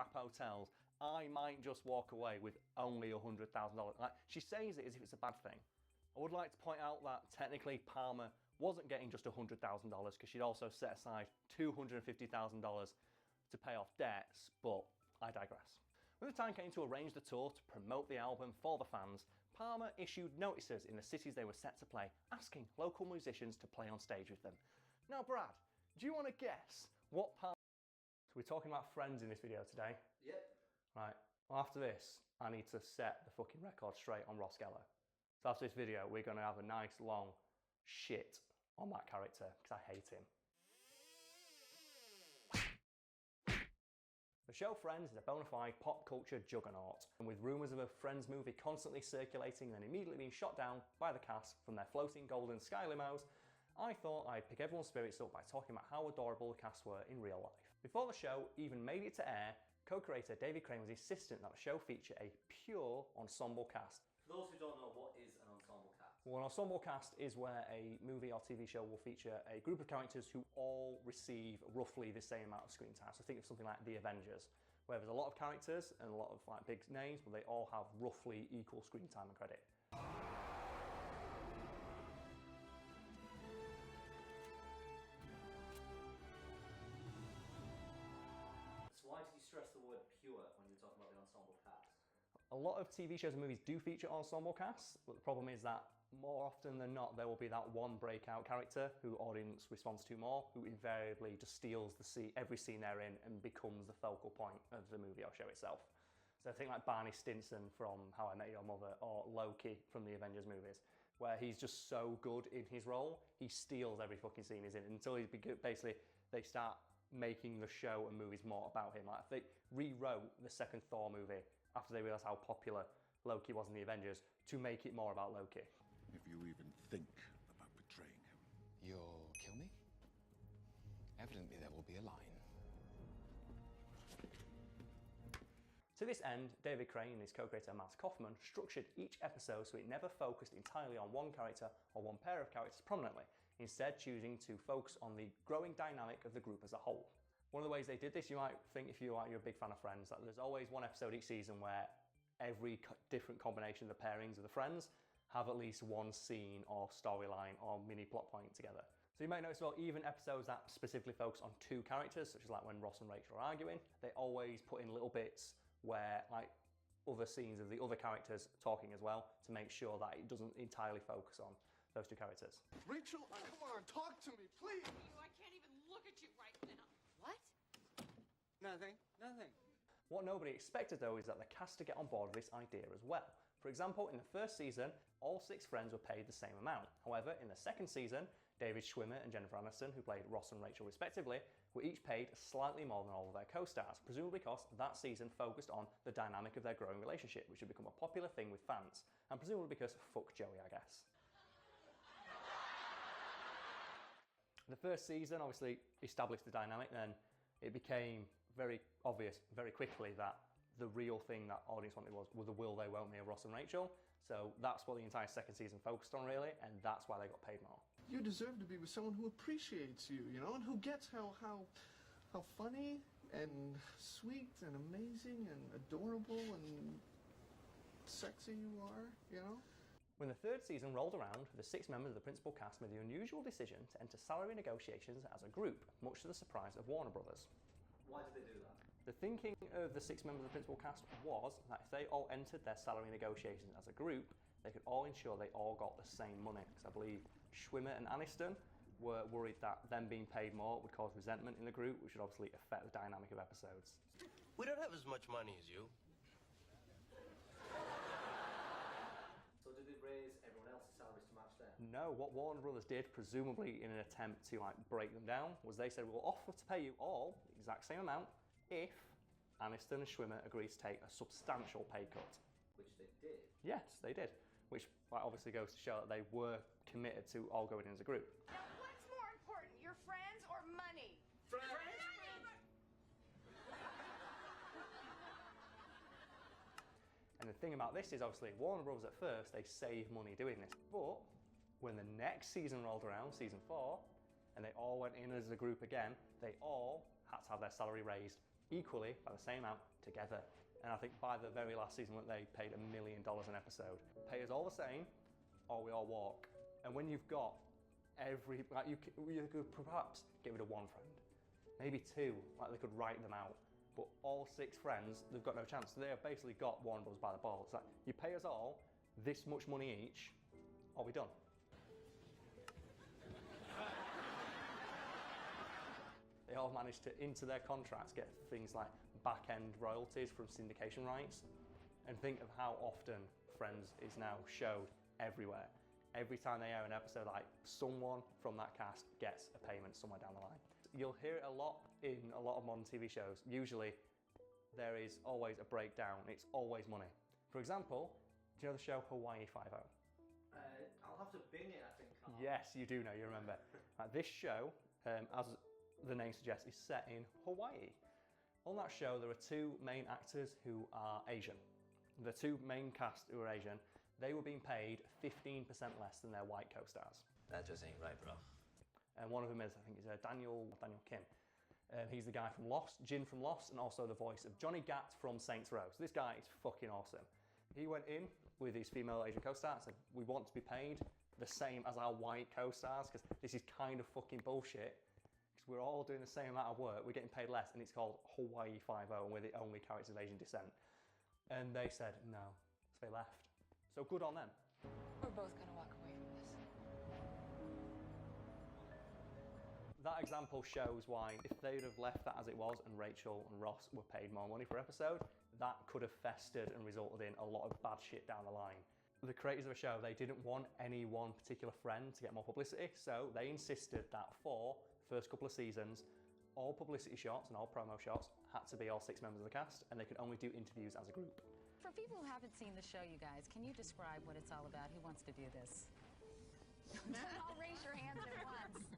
crap hotels, I might just walk away with only $100,000. Like, she says it as if it's a bad thing. I would like to point out that technically Palmer wasn't getting just $100,000 because she'd also set aside $250,000 to pay off debts, but I digress. When the time came to arrange the tour to promote the album for the fans, Palmer issued notices in the cities they were set to play, asking local musicians to play on stage with them. Now, Brad, do you want to guess what Palmer... So we're talking about Friends in this video today. Yep. Right, well after this, I need to set the fucking record straight on Ross Geller. So after this video, we're going to have a nice long shit on that character, because I hate him. The show Friends is a bona fide pop culture juggernaut, and with rumours of a Friends movie constantly circulating and then immediately being shot down by the cast from their floating golden sky limos, I thought I'd pick everyone's spirits up by talking about how adorable the cast were in real life. Before the show even made it to air, co-creator David Crane was insistent that the show feature a pure ensemble cast. For those who don't know, what is an ensemble cast? Well, an ensemble cast is where a movie or TV show will feature a group of characters who all receive roughly the same amount of screen time. So think of something like The Avengers, where there's a lot of characters and a lot of like big names, but they all have roughly equal screen time and credit. So why did you stress the word pure when you were talking about the ensemble cast? A lot of TV shows and movies do feature ensemble casts, but the problem is that more often than not, there will be that one breakout character who audience responds to more, who invariably just steals every scene they're in and becomes the focal point of the movie or show itself. So I think like Barney Stinson from How I Met Your Mother or Loki from the Avengers movies, where he's just so good in his role, he steals every fucking scene he's in until basically they start making the show and movies more about him. Like they rewrote the second Thor movie after they realised how popular Loki was in the Avengers to make it more about Loki. If you even think about betraying him. You'll kill me? Evidently there will be a line. To this end, David Crane and his co-creator Matt Kaufman structured each episode so it never focused entirely on one character or one pair of characters prominently, instead choosing to focus on the growing dynamic of the group as a whole. One of the ways they did this, you might think if you're a big fan of Friends, that there's always one episode each season where every different combination of the pairings of the friends have at least one scene or storyline or mini plot point together. So you might notice, well, even episodes that specifically focus on two characters, such as like when Ross and Rachel are arguing, they always put in little bits where like other scenes of the other characters talking as well to make sure that it doesn't entirely focus on those two characters. Rachel, come on, talk to me, please. I can't even look at you right now. What? Nothing. What nobody expected though is that the cast to get on board with this idea as well. For example, in the first season, all 6 friends were paid the same amount. However, in the second season, David Schwimmer and Jennifer Aniston, who played Ross and Rachel respectively, were each paid slightly more than all of their co-stars, presumably because that season focused on the dynamic of their growing relationship, which had become a popular thing with fans, and presumably because fuck Joey, I guess. The first season obviously established the dynamic, then it became very obvious very quickly that the real thing that audience wanted was the will they won't they of Ross and Rachel. So that's what the entire second season focused on really, and that's why they got paid more. You deserve to be with someone who appreciates you, and who gets how funny and sweet and amazing and adorable and sexy you are, When the third season rolled around, the 6 members of the principal cast made the unusual decision to enter salary negotiations as a group, much to the surprise of Warner Brothers. Why did they do that? The thinking of the 6 members of the principal cast was that if they all entered their salary negotiations as a group, they could all ensure they all got the same money. Because I believe Schwimmer and Aniston were worried that them being paid more would cause resentment in the group, which would obviously affect the dynamic of episodes. We don't have as much money as you. So did they raise everyone else's salaries to match theirs? No, what Warner Brothers did, presumably in an attempt to break them down, was they said, we'll offer to pay you all the exact same amount if Aniston and Schwimmer agreed to take a substantial pay cut. Which they did. Yes, they did. Which obviously goes to show that they were committed to all going in as a group. Now, what's more important, your friends or money? Friends. And the thing about this is obviously Warner Bros. At first, they save money doing this. But when the next season rolled around, season 4, and they all went in as a group again, they all had to have their salary raised equally by the same amount together. And I think by the very last season, they paid $1 million an episode. Pay us all the same, or we all walk. And when you've got every, like you could perhaps get rid of one friend, maybe two, like they could write them out. But all 6 friends, they've got no chance. So they have basically got one of us by the ball. It's like, you pay us all this much money each, or we're done. They all managed to, into their contracts, get things like back-end royalties from syndication rights. And think of how often Friends is now showed everywhere. Every time they air an episode, like, someone from that cast gets a payment somewhere down the line. You'll hear it a lot in a lot of modern TV shows. Usually, there is always a breakdown. It's always money. For example, do you know the show Hawaii Five-0? I'll have to bing it, I think. Yes, you do know, you remember. This show, as the name suggests, is set in Hawaii. On that show, there are 2 main actors who are Asian. The 2 main cast who are Asian, they were being paid 15% less than their white co-stars. That just ain't right, bro. And one of them is, I think, Daniel Kim. He's the guy from Lost, Jin from Lost, and also the voice of Johnny Gat from Saints Row. So this guy is fucking awesome. He went in with his female Asian co-stars and said, we want to be paid the same as our white co-stars, because this is kind of fucking bullshit. Because we're all doing the same amount of work, we're getting paid less, and it's called Hawaii Five-0, and we're the only characters of Asian descent. And they said no, so they left. So good on them. We're both gonna walk away from this. That example shows why if they'd have left that as it was and Rachel and Ross were paid more money per episode, that could have festered and resulted in a lot of bad shit down the line. The creators of the show, they didn't want any one particular friend to get more publicity, so they insisted that for the first couple of seasons, all publicity shots and all promo shots had to be all 6 members of the cast, and they could only do interviews as a group. For people who haven't seen the show, you guys, can you describe what it's all about? Who wants to do this? I'll raise your hands at once.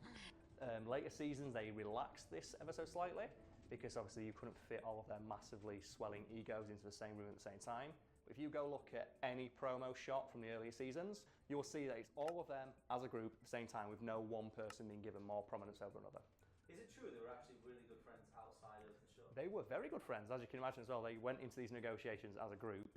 Later seasons, they relaxed this ever so slightly, because obviously you couldn't fit all of their massively swelling egos into the same room at the same time. But if you go look at any promo shot from the earlier seasons, you will see that it's all of them as a group at the same time, with no one person being given more prominence over another. Is it true they were actually really good friends outside of the show? They were very good friends, as you can imagine as well. They went into these negotiations as a group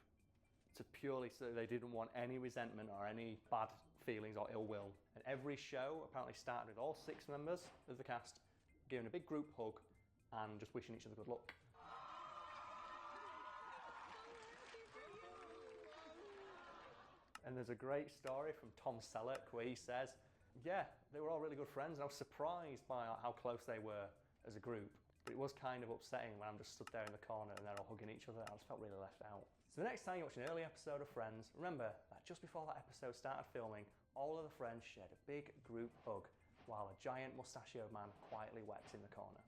to purely so they didn't want any resentment or any bad feelings or ill will. And every show apparently started with all 6 members of the cast giving a big group hug and just wishing each other good luck. And there's a great story from Tom Selleck where he says, yeah, they were all really good friends, and I was surprised by how close they were as a group. But it was kind of upsetting when I'm just stood there in the corner and they're all hugging each other. I just felt really left out. So the next time you watch an early episode of Friends, remember that just before that episode started filming, all of the friends shared a big group hug while a giant mustachioed man quietly wept in the corner.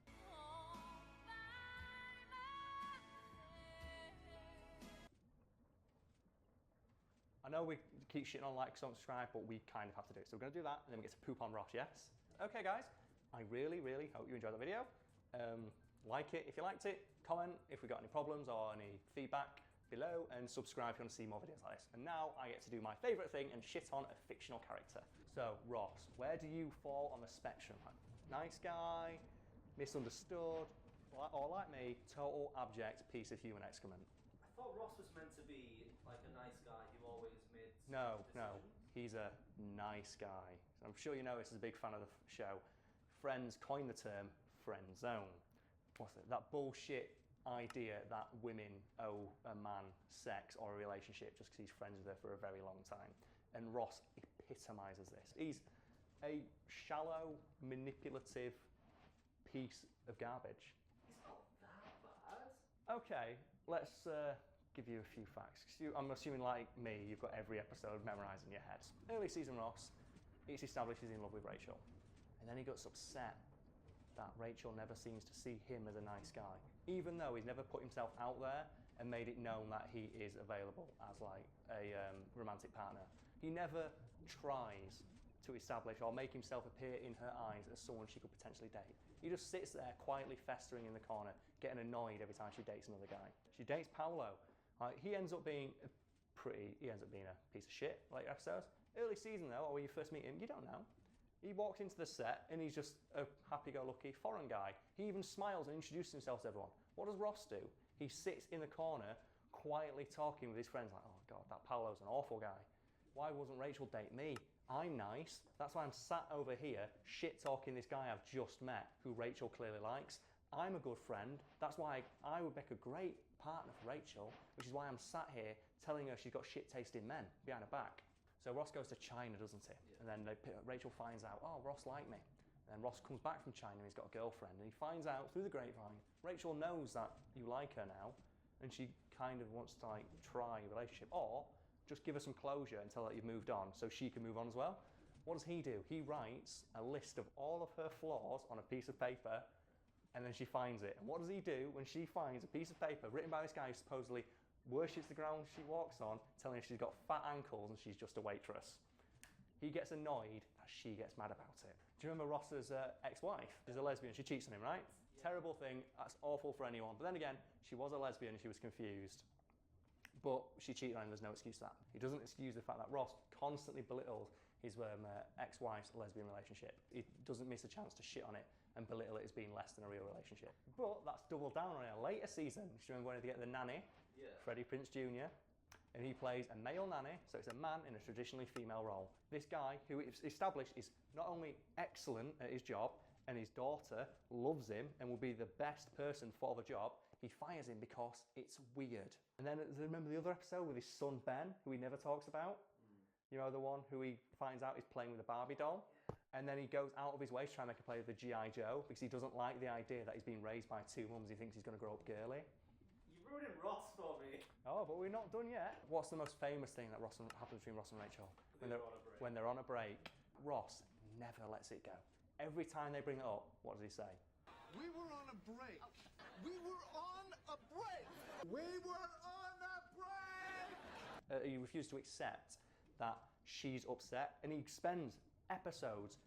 I know we keep shitting on like, subscribe, but we kind of have to do it. So we're going to do that, and then we get to poop on Ross, yes? Okay, guys, I really, really hope you enjoyed the video. Like it if you liked it, comment if we got any problems or any feedback below, and subscribe if you want to see more videos like this. And now I get to do my favourite thing and shit on a fictional character. So, Ross, where do you fall on the spectrum? Like, nice guy, misunderstood, or like me, total abject piece of human excrement? I thought Ross was meant to be like a nice guy who always made No, decisions. he's a nice guy. I'm sure you know this is a big fan of the show. Friends coined the term friend zone. What's it? That bullshit idea that women owe a man sex or a relationship just because he's friends with her for a very long time. And Ross epitomizes this. He's a shallow, manipulative piece of garbage. He's not that bad. Okay, let's give you a few facts. I'm assuming, like me, you've got every episode memorized in your head. Early season Ross, it's established he's in love with Rachel. And then he gets upset that Rachel never seems to see him as a nice guy, even though he's never put himself out there and made it known that he is available as like a romantic partner. He never tries to establish or make himself appear in her eyes as someone she could potentially date. He just sits there quietly festering in the corner, getting annoyed every time she dates another guy. She dates Paolo. He ends up being a piece of shit, like episodes. Early season though, or when you first meet him, you don't know. He walks into the set and he's just a happy-go-lucky foreign guy. He even smiles and introduces himself to everyone. What does Ross do? He sits in the corner, quietly talking with his friends like, oh God, that Paolo's an awful guy. Why wasn't Rachel date me? I'm nice. That's why I'm sat over here shit-talking this guy I've just met, who Rachel clearly likes. I'm a good friend. That's why I would make a great partner for Rachel, which is why I'm sat here telling her she's got shit-tasting men behind her back. So Ross goes to China, doesn't he? Yeah. And then Rachel finds out, oh, Ross liked me. And then Ross comes back from China and he's got a girlfriend. And he finds out through the grapevine, Rachel knows that you like her now, and she kind of wants to like try a relationship. Or just give her some closure and tell her that you've moved on so she can move on as well. What does he do? He writes a list of all of her flaws on a piece of paper, and then she finds it. And what does he do when she finds a piece of paper written by this guy who supposedly worships the ground she walks on, telling her she's got fat ankles and she's just a waitress? He gets annoyed that she gets mad about it. Do you remember Ross's ex-wife? She's a lesbian. She cheats on him, right? Yeah. Terrible thing. That's awful for anyone. But then again, she was a lesbian and she was confused. But she cheated on him. There's no excuse for that. He doesn't excuse the fact that Ross constantly belittles his ex-wife's lesbian relationship. He doesn't miss a chance to shit on it and belittle it as being less than a real relationship. But that's doubled down on it a later season. Do you remember when they get the nanny? Yeah. Freddie Prinze Jr. And he plays a male nanny, so it's a man in a traditionally female role. This guy, who is established, is not only excellent at his job, and his daughter loves him and will be the best person for the job, he fires him because it's weird. And then remember the other episode with his son Ben, who he never talks about? You know, the one who he finds out is playing with a Barbie doll? And then he goes out of his way to try and make her play with the G.I. Joe because he doesn't like the idea that he's being raised by two mums. He thinks he's going to grow up girly. You're ruining Ross for me. Oh, but we're not done yet. What's the most famous thing that happens between Ross and Rachel? When they're on a break. Ross never lets it go. Every time they bring it up, what does he say? We were on a break. We were on a break. We were on a break. He refused to accept that she's upset, and he spends episodes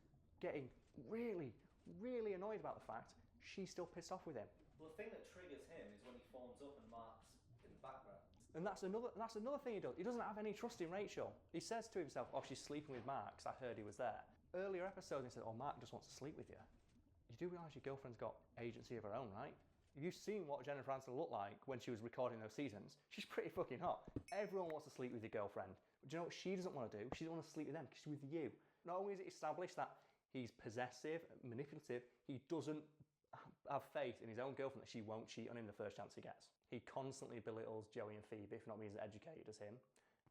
getting really, really annoyed about the fact she's still pissed off with him. Well, the thing that triggers him is when he phones up and Mark's in the background. And that's another thing he does. He doesn't have any trust in Rachel. He says to himself, oh, she's sleeping with Mark, 'cause I heard he was there. Earlier episodes, he said, oh, Mark just wants to sleep with you. You do realise your girlfriend's got agency of her own, right? You've seen what Jennifer Aniston looked like when she was recording those seasons. She's pretty fucking hot. Everyone wants to sleep with your girlfriend. But do you know what she doesn't want to do? She doesn't want to sleep with them because she's with you. Not only is it established that he's possessive, manipulative, he doesn't have faith in his own girlfriend that she won't cheat on him the first chance he gets. He constantly belittles Joey and Phoebe, if not being as educated as him.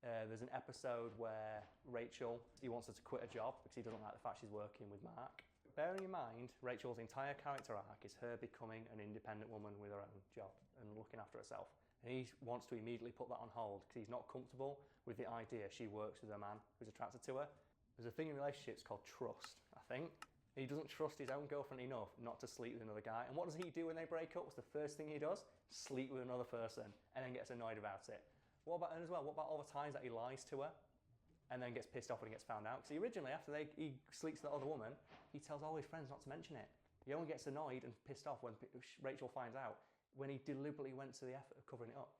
There's an episode where Rachel, he wants her to quit a job because he doesn't like the fact she's working with Mark. Bearing in mind, Rachel's entire character arc is her becoming an independent woman with her own job and looking after herself. And he wants to immediately put that on hold because he's not comfortable with the idea she works with a man who's attracted to her. There's a thing in relationships called trust, I think. He doesn't trust his own girlfriend enough not to sleep with another guy. And what does he do when they break up? What's the first thing he does? Sleep with another person and then gets annoyed about it. What about, and as well, what about all the times that he lies to her and then gets pissed off when he gets found out? Because originally, after he sleeps with that other woman, he tells all his friends not to mention it. He only gets annoyed and pissed off when Rachel finds out, when he deliberately went to the effort of covering it up.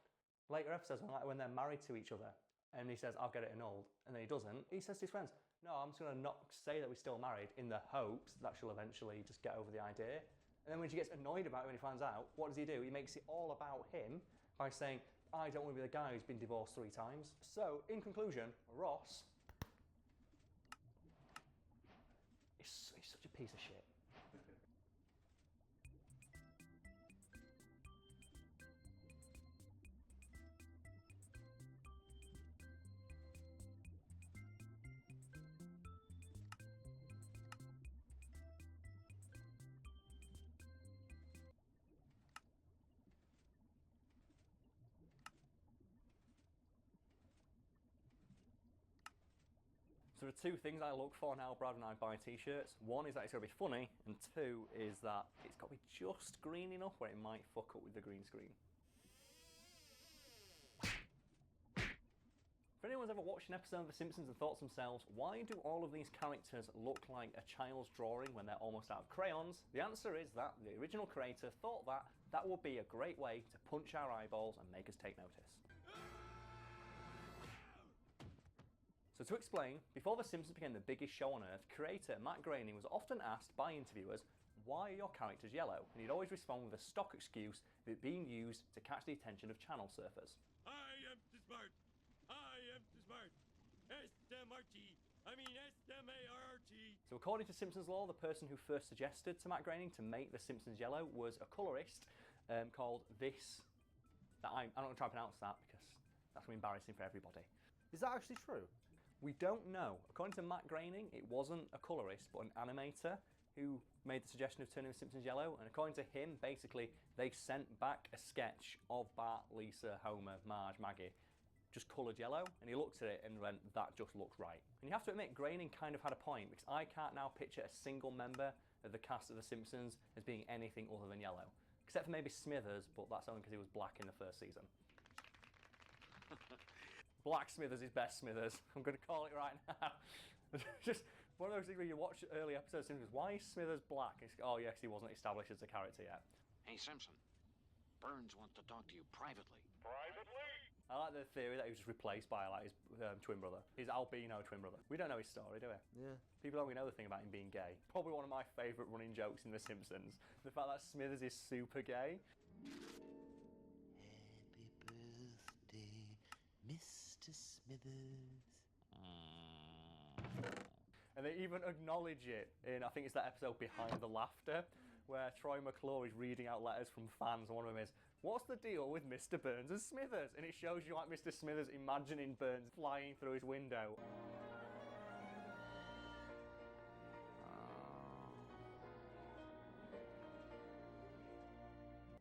Later episodes, like when they're married to each other, and he says, I'll get it annulled, and then he doesn't, he says to his friends, no, I'm just going to not say that we're still married in the hopes that she'll eventually just get over the idea. And then when she gets annoyed about it when he finds out, what does he do? He makes it all about him by saying, I don't want to be the guy who's been divorced 3 times. So, in conclusion, Ross is such a piece of shit. So there are 2 things I look for now Brad and I buy t-shirts. One is that it's got to be funny, and 2 is that it's got to be just green enough where it might fuck up with the green screen. If anyone's ever watched an episode of The Simpsons and thought to themselves, why do all of these characters look like a child's drawing when they're almost out of crayons? The answer is that the original creator thought that that would be a great way to punch our eyeballs and make us take notice. So to explain, before The Simpsons became the biggest show on earth, creator Matt Groening was often asked by interviewers, why are your characters yellow? And he'd always respond with a stock excuse that it being used to catch the attention of channel surfers. I am too smart. I am too smart. S-M-R-T. I mean S-M-A-R-T. So according to Simpsons lore, the person who first suggested to Matt Groening to make the Simpsons yellow was a colourist called this... I'm not going to try and pronounce that because that's going to be embarrassing for everybody. Is that actually true? We don't know. According to Matt Groening, it wasn't a colourist but an animator who made the suggestion of turning the Simpsons yellow, and according to him, basically, they sent back a sketch of Bart, Lisa, Homer, Marge, Maggie, just coloured yellow, and he looked at it and went, that just looks right. And you have to admit, Groening kind of had a point, because I can't now picture a single member of the cast of The Simpsons as being anything other than yellow. Except for maybe Smithers, but that's only because he was black in the first season. Black Smithers is best Smithers. I'm going to call it right now. Just one of those things where you watch early episodes and goes, why is Smithers black? And it's, oh yes, he wasn't established as a character yet. Hey Simpson, Burns wants to talk to you privately. Privately? I like the theory that he was just replaced by like his twin brother, his albino twin brother. We don't know his story, do we? Yeah. People only know the thing about him being gay. Probably one of my favourite running jokes in The Simpsons. The fact that Smithers is super gay. Happy birthday, Mr. Smithers. And they even acknowledge it in, I think it's that episode Behind the Laughter, where Troy McClure is reading out letters from fans, and one of them is, what's the deal with Mr. Burns and Smithers? And it shows you like Mr. Smithers imagining Burns flying through his window.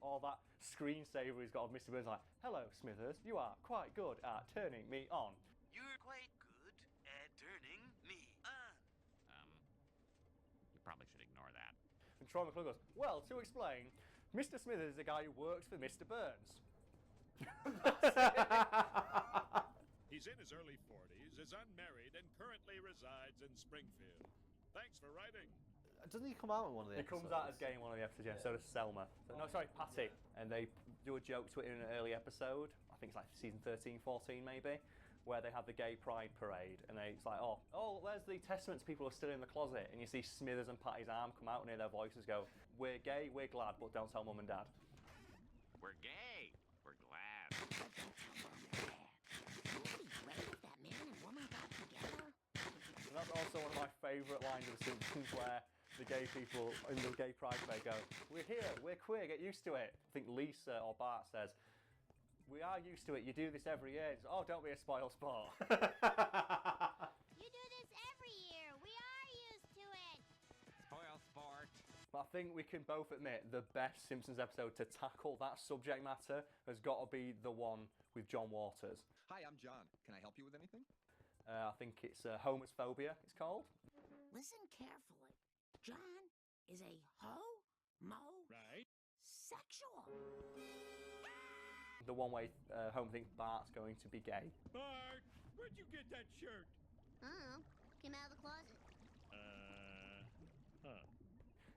Or that screensaver he's got of Mr. Burns like, hello Smithers, you are quite good at turning me on. You're quite good at turning me on. You probably should ignore that. And Troy McClure goes, well, to explain, Mr. Smithers is a guy who works for Mr. Burns. He's in his early 40s, is unmarried, and currently resides in Springfield. Thanks for writing. Doesn't he come out in one of the He episodes? comes out as gay in one of the episodes, yeah. So does Selma. No, sorry, Patty. And they do a joke to it in an early episode, I think it's like season 13, 14 maybe, where they have the gay pride parade, and it's like, oh, there's the Testaments people are still in the closet, and you see Smithers and Patty's arm come out and hear their voices go, we're gay, we're glad, but don't tell mum and dad. We're gay. We're glad. And that's also one of my favourite lines of The Simpsons, where the gay people in the gay pride parade go, we're here, we're queer, get used to it. I think Lisa or Bart says, we are used to it, you do this every year. It's, oh, don't be a spoil sport. You do this every year. We are used to it. Spoil sport. But I think we can both admit the best Simpsons episode to tackle that subject matter has got to be the one with John Waters. Hi, I'm John. Can I help you with anything? I think it's Homer's Phobia, it's called. Listen carefully. John is a sexual. The one way Homer thinks Bart's going to be gay. Bart, where'd you get that shirt? I don't know. Came out of the closet.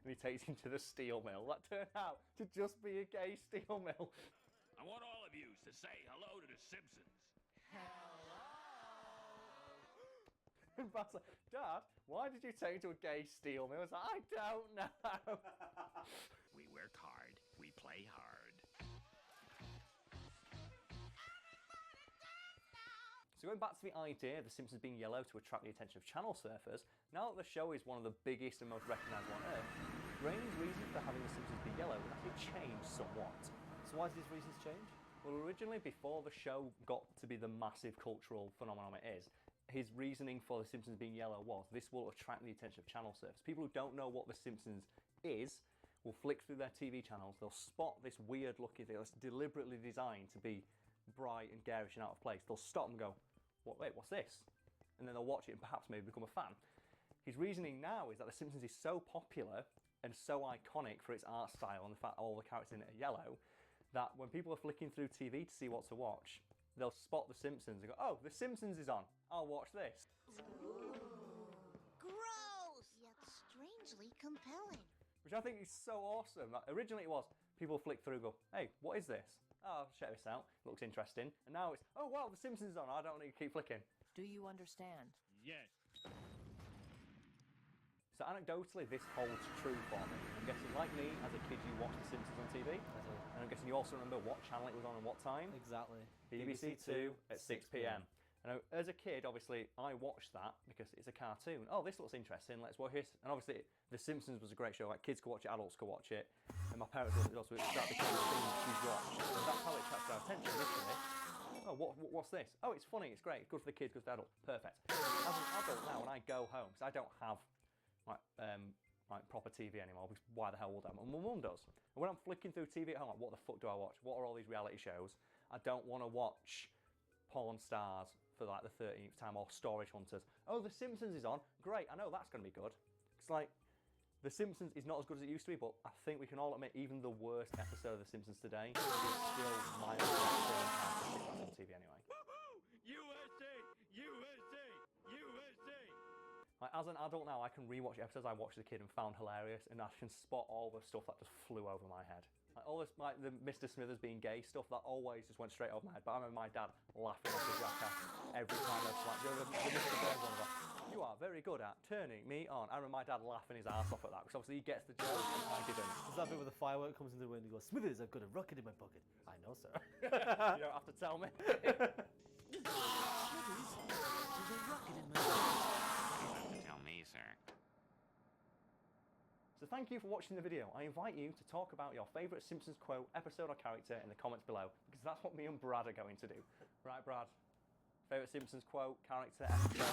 And he takes him to the steel mill. That turned out to just be a gay steel mill. I want all of you to say hello to the Simpsons. And Bart's like, Dad, why did you take him to a gay steel mill? It's like, I don't know. We work hard. We play hard. So going back to the idea of The Simpsons being yellow to attract the attention of channel surfers, now that the show is one of the biggest and most recognised on Earth, Groening's reason for having The Simpsons be yellow has actually changed somewhat. So why did his reasons change? Well, originally, before the show got to be the massive cultural phenomenon it is, his reasoning for The Simpsons being yellow was, this will attract the attention of channel surfers. People who don't know what The Simpsons is will flick through their TV channels, they'll spot this weird looking thing that's deliberately designed to be bright and garish and out of place. They'll stop and go, wait, what's this? And then they'll watch it and perhaps maybe become a fan. His reasoning now is that The Simpsons is so popular and so iconic for its art style and the fact all the characters in it are yellow, that when people are flicking through TV to see what to watch, they'll spot The Simpsons and go, oh, The Simpsons is on, I'll watch this. Gross, yet strangely compelling. Which I think is so awesome. Like, originally it was, people flick through and go, hey, what is this? Oh, check this out, looks interesting. And now it's, oh wow, The Simpsons is on, I don't need to keep flicking. Do you understand? Yes. So anecdotally, this holds true for me. I'm guessing, like me, as a kid, you watched The Simpsons on TV. And I'm guessing you also remember what channel it was on and what time. Exactly. BBC Two at 6 p.m. And as a kid, obviously, I watched that because it's a cartoon. Oh, this looks interesting. Let's watch this. And obviously, The Simpsons was a great show. Like, kids could watch it, adults could watch it. And my parents would also that became the thing she's watched. And that's how it attracted our attention initially. Oh, what's this? Oh, it's funny, it's great, it's good for the kids, good for the adults. Perfect. As an adult now, when I go home, because I don't have like proper TV anymore, because why the hell would I? My mum does. And when I'm flicking through TV at home, like, what the fuck do I watch? What are all these reality shows? I don't want to watch Pawn Stars for like the 13th time, or Storage Hunters. Oh, The Simpsons is on. Great, I know that's going to be good. It's like, The Simpsons is not as good as it used to be, but I think we can all admit even the worst episode of The Simpsons today is still mildly better than half the shit that's on TV anyway. USA! USA! USA! Like, as an adult now, I can rewatch episodes I watched as a kid and found hilarious, and I can spot all the stuff that just flew over my head. Like all this, like the Mr. Smithers being gay stuff, that always just went straight over my head. But I remember my dad laughing like a jackass every time I was like, the Mr. Burns one, like, you are very good at turning me on. I remember my dad laughing his ass off at that, because obviously he gets the joke and I didn't. There's that bit where the firework comes into the wind and he goes, Smithers, I've got a rocket in my pocket. I know, sir. You don't have to tell me. Smithers, there's a rocket in my pocket. You don't have to tell me, sir. So thank you for watching the video. I invite you to talk about your favourite Simpsons quote, episode or character in the comments below, because that's what me and Brad are going to do. Right, Brad? Favourite Simpsons quote, character, episode?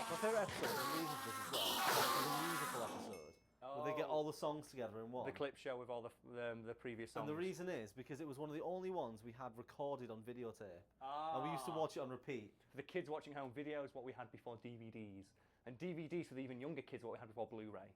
My favourite episode, the reason for this as well, is a musical episode. Where they get all the songs together in one. The clip show with all the previous songs. And the reason is because it was one of the only ones we had recorded on videotape. And we used to watch it on repeat. For the kids watching home, video is what we had before DVDs. And DVDs for the even younger kids, what we had before Blu-ray.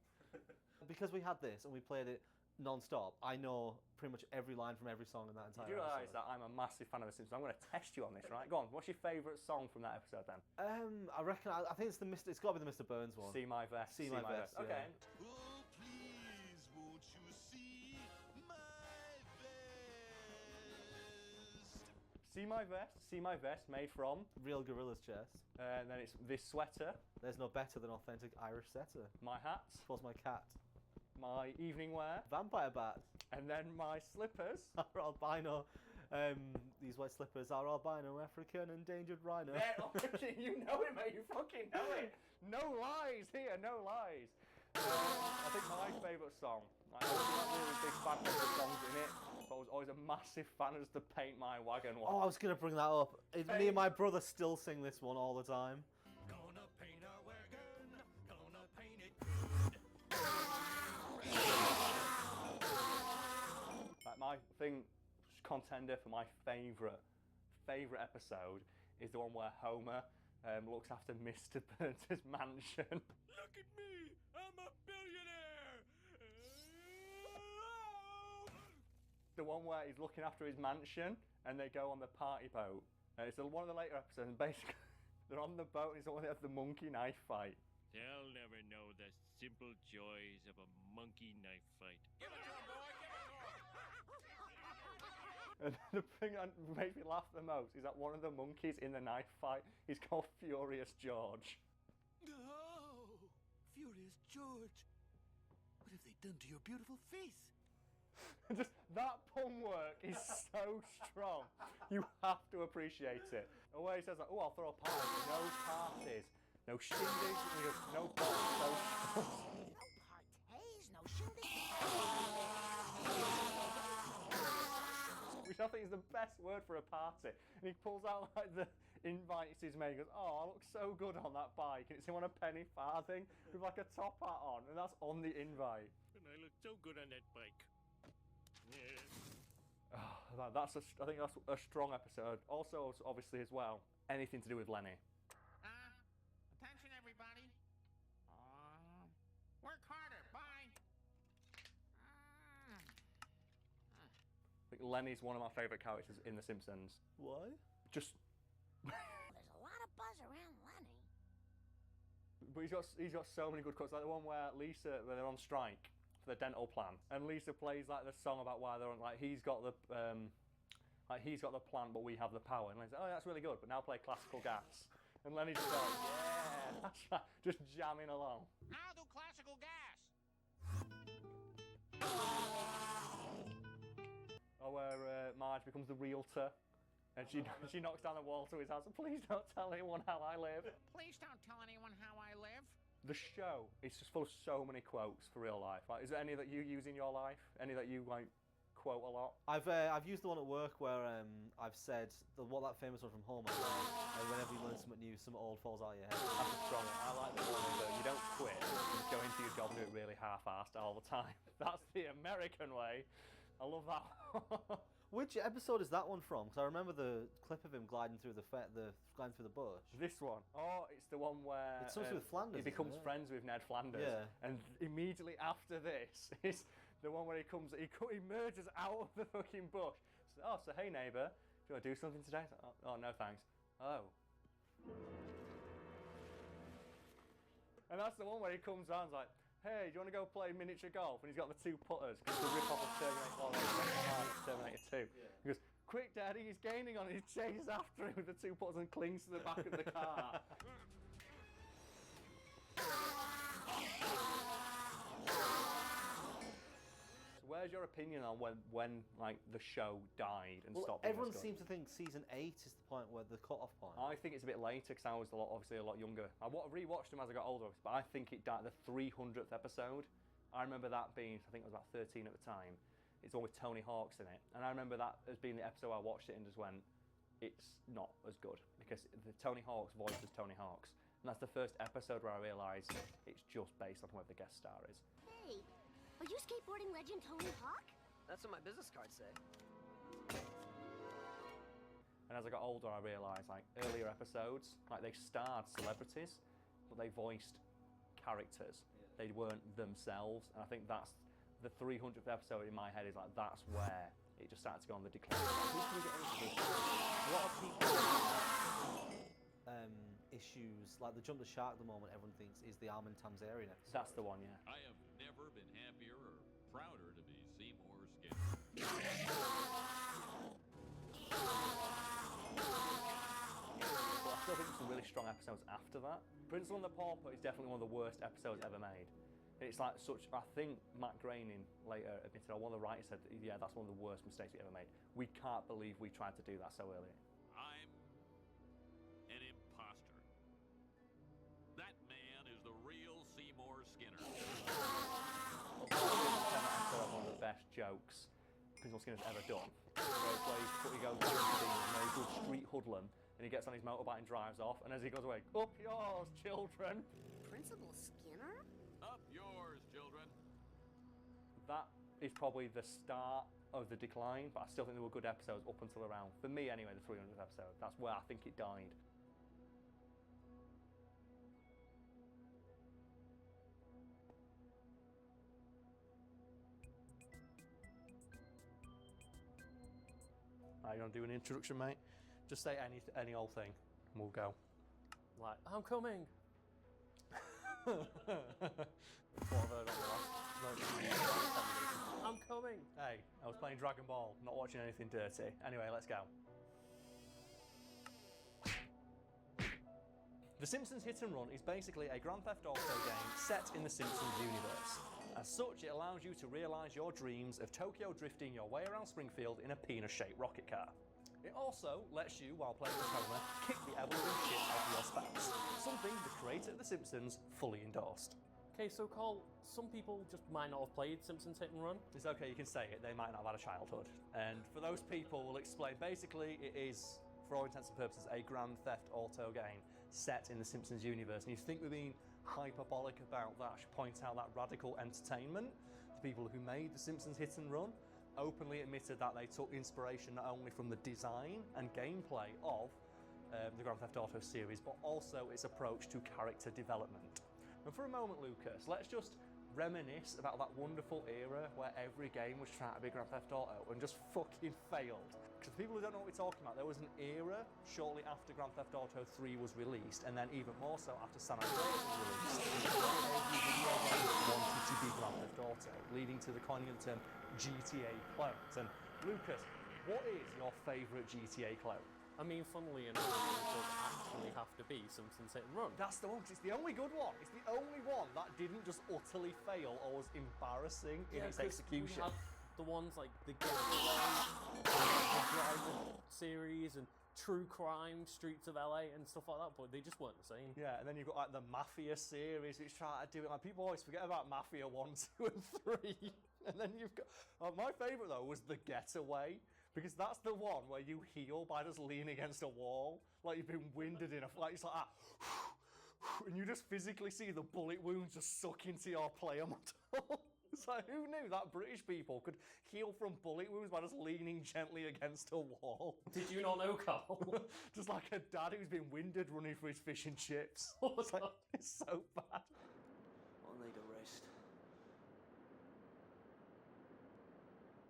Because we had this and we played it non-stop, I know pretty much every line from every song in that entire You do realise episode. that I'm a massive fan of The Simpsons. I'm going to test you on this, right? Go on, what's your favourite song from that episode then? I reckon, I think it's it's got to be the Mr. Burns one. See My Vest. See My Vest, yeah. Okay. Oh, please, won't you see my vest? See My Vest. See My Vest, made from? Real Gorilla's chest. And then it's This Sweater. There's no better than authentic Irish setter. My Hat. Was my cat. My Evening Wear. Vampire Bat. And then my slippers. Are albino. These white slippers are albino, African, endangered rhino. You know it, mate. You fucking know it. No lies here. No lies. I think my favourite song. I'm not really a big fan of the songs in it, but I was always a massive fan of the Paint My Wagon one. Oh, I was going to bring that up. Me and my brother still sing this one all the time. Gonna paint our wagon, gonna paint it good. Like my contender for my favourite episode is the one where Homer looks after Mr. Burns' mansion. Look at me, I'm a billionaire. The one where he's looking after his mansion and they go on the party boat. It's one of the later episodes, and basically they're on the boat and it's the one they have the monkey knife fight. They'll never know the simple joys of a monkey knife fight. Give it to him, boy, give it to him. And the thing that makes me laugh the most is that one of the monkeys in the knife fight is called Furious George. Oh, Furious George. What have they done to your beautiful face? Just that pun work is so strong. You have to appreciate it. The way he says like, oh, I'll throw a party. No parties. No shindigs. No parties. No parties, no shindigs. Which I think is the best word for a party. And he pulls out like the invite his mate. He goes, oh, I look so good on that bike. And it's him on a penny farthing with like a top hat on. And that's on the invite. And I look so good on that bike. Yeah. I think that's a strong episode. Also, obviously as well, anything to do with Lenny. Attention, everybody. Work harder. Bye. I think Lenny's one of my favourite characters in The Simpsons. Why? Just. There's a lot of buzz around Lenny. But he's got so many good quotes. Like the one where Lisa, when they're on strike for the dental plan, and Lisa plays like the song about why they're on. Like he's got the plan, but we have the power. And Lenny's like, oh, that's really good. But now play classical gas. And Lenny's just like, yeah, that's right, just jamming along. I'll do classical gas. Or where Marge becomes the realtor, and she knocks down the wall to his house. Please don't tell anyone how I live. Please don't tell anyone how I live. The show is just full of so many quotes for real life. Like, is there any that you use in your life? Any that you like quote a lot? I've used the one at work where I've said that famous one from Homer. Whenever you learn something new, something old falls out of your head. That's a strong one. I like the one that you don't quit. You just go into your job and do it really half-assed all the time. That's the American way. I love that one. Which episode is that one from? Because I remember the clip of him gliding through the bush. This one. Oh, it's the one where it's something with Flanders. He becomes friends with Ned Flanders. Yeah. And immediately after this is the one where he emerges out of the fucking bush. So hey neighbour, do you want to do something today? Oh no thanks. Oh. And that's the one where he comes around and is like, hey, do you want to go play miniature golf? And he's got the two putters, because the rip off of Terminator 2. Yeah. He goes, quick daddy, he's gaining on it. He chases after him with the two putters and clings to the back of the car. So where's your opinion on when like the show died and stopped being everyone as good? seems to think season 8 is the point where the cut-off point. I think it's a bit later because I was obviously a lot younger. I rewatched them as I got older, but I think it died the 300th episode. I remember that being, I think I was about 13 at the time. It's one with Tony Hawk's in it, and I remember that as being the episode I watched it and just went, it's not as good because the Tony Hawk's voice is Tony Hawk's, and that's the first episode where I realised it's just based on whoever the guest star is. Hey, are you skateboarding legend Tony Hawk? That's what my business cards say. And as I got older, I realised, like, earlier episodes, like, they starred celebrities, but they voiced characters. Yeah. They weren't themselves, and I think that's the 300th episode in my head is, like, that's where it just started to go on the decline. A lot of people issues, like the Jump the Shark at the moment, everyone thinks is the Armin Tamzarian episode. That's the one, yeah. I have never been happier or prouder to be Seymour Skinner. But I still think there's some really strong episodes after that. Principal and the Pauper is definitely one of the worst episodes ever made. It's like such, I think Matt Groening later admitted, or one of the writers said, yeah, that's one of the worst mistakes we ever made. We can't believe we tried to do that so early. I'm an imposter. That man is the real Seymour Skinner. One of the best jokes Principal Skinner's ever done. Where he goes down to being a very good street hoodlum, and he gets on his motorbike and drives off, and as he goes away, up yours, children. Principal Skinner? Up yours, children. That is probably the start of the decline, but I still think there were good episodes up until around, for me anyway, the 300th episode. That's where I think it died. Right, you want to do an introduction, mate? Just say any old thing, and we'll go. Like, I'm coming. What have I heard on the last? I'm coming. Hey, I was playing Dragon Ball, not watching anything dirty. Anyway, let's go. The Simpsons Hit and Run is basically a Grand Theft Auto game set in the Simpsons universe. As such, it allows you to realise your dreams of Tokyo drifting your way around Springfield in a penis-shaped rocket car. It also lets you, while playing as Homer, kick the ever-living shit out of your spouse. Something the creator of The Simpsons fully endorsed. Okay, so Cole, some people just might not have played Simpsons Hit and Run. It's okay, you can say it, they might not have had a childhood. And for those people, we'll explain. Basically, it is, for all intents and purposes, a Grand Theft Auto game set in the Simpsons universe. And you think we're being hyperbolic about that, I should point out that Radical Entertainment, the people who made The Simpsons Hit and Run, openly admitted that they took inspiration not only from the design and gameplay of the Grand Theft Auto series, but also its approach to character development. And for a moment, Lucas, let's just reminisce about that wonderful era where every game was trying to be Grand Theft Auto and just fucking failed. Because for people who don't know what we're talking about, there was an era shortly after Grand Theft Auto 3 was released, and then even more so after San Andreas was released, every video game wanted to be Grand Theft Auto, leading to the coining of the term GTA clones. And Lucas, what is your favourite GTA clone? I mean, funnily enough, it does actually have to be Simpsons Hit and Run. That's the one, 'cause it's the only good one. It's the only one that didn't just utterly fail or was embarrassing in its 'cause execution. We had the ones like The Getaway, the Driver series, and True Crime, Streets of LA, and stuff like that, but they just weren't the same. Yeah, and then you've got like the Mafia series, which try to do it. Like, people always forget about Mafia 1, 2, and 3. And then you've got my favourite though was The Getaway, because that's the one where you heal by just leaning against a wall, like you've been winded in like it's like that, and you just physically see the bullet wounds just suck into your player model. It's like, who knew that British people could heal from bullet wounds by just leaning gently against a wall? Did you not know, Carl? Just like a dad who's been winded running for his fish and chips. It's, like, it's so bad. I'll need a rest.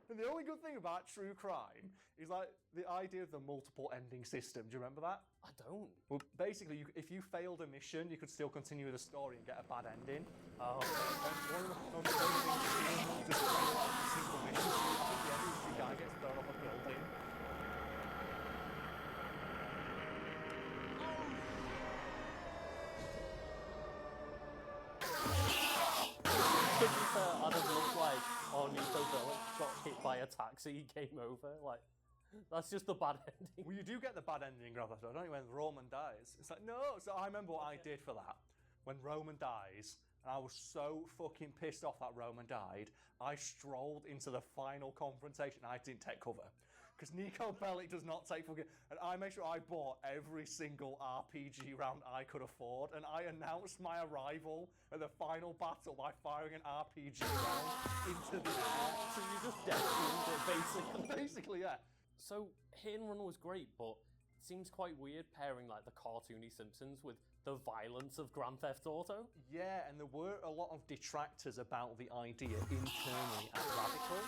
And the only good thing about True Crime is like the idea of the multiple ending system. Do you remember that? I don't. Well, basically, if you failed a mission, you could still continue the story and get a bad ending. Oh. One of the things just simple missions. I think the ending is the guy gets thrown off a building. To be fair, I don't look like, oh, Nico Bellic got hit by a taxi, game over. Like, that's just the bad ending. Well, you do get the bad ending in Grand Theft Auto, don't you, when Roman dies? It's like, no! So I remember what I did for that. When Roman dies, and I was so fucking pissed off that Roman died, I strolled into the final confrontation. I didn't take cover. Because Nico Bellic does not take fucking... And I made sure I bought every single RPG round I could afford, and I announced my arrival at the final battle by firing an RPG round into the air. So you just destined it, basically. Basically, yeah. So, Hit and Run was great, but it seems quite weird pairing like the cartoony Simpsons with the violence of Grand Theft Auto. Yeah, and there were a lot of detractors about the idea internally at Radical.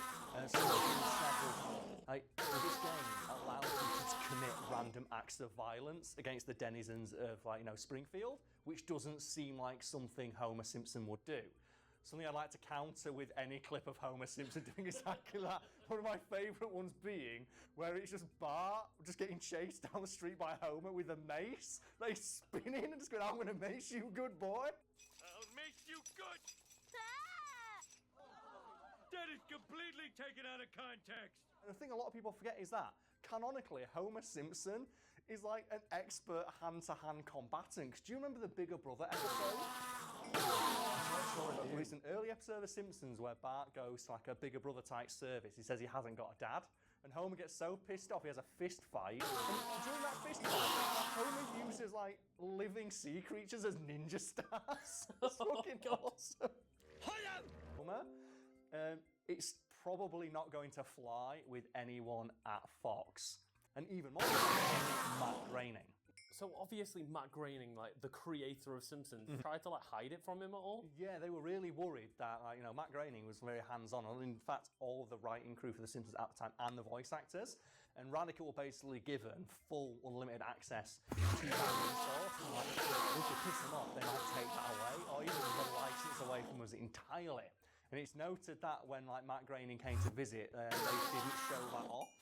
Some of them said, like, this game allows you to commit random acts of violence against the denizens of, like, Springfield, which doesn't seem like something Homer Simpson would do. Something I'd like to counter with any clip of Homer Simpson doing exactly that. One of my favourite ones being where it's just Bart just getting chased down the street by Homer with a mace. They spin in and just go, I'm going to mace you, good boy. I'll make you good. That is completely taken out of context. And the thing a lot of people forget is that, canonically, Homer Simpson is like an expert hand-to-hand combatant. Do you remember the Bigger Brother episode? It's an early episode of The Simpsons where Bart goes to like a Bigger Brother type service. He says he hasn't got a dad. And Homer gets so pissed off he has a fist fight. And during that fist fight, Homer uses like living sea creatures as ninja stars. It's fucking awesome. Homer, it's probably not going to fly with anyone at Fox. And even more, Matt Groening. So obviously Matt Groening, like the creator of Simpsons, tried to like hide it from him at all. Yeah, they were really worried that Matt Groening was very hands-on. In fact, all of the writing crew for The Simpsons at the time and the voice actors. And Radical were basically given full unlimited access to that resource. Like, if you piss them off, they might take that away, or even the license away from us entirely. And it's noted that when Matt Groening came to visit, they didn't show that off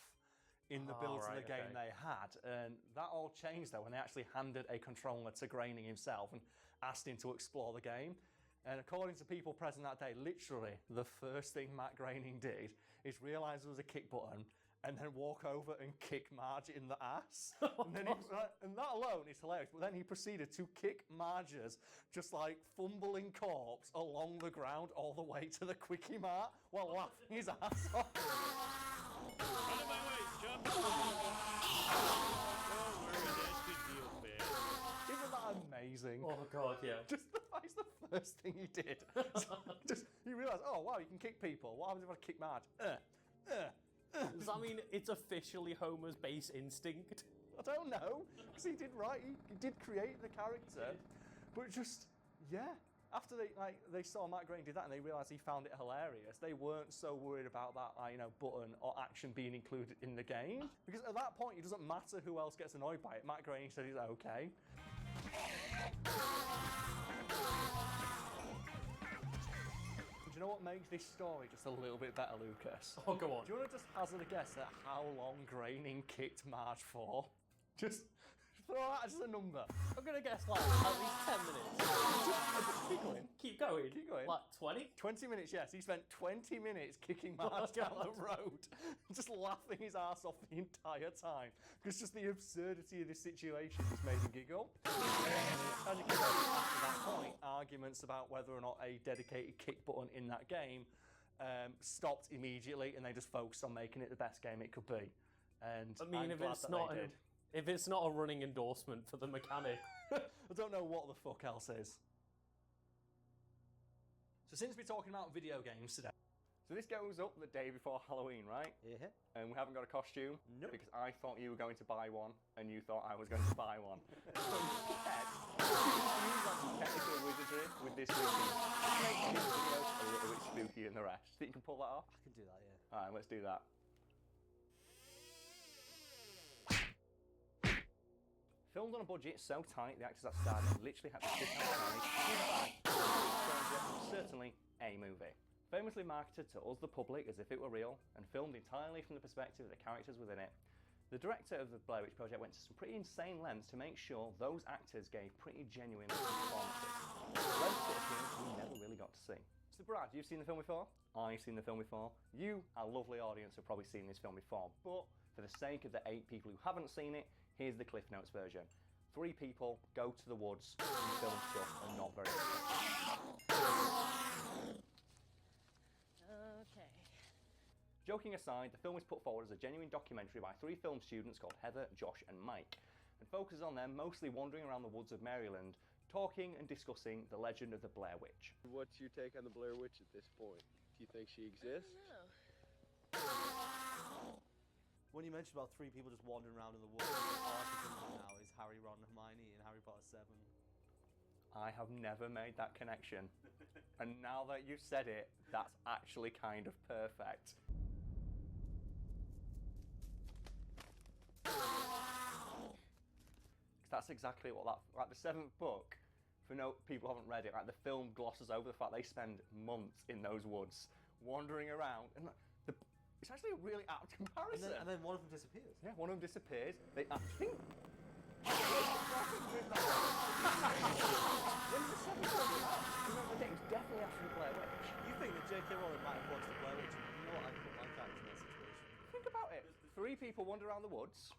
in the build of the game they had. And that all changed though when they actually handed a controller to Groening himself and asked him to explore the game. And according to people present that day, literally the first thing Matt Groening did is realise there was a kick button and then walk over and kick Marge in the ass. And then and that alone is hilarious. But then he proceeded to kick Marge's just like fumbling corpse along the ground all the way to the Quickie Mart while laughing his ass off. Out of my way, chump. Isn't that amazing? Oh god, yeah. Just it's the first thing he did. He realised, oh wow, you can kick people. What happens if I kick Marge? Does that mean it's officially Homer's base instinct? I don't know, because he did create the character, but just After they saw Matt Groening do that and they realised he found it hilarious, they weren't so worried about that button or action being included in the game, because at that point it doesn't matter who else gets annoyed by it. Matt Groening said he's okay. Do you know what makes this story just a little bit better, Lucas? Oh, go on. Do you want to just hazard a guess at how long Groening kicked Marge for? Just throw out just a number. I'm gonna guess like at least 10 minutes. Keep going. Keep going. Keep going. Like 20? 20 minutes, yes. He spent 20 minutes kicking Marge down the road, just laughing his ass off the entire time. Because just the absurdity of the situation just made him giggle. As you can imagine, after that point, arguments about whether or not a dedicated kick button in that game stopped immediately, and they just focused on making it the best game it could be. And I mean, I'm glad that they did. if it's not a running endorsement for the mechanic, I don't know what the fuck else is. So since we're talking about video games today, so this goes up the day before Halloween, right? Yeah. And we haven't got a costume. Nope. Because I thought you were going to buy one, and you thought I was going to buy one. So instead, use like some technical wizardry with this movie. Make this video a little bit spookier than the rest. Think you can pull that off? I can do that, yeah. Alright, let's do that. Filmed on a budget so tight, the actors that starred in it literally had to sit outside in a bag. Certainly a movie. Famously marketed to us, the public, as if it were real, and filmed entirely from the perspective of the characters within it. The director of the Blair Witch Project went to some pretty insane lengths to make sure those actors gave pretty genuine performances. Lengths that appears we never really got to see. So Brad, you've seen the film before? I've seen the film before. You, our lovely audience, have probably seen this film before, but for the sake of the 8 people who haven't seen it, here's the Cliff Notes version. 3 people go to the woods and film stuff and not very good. Okay. Joking aside, the film was put forward as a genuine documentary by 3 film students called Heather, Josh and Mike, and focuses on them mostly wandering around the woods of Maryland, talking and discussing the legend of the Blair Witch. What's your take on the Blair Witch at this point? Do you think she exists? When you mentioned about 3 people just wandering around in the woods, all I can think of now is Harry, Ron and Hermione in Harry Potter 7. I have never made that connection. And now that you've said it, that's actually kind of perfect. That's exactly what that, like the 7th book, for no people who haven't read it, like the film glosses over the fact they spend months in those woods, wandering around, and it's actually a really apt comparison. And then one of them disappears. Yeah, one of them disappears. They, I think. When the 7th book came out, remember it was definitely after the Blair Witch. You think that J.K. Rowling might have watched the Blair Witch? You know what? I put my character in that situation. Think about it. 3 people wander around the woods.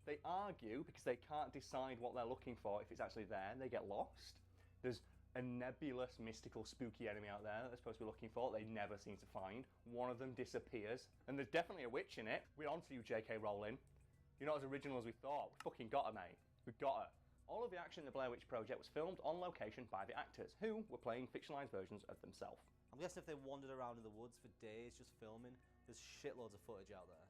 They argue because they can't decide what they're looking for if it's actually there. They get lost. There's a nebulous, mystical, spooky enemy out there that they're supposed to be looking for. They never seem to find. One of them disappears. And there's definitely a witch in it. We're on to you, J.K. Rowling. You're not as original as we thought. We fucking got her, mate. We've got her. All of the action in the Blair Witch Project was filmed on location by the actors, who were playing fictionalised versions of themselves. I'm guessing if they wandered around in the woods for days just filming, there's shitloads of footage out there.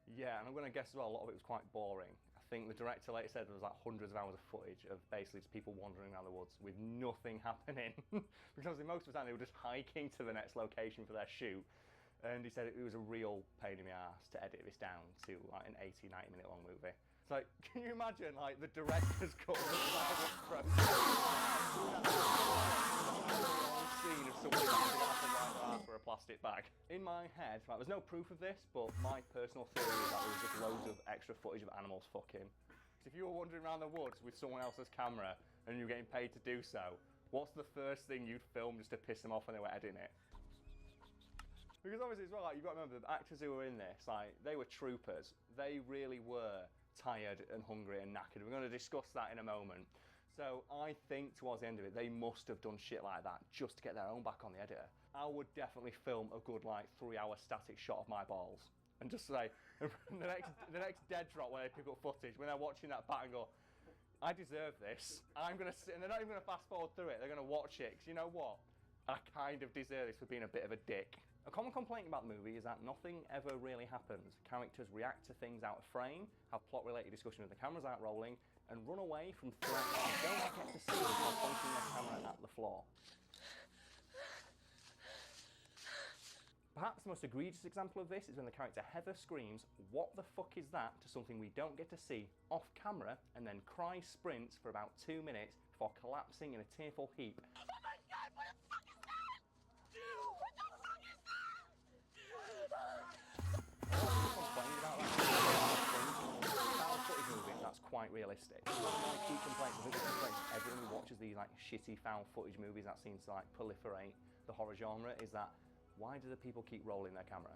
Yeah, and I'm going to guess as well, a lot of it was quite boring. I think the director later said there was like hundreds of hours of footage of basically just people wandering around the woods with nothing happening. Because most of the time they were just hiking to the next location for their shoot. And he said it was a real pain in the ass to edit this down to like an 80, 90 minute long movie. It's like, can you imagine like the director's cut of the Blair Witch Project? Scene of someone using off a white glass for a plastic bag. In my head, right, there's no proof of this, but my personal theory is that there was just loads of extra footage of animals fucking. So if you were wandering around the woods with someone else's camera and you were getting paid to do so, what's the first thing you'd film just to piss them off when they were editing it? Because obviously as well, like, you've got to remember the actors who were in this, like, they were troopers. They really were tired and hungry and knackered. We're going to discuss that in a moment. So I think towards the end of it, they must have done shit like that just to get their own back on the editor. I would definitely film a good like 3-hour static shot of my balls and just say the next dead drop when they pick up footage, when they're watching that back and go, I deserve this. I'm gonna sit, and they're not even gonna fast forward through it. They're gonna watch it because you know what? I kind of deserve this for being a bit of a dick. A common complaint about the movie is that nothing ever really happens. Characters react to things out of frame, have plot-related discussion with the cameras out rolling, and run away from threats you don't get to see while pointing their camera at the floor. Perhaps the most egregious example of this is when the character Heather screams, "What the fuck is that?" to something we don't get to see off camera, and then cry sprints for about 2 minutes before collapsing in a tearful heap. Oh my god, what the fuck is that? What the fuck is that? Complained about that. Found footage movie, that's quite quite realistic. One of my key complaints, I think the complaint everyone who watches these like shitty found footage movies that seem to like proliferate the horror genre is that why do the people keep rolling their camera?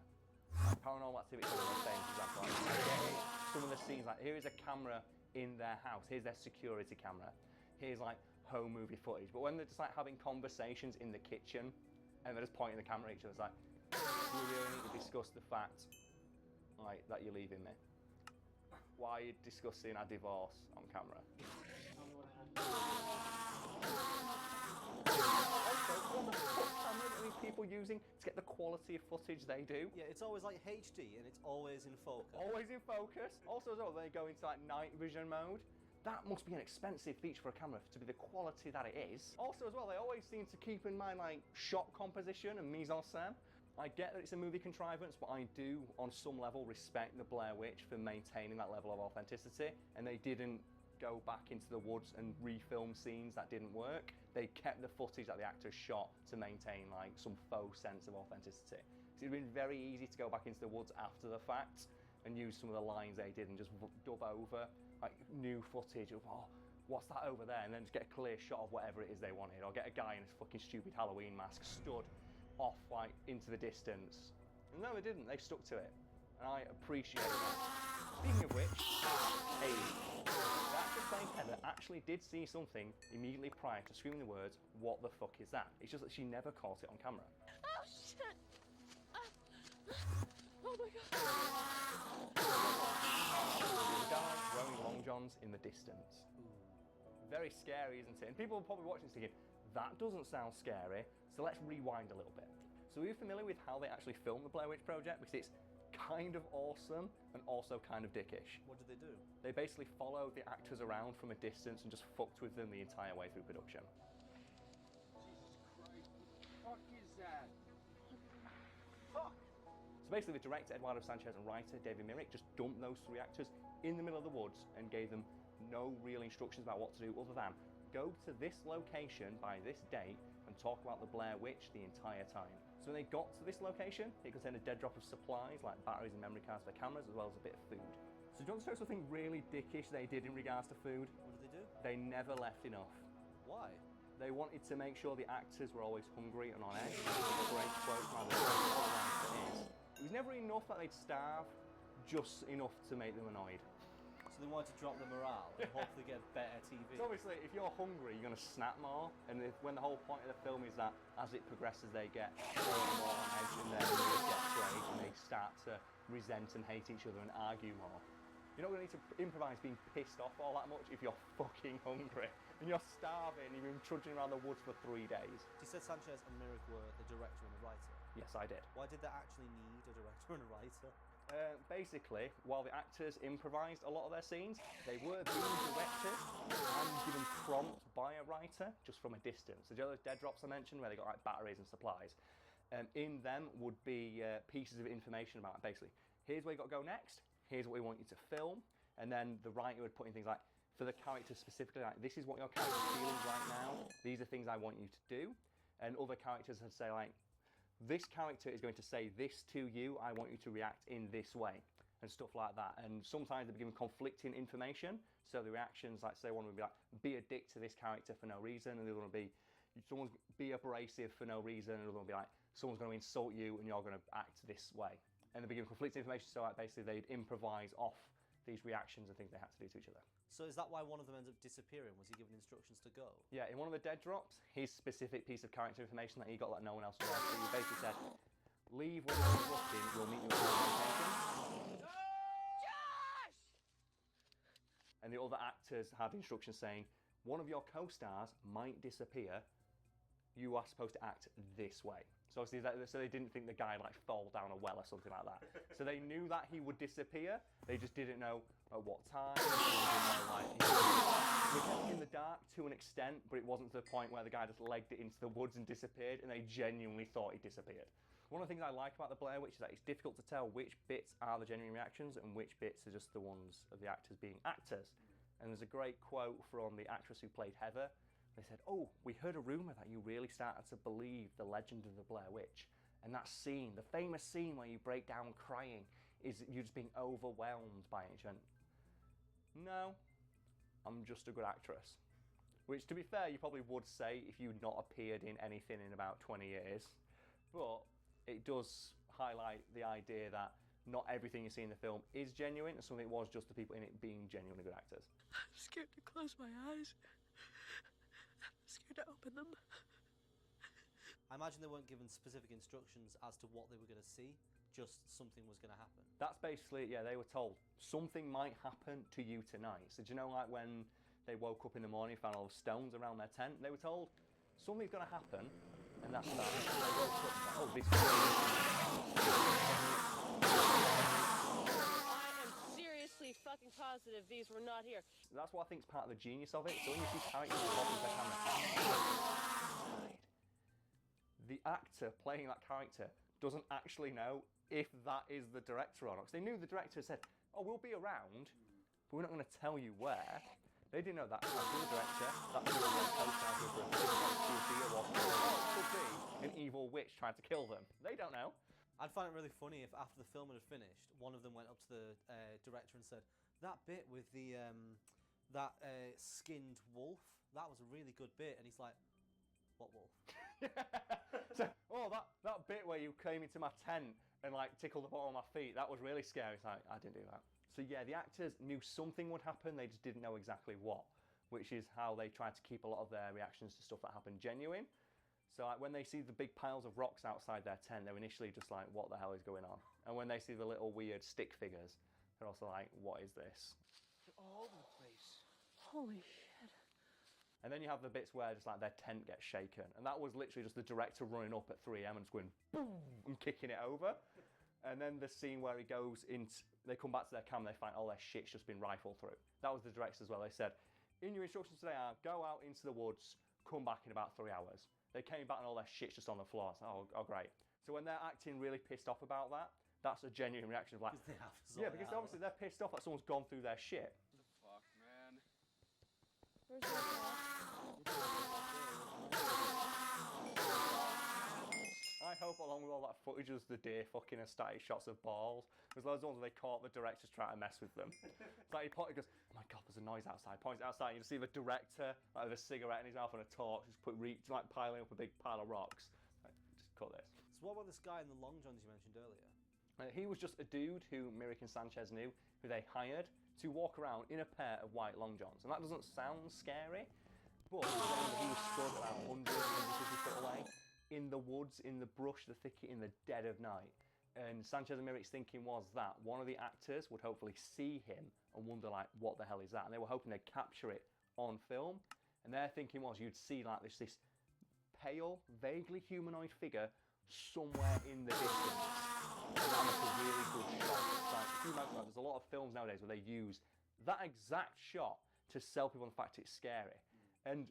Like Paranormal Activity, for example, like, I get it. Some of the scenes, like here is a camera in their house, here's their security camera, here's like home movie footage. But when they're just like having conversations in the kitchen and they're just pointing the camera at each other, it's like, we really need to discuss the fact like that you're leaving me. Why are you discussing our divorce on camera? Also, what the fuck camera are these people using to get the quality of footage they do? Yeah, it's always like HD and it's always in focus. Always in focus. Also, as well, they go into like night vision mode. That must be an expensive feature for a camera to be the quality that it is. Also, as well, they always seem to keep in mind like shot composition and mise en scène. I get that it's a movie contrivance, but I do, on some level, respect the Blair Witch for maintaining that level of authenticity, and they didn't go back into the woods and refilm scenes that didn't work. They kept the footage that the actors shot to maintain like some faux sense of authenticity. So it'd been very easy to go back into the woods after the fact and use some of the lines they did and just dub over like new footage of, oh, what's that over there? And then just get a clear shot of whatever it is they wanted, or get a guy in his fucking stupid Halloween mask stood off like into the distance. And no, they didn't. They stuck to it, and I appreciate that. Speaking of which, Hayley, the actress playing Heather, actually did see something immediately prior to screaming the words, "What the fuck is that?" It's just that she never caught it on camera. Oh shit! Oh my god! There's a guy wearing long johns in the distance. Very scary, isn't it? And people are probably watching this thinking, that doesn't sound scary, so let's rewind a little bit. So are you familiar with how they actually filmed the Blair Witch Project? Because it's kind of awesome and also kind of dickish. What did they do? They basically followed the actors around from a distance and just fucked with them the entire way through production. Jesus Christ, what the fuck is that? Fuck! So basically the director, Eduardo Sanchez, and writer, David Myrick, just dumped those three actors in the middle of the woods and gave them no real instructions about what to do other than go to this location by this date and talk about the Blair Witch the entire time. So when they got to this location, it contained a dead drop of supplies like batteries and memory cards for cameras, as well as a bit of food. So do you want to know something really dickish they did in regards to food? What did they do? They never left enough. Why? They wanted to make sure the actors were always hungry and on edge. A great quote from it was never enough that they'd starve, just enough to make them annoyed. So they wanted to drop the morale and hopefully get better TV. So obviously, if you're hungry, you're going to snap more. And when the whole point of the film is that as it progresses, they get more and more on edge, and their nerves get frayed, and they start to resent and hate each other and argue more. You're not going to need to improvise being pissed off all that much if you're fucking hungry and you're starving. You've been trudging around the woods for 3 days. You said Sanchez and Myrick were the director and the writer. Yes, I did. Why did they actually need a director and a writer? Basically, while the actors improvised a lot of their scenes, they were being directed and given prompt by a writer just from a distance. So, those dead drops I mentioned, where they got like batteries and supplies, in them would be pieces of information about it. Basically, here's where you got to go next. Here's what we want you to film, and then the writer would put in things like, for the character specifically, like this is what your character's feeling right now. These are things I want you to do, and other characters would say like, this character is going to say this to you, I want you to react in this way, and stuff like that. And sometimes they're given conflicting information, so the reactions, like say one would be like, be a dick to this character for no reason, and the other one would be, someone's be abrasive for no reason, and the other one would be like, someone's going to insult you and you're going to act this way. And they'd be given conflicting information, so like basically they'd improvise off these reactions and things they had to do to each other. So is that why one of them ends up disappearing? Was he given instructions to go? Yeah, in one of the dead drops, his specific piece of character information that he got that no one else got, so he basically said, leave when you're looking, we'll meet you at the location. Josh! And the other actors had instructions saying, one of your co-stars might disappear, you are supposed to act this way. So obviously, so they didn't think the guy like fall down a well or something like that. So they knew that he would disappear. They just didn't know at what time. We kept in the dark to an extent, but it wasn't to the point where the guy just legged it into the woods and disappeared, and they genuinely thought he disappeared. One of the things I like about the Blair Witch is that it's difficult to tell which bits are the genuine reactions and which bits are just the ones of the actors being actors. And there's a great quote from the actress who played Heather. They said, oh, we heard a rumour that you really started to believe the legend of the Blair Witch. And that scene, the famous scene where you break down crying, is you just being overwhelmed by it. She went, no, I'm just a good actress. Which, to be fair, you probably would say if you'd not appeared in anything in about 20 years. But it does highlight the idea that not everything you see in the film is genuine, and something was just the people in it being genuinely good actors. I'm scared to close my eyes. I'm scared to open them. I imagine they weren't given specific instructions as to what they were going to see, just something was going to happen. That's basically, yeah, they were told, something might happen to you tonight. So do you know, like when they woke up in the morning and found all the stones around their tent? They were told, something's going to happen, and that's that. And they woke up and said, oh, this I am seriously fucking positive these were not here. That's what I think is part of the genius of it. So when you see characters talking to the camera, the actor playing that character doesn't actually know if that is the director or not. Because they knew the director said, oh, we'll be around, but we're not going to tell you where. They didn't know that was the director, that's the co-star for a could be an evil witch trying to kill them. They don't know. I'd find it really funny if after the film had finished, one of them went up to the director and said, that bit with the skinned wolf, that was a really good bit. And he's like, what wolf? So, that bit where you came into my tent and like tickled the bottom of my feet, that was really scary. It's like, I didn't do that. So yeah, the actors knew something would happen, they just didn't know exactly what, which is how they tried to keep a lot of their reactions to stuff that happened genuine. So like, when they see the big piles of rocks outside their tent, they're initially just like, what the hell is going on? And when they see the little weird stick figures, they're also like, what is this? They're all over the place. Holy shit. And then you have the bits where just like their tent gets shaken. And that was literally just the director running up at 3 AM and just going boom and kicking it over. And then the scene where he goes into, they come back to their camp and they find all their shit's just been rifled through. That was the director as well. They said, in your instructions today are, go out into the woods, come back in about 3 hours. They came back and all their shit's just on the floor. So, oh great. So when they're acting really pissed off about that, that's a genuine reaction of like, because obviously they're pissed off that someone's gone through their shit. What the fuck, man? Where's my I hope along with all that footage was the deer fucking and static shots of balls. There's loads of ones where they caught the directors trying to mess with them. It's like he goes, oh my god, there's a noise outside. Points it outside, and you see the director like, with a cigarette in his mouth and a torch, just like piling up a big pile of rocks. Like, just cut this. So what about this guy in the long johns you mentioned earlier? He was just a dude who Myrick and Sanchez knew, who they hired to walk around in a pair of white long johns. And that doesn't sound scary, but he was stood about 150 foot away in the woods, in the brush, the thicket, in the dead of night. And Sanchez and Myrick's thinking was that one of the actors would hopefully see him and wonder like, what the hell is that? And they were hoping they'd capture it on film. And their thinking was you'd see like this pale, vaguely humanoid figure somewhere in the distance. And that was a really good shot. Like, if you imagine that, there's a lot of films nowadays where they use that exact shot to sell people on the fact it's scary. And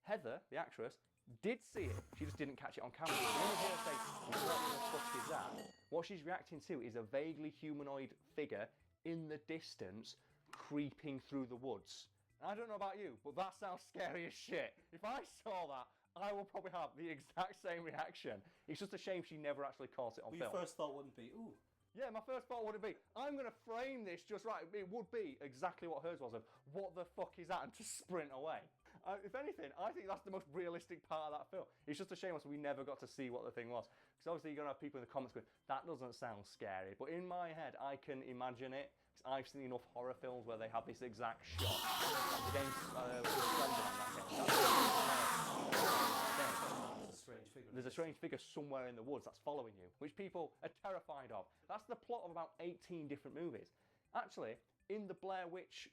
Heather, the actress, did see it, she just didn't catch it on camera. When you hear her say, what the fuck is that? What she's reacting to is a vaguely humanoid figure in the distance creeping through the woods. And I don't know about you, but that sounds scary as shit. If I saw that, I will probably have the exact same reaction. It's just a shame she never actually caught it on film. Your first thought wouldn't be, ooh. Yeah, my first thought would be, I'm going to frame this just right. It would be exactly what hers was of, what the fuck is that? And to sprint away. If anything, I think that's the most realistic part of that film. It's just a shame we never got to see what the thing was. Because obviously you're going to have people in the comments going, that doesn't sound scary. But in my head, I can imagine it. Because I've seen enough horror films where they have this exact shot. Against there's a strange figure somewhere in the woods that's following you, which people are terrified of. That's the plot of about 18 different movies. Actually, in the Blair Witch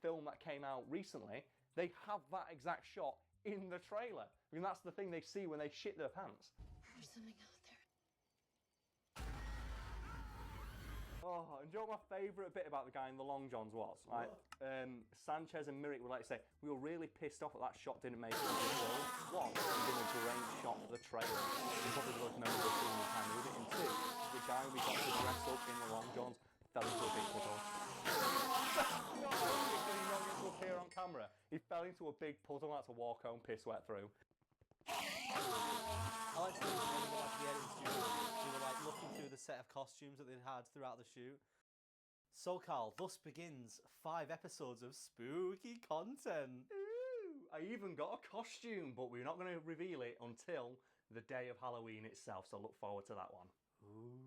film that came out recently, they have that exact shot in the trailer. I mean, that's the thing they see when they shit their pants. There's something out there. Oh, and do you know what my favourite bit about the guy in the long johns was? Like, Sanchez and Myrick would like to say, we were really pissed off that shot didn't make it into the film. One, it did a great shot for the trailer. It's probably the most memorable scene in the time movie. And two, the guy we got to dress up in the long johns fell into a big puddle. Not only did he not get to appear on camera, he fell into a big puddle and had to walk home piss wet through. I like to think when they were at the editing studio, they were like looking through the set of costumes that they'd had throughout the shoot. So, Carl, thus begins 5 episodes of spooky content. Ooh, I even got a costume, but we're not going to reveal it until the day of Halloween itself, so look forward to that one. Ooh.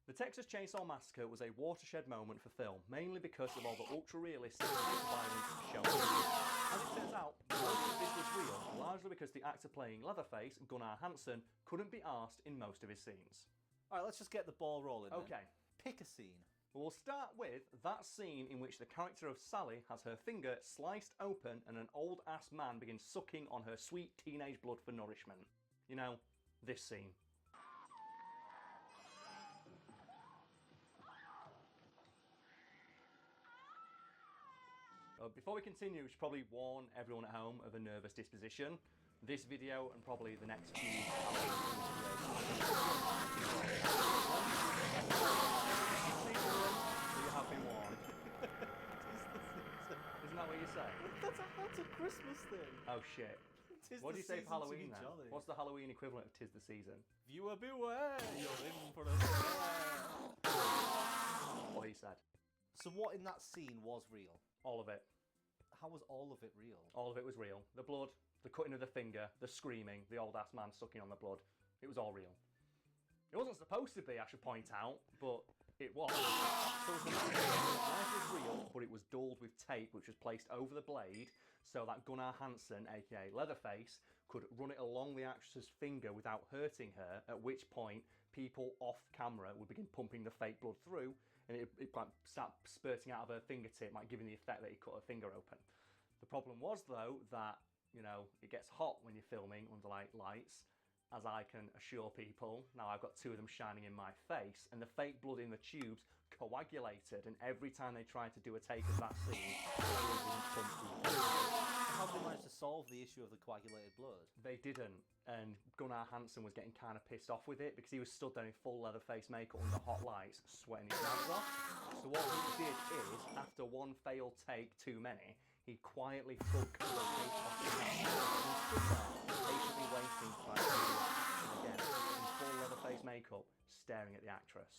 The Texas Chainsaw Massacre was a watershed moment for film, mainly because of all the ultra-realistic violence shown. As it turns out, most of this was real, largely because the actor playing Leatherface, Gunnar Hansen, couldn't be arsed in most of his scenes. Alright, let's just get the ball rolling then. Okay. Pick a scene. We'll start with that scene in which the character of Sally has her finger sliced open and an old-ass man begins sucking on her sweet teenage blood for nourishment. You know, this scene. Before we continue, we should probably warn everyone at home of a nervous disposition. This video and probably the next few you have been warned. Isn't that what you say? That's a Christmas thing. Oh shit. What do you say for Halloween then? Jolly. What's the Halloween equivalent of 'tis the season? Viewer beware, you're in for a scare. What he said. So what in that scene was real? All of it. How was all of it real? All of it was real. The blood, the cutting of the finger, the screaming, the old ass man sucking on the blood. It was all real. It wasn't supposed to be, I should point out, but it was. So the knife was real, but it was dulled with tape which was placed over the blade so that Gunnar Hansen, aka Leatherface, could run it along the actress's finger without hurting her, at which point people off camera would begin pumping the fake blood through, and it like start spurting out of her fingertip, like giving the effect that he cut her finger open. The problem was though that, you know, it gets hot when you're filming under lights, as I can assure people. Now I've got 2 of them shining in my face, and the fake blood in the tubes coagulated, and every time they tried to do a take of that scene, How did they manage to solve the issue of the coagulated blood? They didn't, and Gunnar Hansen was getting kind of pissed off with it because he was stood there in full Leatherface makeup under hot lights, sweating his hands off. So what he did is, after one failed take too many, he quietly took the tape off his hand and stood there, patiently waiting for that to be again, in full Leatherface makeup, staring at the actress.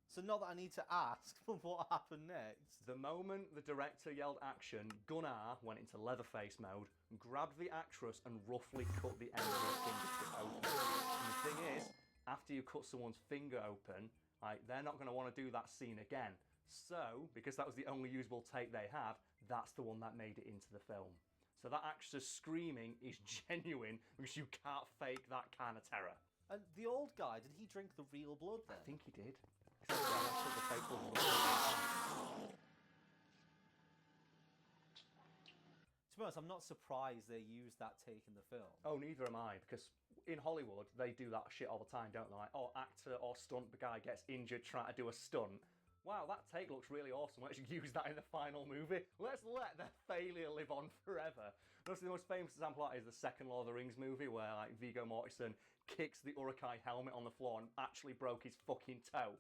So not that I need to ask, but what happened next? The moment the director yelled action, Gunnar went into Leatherface mode, grabbed the actress and roughly cut the end of her fingertip open. And the thing is, after you cut someone's finger open, they're not going to want to do that scene again. So, because that was the only usable take they had, that's the one that made it into the film. So that actress screaming is genuine because you can't fake that kind of terror. And the old guy, did he drink the real blood then? I think he did. To be honest, I'm not surprised they used that take in the film. Oh, neither am I, because in Hollywood, they do that shit all the time, don't they? Like, oh, actor or stunt guy gets injured trying to do a stunt. Wow, that take looks really awesome. Let's use that in the final movie. Let's let their failure live on forever. Obviously, the most famous example of that is the second Lord of the Rings movie, where like Viggo Mortensen kicks the Uruk-hai helmet on the floor and actually broke his fucking toe.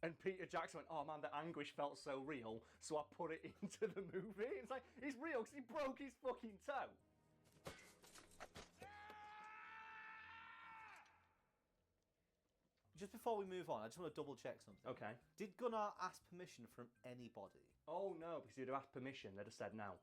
And Peter Jackson went, oh man, the anguish felt so real, so I put it into the movie. It's like, it's real because he broke his fucking toe. Just before we move on, I just want to double check something. Okay. Did Gunnar ask permission from anybody? Oh no, because he'd have asked permission, they'd have said no.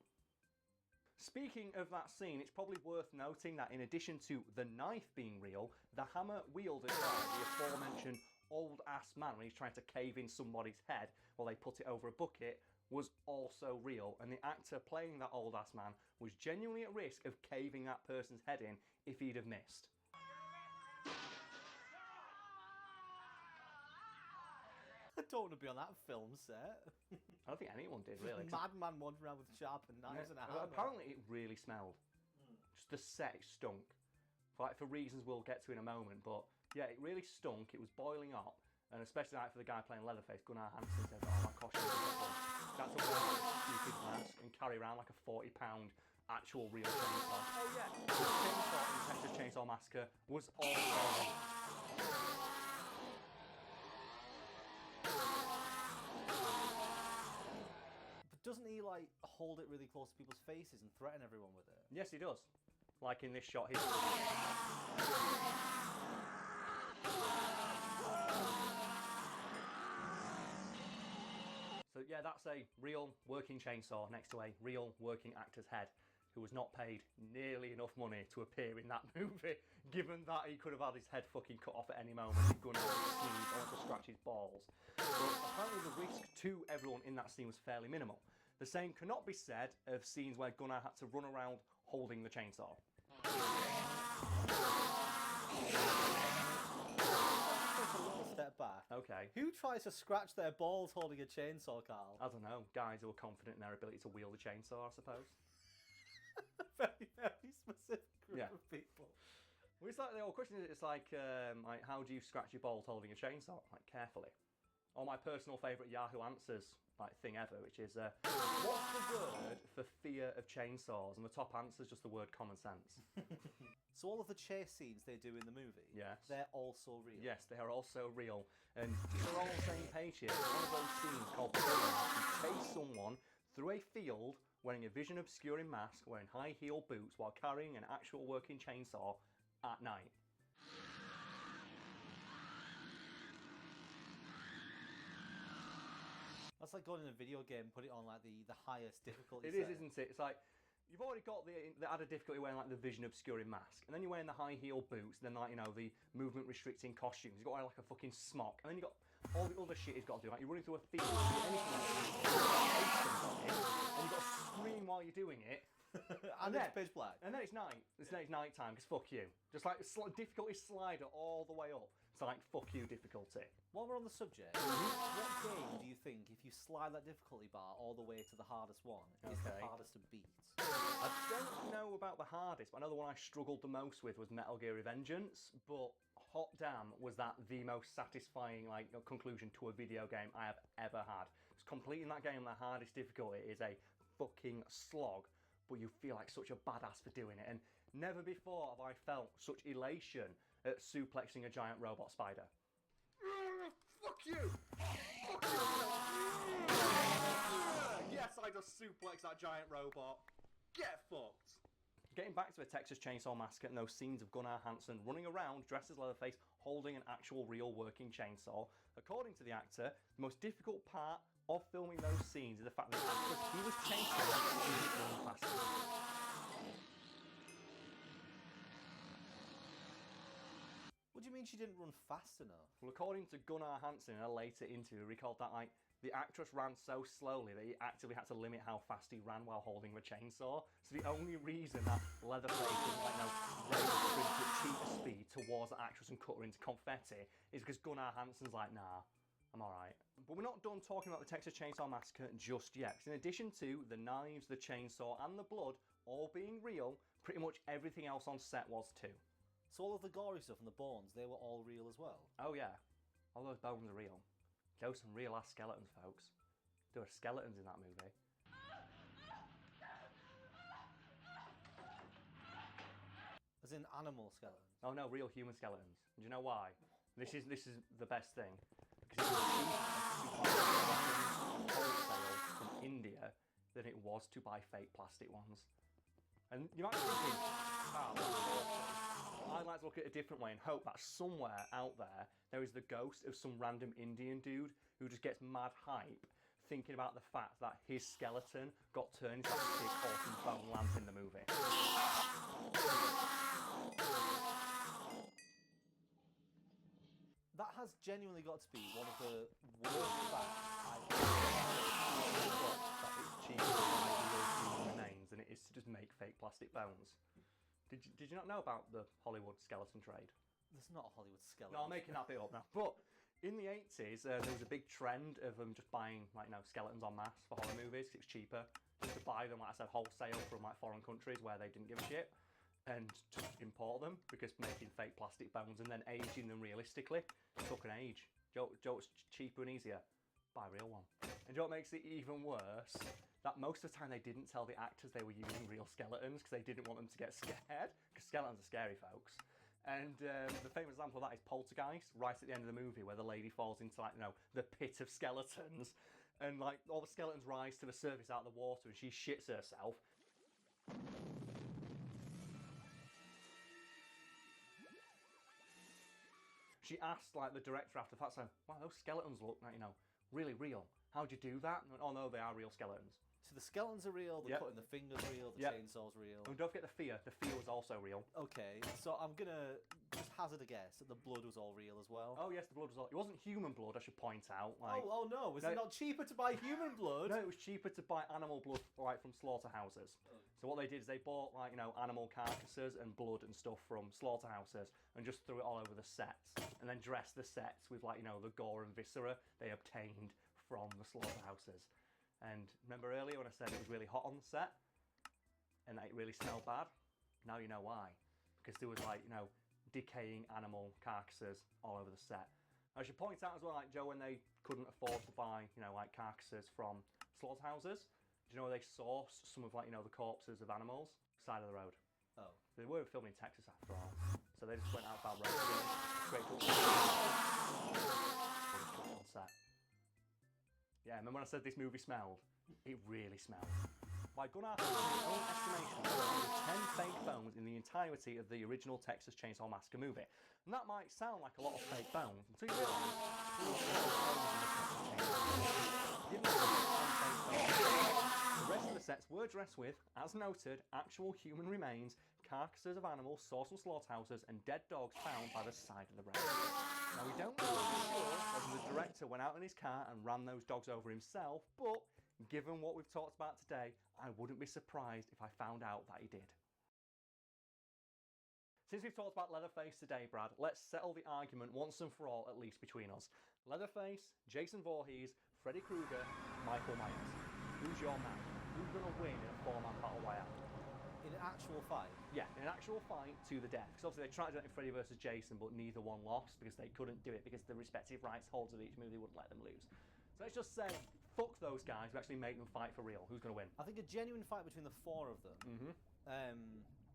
Speaking of that scene, it's probably worth noting that in addition to the knife being real, the hammer wielded by the aforementioned old-ass man when he's trying to cave in somebody's head while they put it over a bucket was also real, and the actor playing that old-ass man was genuinely at risk of caving that person's head in if he'd have missed. I don't want to be on that film set. I don't think anyone did, really. Madman wandering around with sharpened knives and a hammer. Apparently it really smelled. Just the set stunk. For reasons we'll get to in a moment, but yeah, it really stunk. It was boiling up, and especially like for the guy playing Leatherface, Gunnar Hansen said, oh, that costume is awful. That's a stupid mask and carry around like a £40 actual real chainsaw. Oh yeah, the chainsaw in Texas Chainsaw Massacre was awful. Doesn't he like hold it really close to people's faces and threaten everyone with it? Yes, he does. Like in this shot here. yeah, that's a real working chainsaw next to a real working actor's head who was not paid nearly enough money to appear in that movie, given that he could have had his head fucking cut off at any moment if Gunnar sneezed or to scratch his balls. But apparently the risk to everyone in that scene was fairly minimal. The same cannot be said of scenes where Gunnar had to run around holding the chainsaw. Take a little step back. Okay. Who tries to scratch their balls holding a chainsaw, Carl? I don't know. Guys who are confident in their ability to wield a chainsaw, I suppose. Very, very specific group Yeah. of people. Well, it's like the old question. It's like how do you scratch your balls holding a chainsaw? Like, carefully. Or my personal favourite Yahoo Answers thing ever, which is what's the word for fear of chainsaws? And the top answer is just the word common sense. So all of the chase scenes they do in the movie, Yes. they're also real. Yes, they are also real. And we're all on the same page here. One of those scenes called Burnout, you chase someone through a field wearing a vision obscuring mask, wearing high heel boots while carrying an actual working chainsaw at night. That's like going in a video game, put it on like the highest difficulty. It is, isn't it? It's like you've already got the added difficulty wearing like the vision obscuring mask, and then you're wearing the high heel boots, and then like the movement restricting costumes. You've got to wear like a fucking smock, and then you got all the other shit he's got to do. Like you're running through a field, anything like and you've got to scream while you're doing it. And it's pitch black. And then it's night. It's night time because fuck you. Just like difficulty slider all the way up. So like fuck you difficulty. While we're on the subject, what game do you think, if you slide that difficulty bar all the way to the hardest one, is the hardest to beat? I don't know about the hardest, but I know the one I struggled the most with was Metal Gear Revengeance, but hot damn was that the most satisfying conclusion to a video game I have ever had. Because completing that game on the hardest difficulty is a fucking slog, but you feel like such a badass for doing it, and never before have I felt such elation at suplexing a giant robot spider. Fuck you! Fuck you! Yes, I just suplexed that giant robot. Get fucked! Getting back to the Texas Chainsaw Massacre and those scenes of Gunnar Hansen running around dressed as Leatherface holding an actual real working chainsaw, according to the actor, the most difficult part of filming those scenes is the fact that he was chasing faster. What do you mean she didn't run fast enough? Well, according to Gunnar Hansen in a later interview, he recalled that the actress ran so slowly that he actively had to limit how fast he ran while holding the chainsaw. So the only reason that Leatherface didn't race at cheaper speed towards the actress and cut her into confetti is because Gunnar Hansen's like, nah, I'm alright. But we're not done talking about the Texas Chainsaw Massacre just yet, because in addition to the knives, the chainsaw and the blood all being real, pretty much everything else on set was too. So all of the gory stuff and the bones, they were all real as well? Oh yeah, all those bones are real. Those some real ass skeletons, folks. There were skeletons in that movie. As in animal skeletons? Oh no, real human skeletons. Do you know why? This is the best thing. Because it was cheaper wholesale from India than it was to buy fake plastic ones. And you might be thinking, wow, that's awful. I'd like to look at it a different way and hope that somewhere out there is the ghost of some random Indian dude who just gets mad hype thinking about the fact that his skeleton got turned into that big awesome bone lamp in the movie. That has genuinely got to be one of the worst facts I've that it's cheaper to buy real human remains than it is to just make fake plastic bones. Did you not know about the Hollywood skeleton trade? There's not a Hollywood skeleton. No, I'm making that bit up now. But in the 80s, there was a big trend of them just buying skeletons en masse for horror movies because it was cheaper just to buy them, like I said, wholesale from foreign countries where they didn't give a shit, and just import them because making fake plastic bones and then aging them realistically took an age. Do you know what's cheaper and easier? Buy a real one. And do you know what makes it even worse? That most of the time they didn't tell the actors they were using real skeletons because they didn't want them to get scared, because skeletons are scary, folks. And the famous example of that is Poltergeist, right at the end of the movie, where the lady falls into the pit of skeletons, and all the skeletons rise to the surface out of the water, and she shits herself. She asked the director after the fact, saying, "Wow, those skeletons look really real." how'd you do that? And I went, oh no, they are real skeletons. So the skeletons are real, the Yep. cutting the fingers real, the Yep. chainsaw's real. And don't forget the fear. The fear was also real. Okay, so I'm gonna just hazard a guess that the blood was all real as well. Oh yes, the blood was all. It wasn't human blood, I should point out. Like, Oh no, was No. it not cheaper to buy human blood? No, it was cheaper to buy animal blood like from slaughterhouses. So what they did is they bought like animal carcasses and blood and stuff from slaughterhouses and just threw it all over the sets and then dressed the sets with like the gore and viscera they obtained from the slaughterhouses. And remember earlier when I said it was really hot on the set and that it really smelled bad? Now you know why. Because there was like decaying animal carcasses all over the set. I should point out as well, like Joe, when they couldn't afford to buy like carcasses from slaughterhouses, do you know where they sourced some of like the corpses of animals? Side of the road. Oh. They were filming in Texas after all, so they just went out that road straight to on set. Yeah, remember when I said this movie smelled? It really smelled. By Gunnar Hansen's own estimation, there were 10 fake bones in the entirety of the original Texas Chainsaw Massacre movie. And that might sound like a lot of fake bones until you realise the rest of the sets were dressed with, as noted, actual human remains, carcasses of animals sourced from slaughterhouses, and dead dogs found by the side of the road. Now we don't know for sure whether the director went out in his car and ran those dogs over himself, but given what we've talked about today, I wouldn't be surprised if I found out that he did. Since we've talked about Leatherface today, Brad, let's settle the argument once and for all, at least between us. Leatherface, Jason Voorhees, Freddy Krueger, Michael Myers. Who's your man? Who's going to win in a 4-man battle royale? In an actual fight? Yeah, in an actual fight to the death. Because obviously they tried to do it in Freddy vs. Jason, but neither one lost because they couldn't do it because the respective rights holders of each movie wouldn't let them lose. So let's just say, fuck those guys who actually make them fight for real. Who's going to win? I think a genuine fight between the 4 of them. Mm-hmm.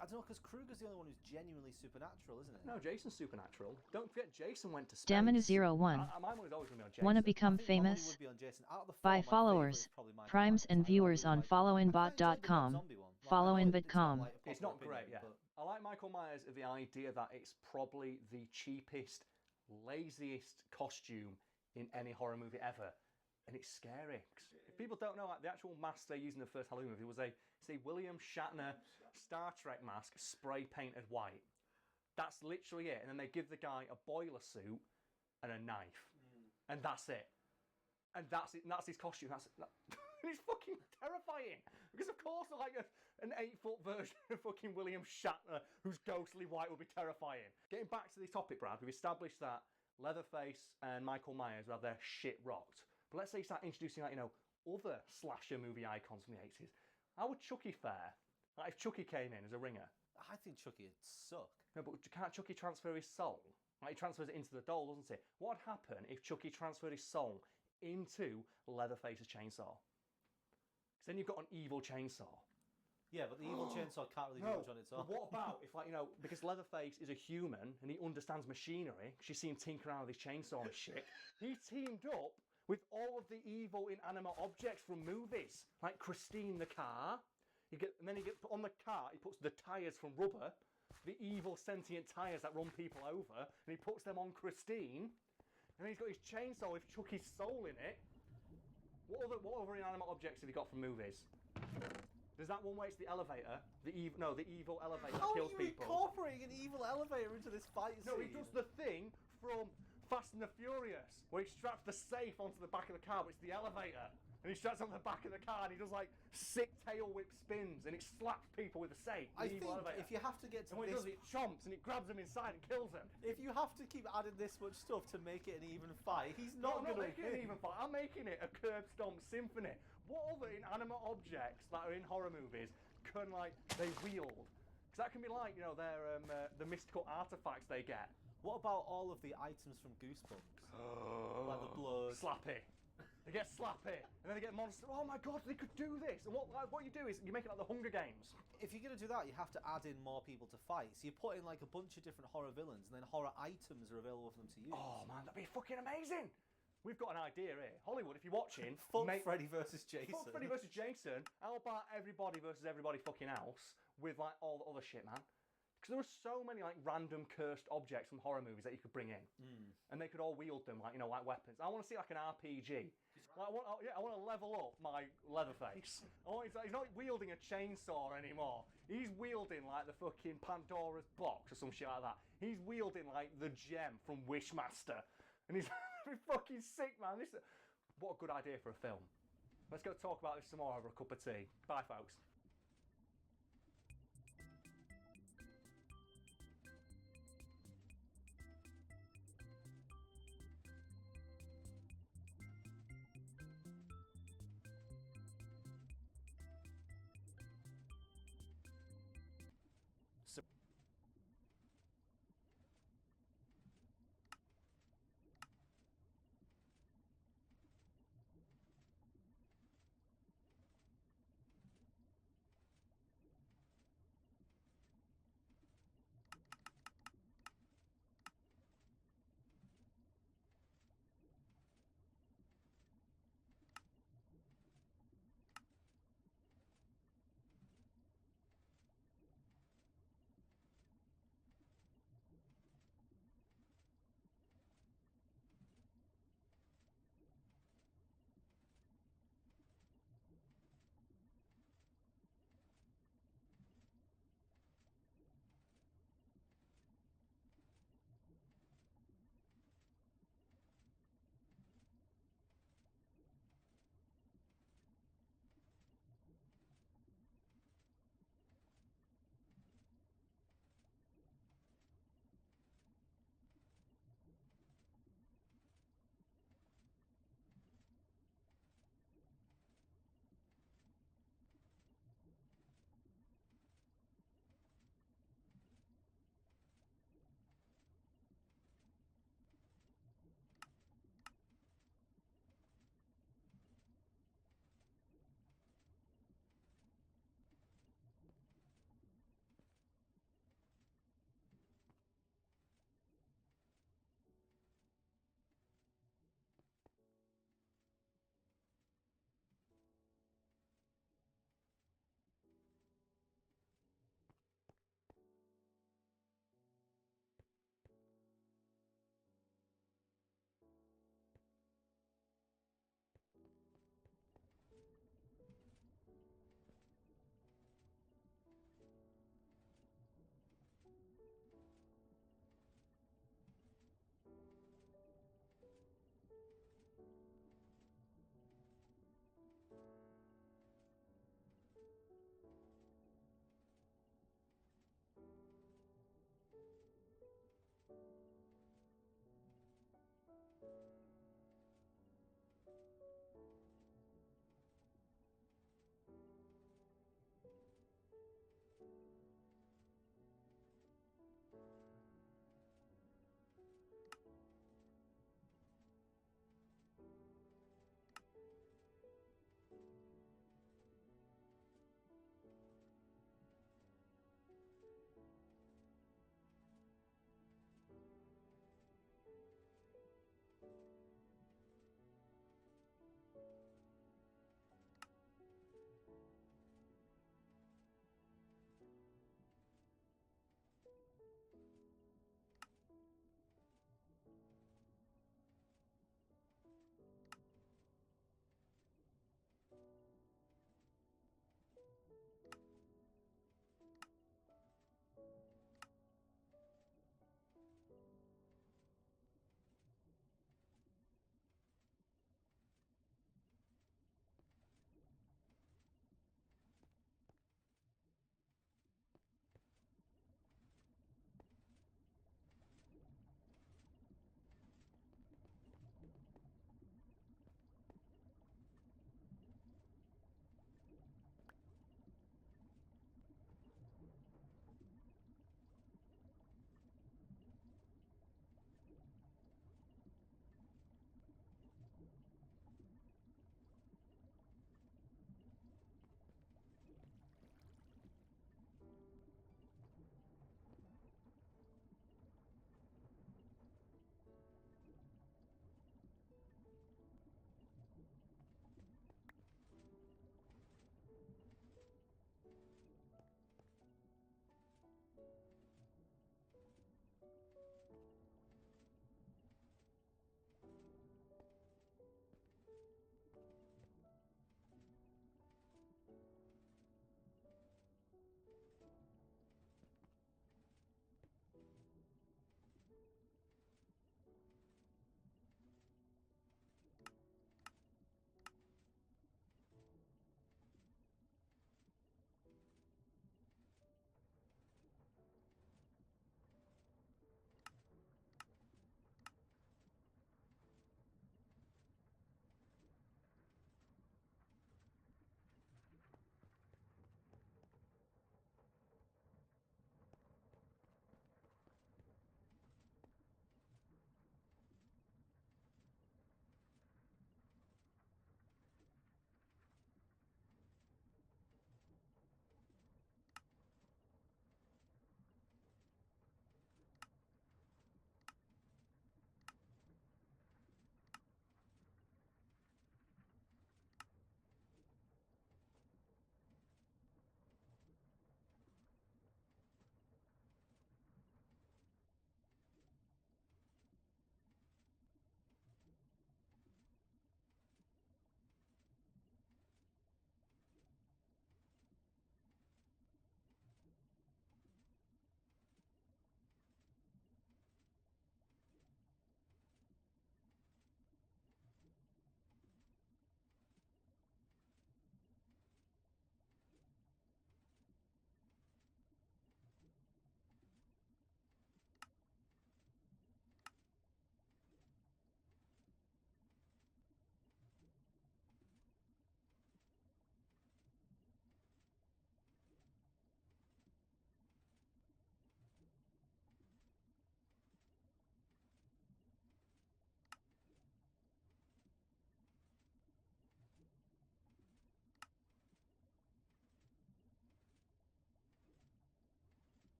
I don't know, because Kruger's the only one who's genuinely supernatural, isn't it? No, Jason's supernatural. Don't forget, Jason went to space. Damon01. My money's always going to be on Jason. Wanna become famous? Buy followers, primes and viewers on followinbot.com. Followinbot.com. It's not great, yeah. I like Michael Myers of the idea that it's probably the cheapest, laziest costume in any horror movie ever. And it's scary. If people don't know, like, the actual mask they used in the first Halloween movie was a William Shatner Star Trek mask spray painted white. That's literally it. And then they give the guy a boiler suit and a knife. And that's it. And that's it. And that's his costume. It's fucking terrifying. Because of course, like an 8-foot version of fucking William Shatner who's ghostly white would be terrifying. Getting back to the topic, Brad, we've established that Leatherface and Michael Myers will have their shit rocked. But let's say you start introducing, like, other slasher movie icons from the 80s. How would Chucky fare? Like, if Chucky came in as a ringer? I think Chucky would suck. No, but can't Chucky transfer his soul? Like, he transfers it into the doll, doesn't he? What would happen if Chucky transferred his soul into Leatherface's chainsaw? Because then you've got an evil chainsaw. Yeah, but the evil chainsaw can't really do much on its own. But what about if, like, because Leatherface is a human and he understands machinery, because you see him tinker around with his chainsaw and shit, he teamed up with all of the evil inanimate objects from movies, like Christine the car. And then he gets put on the car, he puts the tyres from rubber, the evil sentient tyres that run people over, and he puts them on Christine. And then he's got his chainsaw with Chucky's soul in it. What other inanimate objects have you got from movies? There's that one where it's the elevator, the evil elevator that kills people. How are you incorporating an evil elevator into this fight scene? No, he does the thing from Fast and the Furious, where he straps the safe onto the back of the car, but it's the elevator. And he straps onto the back of the car and he does like sick tail whip spins and it slaps people with the safe. I think if you have to get to and when this... it does, it chomps and it grabs them inside and kills them. If you have to keep adding this much stuff to make it an even fight, he's not going to making it an even fight. I'm making it a curb stomp symphony. What other inanimate objects that are in horror movies can, like, they wield? Because that can be like, the mystical artifacts they get. What about all of the items from Goosebumps? Like the blood. Slappy. They get slappy, and then they get monster. Oh my god, they could do this! And what you do is you make it like the Hunger Games. If you're going to do that, you have to add in more people to fight. So you put in like a bunch of different horror villains, and then horror items are available for them to use. Oh man, that'd be fucking amazing! We've got an idea here. Hollywood, if you're watching... Fuck Freddy vs. Jason. Fuck Freddy vs. Jason. How about everybody versus everybody fucking else with, like, all the other shit, man? Because there were so many like random cursed objects from horror movies that you could bring in, and they could all wield them like like weapons. I want to see like an RPG. Like, I want to level up my Leatherface. He's not wielding a chainsaw anymore. He's wielding like the fucking Pandora's box or some shit like that. He's wielding like the gem from Wishmaster, and he's fucking sick, man. What a good idea for a film. Let's go talk about this some more over a cup of tea. Bye, folks.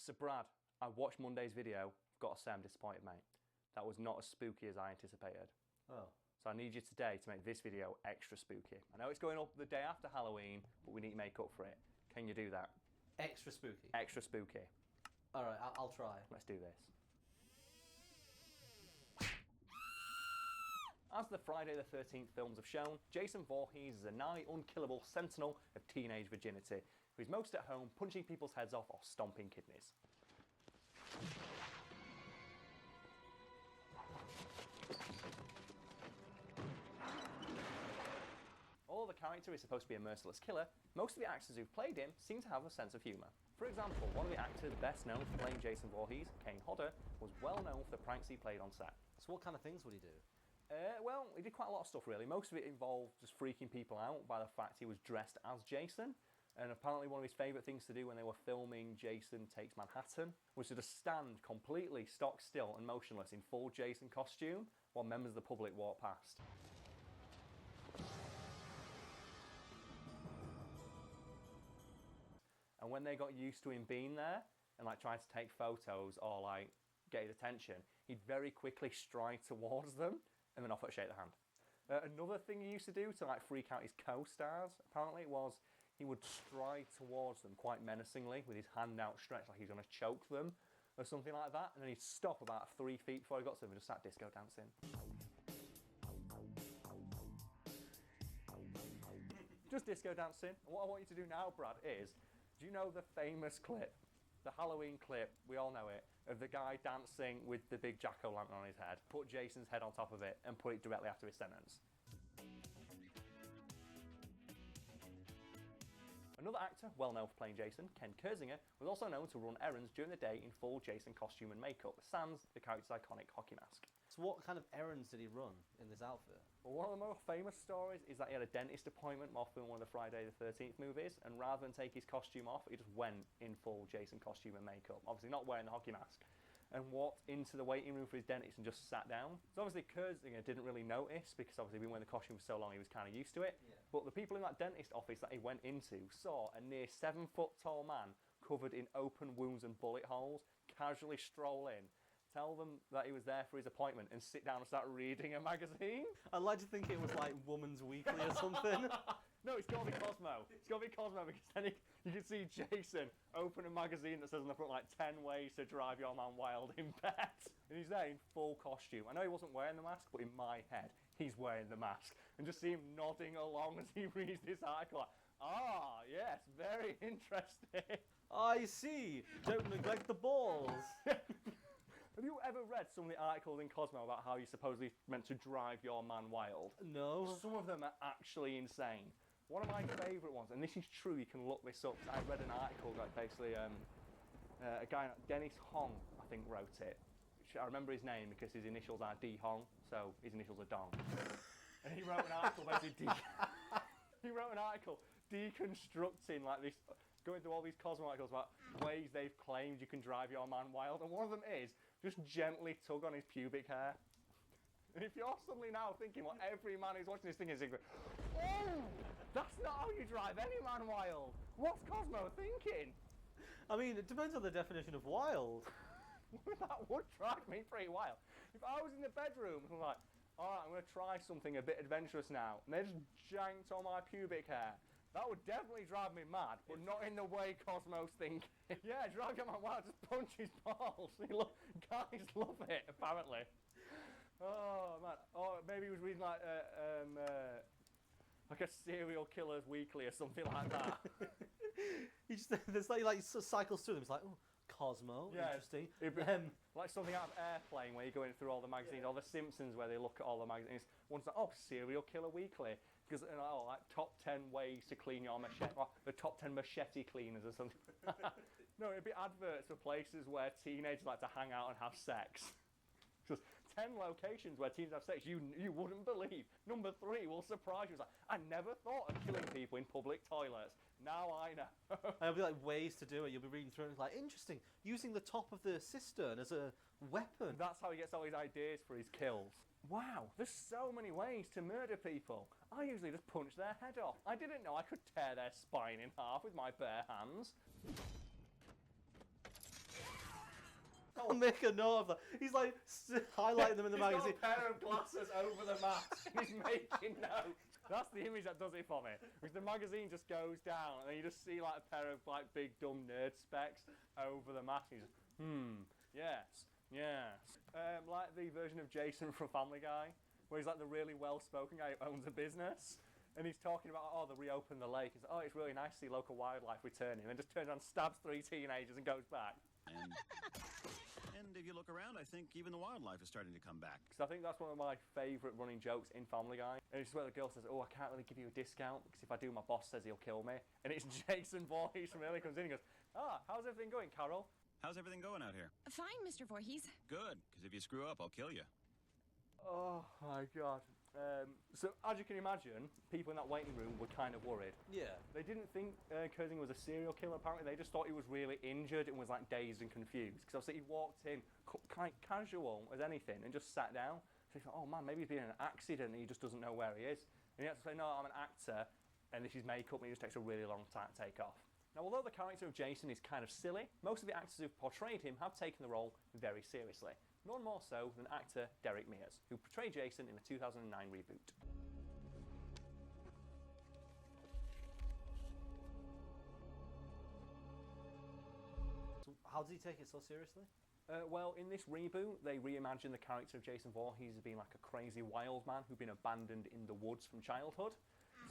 So Brad, I watched Monday's video. Got to say I'm disappointed, mate. That was not as spooky as I anticipated. Oh. So I need you today to make this video extra spooky. I know it's going up the day after Halloween, but we need to make up for it. Can you do that? Extra spooky. Extra spooky. All right, I'll try. Let's do this. As the Friday the 13th films have shown, Jason Voorhees is a nigh unkillable sentinel of teenage virginity, who's most at home punching people's heads off or stomping kidneys. Although the character is supposed to be a merciless killer, most of the actors who've played him seem to have a sense of humour. For example, one of the actors best known for playing Jason Voorhees, Kane Hodder, was well known for the pranks he played on set. So what kind of things would he do? Well, he did quite a lot of stuff really. Most of it involved just freaking people out by the fact he was dressed as Jason. And apparently one of his favourite things to do when they were filming Jason Takes Manhattan was to just stand completely stock still and motionless in full Jason costume while members of the public walked past. And when they got used to him being there and like tried to take photos or like get his attention, he'd very quickly stride towards them and then offer to shake their hand. Another thing he used to do to like freak out his co-stars, apparently, was he would stride towards them quite menacingly with his hand outstretched like he's going to choke them or something like that, and then he'd stop about 3 feet before he got to them and just start disco dancing. Just disco dancing. And what I want you to do now, Brad, is, do you know the famous clip, the Halloween clip, we all know it, of the guy dancing with the big jack-o'-lantern on his head, put Jason's head on top of it and put it directly after his sentence? Another actor, well known for playing Jason, Ken Kersinger, was also known to run errands during the day in full Jason costume and makeup, sans the character's iconic hockey mask. So what kind of errands did he run in this outfit? Well, one of the more famous stories is that he had a dentist appointment often in one of the Friday the 13th movies, and rather than take his costume off, he just went in full Jason costume and makeup, obviously not wearing the hockey mask, and walked into the waiting room for his dentist and just sat down. So obviously Kersinger didn't really notice, because obviously he'd been wearing the costume for so long he was kind of used to it. Yeah. But the people in that dentist office that he went into saw a near 7 foot tall man covered in open wounds and bullet holes casually stroll in, tell them that he was there for his appointment, and sit down and start reading a magazine. I'd like to think it was like Woman's Weekly or something. No, it's got to be Cosmo. It's got to be Cosmo, because then you can see Jason open a magazine that says on the front like 10 ways to drive your man wild in bed. And he's there in full costume. I know he wasn't wearing the mask, but in my head, he's wearing the mask. And just see him nodding along as he reads this article like, ah, yes, very interesting. I see. Don't neglect the balls. Have you ever read some of the articles in Cosmo about how you're supposedly meant to drive your man wild? No. Some of them are actually insane. One of my favourite ones, and this is true, you can look this up, I read an article like basically a guy, Dennis Hong, I think, wrote it. I remember his name because his initials are D Hong, so his initials are Dong. And he wrote an article basically he wrote an article deconstructing like this, going through all these Cosmo articles about ways they've claimed you can drive your man wild, and one of them is just gently tug on his pubic hair. And if you're suddenly now thinking what every man who's watching this thing is thinking, oh, that's not how you drive any man wild. What's Cosmo thinking? I mean, it depends on the definition of wild. That would drive me pretty wild. If I was in the bedroom and I'm like, all right, I'm going to try something a bit adventurous now, and they just janked on my pubic hair, that would definitely drive me mad, but not in the way Cosmo's thinking. Yeah, drive your man wild, just punch his balls. Guys love it, apparently. Oh, man. Or maybe he was reading like a Serial Killers Weekly or something like that. He just, there's like cycles through them. It's like, oh, Cosmo, yeah, interesting. Like something out of Airplane where you're going through all the magazines, or The Simpsons where they look at all the magazines. One's like, oh, Serial Killer Weekly. Because, like top 10 ways to clean your machete, or the top 10 machete cleaners or something. No, it'd be adverts for places where teenagers like to hang out and have sex. Just 10 locations where teens have sex you wouldn't believe. Number 3 will surprise you. It's like, I never thought of killing people in public toilets. Now I know. There'll be like ways to do it. You'll be reading through it and it's like, interesting, using the top of the cistern as a weapon. That's how he gets all his ideas for his kills. Wow, there's so many ways to murder people. I usually just punch their head off. I didn't know I could tear their spine in half with my bare hands. I'll make a note of that. He's like highlighting them in the magazine. He's got a pair of glasses over the mask and he's making notes. That's the image that does it for me. Because the magazine just goes down and then you just see like a pair of like big dumb nerd specs over the mask. And he's just, yes. Like the version of Jason from Family Guy, where he's like the really well-spoken guy who owns a business. And he's talking about, they reopened the lake. He's like, it's really nice to see local wildlife returning. And then just turns around, stabs 3 teenagers and goes back. And if you look around, I think even the wildlife is starting to come back. Because I think that's one of my favourite running jokes in Family Guy. And it's where the girl says, I can't really give you a discount because if I do, my boss says he'll kill me. And it's Jason Voorhees from earlier comes in and goes, how's everything going, Carol? How's everything going out here? Fine, Mr. Voorhees. Good, because if you screw up, I'll kill you. Oh my god. So as you can imagine, people in that waiting room were kind of worried. Yeah. They didn't think Kersing was a serial killer, apparently. They just thought he was really injured and was like dazed and confused. Because obviously he walked in quite casual as anything and just sat down. So he thought, oh man, maybe he's been in an accident and he just doesn't know where he is. And he had to say, no, I'm an actor and this is makeup and it just takes a really long time to take off. Now, although the character of Jason is kind of silly, most of the actors who've portrayed him have taken the role very seriously. None more so than actor Derek Mears, who portrayed Jason in the 2009 reboot. So how does he take it so seriously? Well, in this reboot, they reimagined the character of Jason Voorhees as being like a crazy wild man who'd been abandoned in the woods from childhood.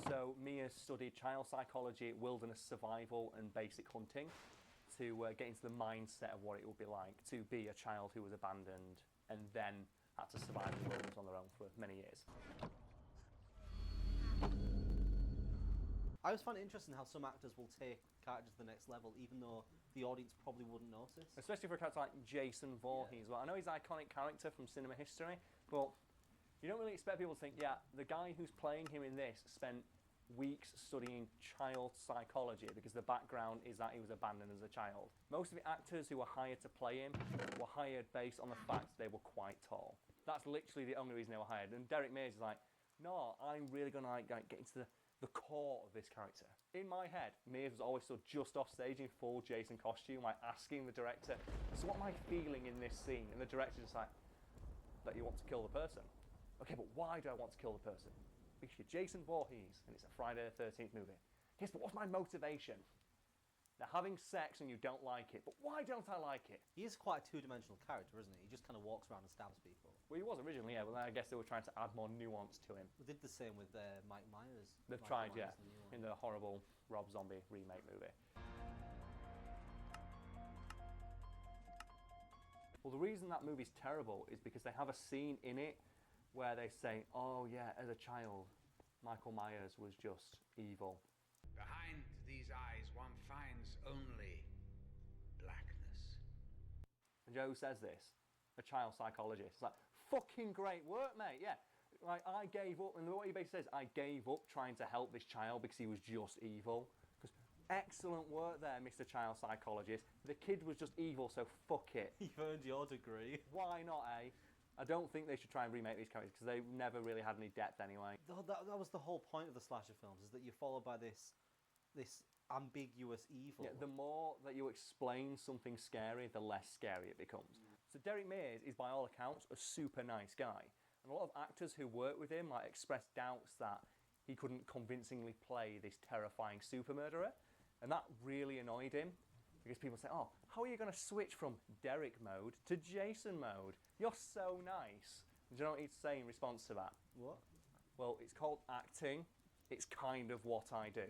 So Mears studied child psychology, wilderness survival, and basic hunting to get into the mindset of what it would be like to be a child who was abandoned and then had to survive in the wilderness on their own for many years. I always find it interesting how some actors will take characters to the next level, even though the audience probably wouldn't notice. Especially for a character like Jason Voorhees. Well, I know he's an iconic character from cinema history, but you don't really expect people to think, the guy who's playing him in this spent weeks studying child psychology because the background is that he was abandoned as a child. Most of the actors who were hired to play him were hired based on the fact they were quite tall. That's literally the only reason they were hired. And Derek Mears is like, no, I'm really going to get into the core of this character. In my head, Mears was always stood just off stage in full Jason costume, like asking the director, so what am I feeling in this scene? And the director's just like, that you want to kill the person. Okay, but why do I want to kill the person? Because you're Jason Voorhees and it's a Friday the 13th movie. Yes, but what's my motivation? They're having sex and you don't like it, but why don't I like it? He is quite a two-dimensional character, isn't he? He just kind of walks around and stabs people. Well, he was originally, but then I guess they were trying to add more nuance to him. We did the same with Mike Myers. They've tried, in the horrible Rob Zombie remake movie. Well, the reason that movie's terrible is because they have a scene in it where they say, oh yeah, as a child, Michael Myers was just evil. Behind these eyes one finds only blackness. And Joe says this, a child psychologist. It's like, fucking great work, mate, yeah. Like, I gave up, and what he basically says, I gave up trying to help this child because he was just evil. Because excellent work there, Mr. Child Psychologist. The kid was just evil, so fuck it. You've earned your degree. Why not, eh? I don't think they should try and remake these characters because they never really had any depth anyway. That was the whole point of the slasher films, is that you're followed by this ambiguous evil. Yeah, the more that you explain something scary, the less scary it becomes. So Derek Mears is, by all accounts, a super nice guy. And a lot of actors who work with him expressed doubts that he couldn't convincingly play this terrifying super murderer. And that really annoyed him. Because people say, oh, how are you going to switch from Derek mode to Jason mode? You're so nice. Do you know what he'd say in response to that? What? Well, it's called acting. It's kind of what I do.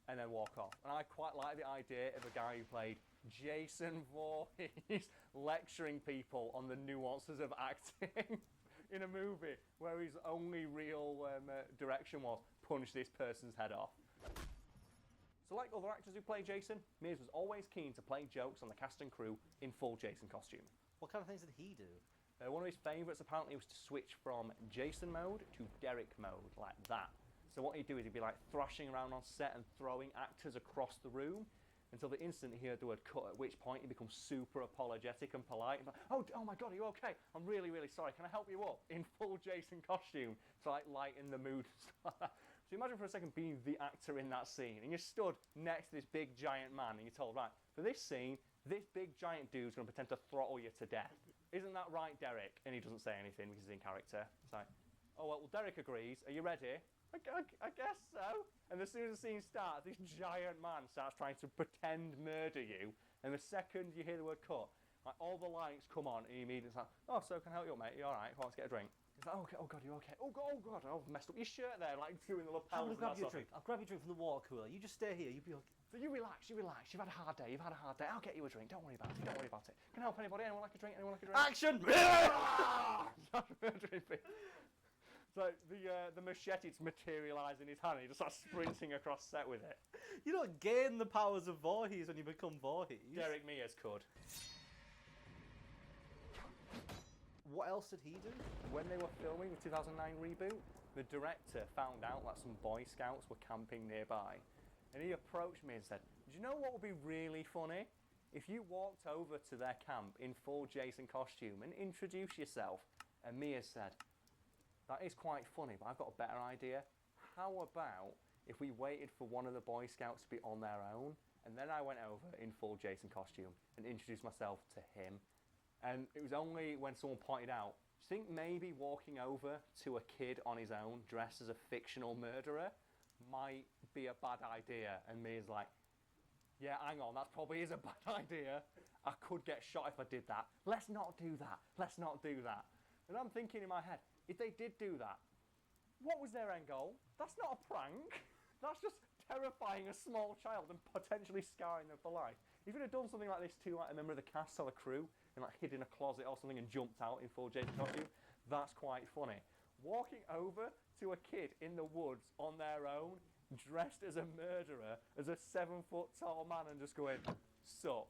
And then walk off. And I quite like the idea of a guy who played Jason Voorhees lecturing people on the nuances of acting in a movie where his only real direction was punch this person's head off. So like other actors who play Jason, Mears was always keen to play jokes on the cast and crew in full Jason costume. What kind of things did he do? One of his favourites apparently was to switch from Jason mode to Derek mode, like that. So what he'd do is he'd be like thrashing around on set and throwing actors across the room until the instant he heard the word cut, at which point he becomes super apologetic and polite. Like, oh my God, are you okay? I'm really, really sorry. Can I help you up? In full Jason costume to like lighten the mood. So imagine for a second being the actor in that scene and you're stood next to this big giant man and you're told, right, for this scene, this big giant dude's going to pretend to throttle you to death. Isn't that right, Derek? And he doesn't say anything because he's in character. It's like, oh, well, Derek agrees. Are you ready? I guess so. And as soon as the scene starts, this giant man starts trying to pretend murder you. And the second you hear the word cut, like all the lights come on, and he immediately like, oh, so can I help you, mate? You all right? Come on, let's get a drink. He's like, okay, oh God, you okay? Oh God, I've messed up your shirt there, like doing the lapels. I'll grab you a drink. I'll grab you a drink from the water cooler. You just stay here. You'll be okay. So you relax. You've had a hard day. I'll get you a drink. Don't worry about it. Can I help anybody? Anyone like a drink? Action! So the machete's materialised in his hand. He just starts sprinting across set with it. You don't gain the powers of Voorhees when you become Voorhees. Derek Mears could. What else did he do? When they were filming the 2009 reboot, the director found out that some Boy Scouts were camping nearby. And he approached me and said, do you know what would be really funny? If you walked over to their camp in full Jason costume and introduced yourself. And Mia said, that is quite funny, but I've got a better idea. How about if we waited for one of the Boy Scouts to be on their own, and then I went over in full Jason costume and introduced myself to him. And it was only when someone pointed out, do you think maybe walking over to a kid on his own dressed as a fictional murderer might be a bad idea? And Mia's like, yeah, hang on, that probably is a bad idea. I could get shot if I did that. Let's not do that. And I'm thinking in my head, if they did do that, what was their end goal? That's not a prank. That's just terrifying a small child and potentially scarring them for life. If you'd have done something like this to like a member of the cast or the crew and like hid in a closet or something and jumped out in full Jason costume, that's quite funny. Walking over to a kid in the woods on their own, dressed as a murderer, as a 7-foot-tall man, and just going, sup.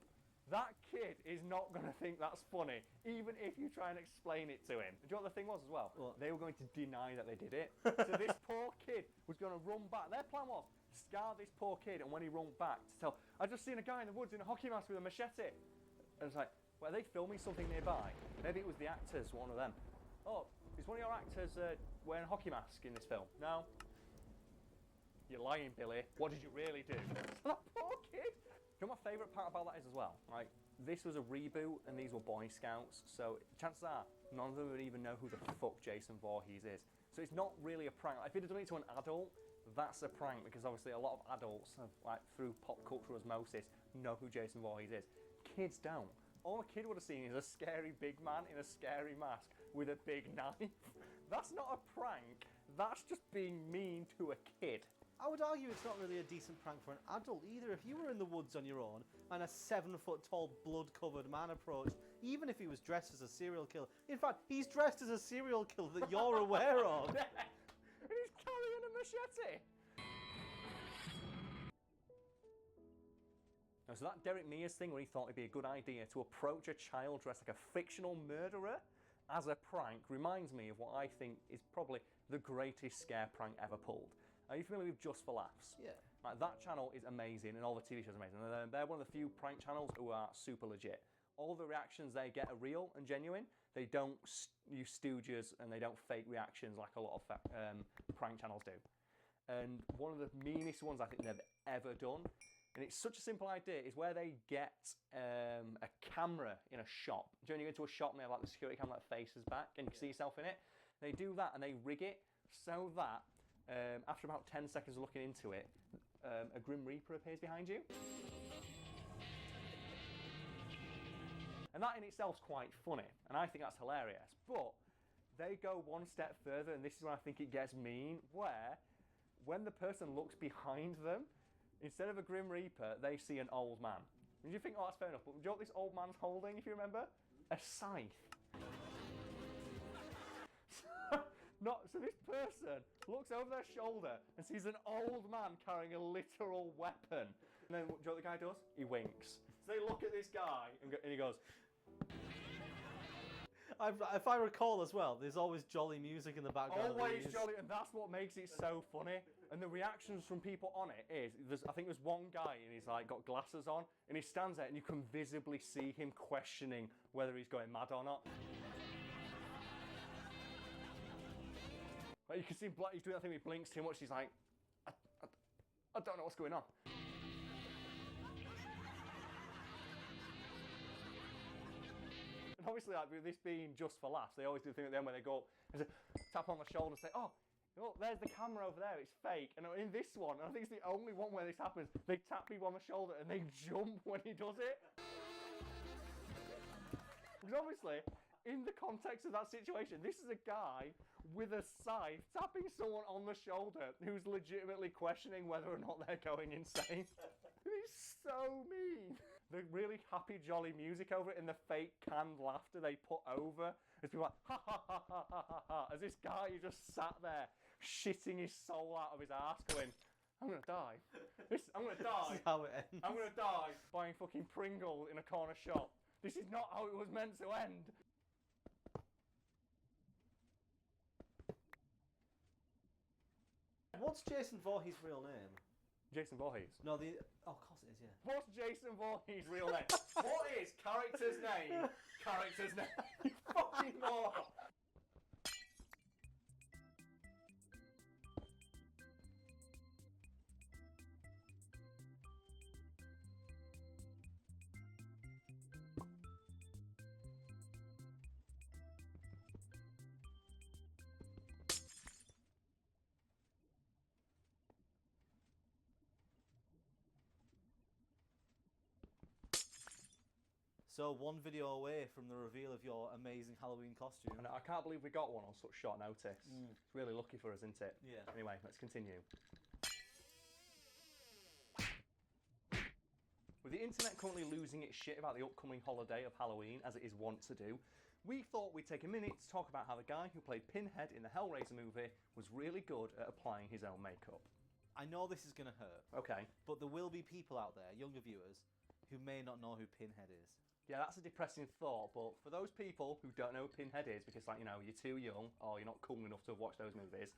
That kid is not going to think that's funny, even if you try and explain it to him. Do you know what the thing was as well? What? They were going to deny that they did it. So this poor kid was going to run back. Their plan was scar this poor kid, and when he ran back to tell, I just seen a guy in the woods in a hockey mask with a machete. And it's like, well, are they filming something nearby? Maybe it was the actors, one of them. Oh, is one of your actors wearing a hockey mask in this film? No. You're lying, Billy. What did you really do? That poor kid. You know what my favourite part about that is as well? Like, this was a reboot and these were Boy Scouts, so chances are none of them would even know who the fuck Jason Voorhees is. So it's not really a prank. Like, if you'd have done it to an adult, that's a prank, because obviously a lot of adults have, like, through pop culture osmosis, know who Jason Voorhees is. Kids don't. All a kid would have seen is a scary big man in a scary mask with a big knife. That's not a prank. That's just being mean to a kid. I would argue it's not really a decent prank for an adult either. If you were in the woods on your own and a 7-foot-tall, blood-covered man approached, even if he was dressed as a serial killer. In fact, he's dressed as a serial killer that you're aware of. And he's carrying a machete. Now, so that Derek Mears thing where he thought it'd be a good idea to approach a child dressed like a fictional murderer as a prank reminds me of what I think is probably the greatest scare prank ever pulled. Are you familiar with Just for Laughs? Yeah. Like, that channel is amazing, and all the TV shows are amazing. And they're one of the few prank channels who are super legit. All the reactions they get are real and genuine. They don't use stooges, and they don't fake reactions like a lot of prank channels do. And one of the meanest ones I think they've ever done, and it's such a simple idea, is where they get a camera in a shop. Do you know when you go into a shop and they have like the security camera that faces back, and you can see yourself in it? They do that, and they rig it so that after about 10 seconds of looking into it, a Grim Reaper appears behind you. And that in itself is quite funny, and I think that's hilarious. But they go one step further, and this is where I think it gets mean, where when the person looks behind them, instead of a Grim Reaper, they see an old man. And you think, oh, that's fair enough, but do you know what this old man's holding, if you remember? A scythe. So this person looks over their shoulder and sees an old man carrying a literal weapon. And then, do you know what the guy does? He winks. So they look at this guy and he goes... If I recall as well, there's always jolly music in the background. Always jolly, and that's what makes it so funny. And the reactions from people on it is, I think there's one guy and he's like got glasses on, and he stands there and you can visibly see him questioning whether he's going mad or not. Like, you can see he's doing that thing where he blinks too much. He's like, I don't know what's going on. And obviously, like, with this being just for laughs, they always do the thing at the end where they go and say, tap on the shoulder and say, oh, look, there's the camera over there, it's fake. And in this one, and I think it's the only one where this happens, they tap people on the shoulder and they jump when he does it. Because obviously, in the context of that situation, this is a guy with a scythe tapping someone on the shoulder who's legitimately questioning whether or not they're going insane. It's so mean. The really happy, jolly music over it and the fake canned laughter they put over. As people like, ha ha ha ha ha ha ha. As this guy who just sat there, shitting his soul out of his ass, going, I'm gonna die. I'm gonna die. This is how it ends. I'm gonna die buying fucking Pringle in a corner shop. This is not how it was meant to end. What's Jason Voorhees' real name? Jason Voorhees? No, oh, of course it is, yeah. What's Jason Voorhees' real name? What is character's name? Character's name. You fucking moron. So, one video away from the reveal of your amazing Halloween costume. And I can't believe we got one on such short notice. It's really lucky for us, isn't it? Yeah. Anyway, let's continue. With the internet currently losing its shit about the upcoming holiday of Halloween, as it is wont to do, we thought we'd take a minute to talk about how the guy who played Pinhead in the Hellraiser movie was really good at applying his own makeup. I know this is going to hurt. Okay. But there will be people out there, younger viewers, who may not know who Pinhead is. Yeah, that's a depressing thought, but for those people who don't know who Pinhead is, because, like, you know, you're too young or you're not cool enough to have watched those movies,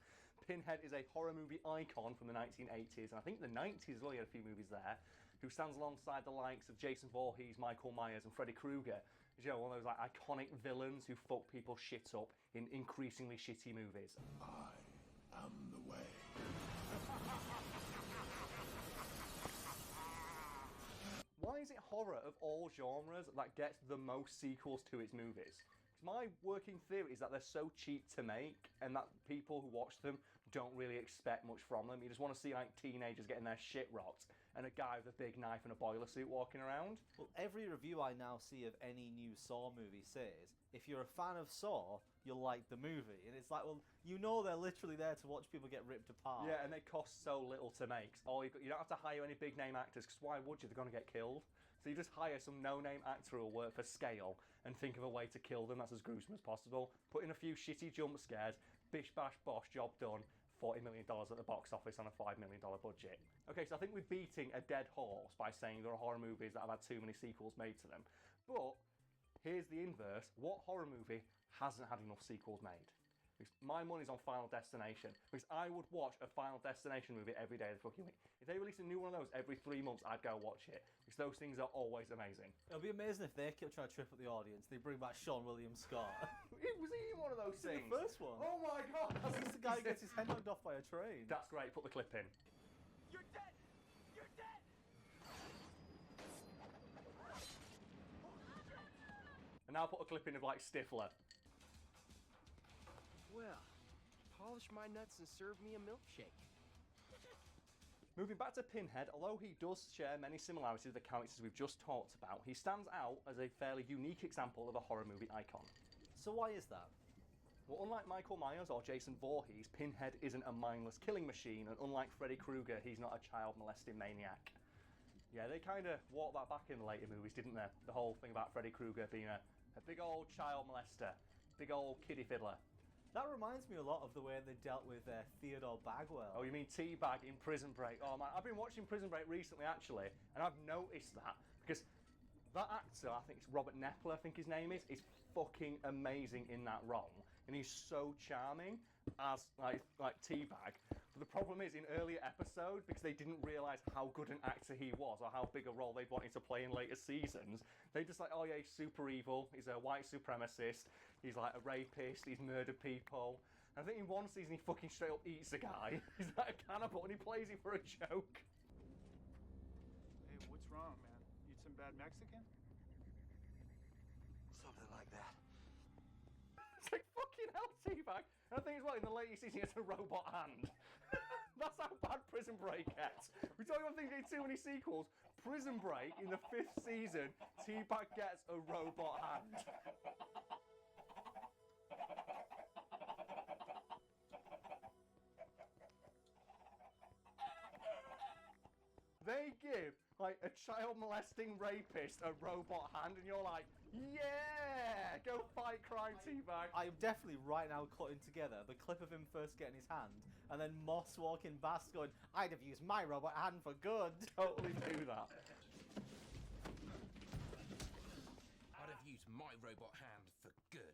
Pinhead is a horror movie icon from the 1980s, and I think the 90s as well, you had a few movies there, who stands alongside the likes of Jason Voorhees, Michael Myers, and Freddy Krueger. You know, one of those, like, iconic villains who fuck people shit up in increasingly shitty movies. I am the way. Why is it horror of all genres that gets the most sequels to its movies? Because my working theory is that they're so cheap to make and that people who watch them don't really expect much from them. You just want to see, like, teenagers getting their shit rocked and a guy with a big knife and a boiler suit walking around. Well, every review I now see of any new Saw movie says, if you're a fan of Saw, you'll like the movie. And it's like, well, you know they're literally there to watch people get ripped apart. Yeah, and they cost so little to make. You don't have to hire any big name actors, because why would you? They're going to get killed. So you just hire some no-name actor who'll work for scale and think of a way to kill them that's as gruesome as possible. Put in a few shitty jump scares, bish bash bosh, job done, $40 million at the box office on a $5 million budget. Okay, so I think we're beating a dead horse by saying there are horror movies that have had too many sequels made to them. But here's the inverse. What horror movie hasn't had enough sequels made? Because my money's on Final Destination. Because I would watch a Final Destination movie every day of the fucking week. If they release a new one of those every 3 months, I'd go watch it. Because those things are always amazing. It'll be amazing if they keep trying to trip up the audience. They bring back Sean William Scott. Was he in one of those things? The first one. Oh my god! That's the guy who gets his head knocked off by a train. That's great. Put the clip in. You're dead! You're dead! And now put a clip in of, like, Stifler. Well, polish my nuts and serve me a milkshake. Moving back to Pinhead, although he does share many similarities with the characters we've just talked about, he stands out as a fairly unique example of a horror movie icon. So why is that? Well, unlike Michael Myers or Jason Voorhees, Pinhead isn't a mindless killing machine, and unlike Freddy Krueger, he's not a child molesting maniac. Yeah, they kind of walked that back in the later movies, didn't they? The whole thing about Freddy Krueger being a big old child molester, big old kiddie fiddler. That reminds me a lot of the way they dealt with Theodore Bagwell. Oh, you mean T-Bag in Prison Break? Oh man, I've been watching Prison Break recently actually, and I've noticed that because that actor, I think it's Robert Knepler, I think his name is fucking amazing in that role, and he's so charming as like T-Bag. But the problem is in earlier episodes, because they didn't realise how good an actor he was or how big a role they wanted to play in later seasons, they just like, oh yeah, he's super evil, he's a white supremacist, he's like a rapist, he's murdered people. And I think in one season he fucking straight up eats a guy. He's like a cannibal and he plays him for a joke. Hey, what's wrong, man? Eat some bad Mexican? Something like that. well, Teabag. And I think as well, in the latest season, he gets a robot hand. That's how bad Prison Break gets. We told you one thing, getting too many sequels. Prison Break, in the 5th season, Teabag gets a robot hand. They give, like, a child molesting rapist a robot hand, and you're like, yeah, go fight crime, Teabag. I am definitely right now cutting together the clip of him first getting his hand, and then Moss walking past going, I'd have used my robot hand for good. Totally do that. I'd have used my robot hand for good.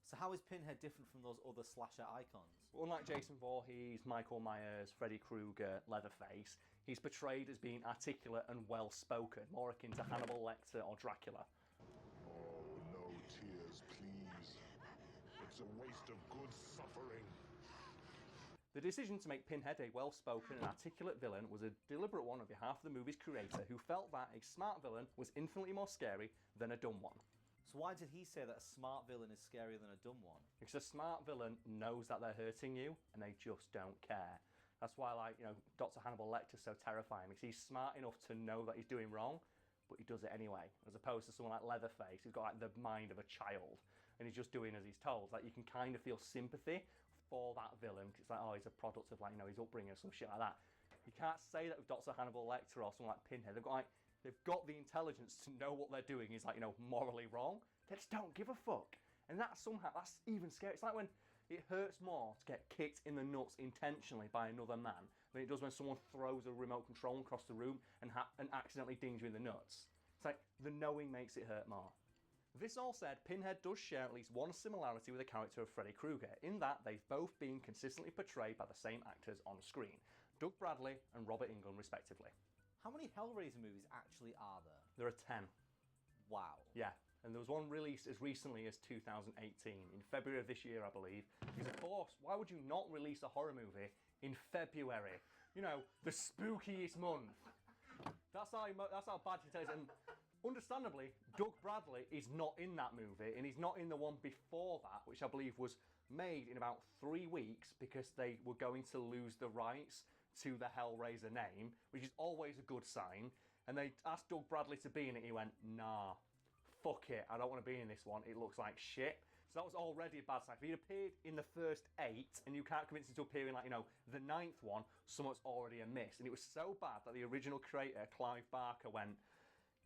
So how is Pinhead different from those other slasher icons? Unlike Jason Voorhees, Michael Myers, Freddy Krueger, Leatherface, he's portrayed as being articulate and well-spoken, more akin to Hannibal Lecter or Dracula. Oh, no tears, please. It's a waste of good suffering. The decision to make Pinhead a well-spoken and articulate villain was a deliberate one on behalf of the movie's creator, who felt that a smart villain was infinitely more scary than a dumb one. So why did he say that a smart villain is scarier than a dumb one? Because a smart villain knows that they're hurting you, and they just don't care. That's why, like, you know, Dr. Hannibal Lecter's so terrifying, because he's smart enough to know that he's doing wrong, but he does it anyway. As opposed to someone like Leatherface, who's got, like, the mind of a child, and he's just doing as he's told. Like, you can kind of feel sympathy for that villain, because it's like, oh, he's a product of, like, you know, his upbringing or some shit like that. You can't say that with Dr. Hannibal Lecter or someone like Pinhead. They've got the intelligence to know what they're doing is, like, you know, morally wrong. They just don't give a fuck. And that's even scary. It's like when it hurts more to get kicked in the nuts intentionally by another man than it does when someone throws a remote control across the room and accidentally dings you in the nuts. It's like the knowing makes it hurt more. This all said, Pinhead does share at least one similarity with the character of Freddy Krueger, in that they've both been consistently portrayed by the same actors on screen, Doug Bradley and Robert Englund respectively. How many Hellraiser movies actually are there? There are 10. Wow. Yeah. And there was one released as recently as 2018, in February of this year, I believe. Because, of course, why would you not release a horror movie in February? You know, the spookiest month. That's how bad it is. And understandably, Doug Bradley is not in that movie, and he's not in the one before that, which I believe was made in about 3 weeks because they were going to lose the rights to the Hellraiser name, which is always a good sign. And they asked Doug Bradley to be in it, and he went, nah. Fuck it, I don't want to be in this one, it looks like shit. So that was already a bad sign. If he'd appeared in the first 8 and you can't convince him to appear in, like, you know, the 9th one, somewhat's already amiss. And it was so bad that the original creator, Clive Barker, went,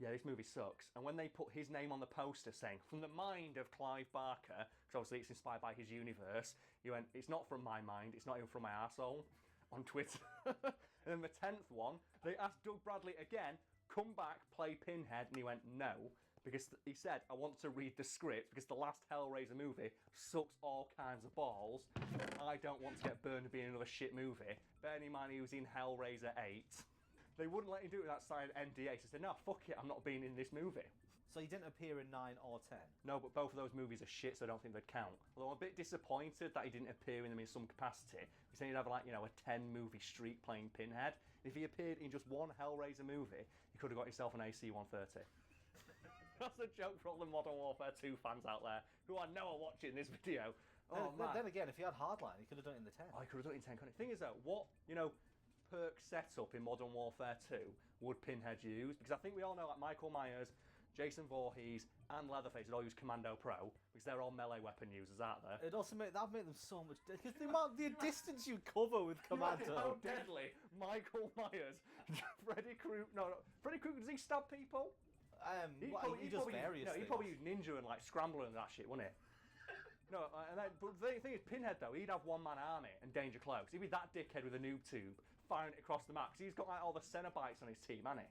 yeah, this movie sucks. And when they put his name on the poster saying, from the mind of Clive Barker, because obviously it's inspired by his universe, he went, it's not from my mind, it's not even from my arsehole, on Twitter. And then the 10th one, they asked Doug Bradley again, come back, play Pinhead, and he went, no. Because he said, I want to read the script because the last Hellraiser movie sucks all kinds of balls. I don't want to get burned to be in another shit movie. Bearing in mind he was in Hellraiser 8. They wouldn't let him do it without signing NDA. So he said, no, fuck it, I'm not being in this movie. So he didn't appear in 9 or 10? No, but both of those movies are shit, so I don't think they'd count. Although I'm a bit disappointed that he didn't appear in them in some capacity. He's saying he'd have, like, you know, a 10-movie streak playing Pinhead. If he appeared in just one Hellraiser movie, he could have got himself an AC-130. That's a joke for all the Modern Warfare 2 fans out there who I know are watching this video. Oh, then again, if he had Hardline, he could have done it in the 10. Oh, he could have done it in 10, couldn't he? Thing is, though, what, you know, perk setup in Modern Warfare 2 would Pinhead use? Because I think we all know, like, Michael Myers, Jason Voorhees, and Leatherface would all use Commando Pro, because they're all melee weapon users, aren't they? It'd also make them so much... Because the distance you cover with Commando... How deadly Michael Myers, Freddy Krueger... No, Freddy Krueger, does he stab people? He does various things. He'd probably use Ninja and, like, Scrambler and that shit, wouldn't he? No, but the thing is, Pinhead, though, he'd have one-man army and Danger Close. He'd be that dickhead with a noob tube firing it across the map, because he's got, like, all the Cenobites on his team, hasn't he?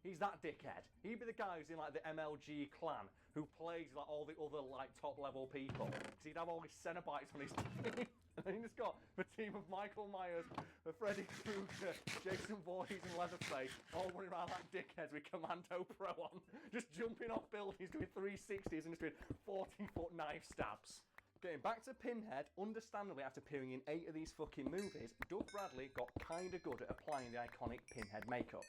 He's that dickhead. He'd be the guy who's in, like, the MLG clan who plays, like, all the other, like, top-level people. Because he'd have all these Cenobites on his team. And then he's got the team of Michael Myers, Freddy Krueger, Jason Voorhees and Leatherface all running around like dickheads with Commando Pro on, just jumping off buildings, doing 360s and just doing 40-foot knife stabs. Getting back to Pinhead, understandably after appearing in 8 of these fucking movies, Doug Bradley got kinda good at applying the iconic Pinhead makeup.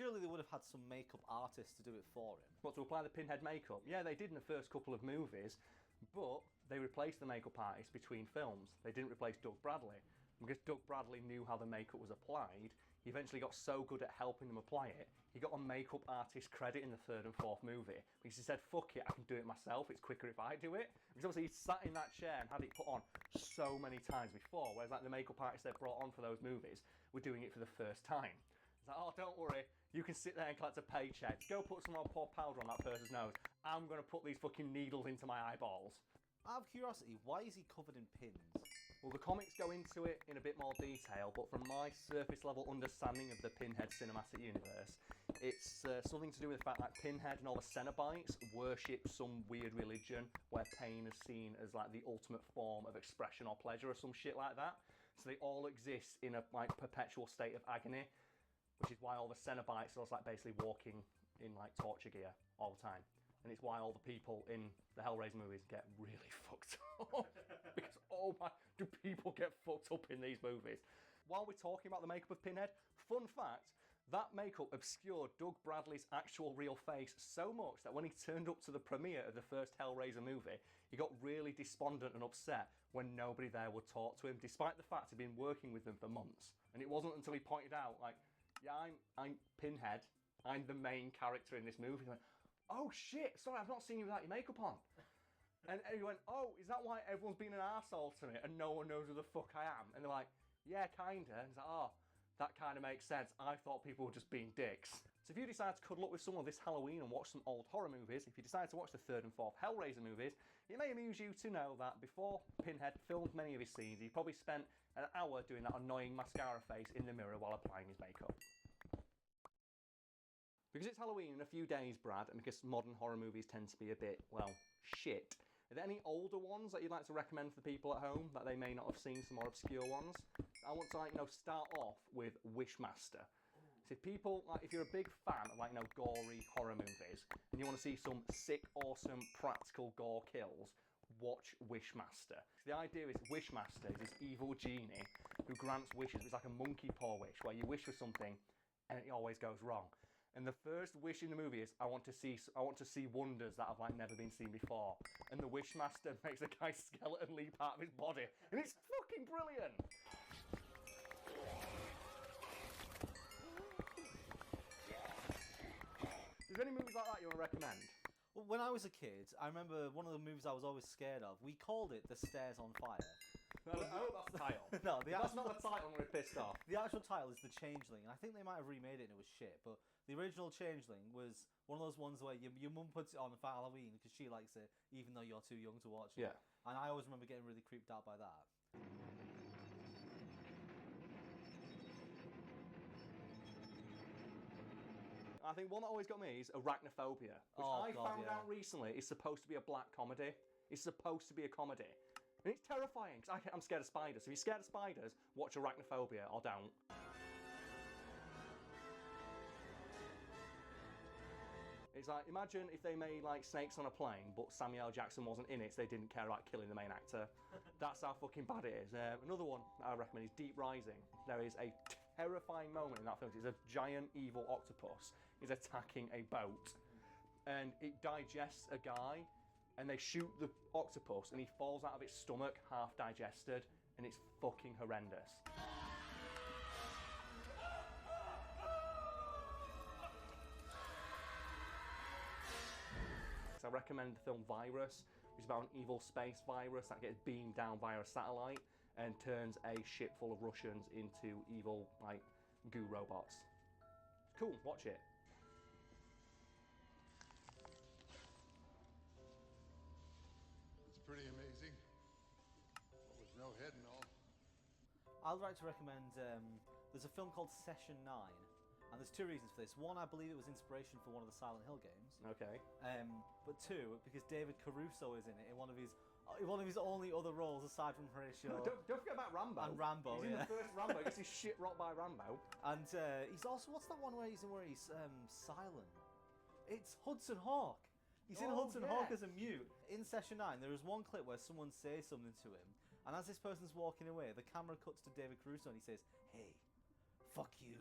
surely they would have had some makeup artists to do it for him. What, to apply the Pinhead makeup? Yeah, they did in the first couple of movies, but they replaced the makeup artist between films. They didn't replace Doug Bradley. Because Doug Bradley knew how the makeup was applied, he eventually got so good at helping them apply it, he got a makeup artist credit in the third and fourth movie. Because he said, fuck it, I can do it myself, it's quicker if I do it. Because obviously he sat in that chair and had it put on so many times before, whereas like the makeup artists they brought on for those movies were doing it for the first time. It's like, oh, don't worry, you can sit there and collect a paycheck. Go put some more powder on that person's nose. I'm going to put these fucking needles into my eyeballs. Out of curiosity, why is he covered in pins? Well, the comics go into it in a bit more detail, but from my surface level understanding of the Pinhead cinematic universe, it's something to do with the fact that Pinhead and all the Cenobites worship some weird religion where pain is seen as like the ultimate form of expression or pleasure or some shit like that. So they all exist in a like perpetual state of agony, which is why all the Cenobites are like basically walking in like torture gear all the time. And it's why all the people in the Hellraiser movies get really fucked up. Because, oh my, do people get fucked up in these movies? While we're talking about the makeup of Pinhead, fun fact, that makeup obscured Doug Bradley's actual real face so much that when he turned up to the premiere of the first Hellraiser movie, he got really despondent and upset when nobody there would talk to him, despite the fact he'd been working with them for months. And it wasn't until he pointed out, like, yeah, I'm Pinhead, I'm the main character in this movie. He went, oh shit, sorry, I've not seen you without your makeup on. And he went, oh, is that why everyone's been an arsehole to me and no one knows who the fuck I am? And they're like, yeah, kinda. And he's like, oh, that kind of makes sense. I thought people were just being dicks. So if you decide to cuddle up with someone this Halloween and watch some old horror movies, if you decide to watch the third and fourth Hellraiser movies, it may amuse you to know that before Pinhead filmed many of his scenes, he probably spent an hour doing that annoying mascara face in the mirror while applying his makeup. Because it's Halloween in a few days, Brad, and because modern horror movies tend to be a bit, well, shit, are there any older ones that you'd like to recommend for the people at home that they may not have seen, some more obscure ones? I want to, like, start off with Wishmaster. So if people, like, if you're a big fan of, like, gory horror movies, and you want to see some sick, awesome, practical gore kills, watch Wishmaster. So the idea is Wishmaster is this evil genie who grants wishes. It's like a monkey paw wish, where you wish for something and it always goes wrong. And the first wish in the movie is, I want to see wonders that have like never been seen before. And the Wishmaster makes a guy's skeleton leap out of his body, and it's fucking brilliant. Is there any movies like that you want to recommend? Well, when I was a kid, I remember one of the movies I was always scared of. We called it The Stairs on Fire. No, that's the title. No, that's not the title. I'm really pissed off. The actual title is The Changeling. I think they might have remade it and it was shit, but the original Changeling was one of those ones where your mum puts it on for Halloween because she likes it, even though you're too young to watch it. Yeah. And I always remember getting really creeped out by that. I think one that always got me is Arachnophobia, which I found out recently is supposed to be a black comedy. It's supposed to be a comedy. And it's terrifying, because I'm scared of spiders. If you're scared of spiders, watch Arachnophobia, or don't. It's like, imagine if they made like Snakes on a Plane, but Samuel L. Jackson wasn't in it, so they didn't care about killing the main actor. That's how fucking bad it is. Another one I recommend is Deep Rising. There is a terrifying moment in that film. It's a giant evil octopus is attacking a boat, and it digests a guy, and they shoot the octopus, and he falls out of its stomach half digested, and it's fucking horrendous. I recommend the film Virus, which is about an evil space virus that gets beamed down via a satellite and turns a ship full of Russians into evil, like, goo robots. It's cool, watch it. It's pretty amazing. There was no head and all. I'd like to recommend, there's a film called Session 9. And there's two reasons for this. One, I believe it was inspiration for one of the Silent Hill games. Okay. But two, because David Caruso is in it in one of his only other roles aside from Horatio. Don't forget about Rambo. And Rambo, he's in the first Rambo. He gets his shit rocked by Rambo. And he's also, what's that one where he's silent? It's Hudson Hawk. He's in Hudson Hawk as a mute. In Session 9, there is one clip where someone says something to him, and as this person's walking away, the camera cuts to David Caruso and he says, "Hey, fuck you.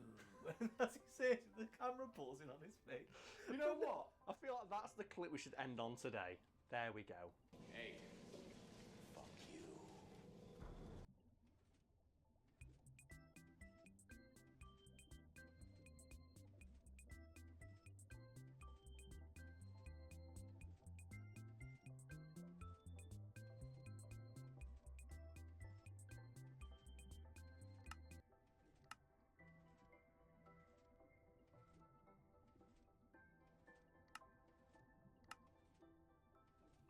And as he says, the camera pulls in on his face. You know what? I feel like that's the clip we should end on today. There we go. Hey, fuck you.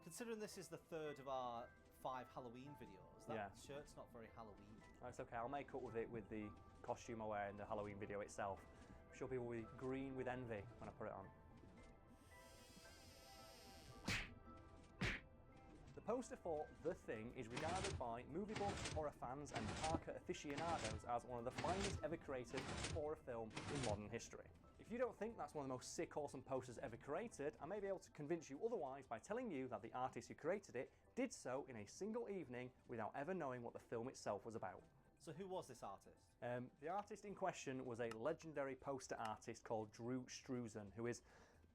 Considering this is the third of our 5 Halloween videos, that Yeah. shirt's not very Halloween. That's okay, I'll make up with it with the costume I wear in the Halloween video itself. I'm sure people will be green with envy when I put it on. The poster for The Thing is regarded by movie buffs, horror fans and parkour aficionados as one of the finest ever created for a film in modern history. If you don't think that's one of the most sick, awesome posters ever created, I may be able to convince you otherwise by telling you that the artist who created it did so in a single evening without ever knowing what the film itself was about. So who was this artist? The artist in question was a legendary poster artist called Drew Struzan, who is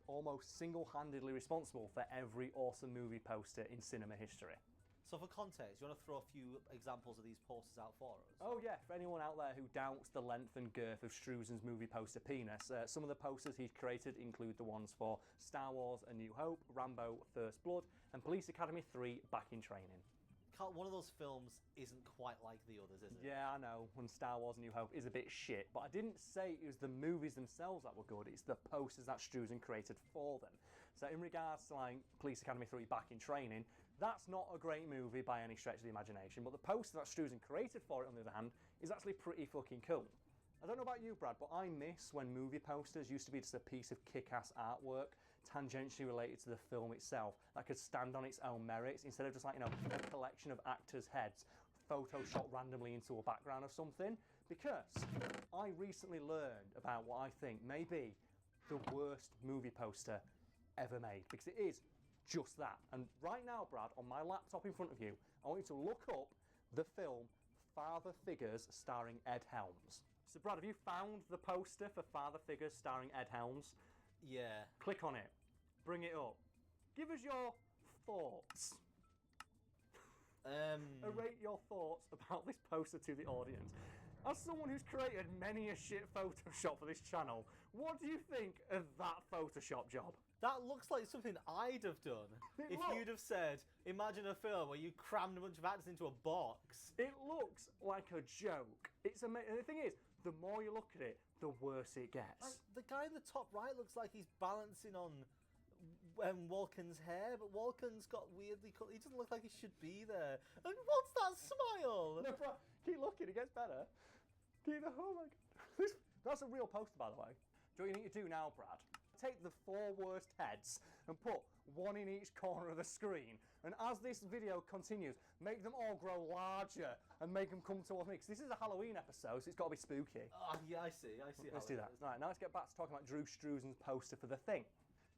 almost single-handedly responsible for every awesome movie poster in cinema history. So for context, you want to throw a few examples of these posters out for us? Oh yeah, for anyone out there who doubts the length and girth of Struzan's movie poster penis, some of the posters he's created include the ones for Star Wars A New Hope, Rambo First Blood, and Police Academy 3 Back in Training. Carl, one of those films isn't quite like the others, is it? Yeah, I know, when Star Wars A New Hope is a bit shit, but I didn't say it was the movies themselves that were good, it's the posters that Struzan created for them. So in regards to like Police Academy 3 Back in Training, that's not a great movie by any stretch of the imagination, but the poster that Struzan created for it, on the other hand, is actually pretty fucking cool. I don't know about you, Brad, but I miss when movie posters used to be just a piece of kick-ass artwork tangentially related to the film itself that could stand on its own merits instead of just like, you know, a collection of actors' heads photoshopped randomly into a background of something. Because I recently learned about what I think may be the worst movie poster ever made, because it is just that. And right now, Brad, on my laptop in front of you, I want you to look up the film Father Figures starring Ed Helms. So Brad, have you found the poster for Father Figures starring Ed Helms? Yeah. Click on it. Bring it up. Give us your thoughts. Narrate your thoughts about this poster to the audience. As someone who's created many a shit Photoshop for this channel, what do you think of that Photoshop job? That looks like something I'd have done. If you'd have said, imagine a film where you crammed a bunch of actors into a box. It looks like a joke. It's amazing. The thing is, the more you look at it, the worse it gets. Like, the guy in the top right looks like he's balancing on Walken's hair, but Walken's got weirdly cut. He doesn't look like he should be there. And what's that smile? No, bro, keep looking, it gets better. Oh my god. That's a real poster, by the way. Do what you need to do now, Brad? Take the 4 worst heads and put one in each corner of the screen, and as this video continues, make them all grow larger and make them come towards me, because this is a Halloween episode, so it's got to be spooky. Yeah, I see. Let's do that. Right, now let's get back to talking about Drew Struzan's poster for The Thing.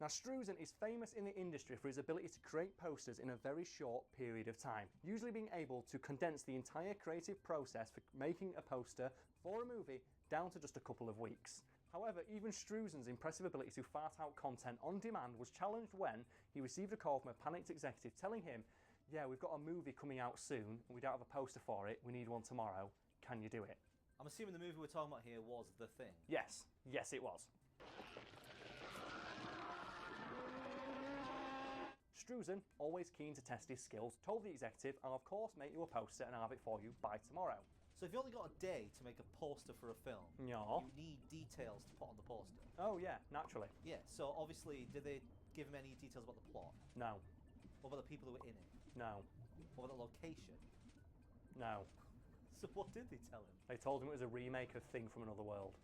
Now, Struzan is famous in the industry for his ability to create posters in a very short period of time, usually being able to condense the entire creative process for making a poster for a movie down to just a couple of weeks. However, even Struzan's impressive ability to fart out content on demand was challenged when he received a call from a panicked executive telling him, yeah, we've got a movie coming out soon and we don't have a poster for it, we need one tomorrow, can you do it? I'm assuming the movie we're talking about here was The Thing. Yes, yes it was. Struzan, always keen to test his skills, told the executive, I'll of course make you a poster and I'll have it for you by tomorrow. So if you only got a day to make a poster for a film, yeah, you need details to put on the poster. Oh yeah, naturally. Yeah, so obviously, did they give him any details about the plot? No. What about the people who were in it? No. What about the location? No. So what did they tell him? They told him it was a remake of Thing from Another World.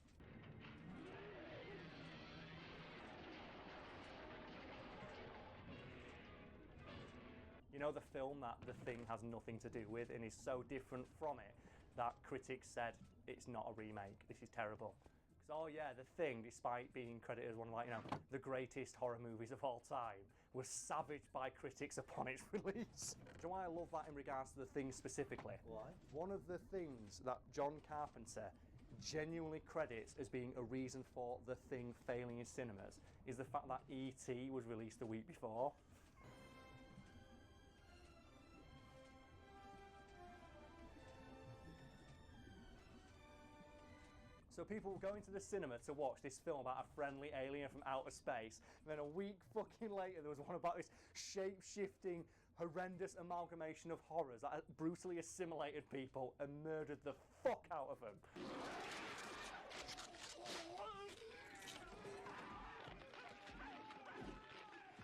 You know, the film that The Thing has nothing to do with and is so different from it that critics said it's not a remake, this is terrible. Because, oh yeah, The Thing, despite being credited as one of, like, you know, the greatest horror movies of all time, was savaged by critics upon its release. Do you know why I love that in regards to The Thing specifically? Why? One of the things that John Carpenter genuinely credits as being a reason for The Thing failing in cinemas is the fact that E.T. was released the week before. So people were going to the cinema to watch this film about a friendly alien from outer space, and then a week fucking later there was one about this shape-shifting, horrendous amalgamation of horrors that brutally assimilated people and murdered the fuck out of them.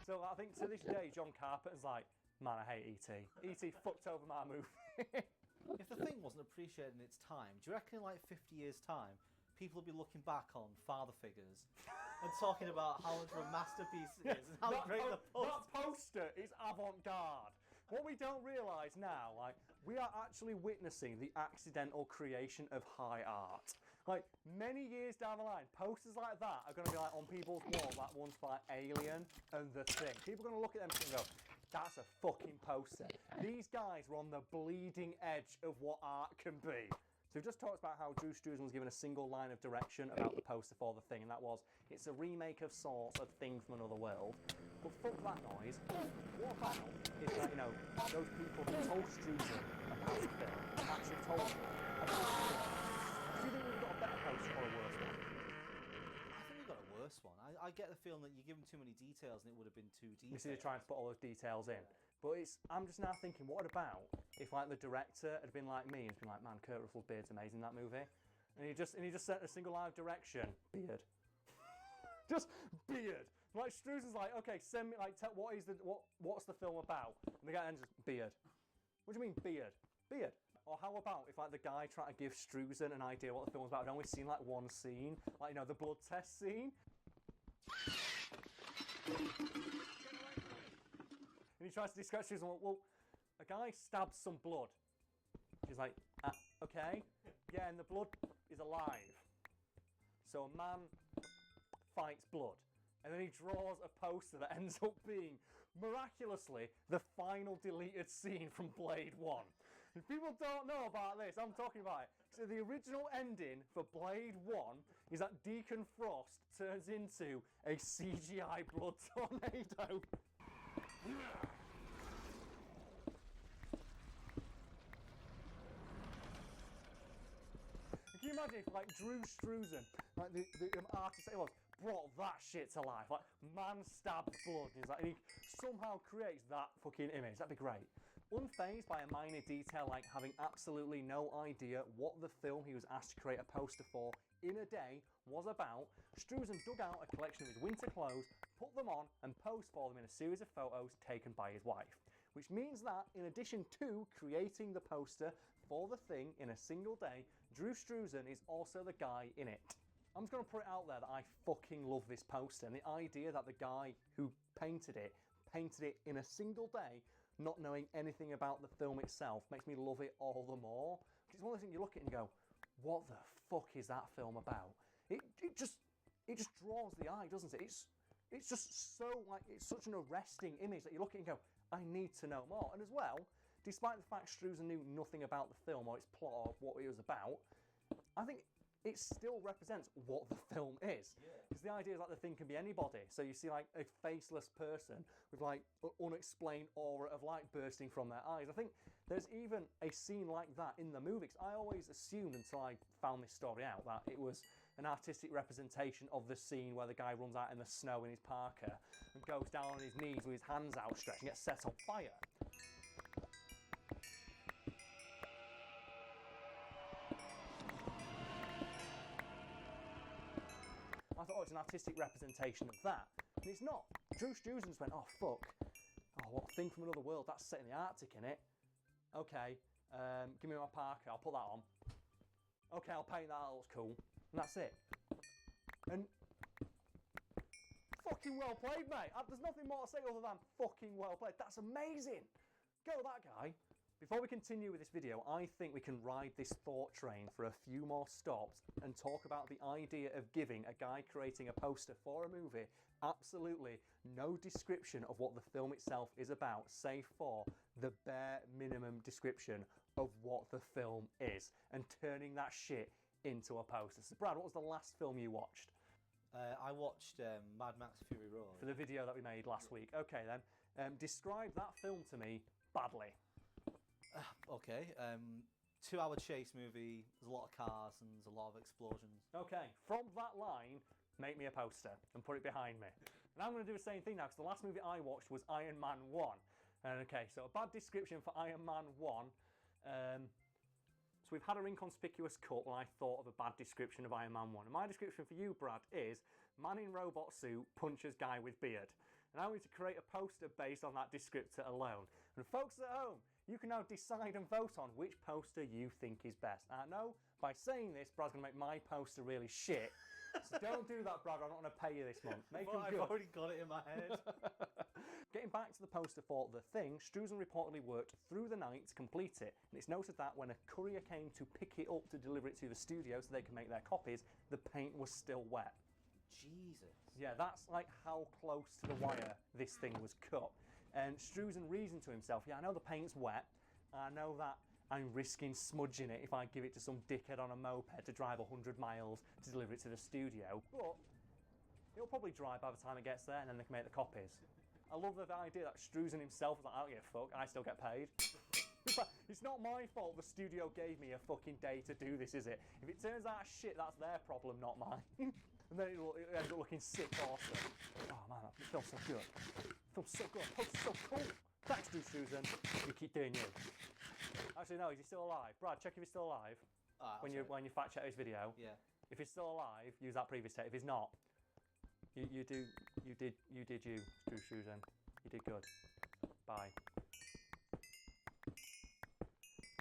So I think to this day, John Carpenter's like, man, I hate E.T. E.T. fucked over my movie. If The Thing wasn't appreciated in its time, do you reckon in like 50 years' time, people will be looking back on Father Figures and talking about how much of a masterpiece it is and how great the poster That poster is avant-garde. What we don't realise now, like, we are actually witnessing the accidental creation of high art. Like, many years down the line, posters like that are going to be like on people's walls, like ones for like Alien and The Thing. People are going to look at them and go, that's a fucking poster. These guys were on the bleeding edge of what art can be. So we just talked about how Drew Struzan was given a single line of direction about the poster for The Thing, and that was, it's a remake of sorts of Thing from Another World. But fuck that noise. What about is that, you know, those people who told Struzan about the film actually told him about the film. Do you think we've got a better poster or a worse one? I think we got a worse one. I get the feeling that you give them too many details and it would have been too detailed. You see, they're trying to put all those details in. But I'm just now thinking, what about if like the director had been like me and been like, man, Kurt Russell's beard's amazing in that movie, and he just sent a single line of direction, beard, just beard. Like Struzan's like, okay, send me like, what's the film about? And the guy ends just beard. What do you mean beard? Beard. Or how about if like the guy trying to give Struzan an idea what the film's about, and only seen like one scene, like, you know, the blood test scene. And he tries to describe Struzan, well, a guy stabs some blood. She's like, okay, yeah, and the blood is alive. So a man fights blood. And then he draws a poster that ends up being, miraculously, the final deleted scene from Blade 1. If people don't know about this, I'm talking about it. So the original ending for Blade 1 is that Deacon Frost turns into a CGI blood tornado. Can you imagine if, like, Drew Struzan, like the artist that he was, brought that shit to life? Like, man stabs blood, and he somehow creates that fucking image. That'd be great. Unfazed by a minor detail like having absolutely no idea what the film he was asked to create a poster for in a day was about, Struzan dug out a collection of his winter clothes, put them on, and posed for them in a series of photos taken by his wife. Which means that, in addition to creating the poster for The Thing in a single day, Drew Struzan is also the guy in it. I'm just going to put it out there that I fucking love this poster, and the idea that the guy who painted it in a single day, not knowing anything about the film itself, makes me love it all the more. It's one of those things you look at it and you go, what the fuck is that film about? It just draws the eye, doesn't it? It's just so, like, it's such an arresting image that you look at it and go, I need to know more. And as well, despite the fact Struzan knew nothing about the film or its plot or what it was about, I think it still represents what the film is. Because the idea is that the thing can be anybody. So you see like a faceless person with like unexplained aura of light bursting from their eyes. I think there's even a scene like that in the movie. Because I always assumed until I found this story out that it was an artistic representation of the scene where the guy runs out in the snow in his parka and goes down on his knees with his hands outstretched and gets set on fire. I thought, oh, it's an artistic representation of that. And it's not. Drew Struzan just went, oh, fuck. Oh, what Thing from Another World? That's set in the Arctic, innit? Okay, give me my parka, I'll put that on. Okay, I'll paint that, that looks cool. And that's it. And fucking well played, mate. There's nothing more to say other than fucking well played. That's amazing. Go that guy. Before we continue with this video, I think we can ride this thought train for a few more stops and talk about the idea of giving a guy creating a poster for a movie absolutely no description of what the film itself is about, save for the bare minimum description of what the film is, and turning that shit into a poster. So, Brad, what was the last film you watched? I watched Mad Max Fury Road. For the video that we made last week. Okay, then. Describe that film to me badly. Okay. 2-hour chase movie. There's a lot of cars and there's a lot of explosions. Okay, from that line, make me a poster and put it behind me. And I'm going to do the same thing now, because the last movie I watched was Iron Man 1. Okay, so a bad description for Iron Man 1. So we've had an inconspicuous cut when I thought of a bad description of Iron Man 1. And my description for you, Brad, is man in robot suit punches guy with beard. And I'm going to create a poster based on that descriptor alone. And folks at home, you can now decide and vote on which poster you think is best. I know by saying this, Brad's going to make my poster really shit. So don't do that, Brad. I'm not going to pay you this month. Make it good. I've already got it in my head. Getting back to the poster for The Thing, Struzan reportedly worked through the night to complete it. And it's noted that when a courier came to pick it up to deliver it to the studio so they can make their copies, the paint was still wet. Jesus. Yeah, that's like how close to the wire this thing was cut. And Struzan reasoned to himself, yeah, I know the paint's wet. I know that I'm risking smudging it if I give it to some dickhead on a moped to drive 100 miles to deliver it to the studio. But it'll probably dry by the time it gets there and then they can make the copies. I love the idea that Struzan himself was like, I don't give a fuck, I still get paid. It's not my fault the studio gave me a fucking day to do this, is it? If it turns out shit, that's their problem, not mine. And then it ends up looking sick awesome. Oh man, that feels so good. It feels so good. Oh, it's so cool. Thanks, Struzan. You keep doing you. Actually, no, is he still alive? Brad, check if he's still alive. When you fact check his video. Yeah. If he's still alive, use that previous take. If he's not, you did you, Struzan. You did good. Bye.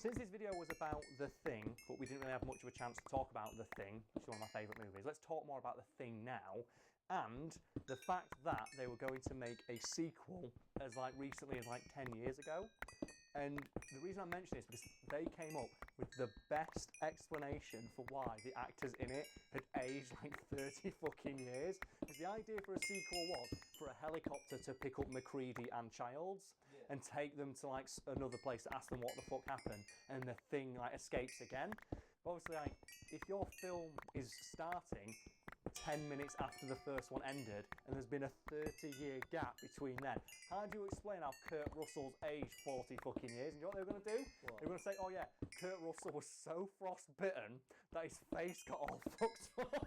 Since this video was about The Thing, but we didn't really have much of a chance to talk about The Thing, which is one of my favourite movies, let's talk more about The Thing now, and the fact that they were going to make a sequel as recently as 10 years ago. And the reason I mention this is because they came up with the best explanation for why the actors in it had aged 30 fucking years. Because the idea for a sequel was for a helicopter to pick up MacReady and Childs and take them to another place to ask them what the fuck happened, and the Thing escapes again. But obviously, if your film is starting 10 minutes after the first one ended, and there's been a 30-year gap between then, how do you explain how Kurt Russell's aged 40 fucking years? And you know what they were going to do? What? They were going to say, oh yeah, Kurt Russell was so frostbitten that his face got all fucked up.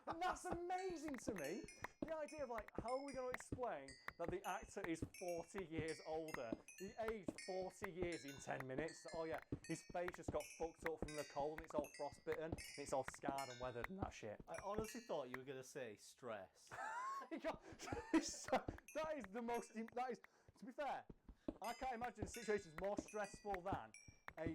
And that's amazing to me. The idea of how are we going to explain that the actor is 40 years older? He aged 40 years in 10 minutes. Oh yeah, his face just got fucked up from the cold and it's all frostbitten and it's all scarred and weathered and that shit. I honestly thought you were going to say stress. That is the most... That is, to be fair, I can't imagine a situation more stressful than a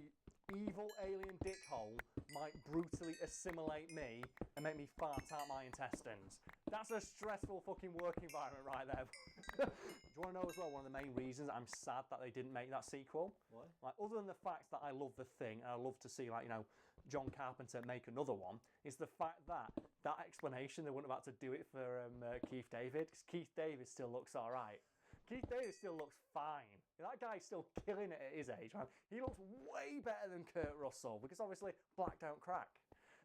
evil alien dickhole might brutally assimilate me and make me fart out my intestines. That's a stressful fucking work environment right there. Do you want to know as well one of the main reasons I'm sad that they didn't make that sequel? What? Other than the fact that I love The Thing and I love to see John Carpenter make another one, is the fact that explanation they wouldn't have had to do it for Keith David, because Keith David still looks alright. Keith David still looks fine. That guy's still killing it at his age, man. He looks way better than Kurt Russell, because obviously black don't crack.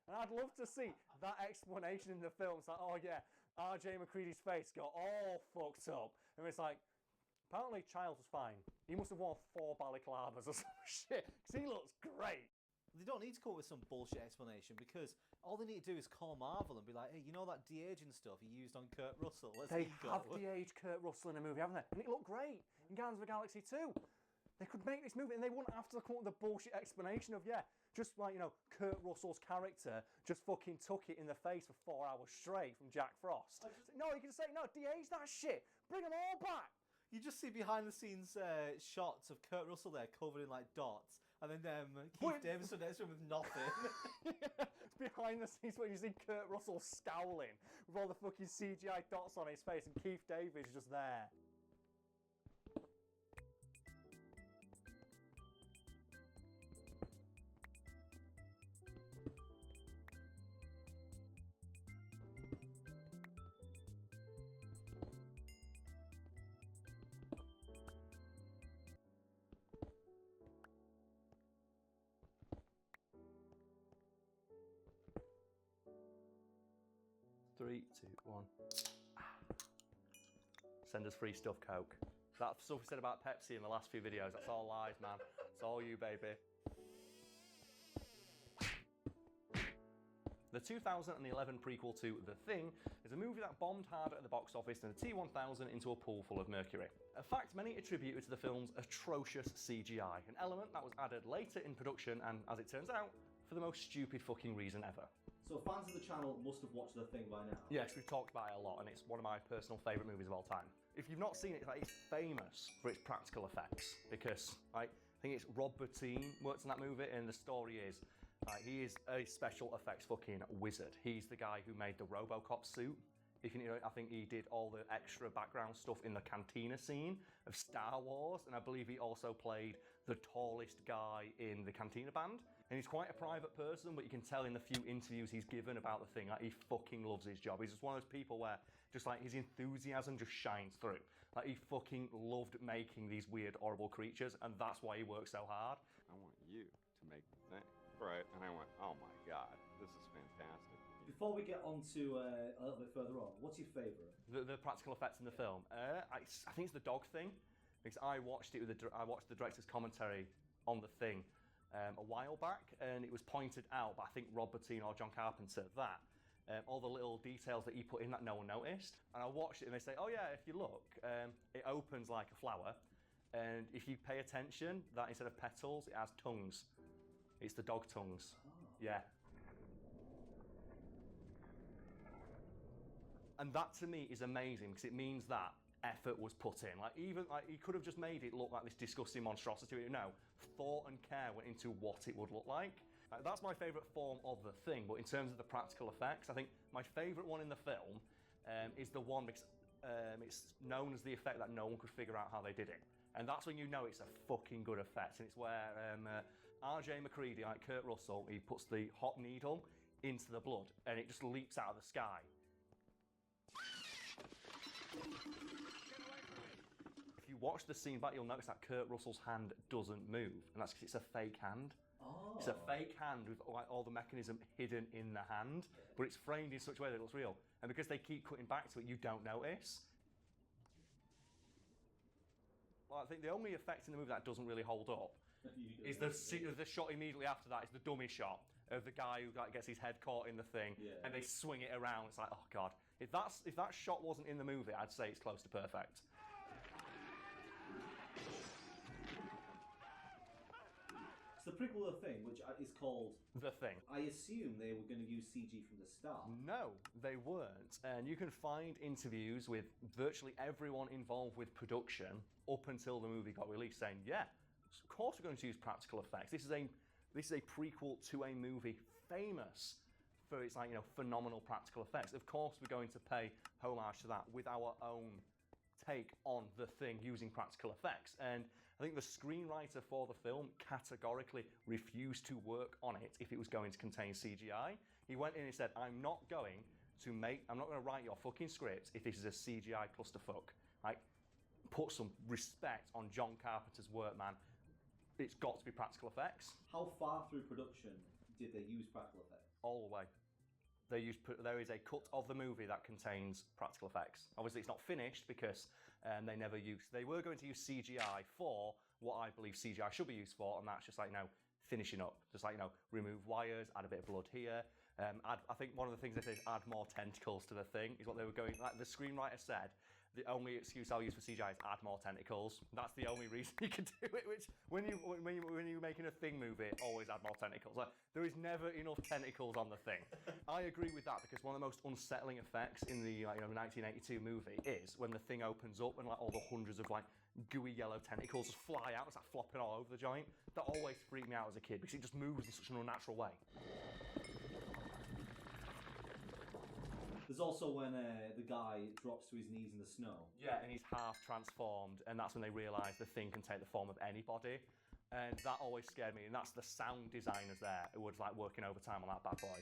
And I'd love to see that explanation in the film. It's oh yeah, R.J. MacReady's face got all fucked up. And it's apparently Childs was fine. He must have worn 4 balaclavas or some shit, because he looks great. They don't need to come up with some bullshit explanation, because all they need to do is call Marvel and be like, hey, you know that de-aging stuff you used on Kurt Russell? They have de-aged Kurt Russell in a movie, haven't they? And it looked great in Guardians of the Galaxy 2. They could make this movie and they wouldn't have to come up with the bullshit explanation of, just Kurt Russell's character just fucking took it in the face for 4 hours straight from Jack Frost. No, you can say, no, de-age that shit. Bring them all back. You just see behind the scenes shots of Kurt Russell there covered in dots, and then Keith David stood next to him with nothing. It's behind the scenes where you see Kurt Russell scowling with all the fucking CGI dots on his face, and Keith David's just there. 3, 2, 1. Send us free stuff, Coke. That stuff we said about Pepsi in the last few videos, that's all lies, man. It's all you, baby. The 2011 prequel to The Thing is a movie that bombed hard at the box office and the T-1000 into a pool full of mercury. A fact many attributed to the film's atrocious CGI, an element that was added later in production and, as it turns out, for the most stupid fucking reason ever. So fans of the channel must have watched The Thing by now. Yes, we've talked about it a lot and it's one of my personal favourite movies of all time. If you've not seen it, it's famous for its practical effects because I think it's Rob Bottin worked in that movie and the story is he is a special effects fucking wizard. He's the guy who made the RoboCop suit. If you know, I think he did all the extra background stuff in the cantina scene of Star Wars, and I believe he also played the tallest guy in the cantina band. And he's quite a private person, but you can tell in the few interviews he's given about The Thing, like he fucking loves his job. He's just one of those people where just like his enthusiasm just shines through. Like he fucking loved making these weird, horrible creatures, and that's why he works so hard. I want you to make The Thing. Right, and I went, oh my god, this is fantastic. Before we get on to a little bit further on, what's your favourite? The practical effects in the film. I think it's the dog thing, because I watched it with I watched the director's commentary on The Thing a while back, and it was pointed out by I think Rob Bottin or John Carpenter that all the little details that he put in that no one noticed. And I watched it, and they say, oh yeah, if you look, it opens like a flower, and if you pay attention, that instead of petals, it has tongues. It's the dog tongues. Oh. Yeah. And that to me is amazing because it means that effort was put in. Like even like he could have just made it look like this disgusting monstrosity. No, thought and care went into what it would look like. That's my favourite form of The Thing. But in terms of the practical effects, I think my favourite one in the film is the one because it's known as the effect that no one could figure out how they did it. And that's when you know it's a fucking good effect. And it's where R.J. McCready, like Kurt Russell, he puts the hot needle into the blood and it just leaps out of the sky. If you watch the scene back, you'll notice that Kurt Russell's hand doesn't move, and that's because it's a fake hand. Oh. It's a fake hand with like, all the mechanism hidden in the hand, but it's framed in such a way that it looks real. And because they keep cutting back to it, you don't notice. Well, I think the only effect in the movie that doesn't really hold up is the shot immediately after that is the dummy shot of the guy who like, gets his head caught in the thing and they swing it around. It's like, oh god. If that shot wasn't in the movie, I'd say it's close to perfect. It's the prequel of The Thing, which is called The Thing. I assume they were going to use CG from the start. No, they weren't. And you can find interviews with virtually everyone involved with production up until the movie got released saying, yeah, of course we're going to use practical effects. This is a prequel to a movie famous for its like, you know, phenomenal practical effects. Of course we're going to pay homage to that with our own take on The Thing using practical effects. And I think the screenwriter for the film categorically refused to work on it if it was going to contain CGI. He went in and said, I'm not going to write your fucking script if this is a CGI clusterfuck. Like, put some respect on John Carpenter's work, man. It's got to be practical effects. How far through production did they use practical effects? All the way. There is a cut of the movie that contains practical effects. Obviously, it's not finished because they never used. They were going to use CGI for what I believe CGI should be used for, and that's just like, you know, finishing up. Just like, you know, remove wires, add a bit of blood here. I think one of the things they said is add more tentacles to the thing, is what they were going. Like the screenwriter said, the only excuse I'll use for CGI is add more tentacles. That's the only reason you can do it. Which when you're making a Thing movie, always add more tentacles. Like there is never enough tentacles on the Thing. I agree with that because one of the most unsettling effects in the 1982 movie is when the Thing opens up and like all the hundreds of like gooey yellow tentacles just fly out. It's like flopping all over the joint. That always freaked me out as a kid because it just moves in such an unnatural way. There's also when the guy drops to his knees in the snow. Yeah, and he's half transformed, and that's when they realise the Thing can take the form of anybody. And that always scared me, and that's the sound designers there who was like working overtime on that bad boy.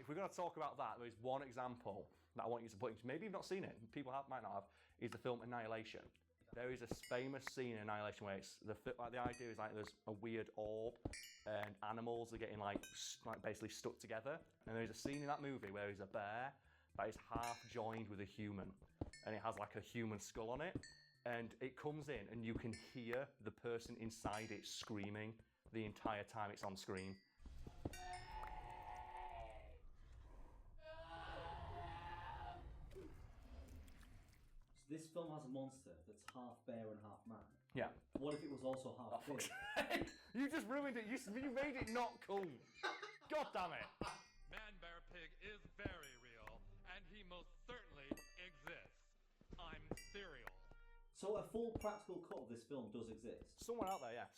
If we're going to talk about that, there is one example that I want you to put into, maybe you've not seen it, people might not have, is the film Annihilation. There is a famous scene in Annihilation where it's the idea is like there's a weird orb and animals are getting like basically stuck together. And there's a scene in that movie where there's a bear that is half joined with a human, and it has like a human skull on it. And it comes in, and you can hear the person inside it screaming the entire time it's on screen. This film has a monster that's half bear and half man. Yeah. What if it was also half pig? You just ruined it. You made it not cool. God damn it. Man Bear Pig is very real, and he most certainly exists. I'm Cereal. So a full practical cut of this film does exist? Somewhere out there, yes.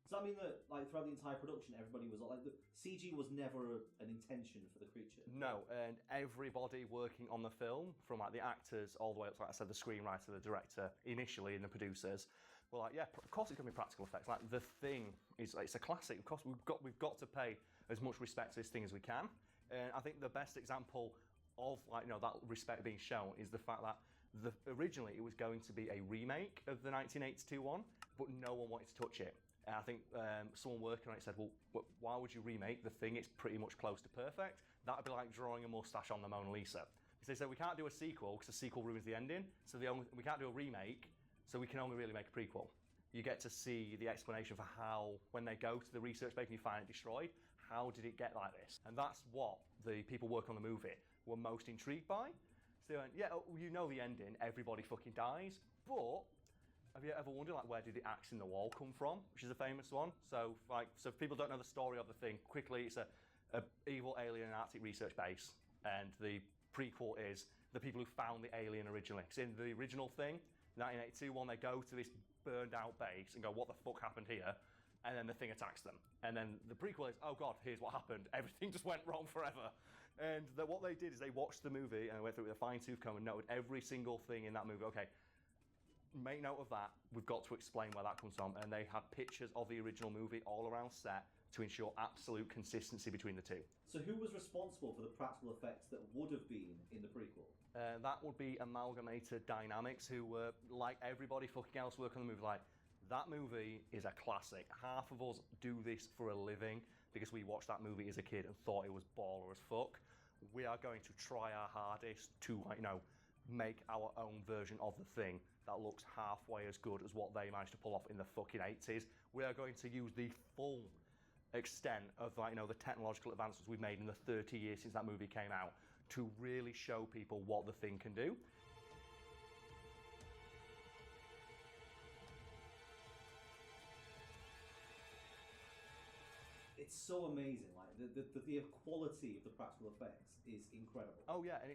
Does that mean that, like, throughout the entire production, everybody was like, the CG was never an intention for the creature? No, and everybody working on the film, from like the actors all the way up to, like I said, the screenwriter, the director, initially, and the producers, were like, yeah, of course it's going to be practical effects. Like, The Thing is, it's a classic. Of course, we've got to pay as much respect to this thing as we can. And I think the best example of, like, that respect being shown is the fact that originally it was going to be a remake of the 1982 one, but no one wanted to touch it. And I think someone working on it said, well, why would you remake The Thing? It's pretty much close to perfect. That would be like drawing a mustache on the Mona Lisa. Because they said, we can't do a sequel because the sequel ruins the ending. So we can't do a remake, so we can only really make a prequel. You get to see the explanation for how, when they go to the research base and you find it destroyed, how did it get like this? And that's what the people working on the movie were most intrigued by. So they went, yeah, you know the ending, everybody fucking dies, but have you ever wondered, like, where did the axe in the wall come from? Which is a famous one. So if people don't know the story of The Thing, quickly, it's a evil alien Arctic research base, and the prequel is the people who found the alien originally. Because in the original Thing, 1982 one, they go to this burned out base and go, what the fuck happened here? And then the Thing attacks them. And then the prequel is, oh god, here's what happened. Everything just went wrong forever. And what they did is they watched the movie and went through it with a fine-tooth comb and noted every single thing in that movie. Okay, make note of that. We've got to explain where that comes from. And they had pictures of the original movie all around set to ensure absolute consistency between the two. So who was responsible for the practical effects that would have been in the prequel? That would be Amalgamated Dynamics, who were, like everybody fucking else working on the movie, like, that movie is a classic. Half of us do this for a living because we watched that movie as a kid and thought it was baller as fuck. We are going to try our hardest to, make our own version of The Thing that looks halfway as good as what they managed to pull off in the fucking 80s. We are going to use the full extent of, the technological advances we've made in the 30 years since that movie came out to really show people what The Thing can do. It's so amazing. Like the quality of the practical effects is incredible. Oh yeah, and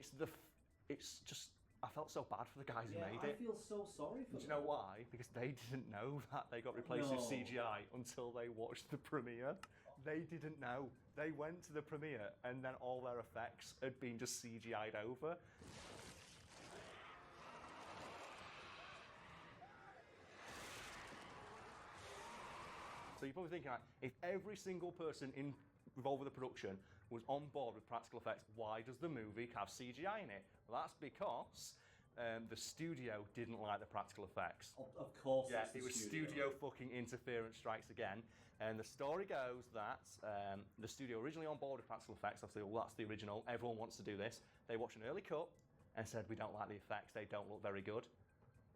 it's just, I felt so bad for the guys who made it. I feel so sorry for them. Do you know why? Because they didn't know that they got replaced with CGI until they watched the premiere. They didn't know. They went to the premiere and then all their effects had been just CGI'd over. So you're probably thinking, if every single person involved with the production was on board with practical effects, why does the movie have CGI in it? Well, that's because the studio didn't like the practical effects. Of course, yeah, it was studio fucking interference strikes again. And the story goes that the studio originally on board with practical effects. Obviously, well, that's the original. Everyone wants to do this. They watched an early cut and said, we don't like the effects. They don't look very good.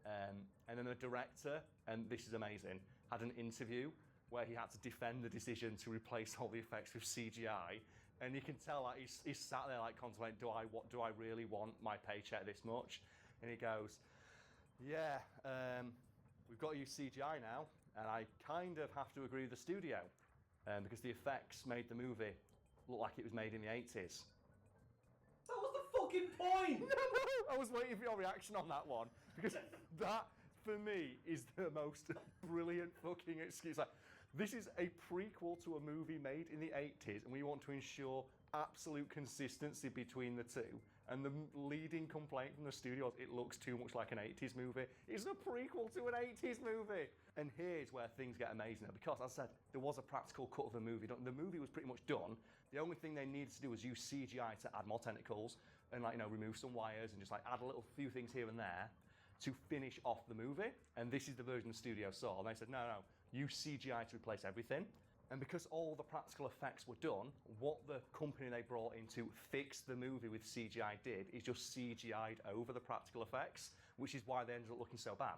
And then the director, and this is amazing, had an interview where he had to defend the decision to replace all the effects with CGI, and you can tell that he's sat there like contemplating, do I really want my paycheck this much? And he goes, yeah, we've got to use CGI now, and I kind of have to agree with the studio, because the effects made the movie look like it was made in the 80s. That was the fucking point! I was waiting for your reaction on that one, because that, for me, is the most brilliant fucking excuse. Like, this is a prequel to a movie made in the 80s, and we want to ensure absolute consistency between the two. And the leading complaint from the studio is it looks too much like an 80s movie. It's a prequel to an 80s movie. And here's where things get amazing, because, as I said, there was a practical cut of the movie. The movie was pretty much done. The only thing they needed to do was use CGI to add more tentacles and, remove some wires and just, add a few things here and there. to finish off the movie, and this is the version the studio saw, and they said, no, use CGI to replace everything. And because all the practical effects were done, what the company they brought in to fix the movie with CGI did is just CGI'd over the practical effects, which is why they ended up looking so bad.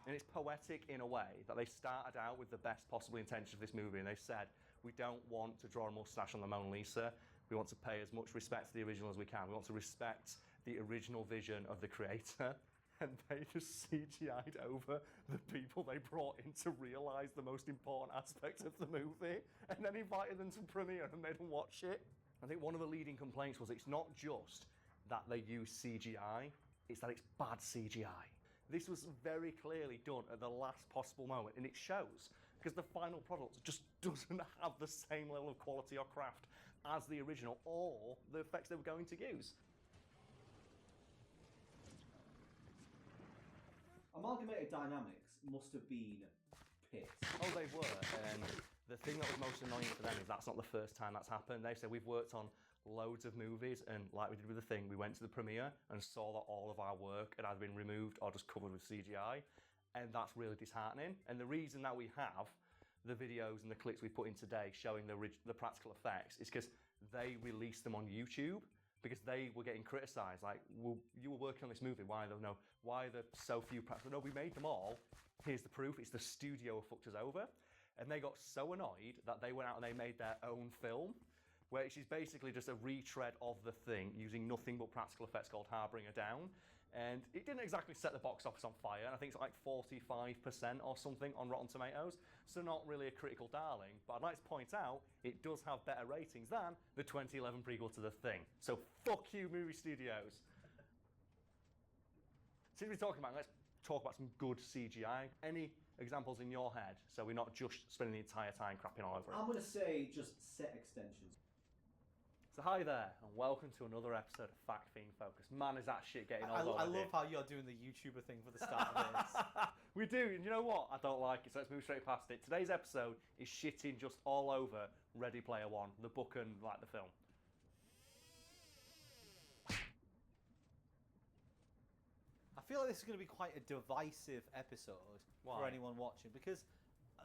And it's poetic in a way that they started out with the best possible intentions of this movie, and they said, we don't want to draw a mustache on the Mona Lisa. We want to pay as much respect to the original as we can. We want to respect the original vision of the creator. And they just CGI'd over the people they brought in to realise the most important aspect of the movie, and then invited them to premiere and made them watch it. I think one of the leading complaints was it's not just that they use CGI, it's that it's bad CGI. This was very clearly done at the last possible moment, and it shows, because the final product just doesn't have the same level of quality or craft as the original or the effects they were going to use. Amalgamated Dynamics must have been pissed. Oh, they were, and the thing that was most annoying for them is that's not the first time that's happened. They said, we've worked on loads of movies, and like we did with The Thing, we went to the premiere and saw that all of our work had either been removed or just covered with CGI, and that's really disheartening. And the reason that we have the videos and the clips we put in today showing the practical effects is because they released them on YouTube, because they were getting criticised, like, well, you were working on this movie, why are there so few practical? No, we made them all, here's the proof, it's the studio who fucked us over. And they got so annoyed that they went out and they made their own film, which is basically just a retread of The Thing using nothing but practical effects called Harbinger Down. And it didn't exactly set the box office on fire, and I think it's like 45% or something on Rotten Tomatoes, so not really a critical darling. But I'd like to point out, it does have better ratings than the 2011 prequel to The Thing. So fuck you, movie studios. Since we're talking about it, let's talk about some good CGI. Any examples in your head, so we're not just spending the entire time crapping all over it? I'm going to say just set extensions. So hi there, and welcome to another episode of Fact Fiend Focus. Man, is that shit getting old already. I love how you're doing the YouTuber thing for the start of this. We do, and you know what? I don't like it, so let's move straight past it. Today's episode is shitting just all over Ready Player One, the book and like the film. I feel like this is going to be quite a divisive episode for anyone watching, because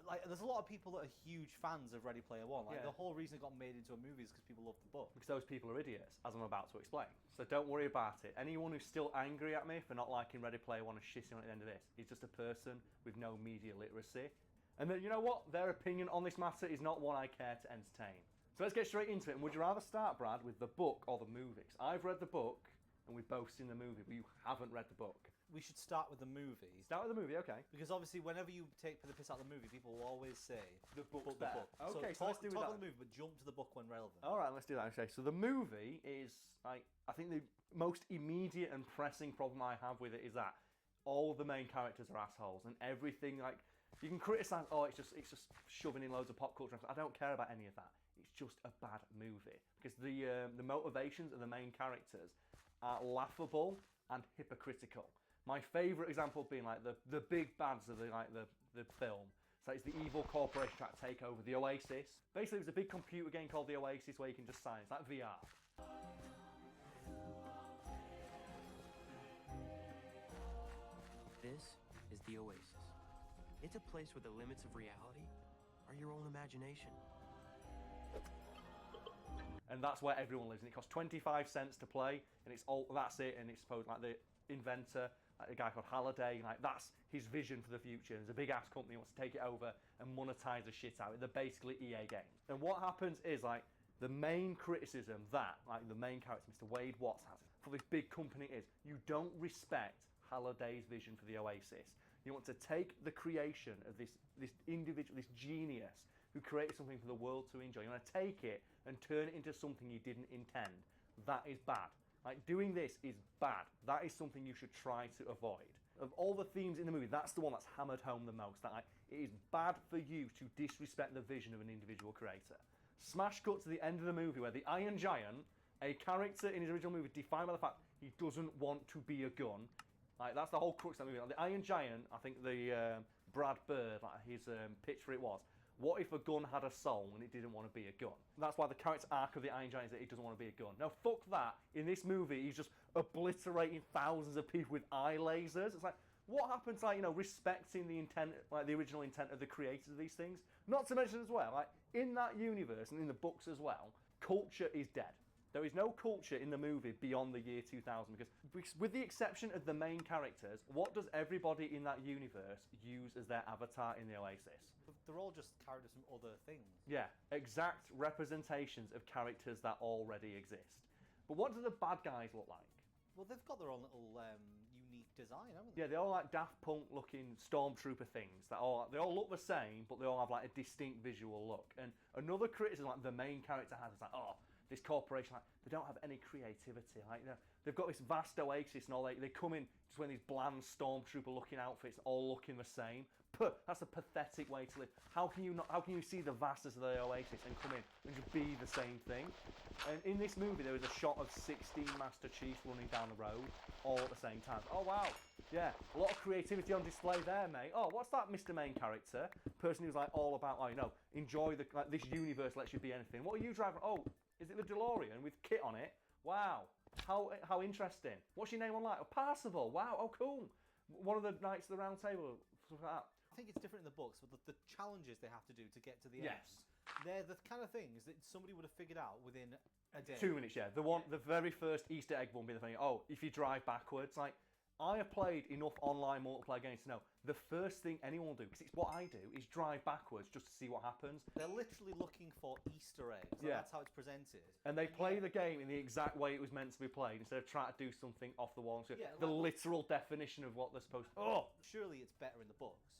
like, there's a lot of people that are huge fans of Ready Player One. Like, the whole reason it got made into a movie is because people love the book. Because those people are idiots, as I'm about to explain. So don't worry about it. Anyone who's still angry at me for not liking Ready Player One and shitting on it at the end of this is just a person with no media literacy. And then, you know what? Their opinion on this matter is not one I care to entertain. So let's get straight into it. And would you rather start, Brad, with the book or the movie? I've read the book, and we've both seen the movie, but you haven't read the book. We should start with the movie. Start with the movie, okay. Because obviously, whenever you take the piss out of the movie, people will always say the book's the better. book. Okay, so let's do talk that. on the movie, but jump to the book when relevant. All right, let's do that. Okay, so the movie is, like, I think the most immediate and pressing problem I have with it is that all the main characters are assholes, and everything, like, you can criticize, it's just shoving in loads of pop culture. I don't care about any of that. It's just a bad movie because the motivations of the main characters are laughable and hypocritical. My favourite example being like the big bads of the film. So it's the evil corporation trying to take over the Oasis. Basically, there's a big computer game called the Oasis where you can just sign. It's like VR. This is the Oasis. It's a place where the limits of reality are your own imagination. And that's where everyone lives. And it costs 25 cents to play, and that's it. And it's supposed like the inventor, like a guy called Halliday, like that's his vision for the future. There's a big ass company who wants to take it over and monetize the shit out of it. They're basically EA games. And what happens is like the main criticism that like the main character, Mr. Wade Watts, has for this big company is you don't respect Halliday's vision for the Oasis. You want to take the creation of this individual, this genius who created something for the world to enjoy. You want to take it and turn it into something you didn't intend. That is bad. Like, doing this is bad. That is something you should try to avoid. Of all the themes in the movie, that's the one that's hammered home the most. That like, it is bad for you to disrespect the vision of an individual creator. Smash cut to the end of the movie where the Iron Giant, a character in his original movie defined by the fact he doesn't want to be a gun. Like, that's the whole crux of the movie. Like, the Iron Giant, I think the Brad Bird, like his pitch for it was, what if a gun had a soul and it didn't want to be a gun? That's why the character arc of the Iron Giant is that he doesn't want to be a gun. No, fuck that. In this movie, he's just obliterating thousands of people with eye lasers. It's like, what happens, like, you know, respecting the intent, like the original intent of the creators of these things? Not to mention as well, like, in that universe and in the books as well, culture is dead. There is no culture in the movie beyond the year 2000 because, with the exception of the main characters, what does everybody in that universe use as their avatar in the Oasis? They're all just characters from other things. Yeah, exact representations of characters that already exist. But what do the bad guys look like? Well, they've got their own little unique design, haven't they? Yeah, they all like Daft Punk looking stormtrooper things. They all look the same, but they all have like a distinct visual look. And another criticism like the main character has is like, oh, this corporation, like, they don't have any creativity. Like, they've got this vast oasis and all. They come in just wearing these bland stormtrooper looking outfits, all looking the same. That's a pathetic way to live. How can you see the vastness of the oasis and come in and just be the same thing? And in this movie, there was a shot of 16 Master Chiefs running down the road all at the same time. Oh wow, yeah, a lot of creativity on display there, mate. Oh, what's that, Mr. Main Character? Person who's like all about, oh, you know, enjoy this universe lets you be anything. What are you driving? Oh, is it the DeLorean with Kit on it? Wow, how interesting. What's your name online? Oh, Parsifal. Wow, oh cool. One of the Knights of the Round Table, something like that. I think it's different in the books, but the challenges they have to do to get to the end, they're the kind of things that somebody would have figured out within a day. 2 minutes, yeah. The very first Easter egg one being the thing, oh, if you drive backwards, like, I have played enough online multiplayer games to know the first thing anyone will do, because it's what I do, is drive backwards just to see what happens. They're literally looking for Easter eggs. Like, that's how it's presented. And they play the game in the exact way it was meant to be played, instead of trying to do something off the wall. So the literal definition of what they're supposed to. Oh, surely it's better in the books.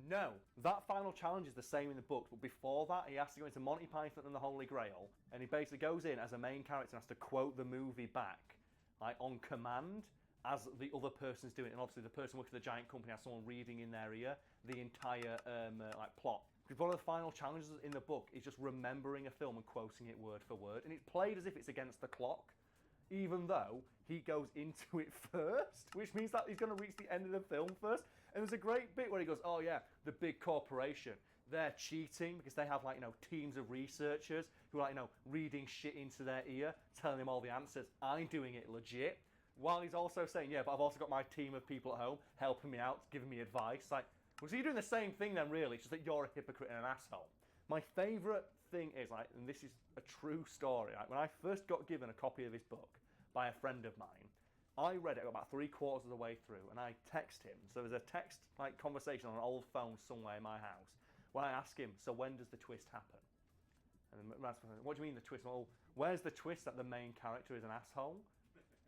No, that final challenge is the same in the books, but before that, he has to go into Monty Python and the Holy Grail, and he basically goes in as a main character and has to quote the movie back, like on command, as the other person's doing it. And obviously, the person working at the giant company has someone reading in their ear the entire like plot. Because one of the final challenges in the book is just remembering a film and quoting it word for word, and it's played as if it's against the clock, even though he goes into it first, which means that he's going to reach the end of the film first. And there's a great bit where he goes, oh yeah, the big corporation, they're cheating because they have, like, you know, teams of researchers who are, like, you know, reading shit into their ear, telling them all the answers. I'm doing it legit. While he's also saying, yeah, but I've also got my team of people at home helping me out, giving me advice. Like, well, so you're doing the same thing then, really, it's just that you're a hypocrite and an asshole. My favourite thing is, like, and this is a true story, like, when I first got given a copy of this book by a friend of mine, I read it about 3/4 of the way through, and I text him. So there's a text like conversation on an old phone somewhere in my house when I ask him, so when does the twist happen? And then, what do you mean the twist? Well, where's the twist that the main character is an asshole,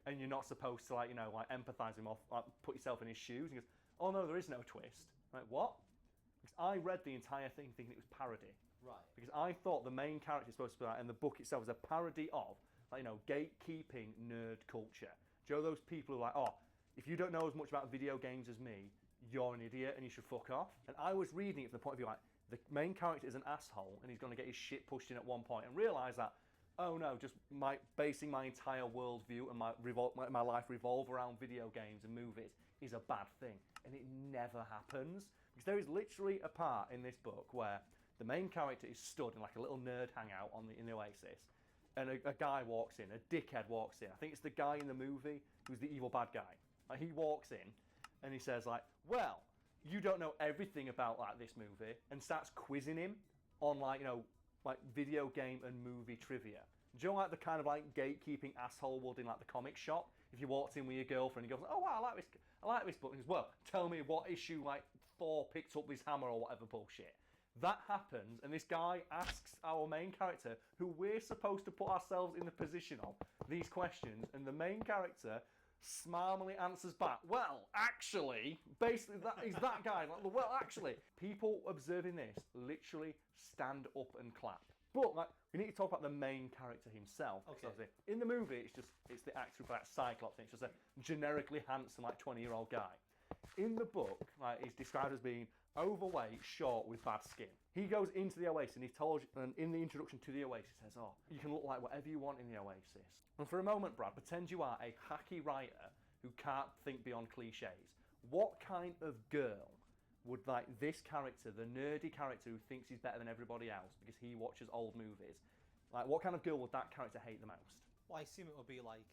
and you're not supposed to, like, you know, like empathise with him or like, put yourself in his shoes? He goes, oh no, there is no twist. I'm like, what? Because I read the entire thing thinking it was parody. Right. Because I thought the main character is supposed to be like, and the book itself is a parody of, like, you know, gatekeeping nerd culture. Do you know those people who are like, oh, if you don't know as much about video games as me, you're an idiot and you should fuck off? And I was reading it from the point of view like, the main character is an asshole and he's going to get his shit pushed in at one point, and realise that, oh no, just basing my entire worldview and my life revolve around video games and movies is a bad thing. And it never happens. Because there is literally a part in this book where the main character is stood in like a little nerd hangout in the Oasis, and a guy walks in, a dickhead walks in. I think it's the guy in the movie who's the evil bad guy. Like, he walks in and he says, like, well, you don't know everything about, like, this movie, and starts quizzing him on, like, you know, like video game and movie trivia. Do you know, like, the kind of like gatekeeping asshole would in like the comic shop? If you walked in with your girlfriend and he goes, oh wow, I like this book, and he goes, well, tell me what issue like Thor picked up this hammer or whatever bullshit. That happens, and this guy asks our main character, who we're supposed to put ourselves in the position of, these questions, and the main character smarmily answers back, well, actually, basically, he's that guy, like, well, actually. People observing this literally stand up and clap. But, like, we need to talk about the main character himself. Okay. In the movie, it's the actor who plays Cyclops, and it's just a generically handsome, like, 20-year-old guy. In the book, like, he's described as being overweight, short, with bad skin. He goes into the Oasis and he tells you, and in the introduction to the Oasis, says, oh, you can look like whatever you want in the Oasis. And for a moment, Brad, pretend you are a hacky writer who can't think beyond cliches. What kind of girl would like this character, the nerdy character who thinks he's better than everybody else because he watches old movies, like what kind of girl would that character hate the most? Well, I assume it would be like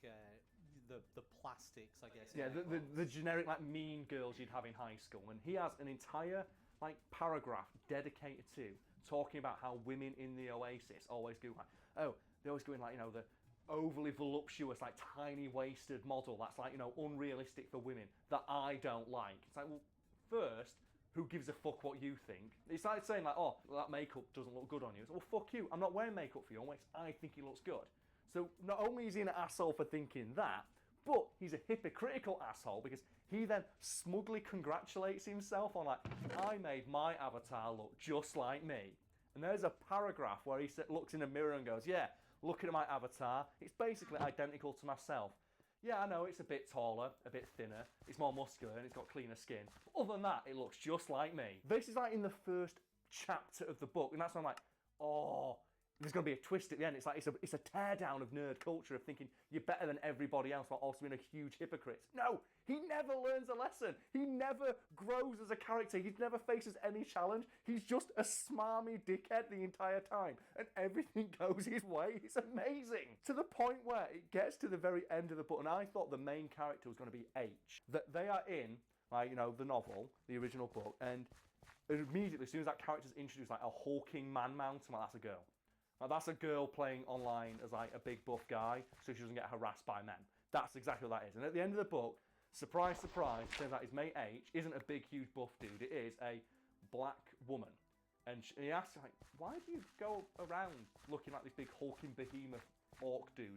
the plastics, I guess. Yeah, the generic like mean girls you'd have in high school, and he has an entire like paragraph dedicated to talking about how women in the Oasis always go like, oh, they always go in like, you know, the overly voluptuous, like tiny waisted model that's like, you know, unrealistic for women that I don't like. It's like, well, first, who gives a fuck what you think? It's like saying like, oh, well, that makeup doesn't look good on you. It's like, well, fuck you. I'm not wearing makeup for you unless I think it looks good. So not only is he an asshole for thinking that, but he's a hypocritical asshole because he then smugly congratulates himself on like, I made my avatar look just like me. And there's a paragraph where he looks in a mirror and goes, yeah, looking at my avatar, it's basically identical to myself. Yeah, I know it's a bit taller, a bit thinner, it's more muscular and it's got cleaner skin. But other than that, it looks just like me. This is like in the first chapter of the book, and that's when I'm like, oh, there's going to be a twist at the end. It's like it's a teardown of nerd culture of thinking you're better than everybody else while also being a huge hypocrite. No, he never learns a lesson. He never grows as a character. He never faces any challenge. He's just a smarmy dickhead the entire time, and everything goes his way. It's amazing. To the point where it gets to the very end of the book, and I thought the main character was going to be H. That they are in, like, you know, the novel, the original book, and immediately, as soon as that character's introduced, like a hulking man mountain, like, that's a girl. Like, that's a girl playing online as like a big buff guy, so she doesn't get harassed by men. That's exactly what that is. And at the end of the book, surprise, surprise, turns out his mate H isn't a big, huge buff dude. It is a black woman. And he asks, like, why do you go around looking like this big hulking behemoth orc dude?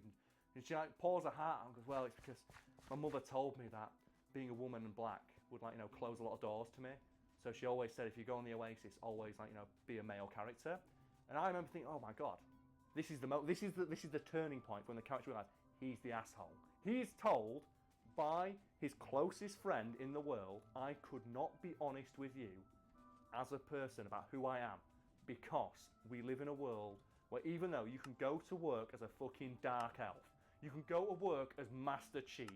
And she like pours her heart out and goes, well, it's because my mother told me that being a woman and black would, like, you know, close a lot of doors to me. So she always said, if you go on the Oasis, always, like, you know, be a male character. And I remember thinking, oh my god, this is the turning point when the character realised he's the asshole. He's told by his closest friend in the world, I could not be honest with you as a person about who I am, because we live in a world where even though you can go to work as a fucking dark elf, you can go to work as Master Chief,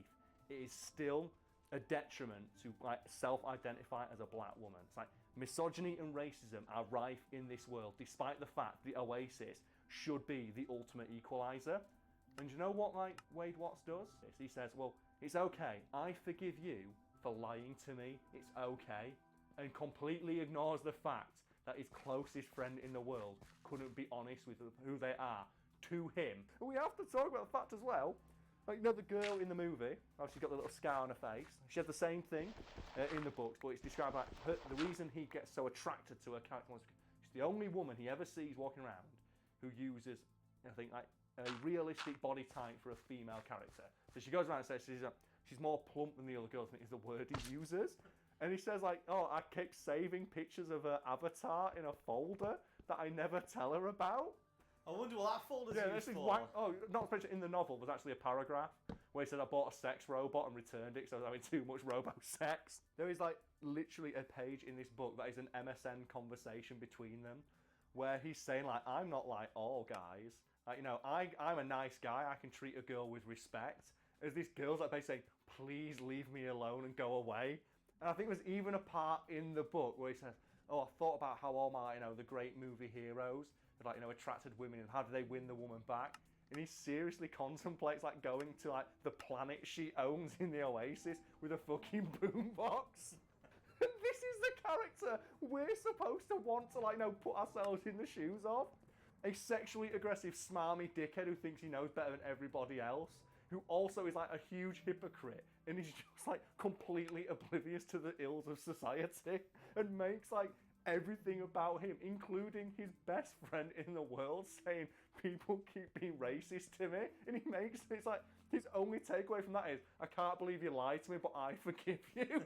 it is still a detriment to like self-identify as a black woman. It's like misogyny and racism are rife in this world, despite the fact the Oasis should be the ultimate equalizer. And you know what, like, Wade Watts does? He says, well, it's okay, I forgive you for lying to me, it's okay, and completely ignores the fact that his closest friend in the world couldn't be honest with who they are to him. And we have to talk about the fact as well, like, you know, the girl in the movie, she's got the little scar on her face. She had the same thing in the books, but it's described like the reason he gets so attracted to her character was she's the only woman he ever sees walking around who uses, I think, like a realistic body type for a female character. So she goes around and says she's more plump than the other girls, I think is the word he uses. And he says, like, oh, I kept saving pictures of her avatar in a folder that I never tell her about. I wonder what that folder's used for. Not to mention, in the novel was actually a paragraph where he said I bought a sex robot and returned it because I was having too much robo-sex. There is like literally a page in this book that is an MSN conversation between them where he's saying like, I'm not like all guys. Like, you know, I'm a nice guy, I can treat a girl with respect. As this girl's like basically saying, please leave me alone and go away. And I think there's even a part in the book where he says, oh, I thought about how all my, you know, the great movie heroes had, like, you know, attracted women and how do they win the woman back? And he seriously contemplates like going to like the planet she owns in the Oasis with a fucking boombox. And this is the character we're supposed to want to, like, you know, put ourselves in the shoes of. A sexually aggressive, smarmy dickhead who thinks he knows better than everybody else, who also is like a huge hypocrite and is just like completely oblivious to the ills of society and makes like everything about him, including his best friend in the world, saying people keep being racist to me. And he makes, it's like, his only takeaway from that is, I can't believe you lied to me, but I forgive you.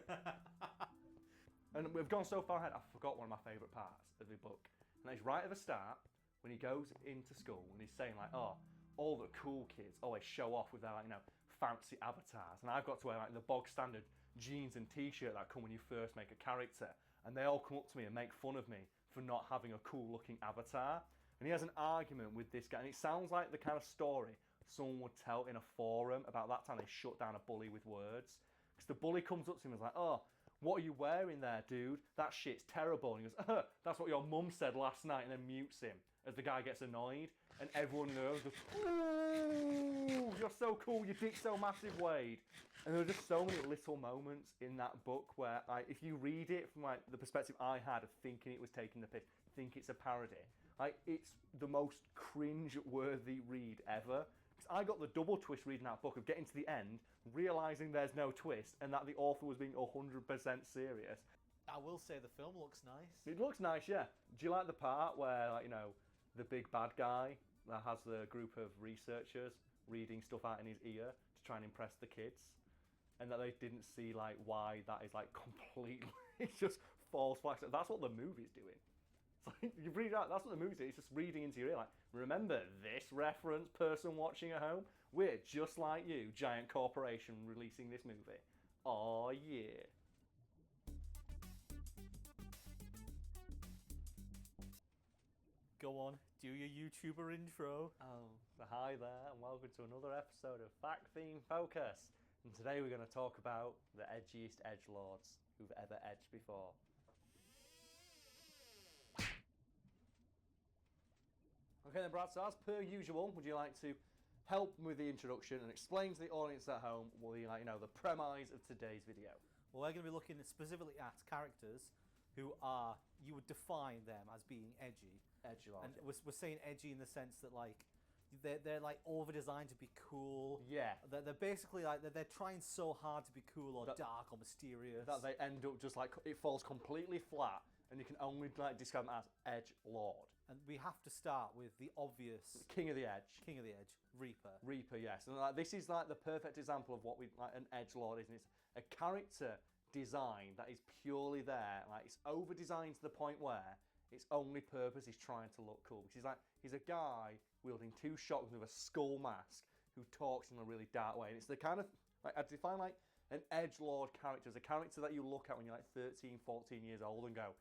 And we've gone so far ahead, I forgot one of my favourite parts of the book. And it's right at the start, when he goes into school and he's saying like, oh, all the cool kids always show off with their, like, you know, fancy avatars. And I've got to wear like the bog standard jeans and t-shirt that come when you first make a character. And they all come up to me and make fun of me for not having a cool looking avatar. And he has an argument with this guy. And it sounds like the kind of story someone would tell in a forum about that time they shut down a bully with words. Because the bully comes up to him and is like, oh, what are you wearing there, dude? That shit's terrible. And he goes, that's what your mum said last night, and then mutes him as the guy gets annoyed, and everyone knows, ooh, you're so cool, your dick's so massive, Wade. And there are just so many little moments in that book where, like, if you read it from like the perspective I had of thinking it was taking the piss, think it's a parody, like, it's the most cringe-worthy read ever. Because I got the double twist reading that book of getting to the end, realising there's no twist, and that the author was being 100% serious. I will say the film looks nice. It looks nice, yeah. Do you like the part where, like, you know, the big bad guy that has the group of researchers reading stuff out in his ear to try and impress the kids, and that they didn't see, like, why that is, like, completely it's just false flags. That's what the movie's doing. It's like, you read out, that's what the movie's doing. It's just reading into your ear, like, remember this reference, person watching at home? We're just like you, giant corporation releasing this movie. Aw, yeah. Go on, do your YouTuber intro. Oh, so hi there, and welcome to another episode of Fact Theme Focus. And today we're going to talk about the edgiest edgelords who've ever edged before. Okay then, Brad, so as per usual, would you like to help with the introduction and explain to the audience at home what the, like, you know, the premise of today's video? Well, we're going to be looking specifically at characters who are, you would define them as being edgy. Edgelord. And we're saying edgy in the sense that, like, they're like over designed to be cool. Yeah. They're basically like they're trying so hard to be cool or dark or mysterious that they end up just like it falls completely flat, and you can only like describe them as edgelord. And we have to start with the obvious King of the Edge. King of the Edge, Reaper. Reaper, yes. And like this is like the perfect example of what we like an edgelord is. And it's a character design that is purely there. Like it's over designed to the point where its only purpose is trying to look cool. Because he's a guy wielding two shotguns with a skull mask who talks in a really dark way. And it's the kind of, like, I define like an edgelord character as a character that you look at when you're like 13, 14 years old and go,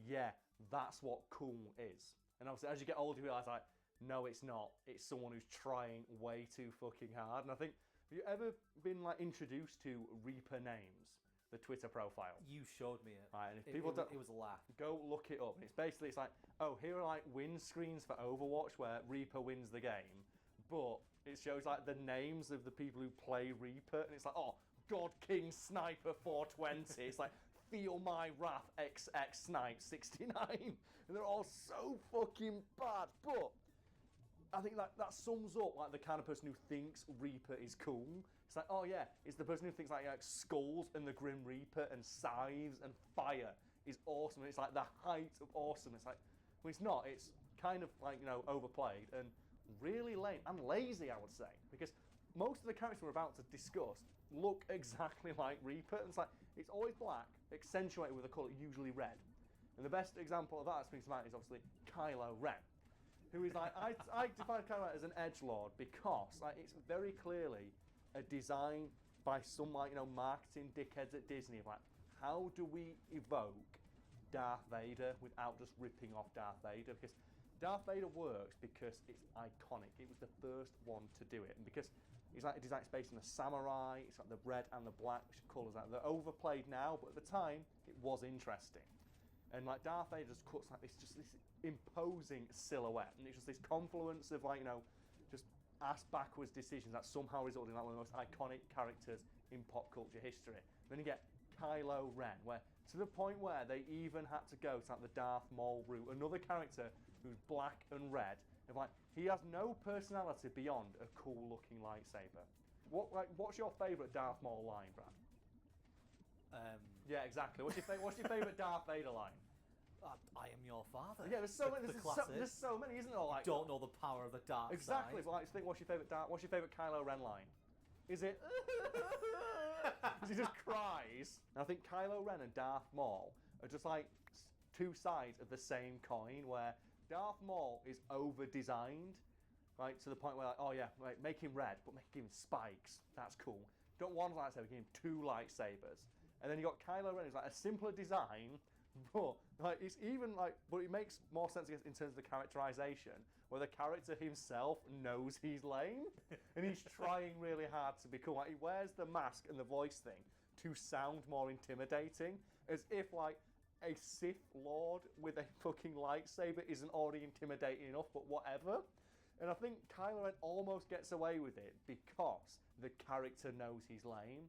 yeah, that's what cool is. And obviously as you get older you realise like, no it's not. It's someone who's trying way too fucking hard. And I think, have you ever been like introduced to Reaper names? The Twitter profile. You showed me it. Right, and if people don't, it was a laugh. Go look it up. And it's basically, it's like, oh, here are like win screens for Overwatch where Reaper wins the game, but it shows like the names of the people who play Reaper, and it's like, oh, God King Sniper 420. It's like, Feel My Wrath XX Snipe 69, and they're all so fucking bad. But I think that sums up like the kind of person who thinks Reaper is cool. It's like, oh yeah, it's the person who thinks like skulls and the Grim Reaper and scythes and fire is awesome. And it's like the height of awesome. It's like, well, it's not. It's kind of like, you know, overplayed and really lame and lazy, I would say, because most of the characters we're about to discuss look exactly like Reaper. And it's like, it's always black, accentuated with a colour, usually red. And the best example of that that springs to mind is obviously Kylo Ren, who is like, I define Kylo Ren as an edgelord because like it's very clearly a design by some like, you know, marketing dickheads at Disney of like, how do we evoke Darth Vader without just ripping off Darth Vader? Because Darth Vader works because it's iconic. It was the first one to do it, and because it's like a design based on a samurai. It's like the red and the black colours. Like they're overplayed now, but at the time it was interesting. And like Darth Vader just cuts like this, just this imposing silhouette, and it's just this confluence of like, you know, just ass-backwards decisions that somehow result in like one of the most iconic characters in pop culture history. Then you get Kylo Ren, where to the point where they even had to go to like the Darth Maul route, another character who's black and red, and like he has no personality beyond a cool-looking lightsaber. What's your favourite Darth Maul line, Brad? Yeah, exactly. What's your favourite Darth Vader line? I am your father. Yeah, there's so many. There's so many, isn't there? Like, don't know the power of the dark exactly. side. But like, think, what's your favourite Kylo Ren line? Is it? Because he just cries. And I think Kylo Ren and Darth Maul are just like two sides of the same coin, where Darth Maul is over-designed, right, to the point where like, oh yeah, like, make him red, but give him spikes. That's cool. Don't one lightsaber, give him two lightsabers. And then you got Kylo Ren, who's like a simpler design. But like it's even like, but it makes more sense I guess, in terms of the characterization, where the character himself knows he's lame, and he's trying really hard to be cool. Like he wears the mask and the voice thing to sound more intimidating, As if, like, a Sith Lord with a fucking lightsaber isn't already intimidating enough, but whatever. And I think Kylo Ren almost gets away with it because the character knows he's lame.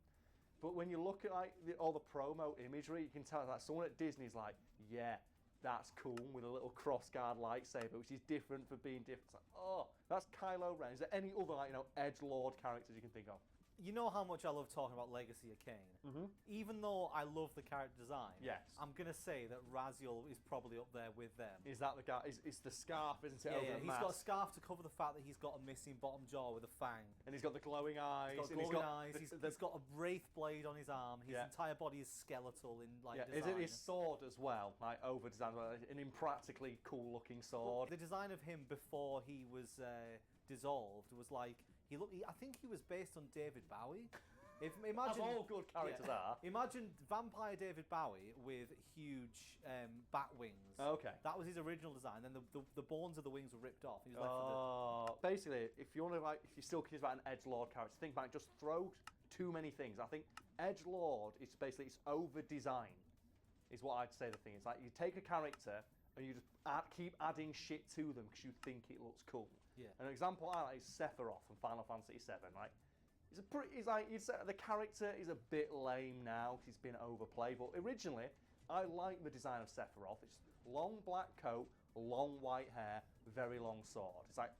But when you look at like all the promo imagery, you can tell that someone at Disney's like, yeah, that's cool with a little crossguard lightsaber, which is different for being different. It's like, oh, that's Kylo Ren. Is there any other like edgelord characters you can think of? You know how much I love talking about Legacy of Kain? Mm-hmm. Even though I love the character design, yes, I'm going to say that Raziel is probably up there with them. Is that the guy? It's the scarf, isn't it? Yeah, over the he's mask. got a scarf to cover the fact that he's got a missing bottom jaw with a fang. And he's got the glowing eyes. He's got a wraith blade on his arm. His entire body is skeletal in like design. Is it his sword as well? Like over-designed, an impractically cool-looking sword. The design of him before he was dissolved was like, I think he was based on David Bowie. Imagine, as all good characters are. Imagine vampire David Bowie with huge bat wings. Okay. That was his original design. Then the bones of the wings were ripped off. He was left basically, if you want to if you're still confused about an edgelord character, think back. Just throw too many things. I think edgelord is basically it's over design. Is what I'd say. The thing is like you take a character and you just keep adding shit to them because you think it looks cool. Yeah. An example I like is Sephiroth from Final Fantasy VII. Right. He's like you'd say the character is a bit lame now because he's been overplayed. But originally, I like the design of Sephiroth. It's long black coat, long white hair, very long sword. It's like,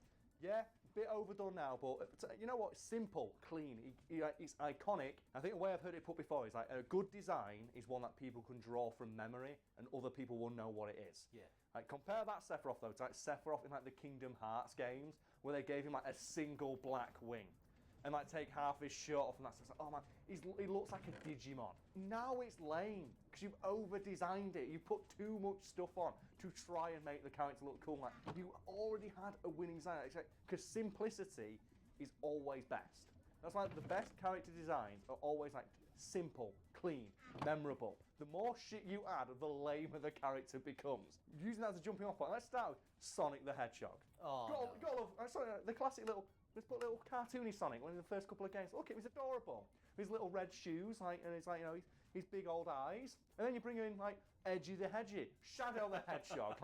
yeah, a bit overdone now, but you know what? Simple, clean. He's iconic. I think the way I've heard it put before is like a good design is one that people can draw from memory, and other people will know what it is. Yeah. Like compare that Sephiroth though to like Sephiroth in like the Kingdom Hearts games, where they gave him like a single black wing. And like take half his shirt off and that's like, oh man, he looks like a Digimon. Now it's lame because you've over-designed it. You put too much stuff on to try and make the character look cool. Like you already had a winning design. Because simplicity is always best. That's like the best character designs are always like simple, clean, memorable. The more shit you add, the lamer the character becomes. Using that as a jumping off point, let's start with Sonic the Hedgehog. Oh, the classic little. Let's put a little cartoony Sonic one in the first couple of games. Look, it was adorable. His little red shoes, and it's like his big old eyes. And then you bring in like Edgy the Hedgy, Shadow the Hedgehog.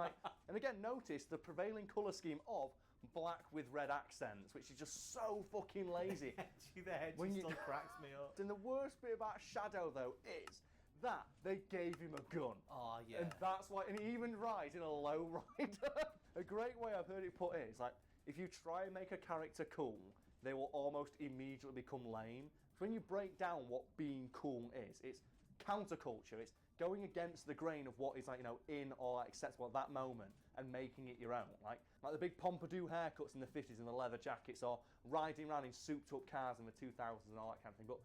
And again, notice the prevailing colour scheme of black with red accents, which is just so fucking lazy. Edgy the Hedgy still cracks me up. And the worst bit about Shadow though is that they gave him a gun. Oh yeah. And that's why, and he even rides in a low rider. A great way I've heard it put is like, if you try and make a character cool, they will almost immediately become lame. So when you break down what being cool is, it's counterculture. It's going against the grain of what is like in or like, acceptable at that moment and making it your own. Like the big pompadour haircuts in the 50s and the leather jackets, or riding around in souped-up cars in the 2000s and all that kind of thing. But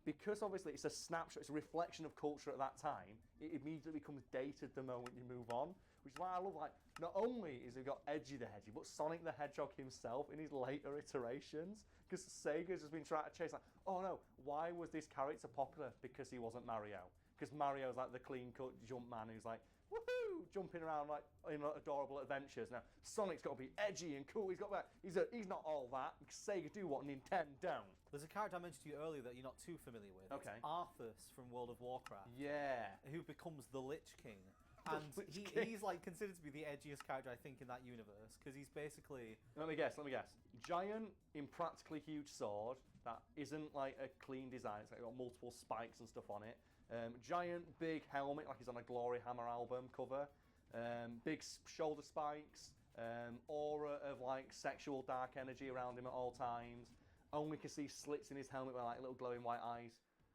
because obviously it's a snapshot, it's a reflection of culture at that time, it immediately becomes dated the moment you move on. Which is why I love, like, not only is he got Edgy the Hedgy, but Sonic the Hedgehog himself in his later iterations. Because Sega's just been trying to chase, like, oh no, why was this character popular? Because he wasn't Mario. Because Mario's like the clean-cut jump man who's like, woohoo, jumping around like in adorable adventures. Now, Sonic's got to be edgy and cool. He's not all that. Because Sega do what Nintendo don't. There's a character I mentioned to you earlier that you're not too familiar with. Okay. It's Arthas from World of Warcraft. Yeah. Who becomes the Lich King. And he's like considered to be the edgiest character I think in that universe because he's basically. Let me guess. Giant, impractically huge sword that isn't like a clean design. It's like got multiple spikes and stuff on it. Giant, big helmet like he's on a Glory Hammer album cover. Big shoulder spikes. Aura of like sexual dark energy around him at all times. Only can see slits in his helmet where like little glowing white eyes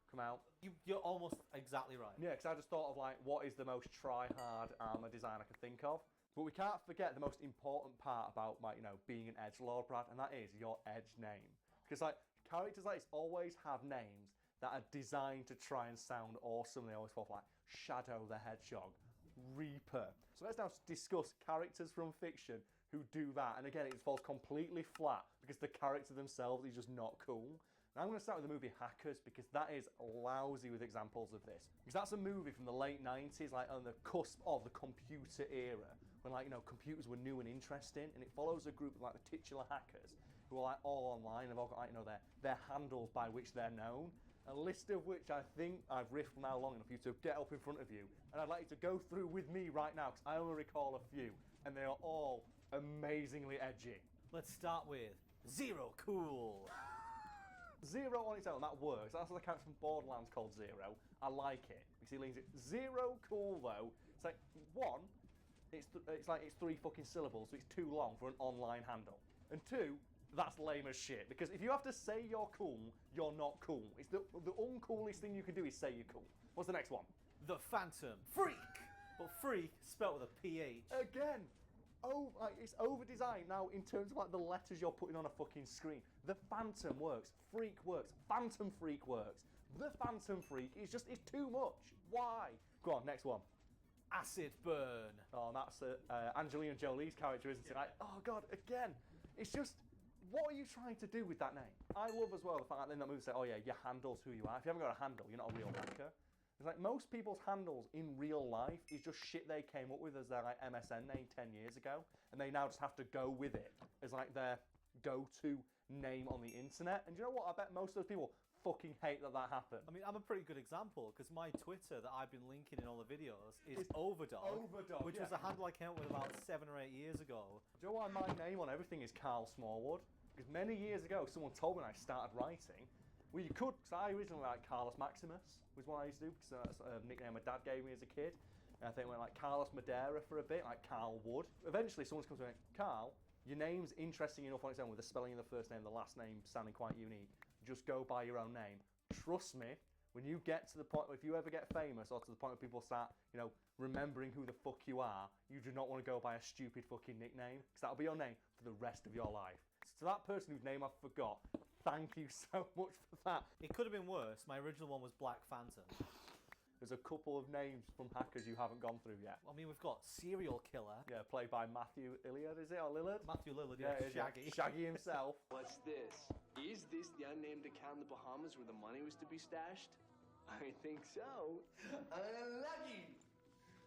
come out. You're almost exactly right. Yeah, because I just thought of like what is the most try-hard armor design I can think of. But we can't forget the most important part about like being an edgelord, Brad, and that is your edge name. Because like characters like this always have names that are designed to try and sound awesome. They always fall like Shadow the Hedgehog, Reaper. So let's now discuss characters from fiction who do that. And again, it falls completely flat because the character themselves is just not cool. Now I'm going to start with the movie Hackers because that is lousy with examples of this. Because that's a movie from the late 90s, like on the cusp of the computer era, when computers were new and interesting, and it follows a group of like the titular hackers who are like all online, and they've all got like their handles by which they're known. a list of which I think I've riffed now long enough for you to get up in front of you, and I'd like you to go through with me right now, because I only recall a few, and they are all amazingly edgy. Let's start with Zero Cool. Zero on its own, that works. That's what the character from Borderlands called Zero. I like it, because he leans it. Zero Cool, though, it's like, one, it's three fucking syllables, so it's too long for an online handle. And two, that's lame as shit, because if you have to say you're cool, you're not cool. It's the uncoolest thing you can do is say you're cool. What's the next one? The Phantom Freak. But freak spelled with a PH. Again, it's over-designed now in terms of like the letters you're putting on a fucking screen. The Phantom works, Freak works, Phantom Freak works. The Phantom Freak is too much. Why? Go on, next one. Acid Burn. Oh, that's Angelina Jolie's character, isn't it? Like, oh god, again, it's just. What are you trying to do with that name? I love as well the fact that in that movie say, oh yeah, your handle's who you are. If you haven't got a handle, you're not a real hacker. It's like most people's handles in real life is just shit they came up with as their like MSN name 10 years ago, and they now just have to go with it as like their go-to name on the internet. And do you know what? I bet most of those people fucking hate that happened. I mean, I'm a pretty good example, because my Twitter that I've been linking in all the videos is Overdog, which was a handle I came up with about 7 or 8 years ago. Do you know why my name on everything is Carl Smallwood? Because many years ago, someone told me when I started writing, well, you could, because I originally liked Carlos Maximus, was what I used to do, because that's a nickname my dad gave me as a kid. And I think I went like Carlos Madeira for a bit, like Carl Wood. Eventually, someone comes to me, Carl, your name's interesting enough on its own with the spelling of the first name, the last name sounding quite unique. Just go by your own name. Trust me, when you get to the point, if you ever get famous, or to the point where people start, remembering who the fuck you are, you do not want to go by a stupid fucking nickname, because that'll be your name for the rest of your life. So to that person whose name I forgot, thank you so much for that. It could have been worse. My original one was Black Phantom. There's a couple of names from hackers you haven't gone through yet. I mean, we've got Serial Killer. Yeah, played by Matthew Lillard, is it? Or Lillard? Matthew Lillard, yeah. Shaggy. Shaggy himself. What's this? Is this the unnamed account in the Bahamas where the money was to be stashed? I think so. Unlucky.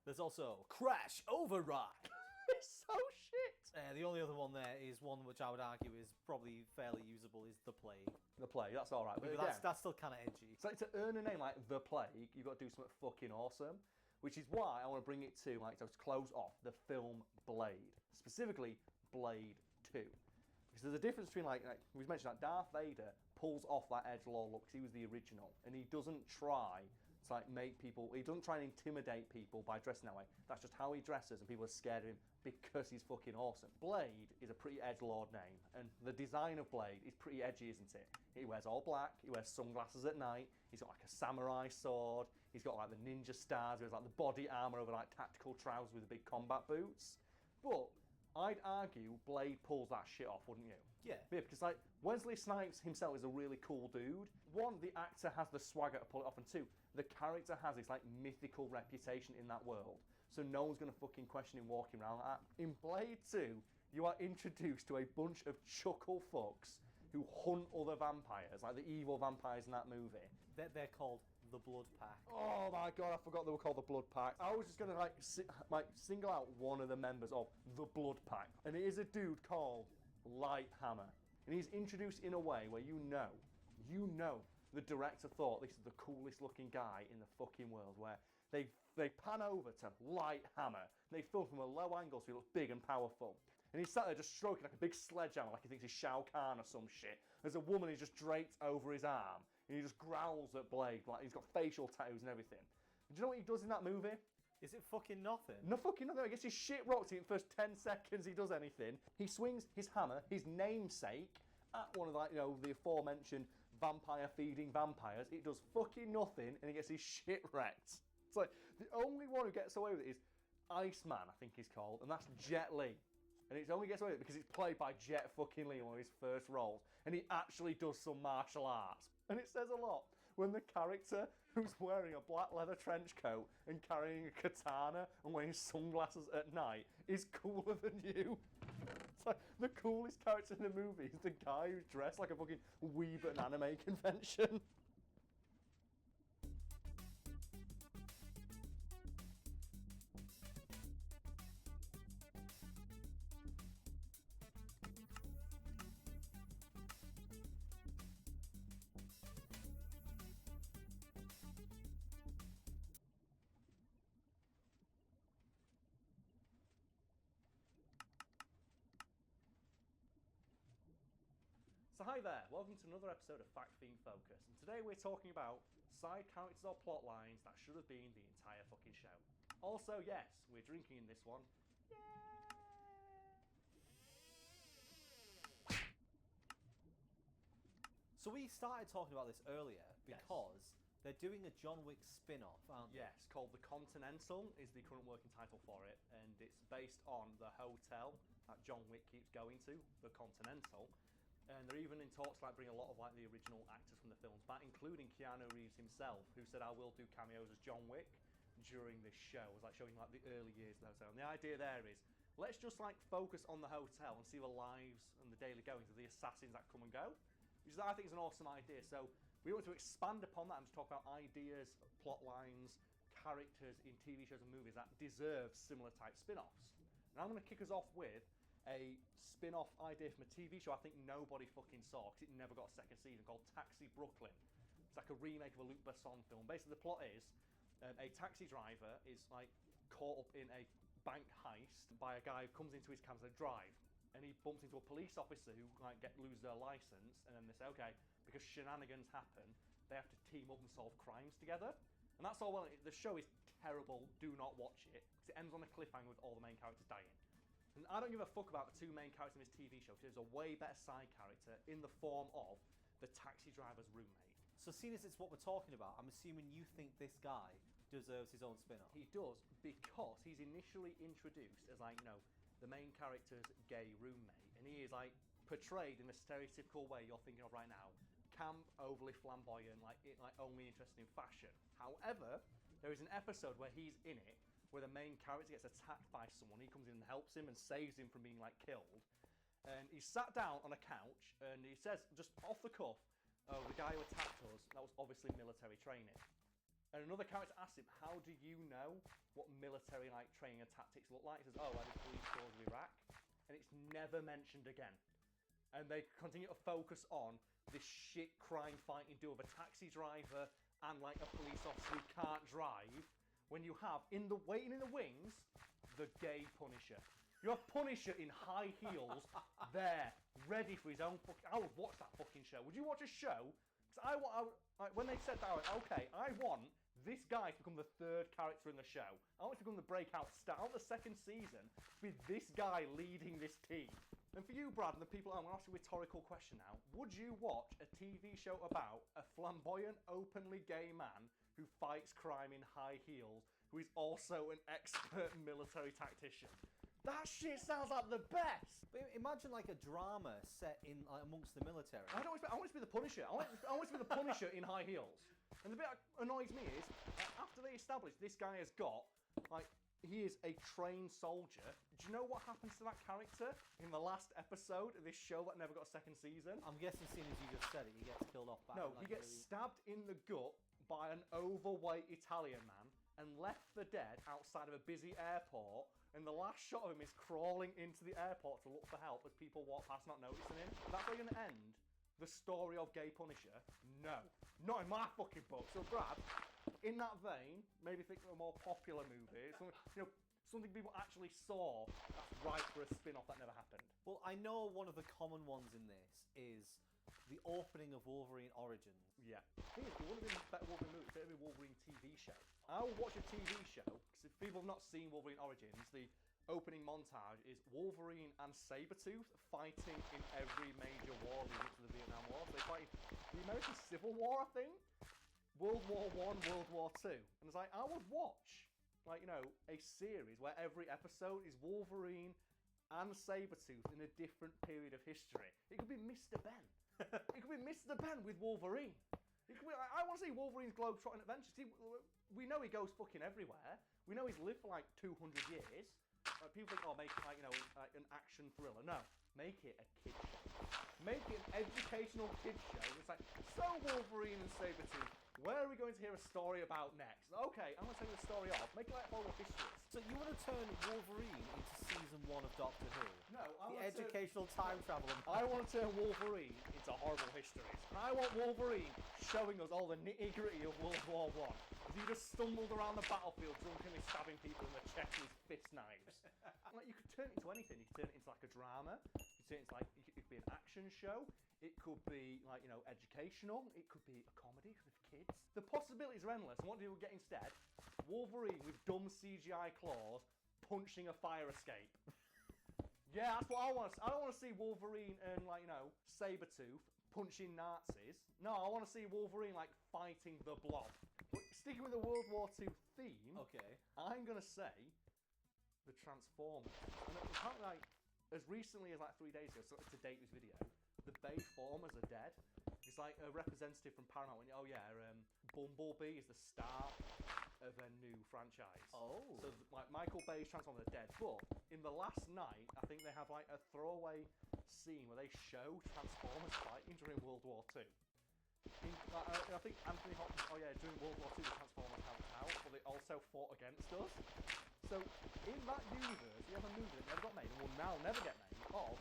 There's also Crash Override. It's so shit. The only other one there is one which I would argue is probably fairly usable, is The Plague. The Plague, that's all right. But that's still kind of edgy. So to earn a name like The Plague, you've got to do something fucking awesome, which is why I want to bring it to, to close off the film Blade, specifically Blade 2. Because there's a difference between, we've mentioned that Darth Vader pulls off that edgelord look because he was the original, and he doesn't try to make people, he doesn't try and intimidate people by dressing that way. That's just how he dresses, and people are scared of him because he's fucking awesome. Blade is a pretty edgelord name, and the design of Blade is pretty edgy, isn't it? He wears all black, he wears sunglasses at night, he's got like a samurai sword, he's got like the ninja stars, he has like the body armor over like tactical trousers with the big combat boots. But I'd argue Blade pulls that shit off, wouldn't you? Yeah. Because Wesley Snipes himself is a really cool dude. One, the actor has the swagger to pull it off, and two, the character has this mythical reputation in that world. So no one's gonna fucking question him walking around like that. In Blade 2, you are introduced to a bunch of chuckle fucks who hunt other vampires, like the evil vampires in that movie. They're called the Blood Pack. Oh my god, I forgot they were called the Blood Pack. I was just gonna single out one of the members of the Blood Pack, and it is a dude called Lighthammer, and he's introduced in a way where you know the director thought this is the coolest looking guy in the fucking world, where they pan over to Lighthammer, and they film from a low angle so he looks big and powerful. And he's sat there just stroking like a big sledgehammer, like he thinks he's Shao Kahn or some shit. There's a woman who's just draped over his arm, and he just growls at Blade, like he's got facial tattoos and everything. And do you know what he does in that movie? Is it fucking nothing? No fucking nothing. I guess his shit rocked in the first 10 seconds he does anything. He swings his hammer, his namesake, at one of the aforementioned vampire-feeding vampires. It does fucking nothing, and he gets his shit wrecked. It's like, the only one who gets away with it is Iceman, I think he's called, and that's Jet Li. And it only gets away with it because it's played by Jet fucking Li in one of his first roles. And he actually does some martial arts. And it says a lot when the character who's wearing a black leather trench coat and carrying a katana and wearing sunglasses at night is cooler than you. It's like the coolest character in the movie is the guy who's dressed like a fucking weeb at an anime convention. So hi there, welcome to another episode of Fact Theme Focus, and today we're talking about side characters or plot lines that should have been the entire fucking show. Also, yes, we're drinking in this one. So we started talking about this earlier because they're doing a John Wick spin-off, aren't they? Yes, called The Continental is the current working title for it, and it's based on the hotel that John Wick keeps going to, the Continental. And they're even in talks like bringing a lot of like the original actors from the films back, including Keanu Reeves himself, who said, "I will do cameos as John Wick during this show." It was like showing like the early years of the hotel. And the idea there is, let's just like focus on the hotel and see the lives and the daily goings of the assassins that come and go, which I think is an awesome idea. So we want to expand upon that and just talk about ideas, plot lines, characters in TV shows and movies that deserve similar type spin-offs. And I'm going to kick us off with a spin-off idea from a TV show I think nobody fucking saw because it never got a second season, called Taxi Brooklyn. It's like a remake of a Luc Besson film. Basically the plot is a taxi driver is like caught up in a bank heist by a guy who comes into his cab to drive, and he bumps into a police officer who like lose their license, and then they say, okay, because shenanigans happen, they have to team up and solve crimes together. And that's all well. The show is terrible. Do not watch it because it ends on a cliffhanger with all the main characters dying. And I don't give a fuck about the two main characters in this TV show, because there's a way better side character in the form of the taxi driver's roommate. So seeing as it's what we're talking about, I'm assuming you think this guy deserves his own spin-off. He does, because he's initially introduced as like, you know, the main character's gay roommate, and he is like portrayed in the stereotypical way you're thinking of right now. Camp, overly flamboyant, like only interested in fashion. However, there is an episode where he's in it, where the main character gets attacked by someone. He comes in and helps him and saves him from being like killed. And he's sat down on a couch and he says, just off the cuff, "Oh, the guy who attacked us, that was obviously military training." And another character asks him, "How do you know what military like training and tactics look like?" He says, "Oh, I did police tours of Iraq." And it's never mentioned again. And they continue to focus on this shit crime fighting duo of a taxi driver and like a police officer who can't drive, when you have waiting in the wings the gay Punisher. You have Punisher in high heels there, ready for his own fucking... I would watch that fucking show. Would you watch a show? Because when they said that, I went, okay, I want this guy to become the third character in the show. I want it to become the breakout star. I want the second season with this guy leading this team. And for you, Brad, and the people, I'm going to ask you a rhetorical question now. Would you watch a TV show about a flamboyant, openly gay man who fights crime in high heels, who is also an expert military tactician? That shit sounds like the best! But imagine like a drama set in like, amongst the military. I want it to be the Punisher. I want it to be the Punisher in high heels. And the bit that annoys me is, after they establish this guy has got, like, he is a trained soldier, do you know what happens to that character in the last episode of this show that never got a second season? I'm guessing, seeing as you just said it, he gets killed off by... No, he gets stabbed in the gut by an overweight Italian man and left for dead outside of a busy airport, and the last shot of him is crawling into the airport to look for help as people walk past not noticing him. That's how you're going to end the story of Gay Punisher? No. Not in my fucking book. So Brad, in that vein, maybe think of a more popular movie, something people actually saw that's right for a spin-off that never happened. Well, I know one of the common ones in this is the opening of Wolverine Origins. Yeah. The thing is, it would have been a better Wolverine movie if it had been a Wolverine TV show. I will watch a TV show, because if people have not seen Wolverine Origins, the opening montage is Wolverine and Sabretooth fighting in every major war leading up to the Vietnam War. So they fight the American Civil War, I think, World War I, World War II. And it's like, I would watch, like, you know, a series where every episode is Wolverine and Sabretooth in a different period of history. It could be Mr. Ben. It could be Mr. Ben with Wolverine. It could be, I want to see Wolverine's globe-trotting adventures. See, we know he goes fucking everywhere. We know he's lived for like 200 years. People think, oh, make it like, you know, like an action thriller. No, make it a kid show. Make it an educational kid show. It's like, so Wolverine and Sabretooth, where are we going to hear a story about next? Okay, I'm going to tell you the story of. Make it like Horrible Histories. So you want to turn Wolverine into season 1 of Doctor Who? No, the educational time travel. I want to turn Wolverine into Horrible Histories. And I want Wolverine showing us all the nitty-gritty of World War I. As he just stumbled around the battlefield drunkenly stabbing people in the chest with his fist knives. Like, you could turn it into anything. You could turn it into like a drama. You could turn it into like, it could be an action show. It could be, like, you know, educational. It could be a comedy with kids. The possibilities are endless. And what do we get instead? Wolverine with dumb CGI claws punching a fire escape. Yeah, that's what I want. I don't want to see Wolverine and, like, you know, Sabretooth punching Nazis. No, I want to see Wolverine, like, fighting the Blob. But sticking with the World War II theme, okay, I'm going to say the Transformers. And apparently, like, as recently as, like, 3 days ago, so to date this video, the Bayformers are dead. It's like a representative from Paramount went, oh yeah, Bumblebee is the start of a new franchise. Oh. So, like, Michael Bay's Transformers are dead. But in the last night, I think they have, like, a throwaway scene where they show Transformers fighting during World War II. I think Anthony Hopkins, oh yeah, during World War II the Transformers helped out, but they also fought against us. So in that universe, we have a movie that never got made and will now never get made of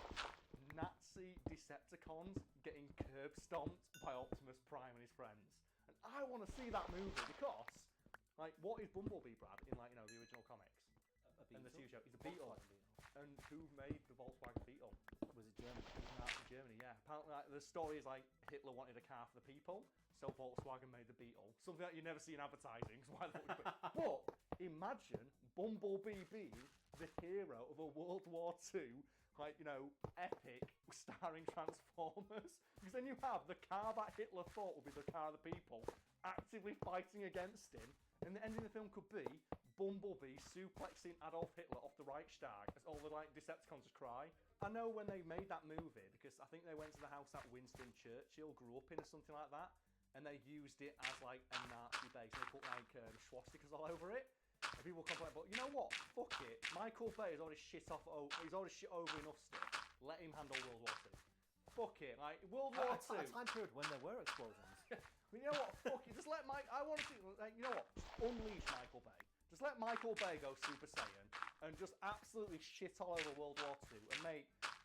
Nazi Decepticons getting curb stomped by Optimus Prime and his friends. And I want to see that movie because, like, what is Bumblebee, Brad, in, like, you know, the original comics? And the TV show? He's a Beetle. And who made the Volkswagen Beetle? Was it Germany? Nazi Germany, yeah. Apparently, like, the story is like Hitler wanted a car for the people, so Volkswagen made the Beetle. Something that you never see in advertising. So but imagine Bumblebee being the hero of a World War II, like, you know, epic starring Transformers. Because then you have the car that Hitler thought would be the car of the people actively fighting against him. And the ending of the film could be Bumblebee suplexing Adolf Hitler off the Reichstag as all the, like, Decepticons just cry. I know when they made that movie, because I think they went to the house that Winston Churchill grew up in or something like that, and they used it as, like, a Nazi base. They put, like, swastikas all over it. And people complain, but you know what? Fuck it. Michael Bay has already shit off. He's already shit over enough stuff. Let him handle World War II. Fuck it. Like, World War II. A time period when there were explosions. You know what? Fuck it. Just let I want to see. Like, you know what? Unleash Michael Bay. Just let Michael Bay go Super Saiyan and just absolutely shit all over World War II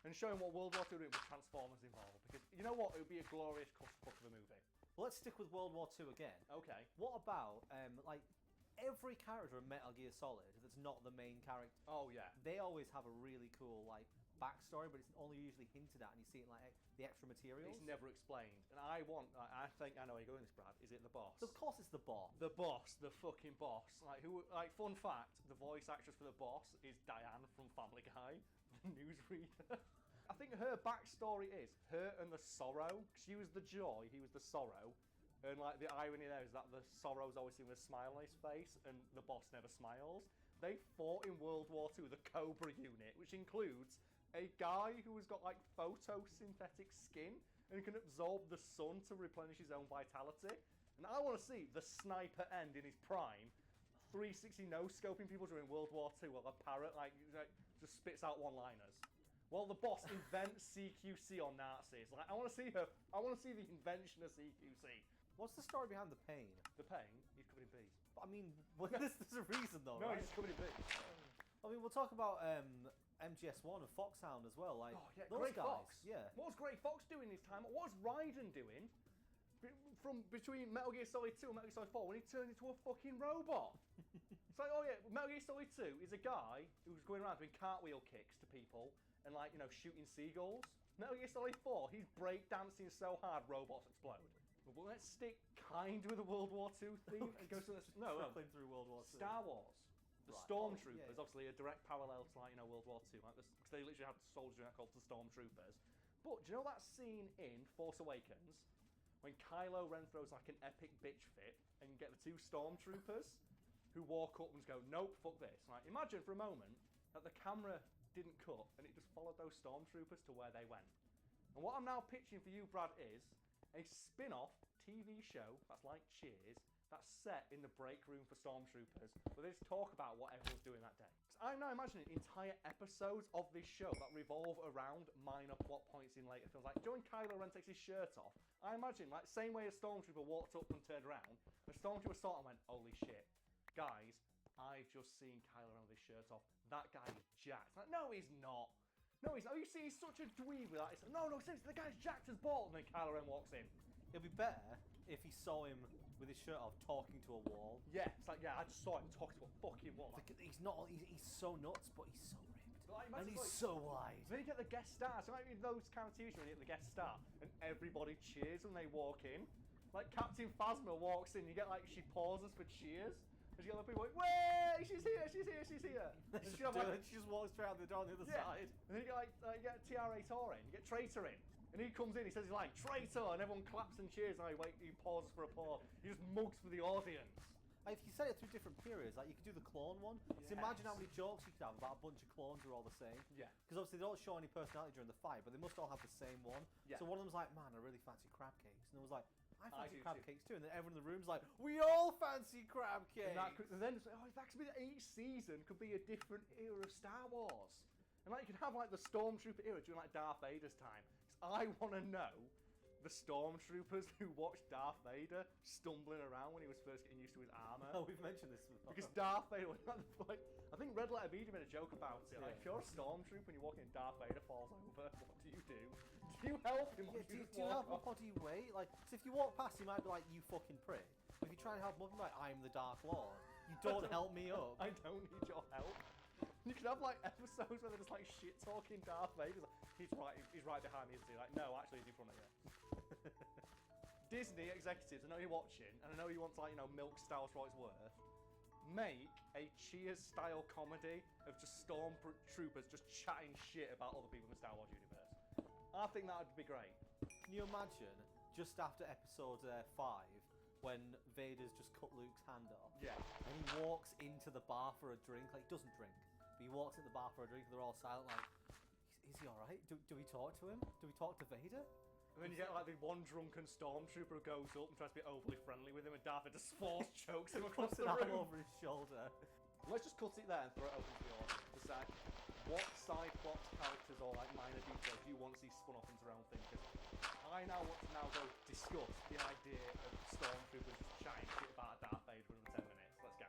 and show him what World War II doing with Transformers involved. Because you know what? It would be a glorious clusterfuck of a movie. Well, let's stick with World War II again. Okay. What about like every character in Metal Gear Solid that's not the main character? Oh yeah. They always have a really cool like backstory, but it's only usually hinted at, and you see it in like the extra materials. It's never explained. And I think I know where you're going with this, Brad. Is it the boss? Of course it's the boss. The boss, the fucking boss. Like, fun fact, the voice actress for the boss is Diane from Family Guy, the newsreader. I think her backstory is her and the Sorrow. She was the joy, he was the sorrow. And, like, the irony there is that the Sorrow's always seen with a smile on his face, and the boss never smiles. They fought in World War II, the Cobra unit, which includes a guy who has got, like, photosynthetic skin and can absorb the sun to replenish his own vitality. And I want to see the sniper end in his prime, 360 no-scoping people during World War II while the parrot, like just spits out one-liners. While the boss invents CQC on Nazis. Like, I want to see the invention of CQC. What's the story behind the pain? The pain? He's covered in bees. But I mean, there's a reason though, No, right? he's covered in bees. I mean, we'll talk about MGS1 and Foxhound as well. Like, oh, yeah, those Grey guys. Fox. Yeah. What was Grey Fox doing this time? What was Raiden doing from between Metal Gear Solid 2 and Metal Gear Solid 4 when he turned into a fucking robot? It's like, oh yeah, Metal Gear Solid 2 is a guy who's going around doing cartwheel kicks to people and, like, you know, shooting seagulls. Metal Gear Solid 4, he's breakdancing so hard robots explode. But let's stick kind with the World War II theme and go to this. No, through World War II. Star Wars. The Right. Stormtroopers, Yeah. obviously a direct parallel to, like, you know, World War II. Like, because they literally had soldiers in that called the Stormtroopers. But do you know that scene in Force Awakens when Kylo Ren throws, like, an epic bitch fit and you get the two Stormtroopers who walk up and just go, nope, fuck this. Like, imagine for a moment that the camera didn't cut and it just followed those Stormtroopers to where they went. And what I'm now pitching for you, Brad, is a spin-off TV show that's like Cheers, that's set in the break room for Stormtroopers, where they just talk about what everyone's doing that day. So I'm now imagining entire episodes of this show that revolve around minor plot points in later films. Like, during Kylo Ren takes his shirt off, I imagine, like, same way a Stormtrooper walked up and turned around, a Stormtrooper saw it and went, holy shit, guys, I've just seen Kylo Ren with his shirt off. That guy is jacked. Like, no, he's not. No, he's not. Oh, you see, he's such a dweeb with that. It's like, no, seriously, the guy's jacked as balls. And then Kylo Ren walks in. It'd be better if he saw him with his shirt off talking to a wall. Yeah, it's like, yeah, I just saw him talking to a fucking wall. He's not. He's so nuts, but he's so ripped. Like, And imagine, he's so wide. Then you get the guest stars. So like in those kind of TV shows, you get the guest star, and everybody cheers when they walk in. Like Captain Phasma walks in, you get like she pauses for cheers. And you get other people like, "Way, she's here, she's here, she's here." And She she just walks straight out the door on the other side. And then you get like you get TRA Torre in, you get Traitor in. And he comes in, he says he's like, "Traitor," and everyone claps and cheers, and he pauses for applause. He just mugs for the audience. If you set it through different periods, like you could do the clone one. So imagine how many jokes you could have about a bunch of clones who are all the same. Yeah. Because obviously they don't show any personality during the fight, but they must all have the same one. Yeah. So one of them's like, "Man, I really fancy crab cakes," and I was like, "I fancy do crab too. cakes too." And then everyone in the room's like, "We all fancy crab cakes." And then it's like, oh, that could be each season could be a different era of Star Wars. And like you could have like the Stormtrooper era during like Darth Vader's time. 'Cause I want to know the Stormtroopers who watched Darth Vader stumbling around when he was first getting used to his armor. Oh, we've mentioned this before. Because Darth Vader was like, I think Red Letter Media made a joke about it. Like, if you're a Stormtrooper and you're walking and Darth Vader falls over, what do you do? Do you help him? Or Yeah, do you do you help him or do you wait? Like, so if you walk past, he might be like, "You fucking prick." But if you try and help him up, he's like, "I'm the Dark Lord. You don't help me up." I don't need your help. You could have like episodes where they're just like shit talking Darth Vader. He's right behind me, isn't he? Like, no, actually, he's in front of you. Disney executives, I know you're watching, and I know you want to, like, you know, milk Star Wars for what it's worth. Make a Cheers-style comedy of just Stormtroopers just chatting shit about other people in the Star Wars universe. I think that would be great. Can you imagine just after episode 5 when Vader's just cut Luke's hand off? Yeah. And he walks into the bar for a drink. Like, he doesn't drink, but he walks into the bar for a drink. And they're all silent. Like, is he all right? Do we talk to him? Do we talk to Vader? And then you get like the one drunken Stormtrooper who goes up and tries to be overly friendly with him, and Darth Vader just force chokes him across Puts the an arm room. over his shoulder. Let's just cut it there and throw it open to the audience. Decide what side plot characters or like minor details you want to see spun off into their own thing. Because I now want to go discuss the idea of Stormtroopers just chatting shit about Darth Vader within 10 minutes. Let's go.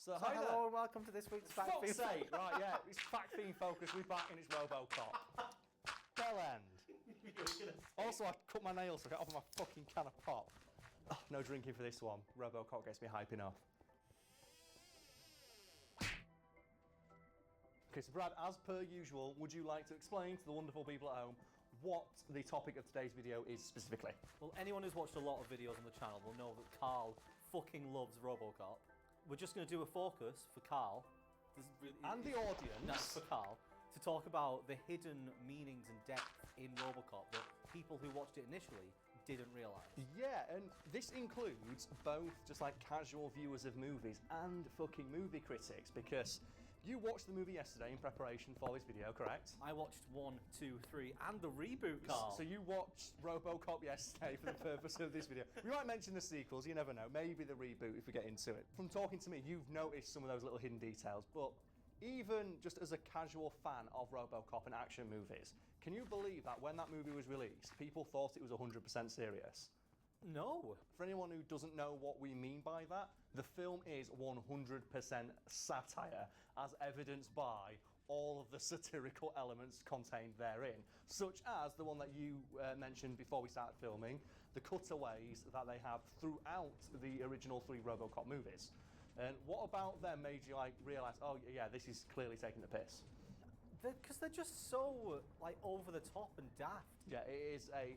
So hi there. Hello and welcome to this week's Fact Fuck's Fiend. sake, right, yeah, it's Fact Fiend Focus, we're back and it's Robocop. Bell end. Also, I cut my nails so I get off my fucking can of pop. Oh, no drinking for this one. Robocop gets me hyping off. Okay, so Brad, as per usual, would you like to explain to the wonderful people at home what the topic of today's video is specifically? Well, anyone who's watched a lot of videos on the channel will know that Carl fucking loves Robocop. We're just going to do a focus for Carl. And the audience. That's for Carl. To talk about the hidden meanings and depth in Robocop that people who watched it initially didn't realise. Yeah, and this includes both just like casual viewers of movies and fucking movie critics, because you watched the movie yesterday in preparation for this video, correct? I watched 1, 2, 3 and the reboot, Carl. So you watched Robocop yesterday for the purpose of this video. We might mention the sequels, you never know. Maybe the reboot if we get into it. From talking to me, you've noticed some of those little hidden details, but even just as a casual fan of Robocop and action movies, can you believe that when that movie was released, people thought it was 100% serious? No. For anyone who doesn't know what we mean by that, the film is 100% satire, as evidenced by all of the satirical elements contained therein, such as the one that you mentioned before we started filming, the cutaways that they have throughout the original 3 Robocop movies. And what about them made you like realise, oh yeah, this is clearly taking the piss? Because they're just so like over the top and daft. Yeah, it is a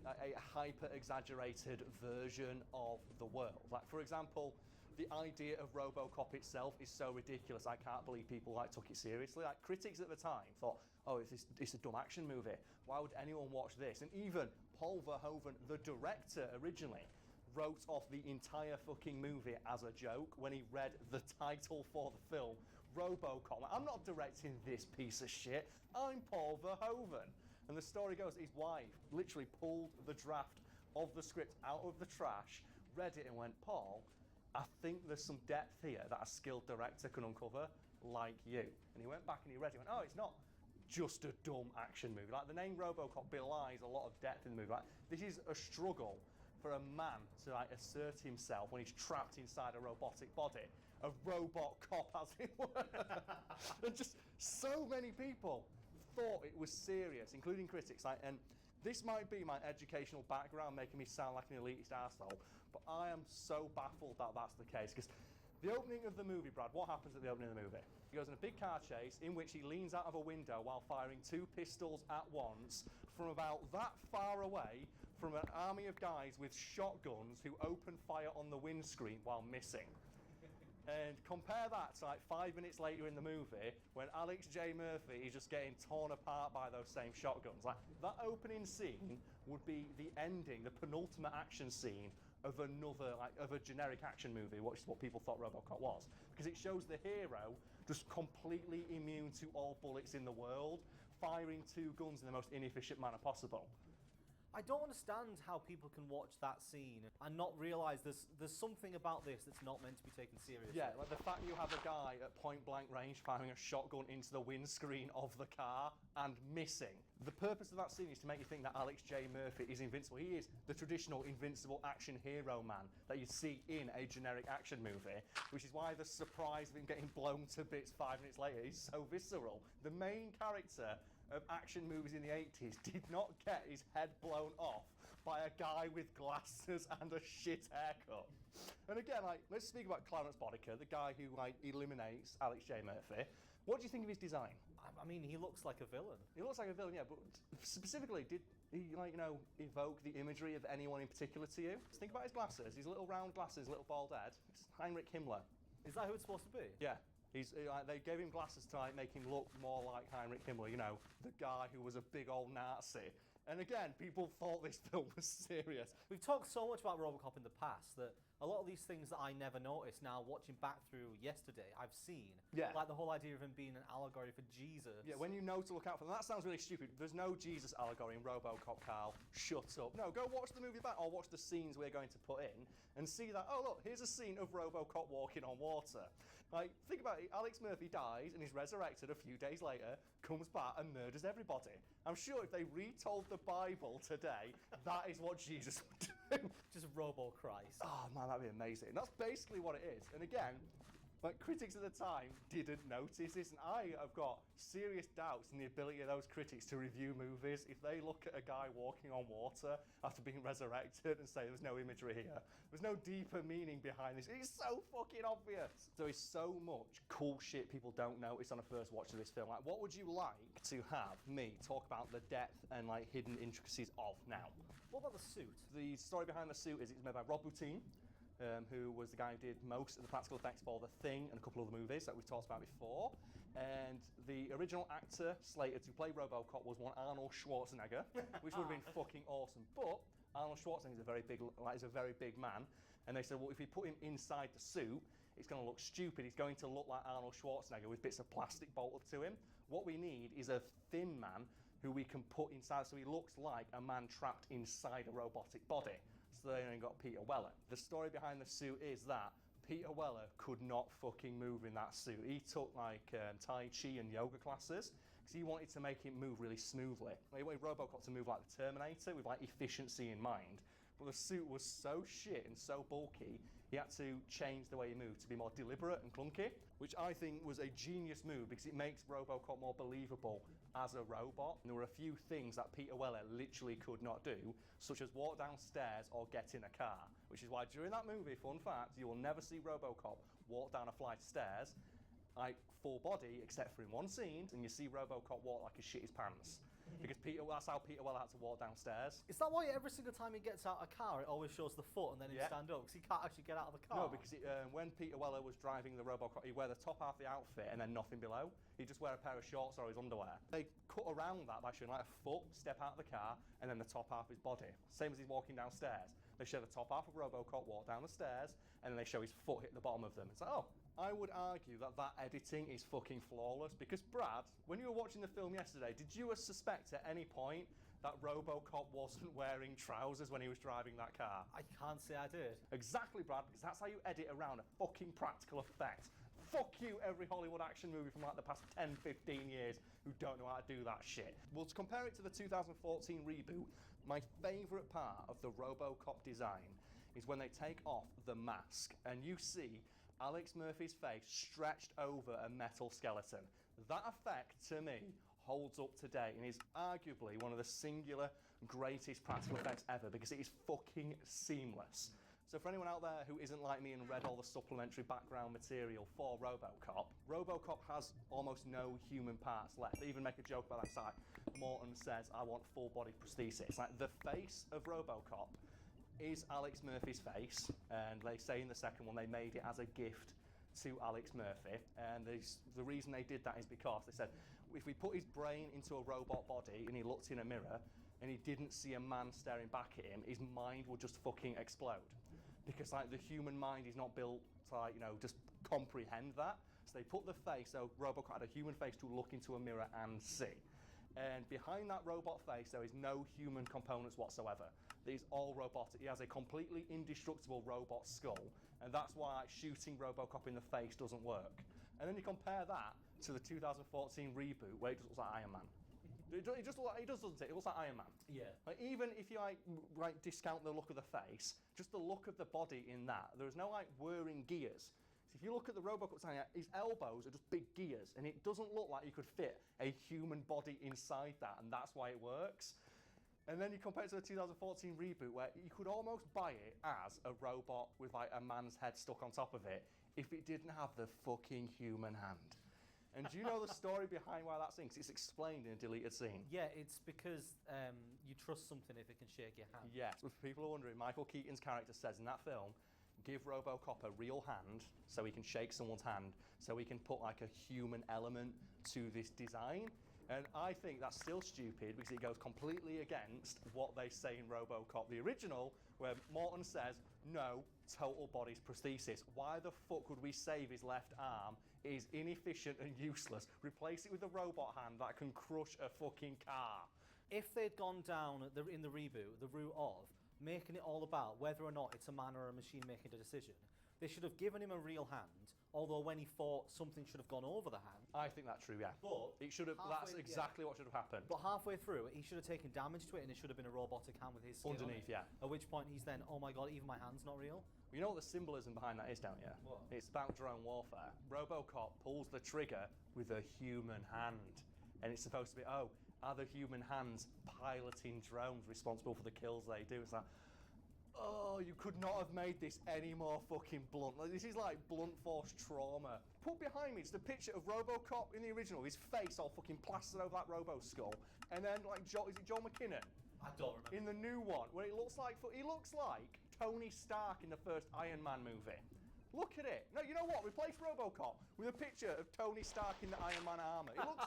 hyper-exaggerated version of the world. Like, for example, the idea of Robocop itself is so ridiculous. I can't believe people like took it seriously. Like, critics at the time thought, oh, it's a dumb action movie. Why would anyone watch this? And even Paul Verhoeven, the director originally, wrote off the entire fucking movie as a joke when he read the title for the film, Robocop. I'm not directing this piece of shit. I'm Paul Verhoeven. And the story goes, his wife literally pulled the draft of the script out of the trash, read it and went, Paul, I think there's some depth here that a skilled director can uncover, like you. And he went back and he read it and went, oh, it's not just a dumb action movie. Like, the name RoboCop belies a lot of depth in the movie. Like, this is a struggle for a man to like assert himself when he's trapped inside a robotic body. A robot cop, as it were. And just so many people thought it was serious, including critics. Like, and this might be my educational background making me sound like an elitist arsehole, but I am so baffled that that's the case. Because the opening of the movie, Brad, what happens at the opening of the movie? He goes in a big car chase in which he leans out of a window while firing 2 pistols at once from about that far away from an army of guys with shotguns who open fire on the windscreen while missing. And compare that to like 5 minutes later in the movie when Alex J. Murphy is just getting torn apart by those same shotguns. Like, that opening scene would be the ending, the penultimate action scene of another, like, of a generic action movie, which is what people thought RoboCop was. Because it shows the hero just completely immune to all bullets in the world, firing 2 guns in the most inefficient manner possible. I don't understand how people can watch that scene and not realise there's something about this that's not meant to be taken seriously. Yeah, like the fact you have a guy at point blank range firing a shotgun into the windscreen of the car and missing. The purpose of that scene is to make you think that Alex J. Murphy is invincible. He is the traditional invincible action hero man that you see in a generic action movie, which is why the surprise of him getting blown to bits 5 minutes later is so visceral. The main character of action movies in the 80s did not get his head blown off by a guy with glasses and a shit haircut. And again, like, let's speak about Clarence Boddicker, the guy who like eliminates Alex J. Murphy. What do you think of his design? I mean, he looks like a villain. He looks like a villain, yeah, but specifically, did he, like, you know, evoke the imagery of anyone in particular to you? Just think about his glasses, his little round glasses, little bald head. It's Heinrich Himmler. Is that who it's supposed to be? Yeah. He's like, they gave him glasses to like make him look more like Heinrich Himmler, you know, the guy who was a big old Nazi. And again, people thought this film was serious. We've talked so much about RoboCop in the past that a lot of these things that I never noticed now, watching back through yesterday, I've seen. Yeah. Like the whole idea of him being an allegory for Jesus. Yeah, when you know to look out for them. That sounds really stupid. There's no Jesus allegory in RoboCop, Carl. Shut up. No, go watch the movie back or watch the scenes we're going to put in and see that, oh look, here's a scene of RoboCop walking on water. Like, think about it, Alex Murphy dies and is resurrected a few days later, comes back and murders everybody. I'm sure if they retold the Bible today, that is what Jesus would do. Just Robo-Christ. Oh man, that'd be amazing. That's basically what it is. And again, like, critics at the time didn't notice this, and I have got serious doubts in the ability of those critics to review movies if they look at a guy walking on water after being resurrected and say there's no imagery here. There's no deeper meaning behind this. It's so fucking obvious. There is so much cool shit people don't notice on a first watch of this film. Like, what would you like to have me talk about the depth and like hidden intricacies of now? What about the suit? The story behind the suit is it's made by Rob Bottin, who was the guy who did most of the practical effects for The Thing and a couple of the movies that we've talked about before. And the original actor slated to play RoboCop was one Arnold Schwarzenegger, which would have been fucking awesome. But Arnold Schwarzenegger is a very big man, and they said, well, if we put him inside the suit, it's going to look stupid. He's going to look like Arnold Schwarzenegger with bits of plastic bolted to him. What we need is a thin man who we can put inside, so he looks like a man trapped inside a robotic body. So they only got Peter Weller. The story behind the suit is that Peter Weller could not fucking move in that suit. He took like Tai Chi and yoga classes because he wanted to make it move really smoothly. He wanted RoboCop to move like the Terminator with like efficiency in mind. But the suit was so shit and so bulky, he had to change the way he moved to be more deliberate and clunky, which I think was a genius move because it makes RoboCop more believable as a robot. And there were a few things that Peter Weller literally could not do, such as walk downstairs or get in a car, which is why during that movie, fun fact, you will never see RoboCop walk down a flight of stairs like full body, except for in one scene, and you see RoboCop walk like he shit his pants. Because that's how Peter Weller had to walk downstairs. Is that why every single time he gets out of a car, it always shows the foot and then he stand up? Because he can't actually get out of the car. No, because when Peter Weller was driving the RoboCop, he'd wear the top half of the outfit and then nothing below. He'd just wear a pair of shorts or his underwear. They cut around that by showing like a foot step out of the car and then the top half of his body. Same as he's walking downstairs. They show the top half of RoboCop walk down the stairs and then they show his foot hit the bottom of them. It's like, oh. I would argue that editing is fucking flawless because, Brad, when you were watching the film yesterday, did you suspect at any point that RoboCop wasn't wearing trousers when he was driving that car? I can't say I did. Exactly, Brad, because that's how you edit around a fucking practical effect. fuck you, every Hollywood action movie from like the past 10, 15 years who don't know how to do that shit. Well, to compare it to the 2014 reboot, my favourite part of the RoboCop design is when they take off the mask and you see Alex Murphy's face stretched over a metal skeleton. That effect, to me, holds up today and is arguably one of the singular greatest practical effects ever because it is fucking seamless. So for anyone out there who isn't like me and read all the supplementary background material for RoboCop, RoboCop has almost no human parts left. They even make a joke about that side. Morton says, I want full body prosthesis. Like, the face of RoboCop is Alex Murphy's face, and they say in the second one they made it as a gift to Alex Murphy, and the reason they did that is because they said, if we put his brain into a robot body and he looked in a mirror and he didn't see a man staring back at him, his mind would just fucking explode. Because like the human mind is not built to like, you know, just comprehend that. So they put the face, so RoboCop had a human face to look into a mirror and see. And behind that robot face there is no human components whatsoever. It is all robotic. He has a completely indestructible robot skull, and that's why shooting RoboCop in the face doesn't work. And then you compare that to the 2014 reboot where it just looks like Iron Man. It just looks like, it does, doesn't it? It looks like Iron Man. Yeah. Like, even if you like discount the look of the face, just the look of the body in that, there's no like whirring gears. So if you look at the RoboCop design, his elbows are just big gears, and it doesn't look like you could fit a human body inside that, and that's why it works. And then you compare it to the 2014 reboot where you could almost buy it as a robot with like a man's head stuck on top of it if it didn't have the fucking human hand. And do you know the story behind why that's in? 'Cause it's explained in a deleted scene. Yeah, it's because you trust something if it can shake your hand. Yes. If people are wondering, Michael Keaton's character says in that film, give RoboCop a real hand so he can shake someone's hand, so he can put like a human element to this design. And I think that's still stupid because it goes completely against what they say in RoboCop, the original, where Morton says, no, total body's prosthesis. Why the fuck would we save his left arm? It is inefficient and useless. Replace it with a robot hand that can crush a fucking car. If they'd gone down in the reboot, the route of making it all about whether or not it's a man or a machine making the decision, they should have given him a real hand, although when he fought, something should have gone over the hand. I think that's true, yeah. But it should have. That's exactly what should have happened. But halfway through, he should have taken damage to it, and it should have been a robotic hand with his skin Underneath, on it. yeah. At which point he's then, oh my god, even my hand's not real. You know what the symbolism behind that is, don't you? What? It's about drone warfare. RoboCop pulls the trigger with a human hand, and it's supposed to be, oh, are the human hands piloting drones responsible for the kills they do? It's like, oh, you could not have made this any more fucking blunt. Like, this is like blunt force trauma. Put behind me, it's the picture of RoboCop in the original, his face all fucking plastered over that Robo skull, and then like, is it John McKinnon? I don't remember. In the new one, where he looks like Tony Stark in the first Iron Man movie. Look at it. No, you know what? Replace RoboCop with a picture of Tony Stark in the Iron Man armor. It looks.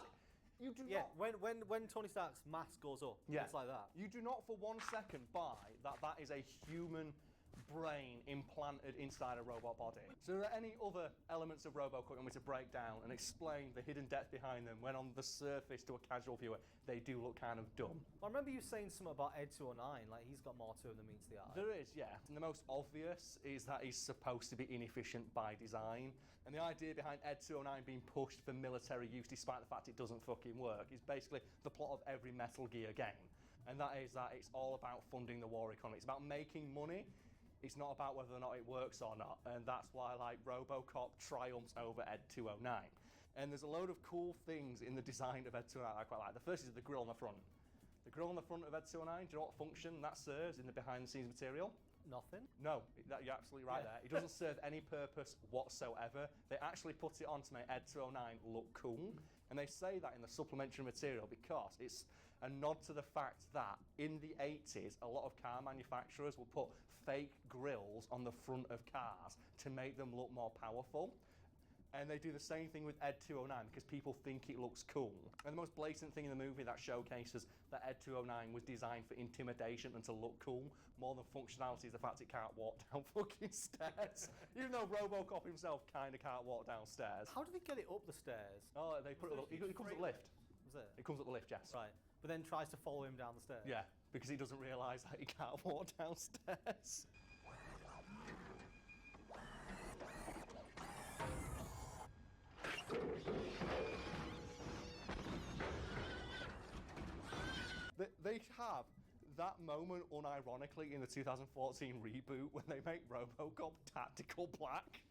You do not. When Tony Stark's mask goes up, it's like that. You do not for 1 second buy that is a human brain implanted inside a robot body. So are there any other elements of RoboCop you want me to break down and explain the hidden depth behind them when on the surface to a casual viewer they do look kind of dumb? I remember you saying something about Ed 209, like he's got more to him than meets the eye. There is, yeah. And the most obvious is that he's supposed to be inefficient by design. And the idea behind Ed 209 being pushed for military use despite the fact it doesn't fucking work is basically the plot of every Metal Gear game. And that is that it's all about funding the war economy. It's about making money. It's not about whether or not it works or not. And that's why like RoboCop triumphs over Ed 209. And there's a load of cool things in the design of Ed 209 I quite like. The first is the grille on the front. The grille on the front of Ed 209, do you know what function that serves in the behind the scenes material? Nothing. No, you're absolutely right there. It doesn't serve any purpose whatsoever. They actually put it on to make Ed 209 look cool. And they say that in the supplementary material because it's a nod to the fact that in the 80s, a lot of car manufacturers will put fake grills on the front of cars to make them look more powerful. And they do the same thing with Ed 209 because people think it looks cool. And the most blatant thing in the movie that showcases that Ed 209 was designed for intimidation and to look cool more than functionality is the fact it can't walk down fucking stairs. Even though RoboCop himself kind of can't walk downstairs. How did they get it up the stairs? Oh, they put it up. It comes up the lift. Was it? It comes up the lift, yes. Right. But then tries to follow him down the stairs. Yeah, because he doesn't realise that he can't walk downstairs. They have that moment unironically in the 2014 reboot when they make RoboCop tactical black.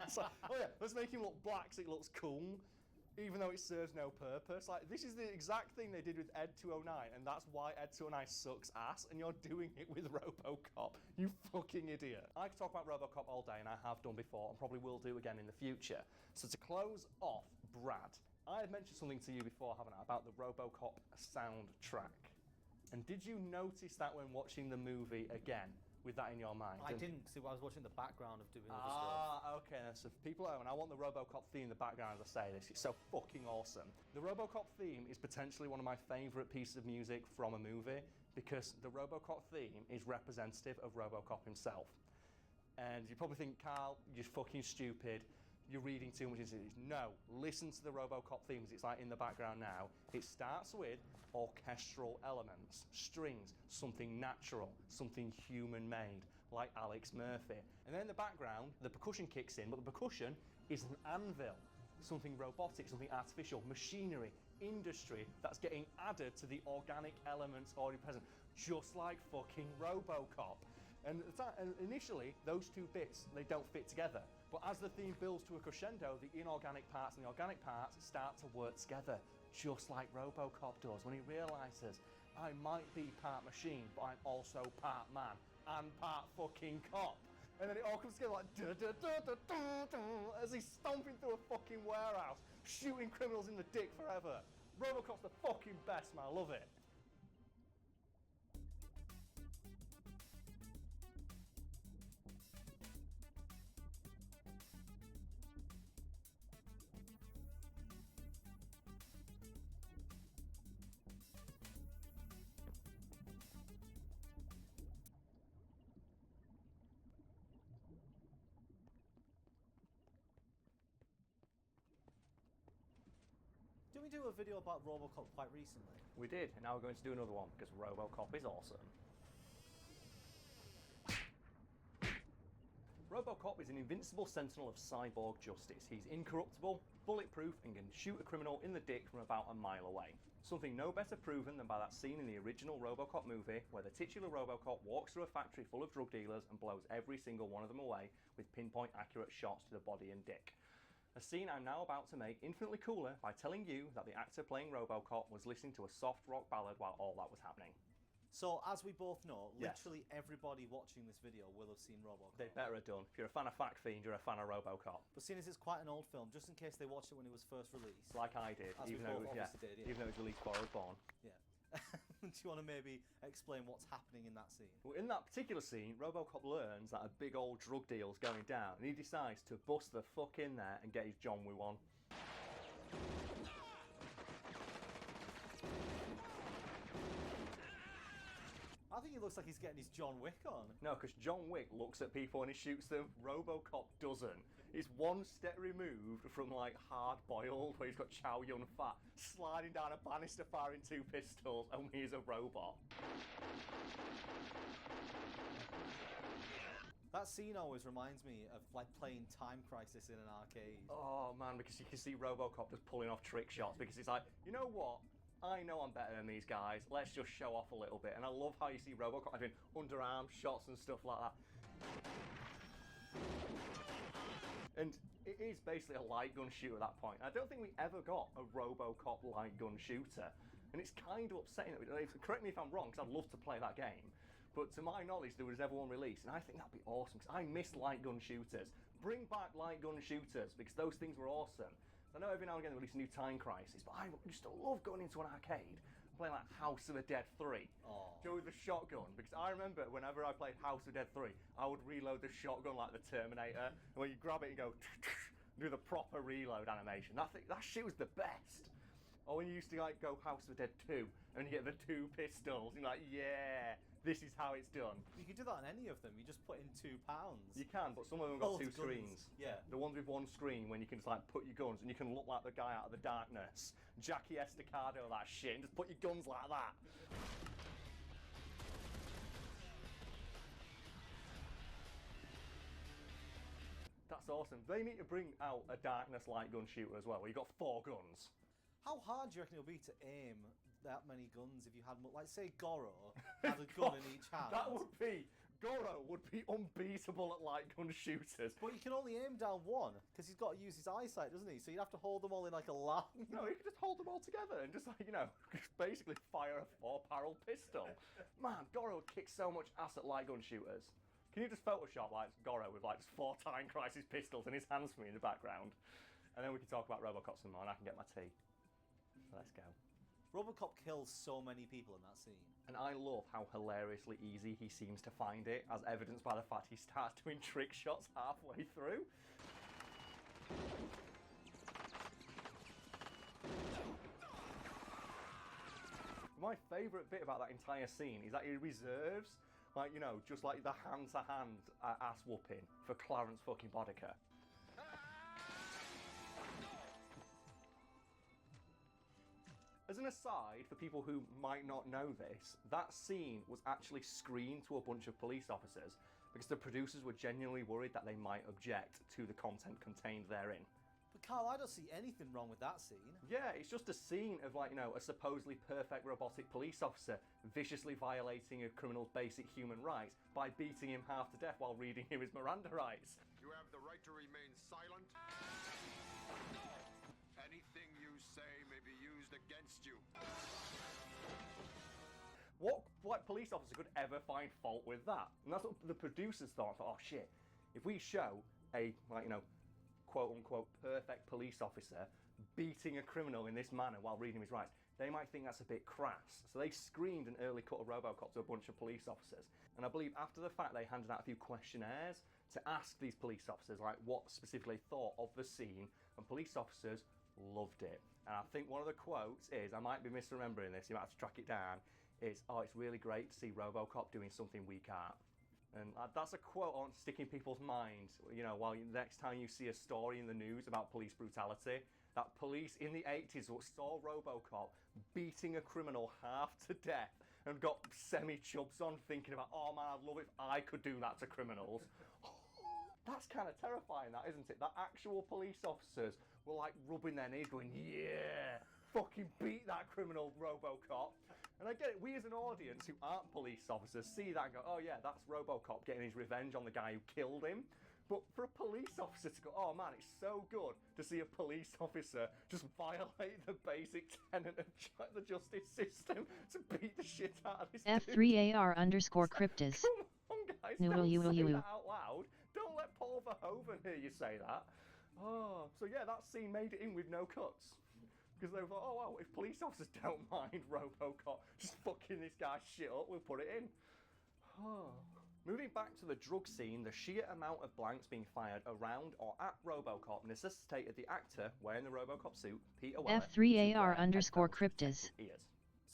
It's like, oh yeah, let's make him look black so it looks cool, even though it serves no purpose. Like, this is the exact thing they did with Ed 209, and that's why Ed 209 sucks ass, and you're doing it with RoboCop. You fucking idiot. I could talk about RoboCop all day, and I have done before, and probably will do again in the future. So to close off, Brad, I had mentioned something to you before, haven't I, about the RoboCop soundtrack. And did you notice that when watching the movie again, with that in your mind? I didn't, because I was watching the background of doing other stuff. Okay, so for people at home, and I want the RoboCop theme in the background as I say this, it's so fucking awesome. The RoboCop theme is potentially one of my favourite pieces of music from a movie, because the RoboCop theme is representative of RoboCop himself. And you probably think, Carl, you're fucking stupid, you're reading too much into this. No, listen to the RoboCop themes, it's like in the background now. It starts with orchestral elements, strings, something natural, something human-made, like Alex Murphy. And then in the background, the percussion kicks in, but the percussion is an anvil, something robotic, something artificial, machinery, industry that's getting added to the organic elements already present, just like fucking RoboCop. And initially, those two bits, they don't fit together. But as the theme builds to a crescendo, the inorganic parts and the organic parts start to work together, just like RoboCop does when he realises, I might be part machine, but I'm also part man and part fucking cop. And then it all comes together like as he's stomping through a fucking warehouse, shooting criminals in the dick forever. RoboCop's the fucking best, man. I love it. Didn't we do a video about RoboCop quite recently? We did, and now we're going to do another one because RoboCop is awesome. RoboCop is an invincible sentinel of cyborg justice. He's incorruptible, bulletproof, and can shoot a criminal in the dick from about a mile away. Something no better proven than by that scene in the original RoboCop movie where the titular RoboCop walks through a factory full of drug dealers and blows every single one of them away with pinpoint accurate shots to the body and dick. A scene I'm now about to make infinitely cooler by telling you that the actor playing RoboCop was listening to a soft rock ballad while all that was happening. So, as we both know, Yes. literally everybody watching this video will have seen RoboCop. They better have done. If you're a fan of Fact Fiend, you're a fan of RoboCop. But seeing as it's quite an old film, just in case they watched it when it was first released. Like I did, As we even though, both obviously did, yeah. even though it was released before I was born. Yeah. Do you want to maybe explain what's happening in that scene? Well, in that particular scene, RoboCop learns that a big old drug deal's going down, and he decides to bust the fuck in there and get his John Woo on. I think he looks like he's getting his John Wick on. No, because John Wick looks at people and he shoots them. RoboCop doesn't. He's one step removed from like Hard Boiled, where he's got Chow Yun Fat sliding down a banister firing two pistols, only he's a robot. That scene always reminds me of like playing Time Crisis in an arcade. Oh man, because you can see RoboCop just pulling off trick shots because it's like, you know what? I know I'm better than these guys. Let's just show off a little bit. And I love how you see RoboCop doing underarm shots and stuff like that. And it is basically a light gun shooter at that point. I don't think we ever got a RoboCop light gun shooter. And it's kind of upsetting that correct me if I'm wrong, because I'd love to play that game. But to my knowledge, there was never one released, and I think that'd be awesome, because I miss light gun shooters. Bring back light gun shooters, because those things were awesome. I know every now and again they release a new Time Crisis, but I just love going into an arcade, playing like House of the Dead 3. Go with the shotgun, because I remember whenever I played House of the Dead 3, I would reload the shotgun like the Terminator, and when you grab it and go, do the proper reload animation. That shit was the best. Or when you used to like go House of the Dead 2, and you get the two pistols, and you're like, yeah, this is how it's done. You can do that on any of them. You just put in £2. You can, but some of them got Both two guns. screens. Yeah. The ones with one screen when you can just like put your guns and you can look like the guy out of the darkness. Jackie Estacado, that shit, and just put your guns like that. That's awesome. They need to bring out a Darkness light gun shooter as well, where you got 4 guns. How hard do you reckon it'll be to aim that many guns if you had, like, say Goro had a gun in each hand. Goro would be unbeatable at light gun shooters. But you can only aim down one, because he's got to use his eyesight, doesn't he? So you'd have to hold them all in like a line. No, you could just hold them all together and just, like, you know, just basically fire a 4-barrel pistol. Man, Goro would kick so much ass at light gun shooters. Can you just Photoshop, like, Goro with, like, just 4 Time Crisis pistols in his hands for me in the background? And then we can talk about Robocop some more and I can get my tea. So let's go. Robocop kills so many people in that scene. And I love how hilariously easy he seems to find it, as evidenced by the fact he starts doing trick shots halfway through. My favourite bit about that entire scene is that he reserves, like, you know, just like the hand-to-hand ass whooping for Clarence fucking Boddicker. As an aside, for people who might not know this, that scene was actually screened to a bunch of police officers because the producers were genuinely worried that they might object to the content contained therein. But Carl, I don't see anything wrong with that scene. Yeah, it's just a scene of, like, you know, a supposedly perfect robotic police officer viciously violating a criminal's basic human rights by beating him half to death while reading him his Miranda rights. You have the right to remain silent. Anything you say may be used against you. What, like, police officer could ever find fault with that? And that's what the producers thought. Oh shit, if we show a, like, you know, quote-unquote perfect police officer beating a criminal in this manner while reading his rights, they might think that's a bit crass. So they screened an early cut of Robocop to a bunch of police officers. And I believe after the fact they handed out a few questionnaires to ask these police officers, like, what specifically they thought of the scene, and police officers loved it. And I think one of the quotes is, I might be misremembering this, you might have to track it down, is, oh, it's really great to see Robocop doing something we can't. And that's a quote on sticking people's minds, you know, while next time you see a story in the news about police brutality, that police in the 80s saw Robocop beating a criminal half to death and got semi-chubs on thinking about, oh man, I'd love it if I could do that to criminals. That's kind of terrifying, that, isn't it? That actual police officers were, like, rubbing their knees going, yeah, fucking beat that criminal Robocop. And I get it, we as an audience who aren't police officers see that and go, oh yeah, that's Robocop getting his revenge on the guy who killed him. But for a police officer to go, oh man, it's so good to see a police officer just violate the basic tenet of the justice system to beat the shit out of this F3AR_cryptis. Come on, guys, don't say that out loud. Don't let Paul Verhoeven hear you say that. Oh, so yeah, that scene made it in with no cuts. Because they thought, oh wow, if police officers don't mind Robocop just fucking this guy's shit up, we'll put it in. Oh. Moving back to the drug scene, the sheer amount of blanks being fired around or at Robocop necessitated the actor wearing the Robocop suit, Peter Weller, F3AR_cryptis.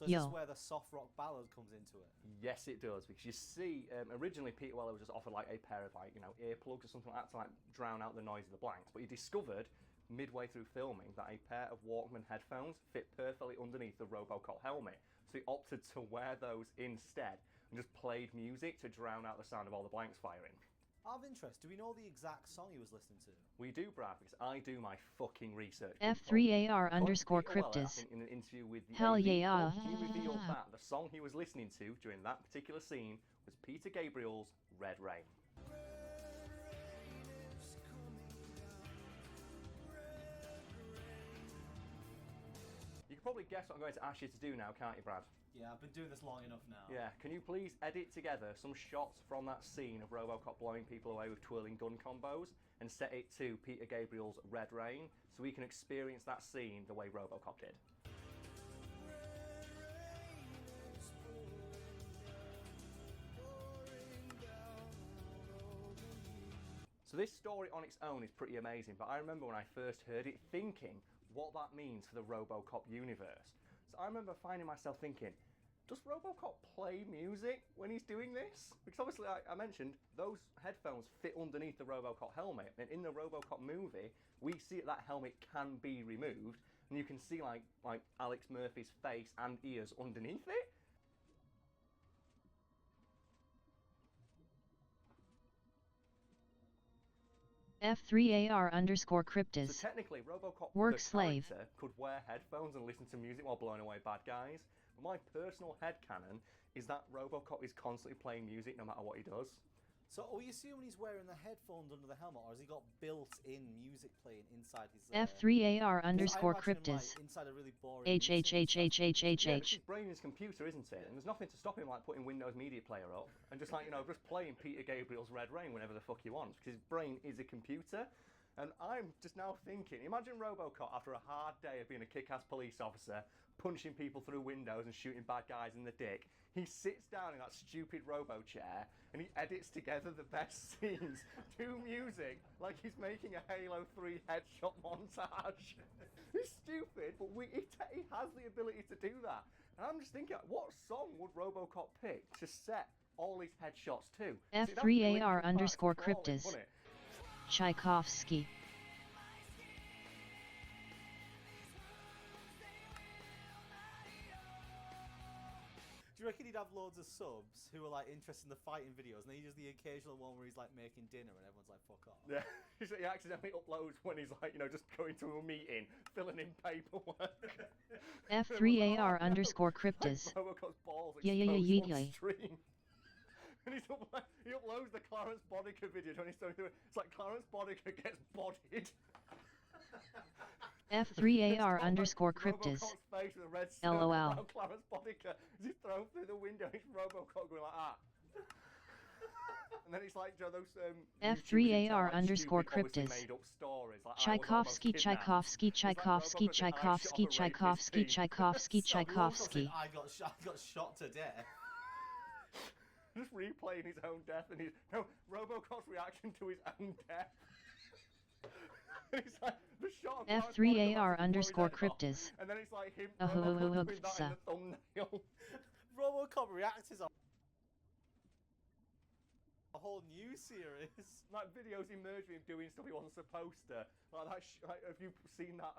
So is this where the soft rock ballad comes into it? Yes, it does, because you see, originally Peter Weller was just offered, like, a pair of, like, you know, earplugs or something like that to, like, drown out the noise of the blanks, but he discovered midway through filming that a pair of Walkman headphones fit perfectly underneath the Robocop helmet, so he opted to wear those instead and just played music to drown out the sound of all the blanks firing. Out of interest, do we know the exact song he was listening to? We do, Brad, because I do my fucking research. F3AR_cryptis. In an interview with the Hell AV, yeah. he revealed that the song he was listening to during that particular scene was Peter Gabriel's Red Rain. You can probably guess what I'm going to ask you to do now, can't you, Brad? Yeah, I've been doing this long enough now. Yeah, can you please edit together some shots from that scene of Robocop blowing people away with twirling gun combos and set it to Peter Gabriel's Red Rain so we can experience that scene the way Robocop did? So this story on its own is pretty amazing, but I remember when I first heard it thinking what that means for the Robocop universe. So I remember finding myself thinking, does Robocop play music when he's doing this? Because obviously, I mentioned, those headphones fit underneath the Robocop helmet, and in the Robocop movie, we see that helmet can be removed, and you can see like Alex Murphy's face and ears underneath it. F3AR_cryptis. So technically, Robocop Work the slave. character could wear headphones and listen to music while blowing away bad guys, But my personal headcanon is that RoboCop is constantly playing music no matter what he does. So are we assuming he's wearing the headphones under the helmet, or has he got built-in music playing inside his... F3AR_cryptis. Inside a really boring Yeah, his brain is computer, isn't it? And there's nothing to stop him like putting Windows Media Player up and just like, you know, just playing Peter Gabriel's Red Rain whenever the fuck he wants, because his brain is a computer. And I'm just now thinking, imagine RoboCop after a hard day of being a kick-ass police officer, punching people through windows and shooting bad guys in the dick. He sits down in that stupid robo chair and he edits together the best scenes to music like he's making a Halo 3 headshot montage. It's stupid, but he has the ability to do that. And I'm just thinking, what song would RoboCop pick to set all his headshots to? F3AR_cryptis. Tchaikovsky. Do you reckon he'd have loads of subs who are like interested in the fighting videos, and then he does the occasional one where he's like making dinner and everyone's like, fuck off? Yeah, he accidentally uploads when he's like, you know, just going to a meeting, filling in paperwork. F3AR_cryptis. RoboCop's balls Yeah. on stream. And he uploads the Clarence Bodica video when he's going through it. It's like Clarence Bodica gets bodied. F3AR_cryptis. LOL. Clarence Bodica as he's thrown through the window. It's RoboCop going like that. And then it's like, you know, those F3AR_cryptis. Tchaikovsky. I got shot to death. Just replaying his own death, and RoboCop's reaction to his own death. It's like the shot of F3AR_cryptis. and then it's like him doing that in the thumbnail. RoboCop reacts on a whole new series. Like videos emerge of him doing stuff he wasn't supposed to. Like that. Like, have you seen that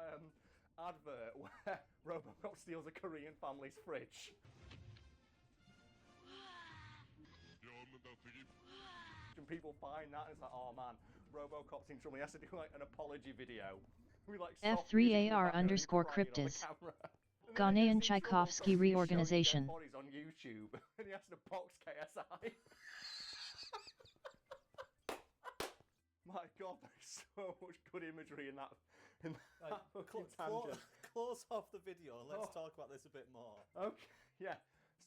advert where RoboCop steals a Korean family's fridge? And people find that and it's like, oh man, RoboCop's in trouble. He has to do like an apology video. With, like, F3AR_cryptis. Ghanaian Tchaikovsky reorganization. Bodies on YouTube, and he has to box KSI. My God, there's so much good imagery in that. Close off the video and let's talk about this a bit more. Okay, yeah.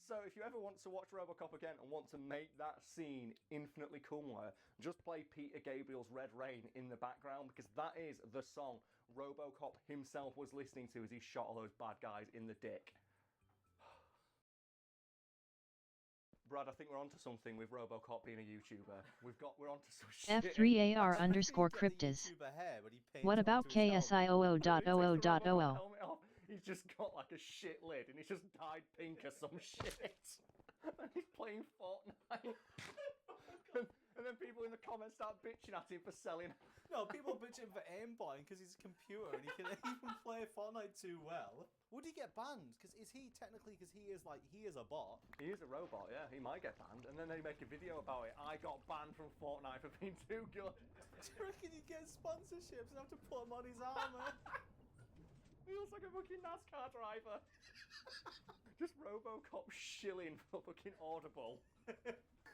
So if you ever want to watch RoboCop again and want to make that scene infinitely cooler, just play Peter Gabriel's Red Rain in the background, because that is the song RoboCop himself was listening to as he shot all those bad guys in the dick. Brad, I think we're onto something with RoboCop being a YouTuber. We're onto some shit. F3AR_cryptis. What about KSIOO.oo.oo? He's just got like a shit lid and he's just dyed pink or some shit. And he's playing Fortnite. and then people in the comments start bitching at him for selling. No, people bitching for aimbotting because he's a computer and he can even play Fortnite too well. Would he get banned? Because is he technically, because he is a bot. He is a robot, yeah. He might get banned. And then they make a video about it. I got banned from Fortnite for being too good. Do you reckon he'd get sponsorships and have to put him on his armor? He looks like a fucking NASCAR driver. Just RoboCop shilling for fucking Audible.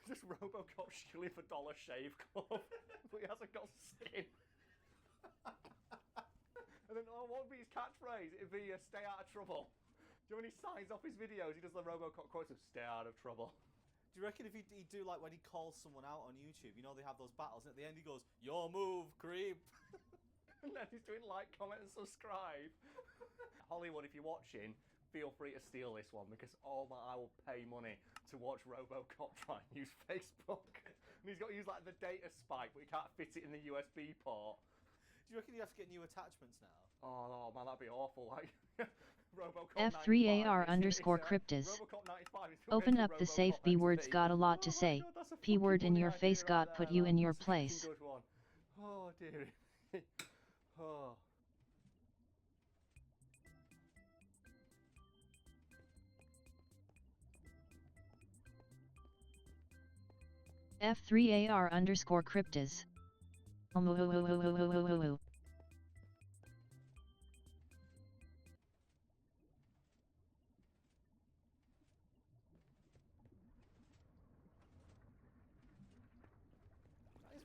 Just RoboCop shilling for Dollar Shave Club. But he hasn't got skin. And then, what would be his catchphrase? It'd be stay out of trouble. Do you know when he signs off his videos, he does the RoboCop quotes of stay out of trouble? Do you reckon if he'd do like when he calls someone out on YouTube, you know they have those battles, and at the end he goes, your move, creep. And then he's doing like, comment and subscribe. Hollywood, if you're watching, feel free to steal this one, because I will pay money to watch RoboCop try and use Facebook. And he's got to use like the data spike, but he can't fit it in the USB port. Do you reckon you have to get new attachments now? Oh man, that'd be awful. Like RoboCop F3AR_cryptis. Open up the safe. B words got a lot to say. P word in your face got put you in your place. Good one. Oh dear. Oh. F3AR_cryptis.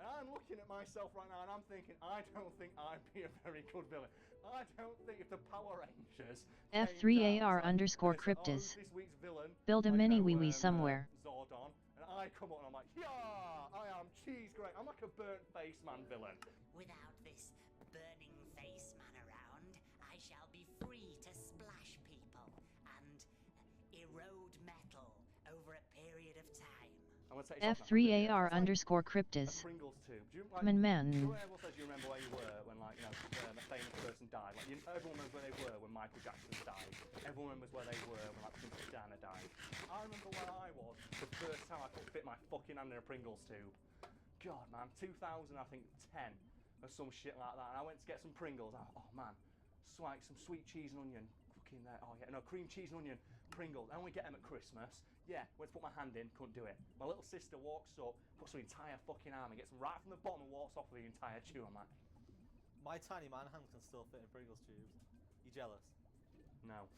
And I'm looking at myself right now and I'm thinking, I don't think I'd be a very good villain. I don't think if the Power Rangers F3AR_Cryptis. Build a mini wee wee somewhere. Zordon, and I come up and I'm like, yeah, I am cheese great. I'm like a burnt face man villain. Without this burning face man around, I shall be free to splash people and erode metal over a period of time. F3AR_Cryptis. Pringles tube. Man. Everyone says you remember where you were when, like, you know, a famous person died. Like, everyone remembers where they were when Michael Jackson died. Everyone remembers where they were when, like, Princess Diana died. I remember where I was the first time I could fit my fucking hand in a Pringles tube. God, man, 2000, I think 10 or some shit like that. And I went to get some Pringles. Oh man, some sweet cheese and onion. Fucking cream cheese and onion Pringles. I only get them at Christmas. Yeah, went to put my hand in, couldn't do it. My little sister walks up, puts her entire fucking arm and gets them right from the bottom and walks off with the entire tube. I'm like, my tiny man hand can still fit in Pringles tubes. You jealous? No.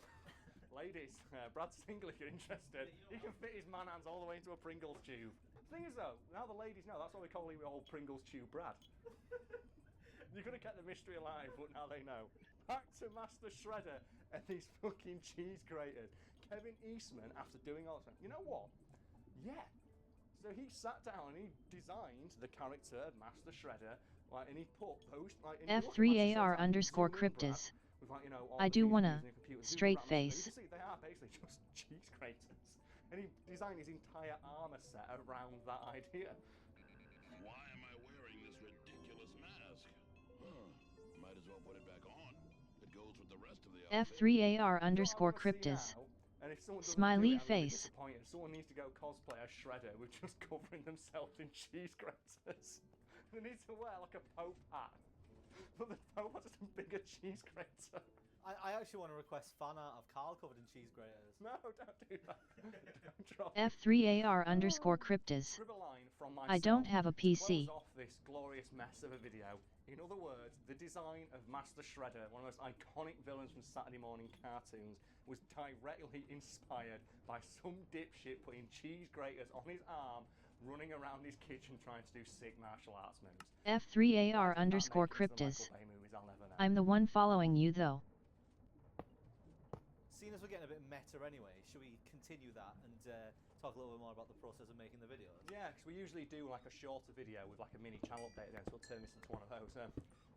Ladies, Brad Stingley, if you're interested, he can fit his man hands all the way into a Pringles tube. The thing is though, now the ladies know, that's why we call him old Pringles tube Brad. You could have kept the mystery alive, but now they know. Back to Master Shredder and these fucking cheese graters. Kevin Eastman, after doing all that, you know what? Yeah. So he sat down and he designed the character Master Shredder, like, and he put those like F3AR_Cryptis. Like, you know, I do wanna straight face. You can see they are basically just cheese graters. And he designed his entire armor set around that idea. Why am I wearing this ridiculous mask? Might as well put it back on. It goes with the rest of the F3AR_Cryptis. And if someone Smiley face. Someone needs to go cosplay as Shredder with just covering themselves in cheese graters. They need to wear like a Pope hat. But the Pope has a bigger cheese grater. I actually want to request fan art of Carl covered in cheese graters. No, don't do that. Don't drop F3AR_Cryptis. I don't have a PC. Close off this glorious mess of a video. In other words, the design of Master Shredder, one of those iconic villains from Saturday morning cartoons, was directly inspired by some dipshit putting cheese graters on his arm, running around his kitchen trying to do sick martial arts moves. F3AR_Cryptis. I'm the one following you though. Seeing as we're getting a bit meta anyway, should we continue that and talk a little bit more about the process of making the videos? Yeah, because we usually do like a shorter video with like a mini channel update then, so we'll turn this into one of those. I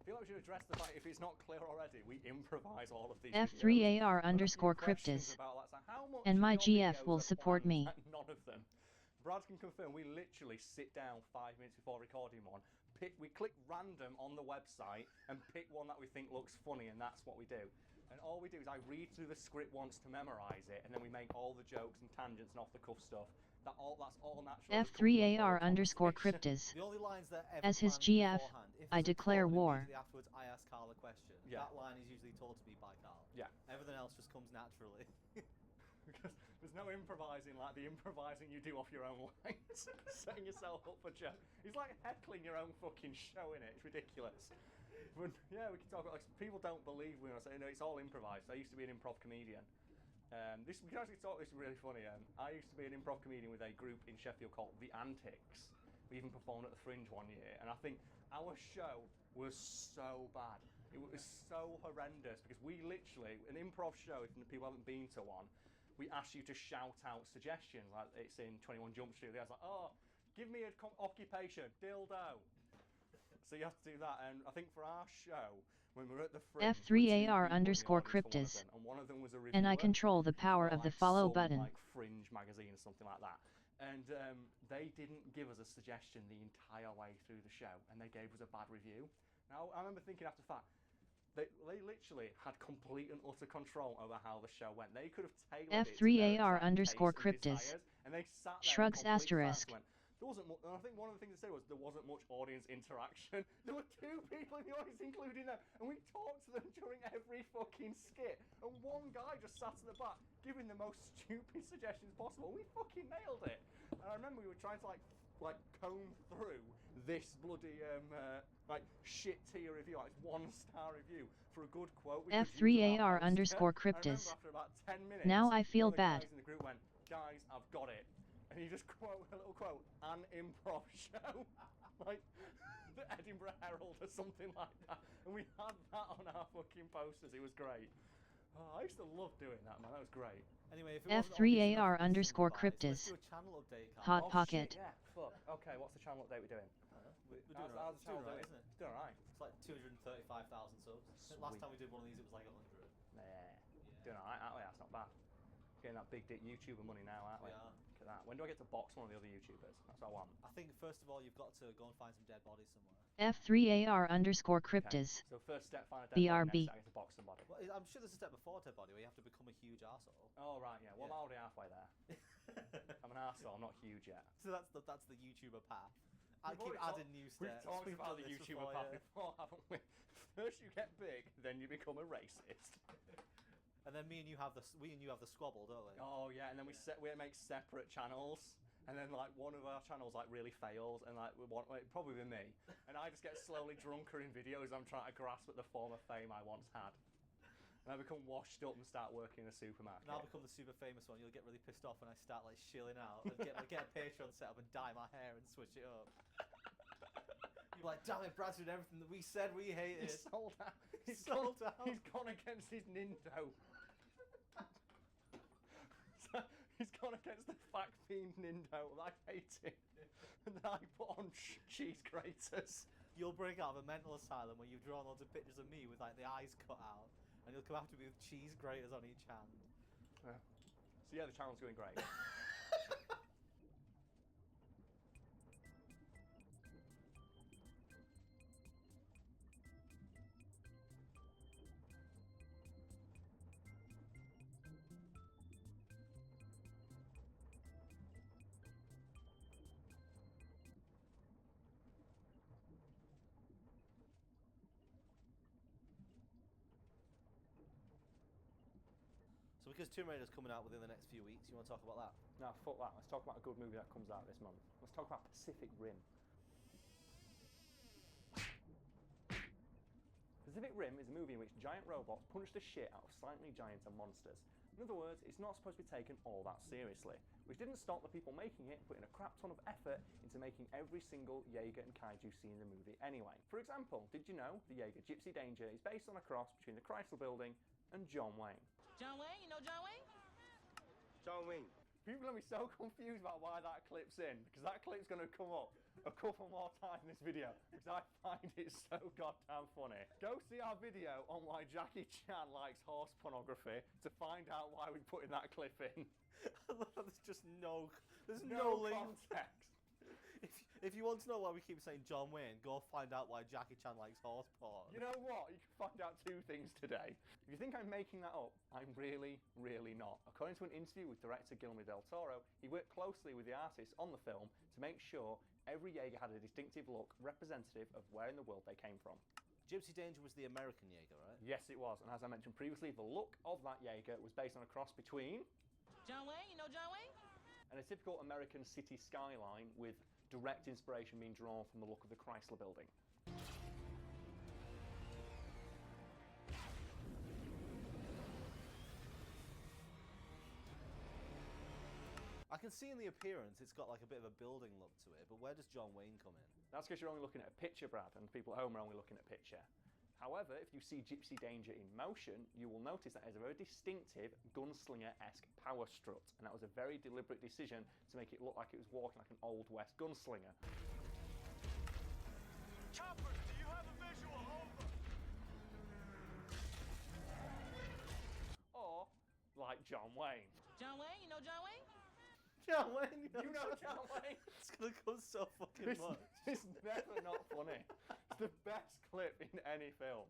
feel like we should address the fact, if it's not clear already, we improvise all of these F3AR_Cryptis. And my GF will support me. None of them. Brad can confirm we literally sit down 5 minutes before recording one, we click random on the website and pick one that we think looks funny, and that's what we do. And all we do is I read through the script once to memorise it, and then we make all the jokes and tangents and off-the-cuff stuff. That's all natural. F3AR_Cryptis. The only lines that as his GF, I declare war. Afterwards, I ask Carl a question. Yeah. That line is usually told to me by Carl. Yeah. Everything else just comes naturally. Because there's no improvising like the improvising you do off your own lines, setting yourself up for joke. It's like heckling your own fucking show, innit? It's ridiculous. But yeah, we can talk about, like, people don't believe when I say, no, it's all improvised. I used to be an improv comedian. We can actually talk, this is really funny. I used to be an improv comedian with a group in Sheffield called The Antics. We even performed at the Fringe one year, and I think our show was so bad. It was so horrendous because we literally, an improv show, if people haven't been to one, we ask you to shout out suggestions, like it's in 21 Jump Street. They was like, oh, give me an occupation, dildo. So you have to do that, and I think for our show, when we were at the Fringe, F3AR_Cryptis. and one of them was a reviewer, and I control the power of the follow button. Like Fringe magazine or something like that. And they didn't give us a suggestion the entire way through the show, and they gave us a bad review. Now, I remember thinking after the fact, they literally had complete and utter control over how the show went. They could have tailored F3AR_Cryptis. and they sat there Shrugs asterisk. There wasn't much, and I think one of the things they said was there wasn't much audience interaction. There were 2 people in the audience, including them, and we talked to them during every fucking skit. And one guy just sat at the back, giving the most stupid suggestions possible. We fucking nailed it. And I remember we were trying to like comb through this bloody like shit tier review, like 1-star review for a good quote. F3AR_Cryptis. After about 10 minutes, now I feel bad. Guys in the group went, guys, I've got it. And he just quote a little quote, an improv show. like the Edinburgh Herald or something like that, and we had that on our fucking posters. It was great. Oh, I used to love doing that, man. That was great. Anyway, if it wasn't obvious enough for this device, let's do a channel update, Carl. Hot Oh, Pocket. shit, yeah, fuck. Okay, what's the channel update we're doing? We're doing How's alright. the channel doing? Isn't it? It's doing alright. It's like 235,000 subs. I think last time we did one of these, it was like 100. Yeah. Doing alright, aren't we? That's not bad. Getting that big dick YouTuber money now, aren't we? We are. Look at that. When do I get to box one of the other YouTubers? That's what I want. I think first of all, you've got to go and find some dead bodies somewhere. F3AR_Cryptas. So first step, find a dead body. BRB. Next, I get to box somebody. Well, I'm sure there's a step before dead body where you have to become a huge arsehole. Oh right, yeah. Well, I'm already halfway there. I'm an arsehole. I'm not huge yet. So that's the YouTuber path. I We've keep already adding new We've steps. talked about done the this YouTuber before, path yeah. before, haven't we? First you get big, then you become a racist. And then we and you have the squabble, don't we? Oh yeah, and then we make separate channels, and then like one of our channels like really fails, and like probably be me, and I just get slowly drunker in videos. I'm trying to grasp at the form of fame I once had, and I become washed up and start working in a supermarket. And I'll become the super famous one. You'll get really pissed off when I start like shilling out and get a Patreon set up and dye my hair and switch it up. You're like, damn it, Brad's doing everything that we said we hated. He's sold out. He's sold out. He's gone against his Nindo. He's gone against the fact fiend Nindo. I hate it. And then I put on cheese graters. You'll break out of a mental asylum where you've drawn loads of pictures of me with like the eyes cut out, and you'll come after me with cheese graters on each hand. Yeah. So yeah, the channel's going great. So because Tomb Raider's coming out within the next few weeks, you want to talk about that? No, fuck that. Let's talk about a good movie that comes out this month. Let's talk about Pacific Rim. Pacific Rim is a movie in which giant robots punch the shit out of slightly giants and monsters. In other words, it's not supposed to be taken all that seriously, which didn't stop the people making it putting a crap ton of effort into making every single Jaeger and kaiju scene in the movie anyway. For example, did you know the Jaeger Gypsy Danger is based on a cross between the Chrysler Building and John Wayne? John Wayne? You know John Wayne? John Wayne. People are going to be so confused about why that clip's in, because that clip's going to come up a couple more times in this video, because I find it so goddamn funny. Go see our video on why Jackie Chan likes horse pornography to find out why we're putting that clip in. There's just no link. Context. If you want to know why we keep saying John Wayne, go find out why Jackie Chan likes horse porn. You know what? You can find out two things today. If you think I'm making that up, I'm really, really not. According to an interview with director Guillermo del Toro, he worked closely with the artists on the film to make sure every Jaeger had a distinctive look representative of where in the world they came from. Gypsy Danger was the American Jaeger, right? Yes, it was. And as I mentioned previously, the look of that Jaeger was based on a cross between John Wayne? You know John Wayne? and a typical American city skyline with direct inspiration being drawn from the look of the Chrysler Building. I can see in the appearance it's got like a bit of a building look to it, but where does John Wayne come in? That's because you're only looking at a picture, Brad, and people at home are only looking at a picture. However, if you see Gypsy Danger in motion, you will notice that it has a very distinctive gunslinger-esque power strut, and that was a very deliberate decision to make it look like it was walking like an Old West gunslinger. Chopper, do you have a visual? Over. Or, like John Wayne. John Wayne? You know John Wayne? John Wayne? You know John Wayne? It's gonna come so fucking much. It's never not funny. It's the best clip in any film.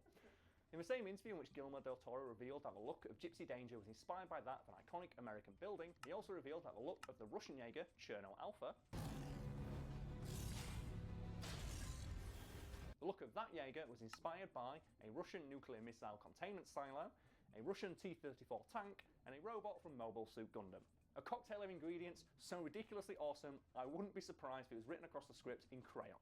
In the same interview in which Guillermo del Toro revealed that the look of Gypsy Danger was inspired by that of an iconic American building, he also revealed that the look of the Russian Jaeger, Cherno Alpha, the look of that Jaeger was inspired by a Russian nuclear missile containment silo, a Russian T-34 tank, and a robot from Mobile Suit Gundam. A cocktail of ingredients so ridiculously awesome, I wouldn't be surprised if it was written across the script in crayon.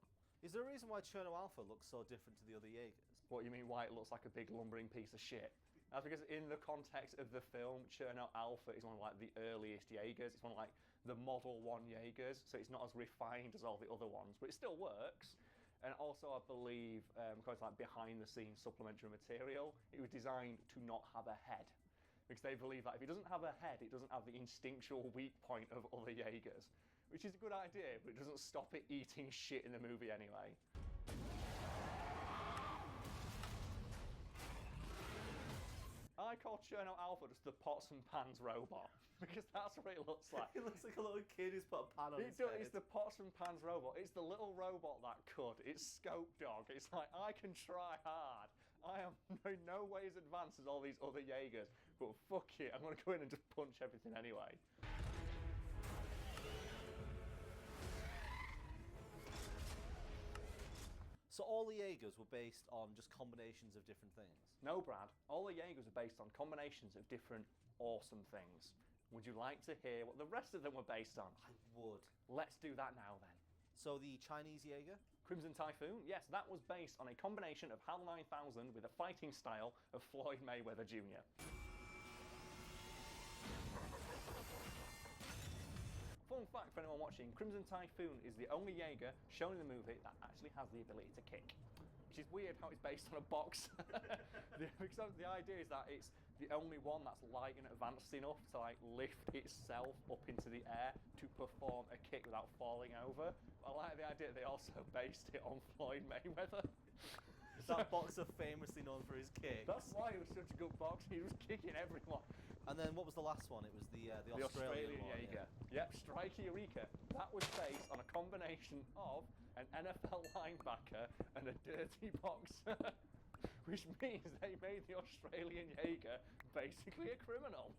Is there a reason why Cherno Alpha looks so different to the other Jaegers? What, you mean why it looks like a big lumbering piece of shit? That's because in the context of the film, Cherno Alpha is one of like the earliest Jaegers. It's one of like the Model 1 Jaegers, so it's not as refined as all the other ones, but it still works. And also, I believe, because like behind the scenes supplementary material, it was designed to not have a head. Because they believe that if it doesn't have a head, it doesn't have the instinctual weak point of other Jaegers. Which is a good idea, but it doesn't stop it eating shit in the movie anyway. I call Cherno Alpha just the pots and pans robot, because that's what it looks like. It looks like a little kid who's put a pan on his head. It's the pots and pans robot. It's the little robot that could. It's Scope Dog. It's like, I can try hard. I am in no way as advanced as all these other Jaegers, but fuck it, I'm going to go in and just punch everything anyway. So all the Jaegers were based on just combinations of different things? No, Brad. All the Jaegers are based on combinations of different awesome things. Would you like to hear what the rest of them were based on? I would. Let's do that now then. So the Chinese Jaeger? Crimson Typhoon, yes, that was based on a combination of HAL 9000 with a fighting style of Floyd Mayweather Jr. Fun fact for anyone watching, Crimson Typhoon is the only Jaeger shown in the movie that actually has the ability to kick. Which is weird how it's based on a box. Because the idea is that it's the only one that's light and advanced enough to like lift itself up into the air to perform a kick without falling over. I like the idea that they also based it on Floyd Mayweather. That boxer famously known for his kicks. That's why he was such a good boxer. He was kicking everyone. And then what was the last one? It was the Australian one, Jaeger. Yeah. Yep, Strike Eureka. That was based on a combination of an NFL linebacker and a dirty boxer. Which means they made the Australian Jaeger basically a criminal.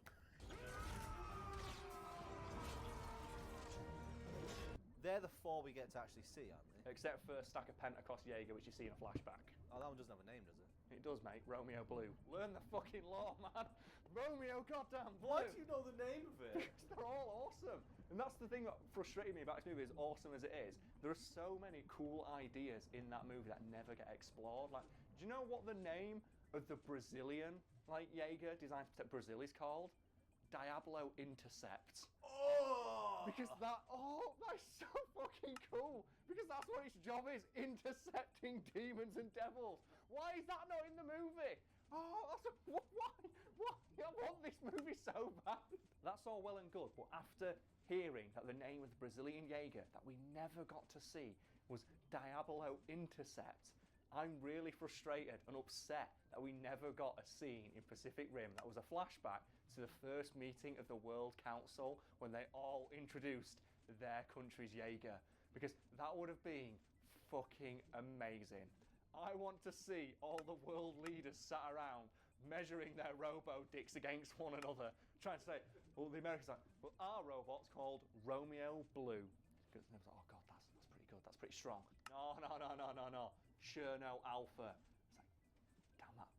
They're the four we get to actually see, aren't they? Except for Stack of Pentecost Jaeger, which you see in a flashback. Oh, that one doesn't have a name, does it? It does, mate. Romeo Blue. Learn the fucking law, man. Romeo goddamn Blue. Why do you know the name of it? Because they're all awesome. And that's the thing that frustrated me about this movie, as awesome as it is. There are so many cool ideas in that movie that never get explored. Like, do you know what the name of the Brazilian Jaeger designed to protect Brazil is called? Diablo Intercept. Oh! Because that's so fucking cool. Because that's what its job is, intercepting demons and devils. Why is that not in the movie? Oh, why? I want this movie so bad. That's all well and good, but after hearing that the name of the Brazilian Jaeger that we never got to see was Diablo Intercept, I'm really frustrated and upset that we never got a scene in Pacific Rim that was a flashback to the first meeting of the World Council when they all introduced their country's Jaeger, because that would have been fucking amazing. I want to see all the world leaders sat around measuring their robo-dicks against one another, trying to say, well, the Americans are like, well, our robot's called Romeo Blue. Because they was like, oh God, that's pretty good, that's pretty strong. No. Cherno Alpha. It's like, damn that,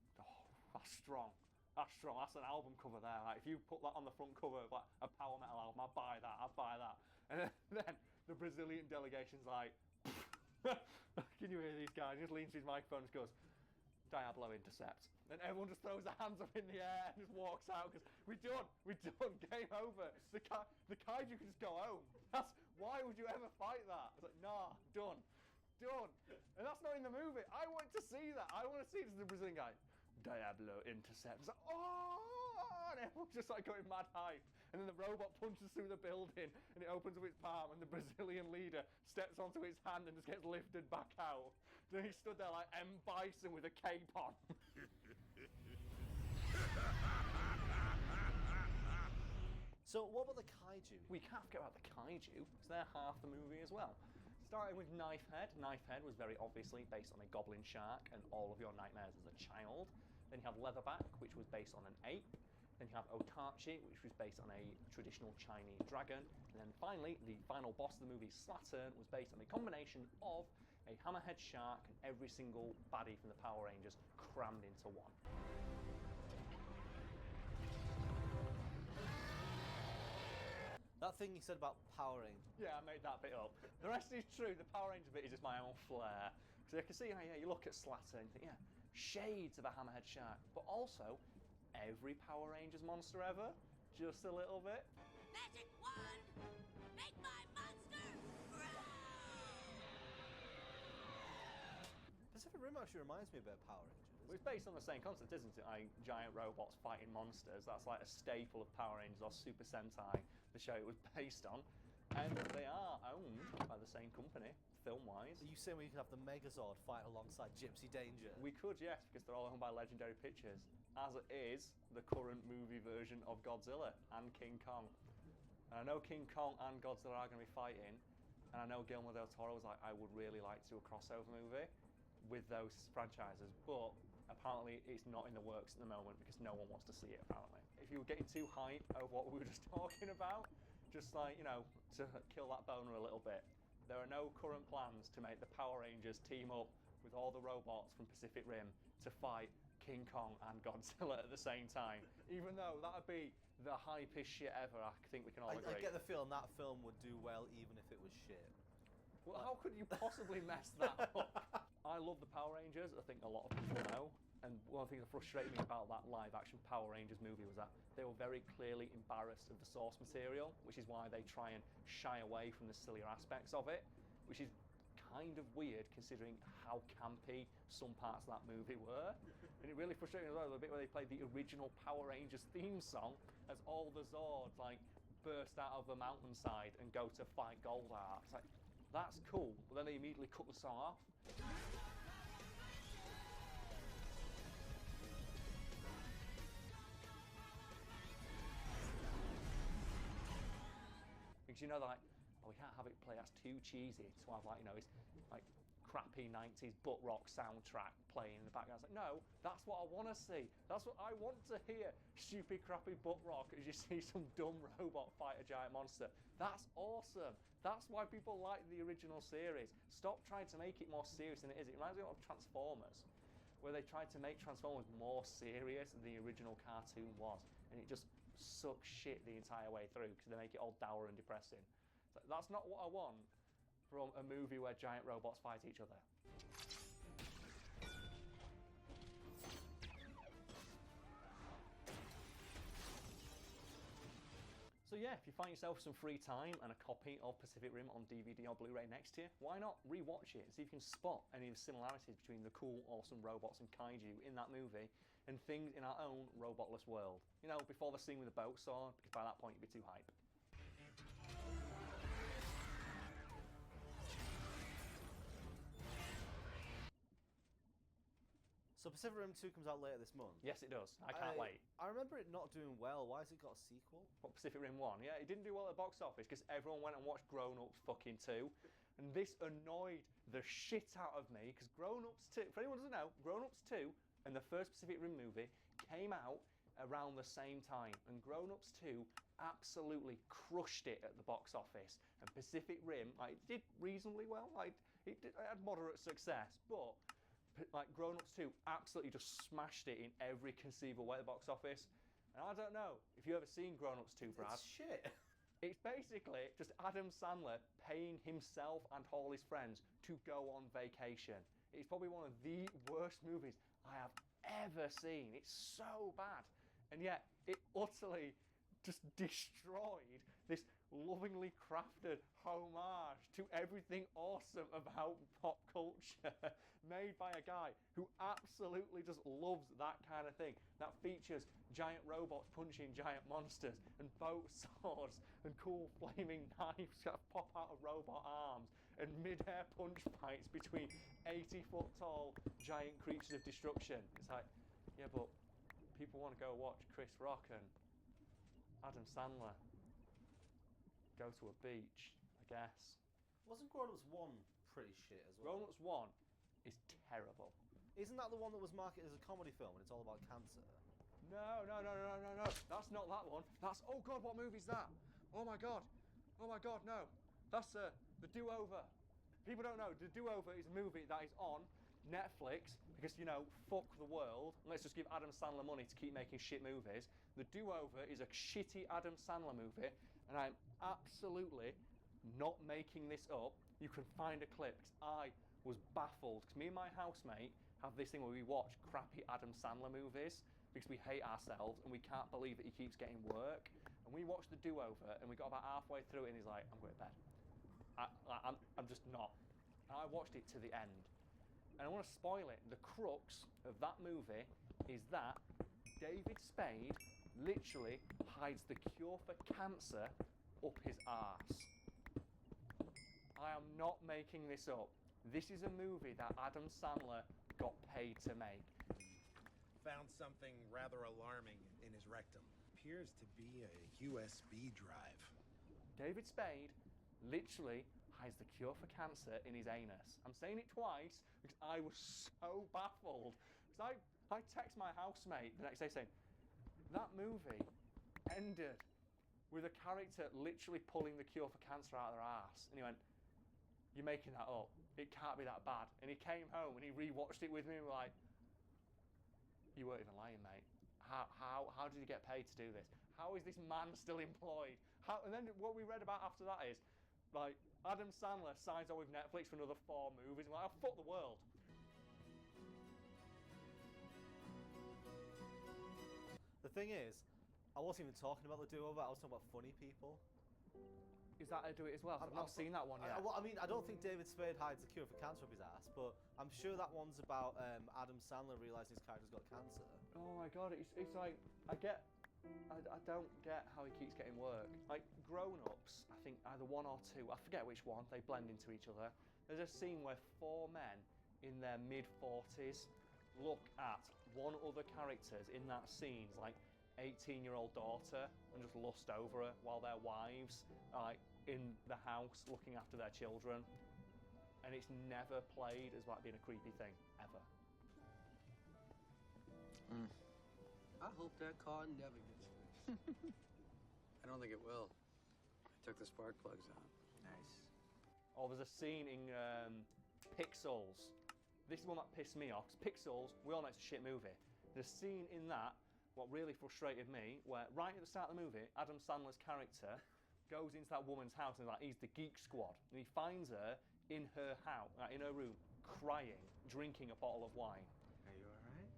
that's strong. That's strong, that's an album cover there. Like, if you put that on the front cover of like a power metal album, I'd buy that. And then the Brazilian delegation's like, can you hear these guys? He just leans to his microphone and just goes, Diablo Intercept. And everyone just throws their hands up in the air and just walks out because we're done, game over. The kaiju can just go home. Why would you ever fight that? It's like, nah, done. And that's not in the movie. I want to see that. I want to see the Brazilian guy. Diablo Intercept. It's like, oh! And everyone's just like going mad hype. And then the robot punches through the building and it opens up its palm and the Brazilian leader steps onto its hand and just gets lifted back out. Then he stood there like M. Bison with a cape on. So what about the kaiju? We can't forget about the kaiju, because they're half the movie as well. Starting with Knifehead. Knifehead was very obviously based on a goblin shark and all of your nightmares as a child. Then you have Leatherback, which was based on an ape. Then you have Otachi, which was based on a traditional Chinese dragon. And then finally, the final boss of the movie, Slattern, was based on a combination of a hammerhead shark and every single baddie from the Power Rangers crammed into one. That thing you said about Power Rangers. Yeah, I made that bit up. The rest is true. The Power Ranger bit is just my own flair. So you can see how, you look at Slattern and you think, yeah, shades of a hammerhead shark. But also, every Power Rangers monster ever, just a little bit. Magic wand! Make my monster grow! Pacific Rim actually reminds me a bit of Power Rangers. Well, it's based on the same concept, isn't it? Like giant robots fighting monsters. That's like a staple of Power Rangers or Super Sentai, the show it was based on. And they are owned by the same company, film-wise. Are you saying we could have the Megazord fight alongside Gypsy Danger? We could, yes, because they're all owned by Legendary Pictures, as it is the current movie version of Godzilla and King Kong. And I know King Kong and Godzilla are going to be fighting, and I know Guillermo del Toro was like, I would really like to do a crossover movie with those franchises, but apparently it's not in the works at the moment because no one wants to see it, apparently. If you were getting too hype over what we were just talking about, just like, you know, to kill that boner a little bit, there are no current plans to make the Power Rangers team up with all the robots from Pacific Rim to fight King Kong and Godzilla at the same time. Even though that would be the hypest shit ever, I think we can all agree. I get the feeling that film would do well even if it was shit. Well, how could you possibly mess that up? I love the Power Rangers, I think a lot of people know. And one of the things that frustrated me about that live-action Power Rangers movie was that they were very clearly embarrassed of the source material, which is why they try and shy away from the sillier aspects of it, which is kind of weird considering how campy some parts of that movie were. And it really frustrated me as well, the bit where they played the original Power Rangers theme song as all the Zords like burst out of the mountainside and go to fight Goldar. It's like, that's cool, but then they immediately cut the song off. Because you know, like, oh, we can't have it play, that's too cheesy to have, like, you know, it's like crappy 90s butt rock soundtrack playing in the background. It's like, no, that's what I want to see. That's what I want to hear. Stupid, crappy butt rock as you see some dumb robot fight a giant monster. That's awesome. That's why people like the original series. Stop trying to make it more serious than it is. It reminds me of Transformers, where they tried to make Transformers more serious than the original cartoon was. And it just sucks shit the entire way through because they make it all dour and depressing. So that's not what I want from a movie where giant robots fight each other. So yeah, if you find yourself some free time and a copy of Pacific Rim on DVD or Blu-ray next to you, why not re-watch it and see if you can spot any of the similarities between the cool, awesome robots and kaiju in that movie and things in our own robotless world. You know, before the scene with the boat sword, because by that point you'd be too hype. So Pacific Rim 2 comes out later this month. Yes, it does. I can't wait. I remember it not doing well. Why has it got a sequel? What, Pacific Rim 1? Yeah, it didn't do well at the box office because everyone went and watched Grown Ups fucking 2. And this annoyed the shit out of me because Grown Ups 2, for anyone who doesn't know, Grown Ups 2 and the first Pacific Rim movie came out around the same time. And Grown Ups 2 absolutely crushed it at the box office. And Pacific Rim, like, did reasonably well. Like, it had moderate success, but like Grown Ups 2 absolutely just smashed it in every conceivable way at the box office. And I don't know if you've ever seen Grown Ups 2, Brad. It's shit. It's basically just Adam Sandler paying himself and all his friends to go on vacation. It's probably one of the worst movies I have ever seen. It's so bad. And yet it utterly just destroyed this lovingly crafted homage to everything awesome about pop culture made by a guy who absolutely just loves that kind of thing that features giant robots punching giant monsters and boat swords and cool flaming knives that pop out of robot arms and mid-air punch fights between 80-foot tall giant creatures of destruction. It's like, yeah, but people want to go watch Chris Rock and Adam Sandler go to a beach, I guess. Wasn't Grown Ups 1 pretty shit as well? Grown Ups 1 is terrible. Isn't that the one that was marketed as a comedy film and it's all about cancer? No. That's not that one. That's, oh God, what movie's that? Oh my God, no. That's The Do-Over. People don't know, The Do-Over is a movie that is on Netflix because, you know, fuck the world. Let's just give Adam Sandler money to keep making shit movies. The Do-Over is a shitty Adam Sandler movie, and I'm absolutely not making this up. You can find a clip because I was baffled because me and my housemate have this thing where we watch crappy Adam Sandler movies because we hate ourselves and we can't believe that he keeps getting work. And we watched the do-over and we got about halfway through it and he's like, I'm going to bed. I'm just not. And I watched it to the end. And I want to spoil it. The crux of that movie is that David Spade literally hides the cure for cancer up his arse. I am not making this up. This is a movie that Adam Sandler got paid to make. Found something rather alarming in his rectum. Appears to be a USB drive. David Spade literally hides the cure for cancer in his anus. I'm saying it twice because I was so baffled. Because I text my housemate the next day saying, that movie ended with a character literally pulling the cure for cancer out of their arse. And he went, you're making that up. It can't be that bad. And he came home and he rewatched it with me and we're like, you weren't even lying, mate. How did you get paid to do this? How is this man still employed? And then what we read about after that is, like, Adam Sandler signs on with Netflix for another 4 movies. I'm like, oh, fuck the world. The thing is, I wasn't even talking about the do-over, I was talking about funny people. Is that how to do it as well? I've not seen that one yet. I mean, I don't think David Spade hides the cure for cancer up his ass, but I'm sure that one's about Adam Sandler realising his character's got cancer. Oh my god, it's like, I don't get how he keeps getting work. Like, Grown-Ups, I think either 1 or 2, I forget which one, they blend into each other. There's a scene where 4 men in their mid-40s look at one other character's in that scene's like 18-year-old daughter and just lust over her while their wives are like in the house looking after their children. And it's never played as like being a creepy thing, ever. I hope that car never gets fixed. I don't think it will. I took the spark plugs out. Nice. Or there's a scene in Pixels. This is one that pissed me off. Pixels, we all know it's a shit movie. There's a scene in that, what really frustrated me, where right at the start of the movie, Adam Sandler's character goes into that woman's house and he's the Geek Squad. And he finds her in her house, in her room, crying, drinking a bottle of wine. Are you alright?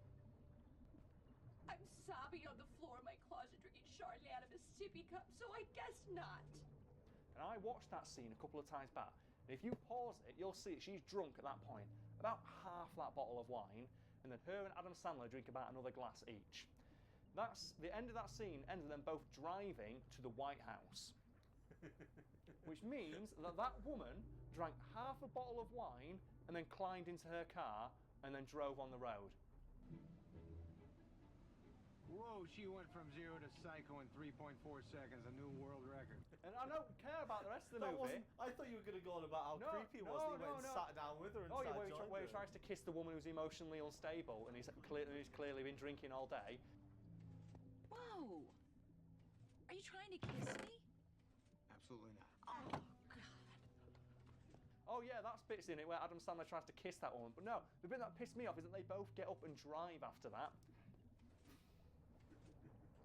I'm sobbing on the floor of my closet drinking Chardonnay out of a sippy cup, so I guess not. And I watched that scene a couple of times back. And if you pause it, you'll see she's drunk at that point, about half that bottle of wine, and then her and Adam Sandler drink about another glass each. That's the end of that scene, ends with them both driving to the White House. Which means that that woman drank half a bottle of wine and then climbed into her car and then drove on the road. Whoa, she went from 0 to psycho in 3.4 seconds, a new world record. And I don't care about the rest of the movie. I thought you were going to go on about how creepy it was that he went and sat down with her and where he tries to kiss the woman who's emotionally unstable and he's clearly been drinking all day. Whoa! Are you trying to kiss me? Absolutely not. Oh, God. Oh yeah, that's bits in it where Adam Sandler tries to kiss that woman. But no, the bit that pissed me off is that they both get up and drive after that.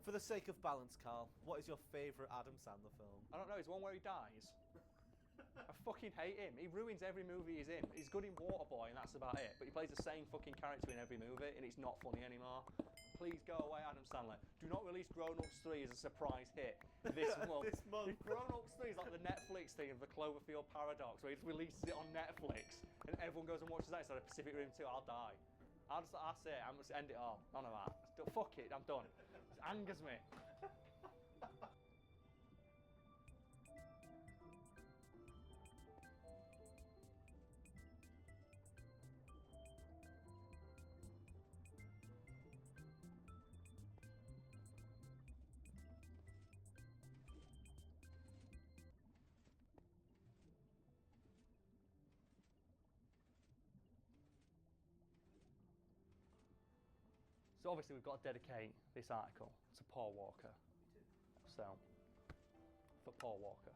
For the sake of balance, Carl, what is your favourite Adam Sandler film? I don't know, it's one where he dies. I fucking hate him. He ruins every movie he's in. He's good in Waterboy and that's about it. But he plays the same fucking character in every movie and it's not funny anymore. Please go away, Adam Sandler. Do not release Grown-Ups 3 as a surprise hit this month. This month. If Grown-Ups 3 is like the Netflix thing of the Cloverfield paradox where he just releases it on Netflix and everyone goes and watches that instead of Pacific Rim 2, I'll die. That's it. I'm just end it off. None of that. Fuck it, I'm done. It angers me. So obviously we've got to dedicate this article to Paul Walker. So, for Paul Walker.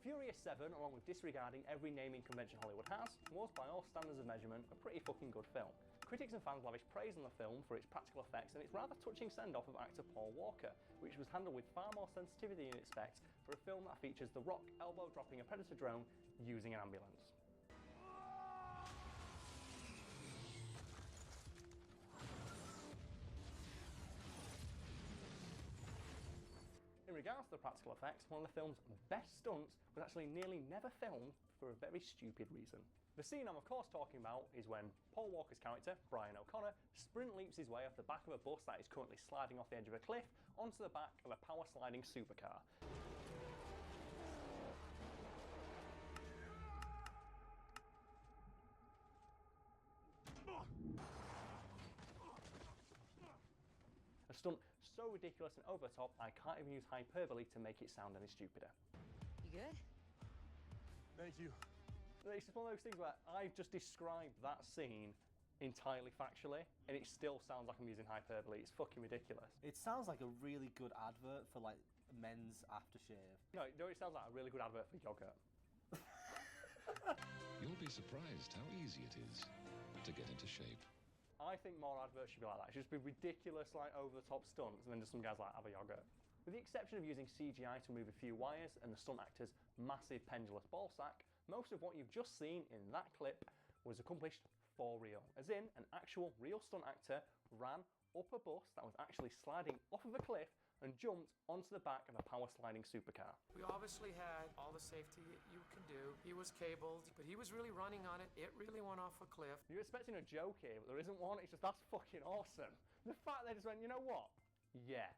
Furious 7, along with disregarding every naming convention Hollywood has, was by all standards of measurement a pretty fucking good film. Critics and fans lavish praise on the film for its practical effects and its rather touching send-off of actor Paul Walker, which was handled with far more sensitivity than you'd expect for a film that features The Rock elbow dropping a Predator drone using an ambulance. regards to the practical effects, one of the film's best stunts was actually nearly never filmed for a very stupid reason. The scene I'm of course talking about is when Paul Walker's character, Brian O'Connor, sprint leaps his way off the back of a bus that is currently sliding off the edge of a cliff onto the back of a power sliding supercar. A stunt so ridiculous and over the top, I can't even use hyperbole to make it sound any stupider. You good? Thank you. It's just one of those things where I've just described that scene entirely factually, and it still sounds like I'm using hyperbole. It's fucking ridiculous. It sounds like a really good advert for like men's aftershave. No, it sounds like a really good advert for yogurt. You'll be surprised how easy it is to get into shape. I think more adverts should be like that. It should just be ridiculous, like over-the-top stunts, and then just some guys like have a yogurt. With the exception of using CGI to remove a few wires and the stunt actor's massive pendulous ball sack, most of what you've just seen in that clip was accomplished for real. As in, an actual real stunt actor ran up a bus that was actually sliding off of a cliff and jumped onto the back of a power sliding supercar. We obviously had all the safety you can do. He was cabled, but he was really running on it. It really went off a cliff. You're expecting a joke here, but there isn't one. It's just, that's fucking awesome. The fact they just went, you know what? Yeah.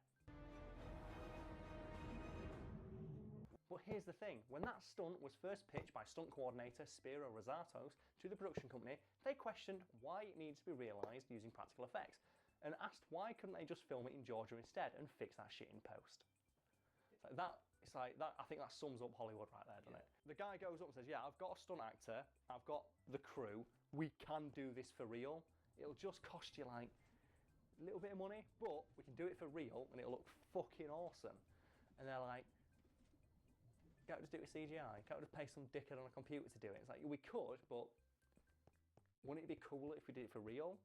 But here's the thing, when that stunt was first pitched by stunt coordinator Spiro Rosatos to the production company, they questioned why it needs to be realised using practical effects, and asked why couldn't they just film it in Georgia instead and fix that shit in post. It's like that. I think that sums up Hollywood right there, doesn't it? The guy goes up and says, yeah, I've got a stunt actor, I've got the crew, we can do this for real. It'll just cost you like a little bit of money, but we can do it for real and it'll look fucking awesome. And they're like, can't we just do it with CGI? Can't we just pay some dickhead on a computer to do it? It's like, we could, but wouldn't it be cooler if we did it for real?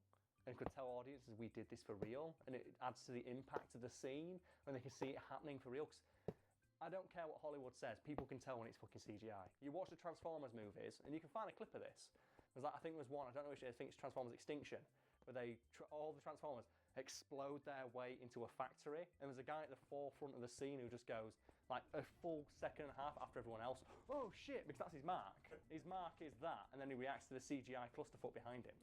And could tell audiences we did this for real, and it adds to the impact of the scene when they can see it happening for real. 'Cause I don't care what Hollywood says, people can tell when it's fucking CGI. You watch the Transformers movies, and you can find a clip of this. There's like, I think there's one, I don't know which, I think it's Transformers Extinction, where all the Transformers explode their way into a factory, and there's a guy at the forefront of the scene who just goes, like a full second and a half after everyone else, oh shit, because that's his mark. His mark is that, and then he reacts to the CGI clusterfuck behind him.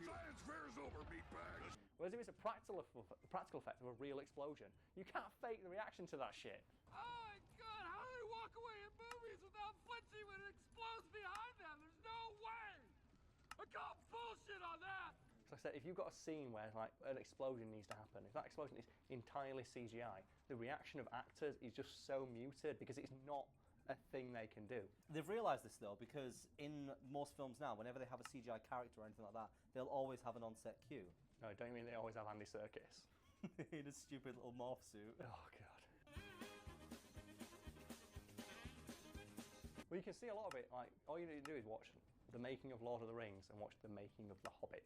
Science fair's over, meatbags. Whereas if it's a practical effect of a real explosion, you can't fake the reaction to that shit. Oh my god, how do they walk away in movies without flinching when it explodes behind them? There's no way! I call bullshit on that! So I said, if you've got a scene where like an explosion needs to happen, if that explosion is entirely CGI, the reaction of actors is just so muted because it's not a thing they can do. They've realised this though, because in most films now, whenever they have a CGI character or anything like that, they'll always have an on-set cue. No, don't you mean they always have Andy Serkis? In a stupid little morph suit. Oh god. Well, you can see a lot of it, like, all you need to do is watch the making of Lord of the Rings and watch the making of The Hobbit.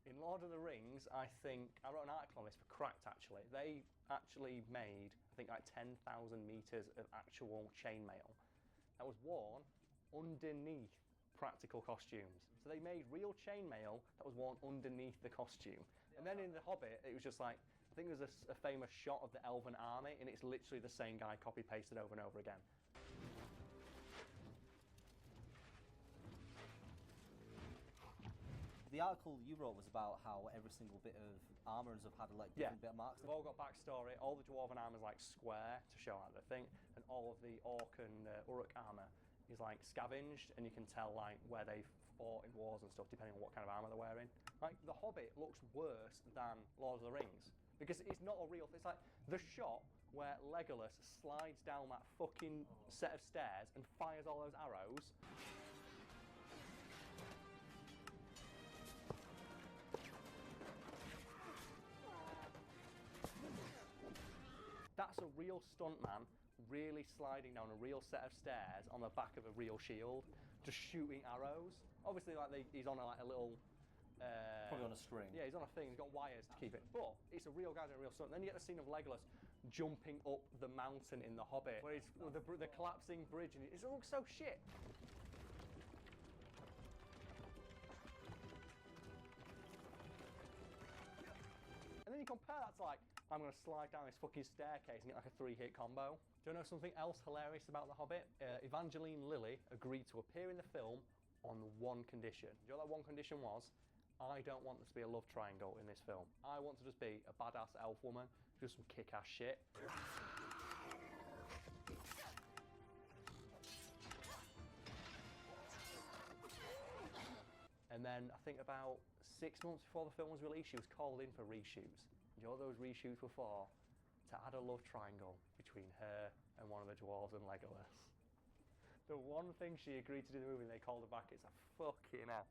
In Lord of the Rings, I think, I wrote an article on this for Cracked actually, they actually made, I think like 10,000 metres of actual chainmail that was worn underneath practical costumes. So they made real chainmail that was worn underneath the costume. And then in The Hobbit, it was just like, I think there's a famous shot of the Elven army and it's literally the same guy copy-pasted over and over again. The article you wrote was about how every single bit of armour and stuff had like different bit of marks. They've all got backstory. All the Dwarven armour is like square to show out the thing, and all of the Orc and Uruk armour is like scavenged, and you can tell like where they've fought in wars and stuff depending on what kind of armour they're wearing. Like The Hobbit looks worse than Lord of the Rings because it's not a real. It's like the shot where Legolas slides down that fucking set of stairs and fires all those arrows. That's a real stuntman really sliding down a real set of stairs on the back of a real shield, just shooting arrows. Obviously, like he's on a little. Probably on a string. Yeah, he's on a thing. He's got wires to keep it. But it's a real guy doing a real stunt. Then you get the scene of Legolas jumping up the mountain in The Hobbit, where he's the collapsing bridge, and it looks so shit. And then you compare that to like, I'm going to slide down this fucking staircase and get like a 3-hit combo. Do you know something else hilarious about The Hobbit? Evangeline Lilly agreed to appear in the film on one condition. Do you know what that one condition was? I don't want there to be a love triangle in this film. I want to just be a badass elf woman, do some kick-ass shit. And then I think about 6 months before the film was released, she was called in for reshoots. Do you know what those reshoots were for? To add a love triangle between her and one of the dwarves and Legolas. The one thing she agreed to do in the movie and they called her back, it's a fucking hell.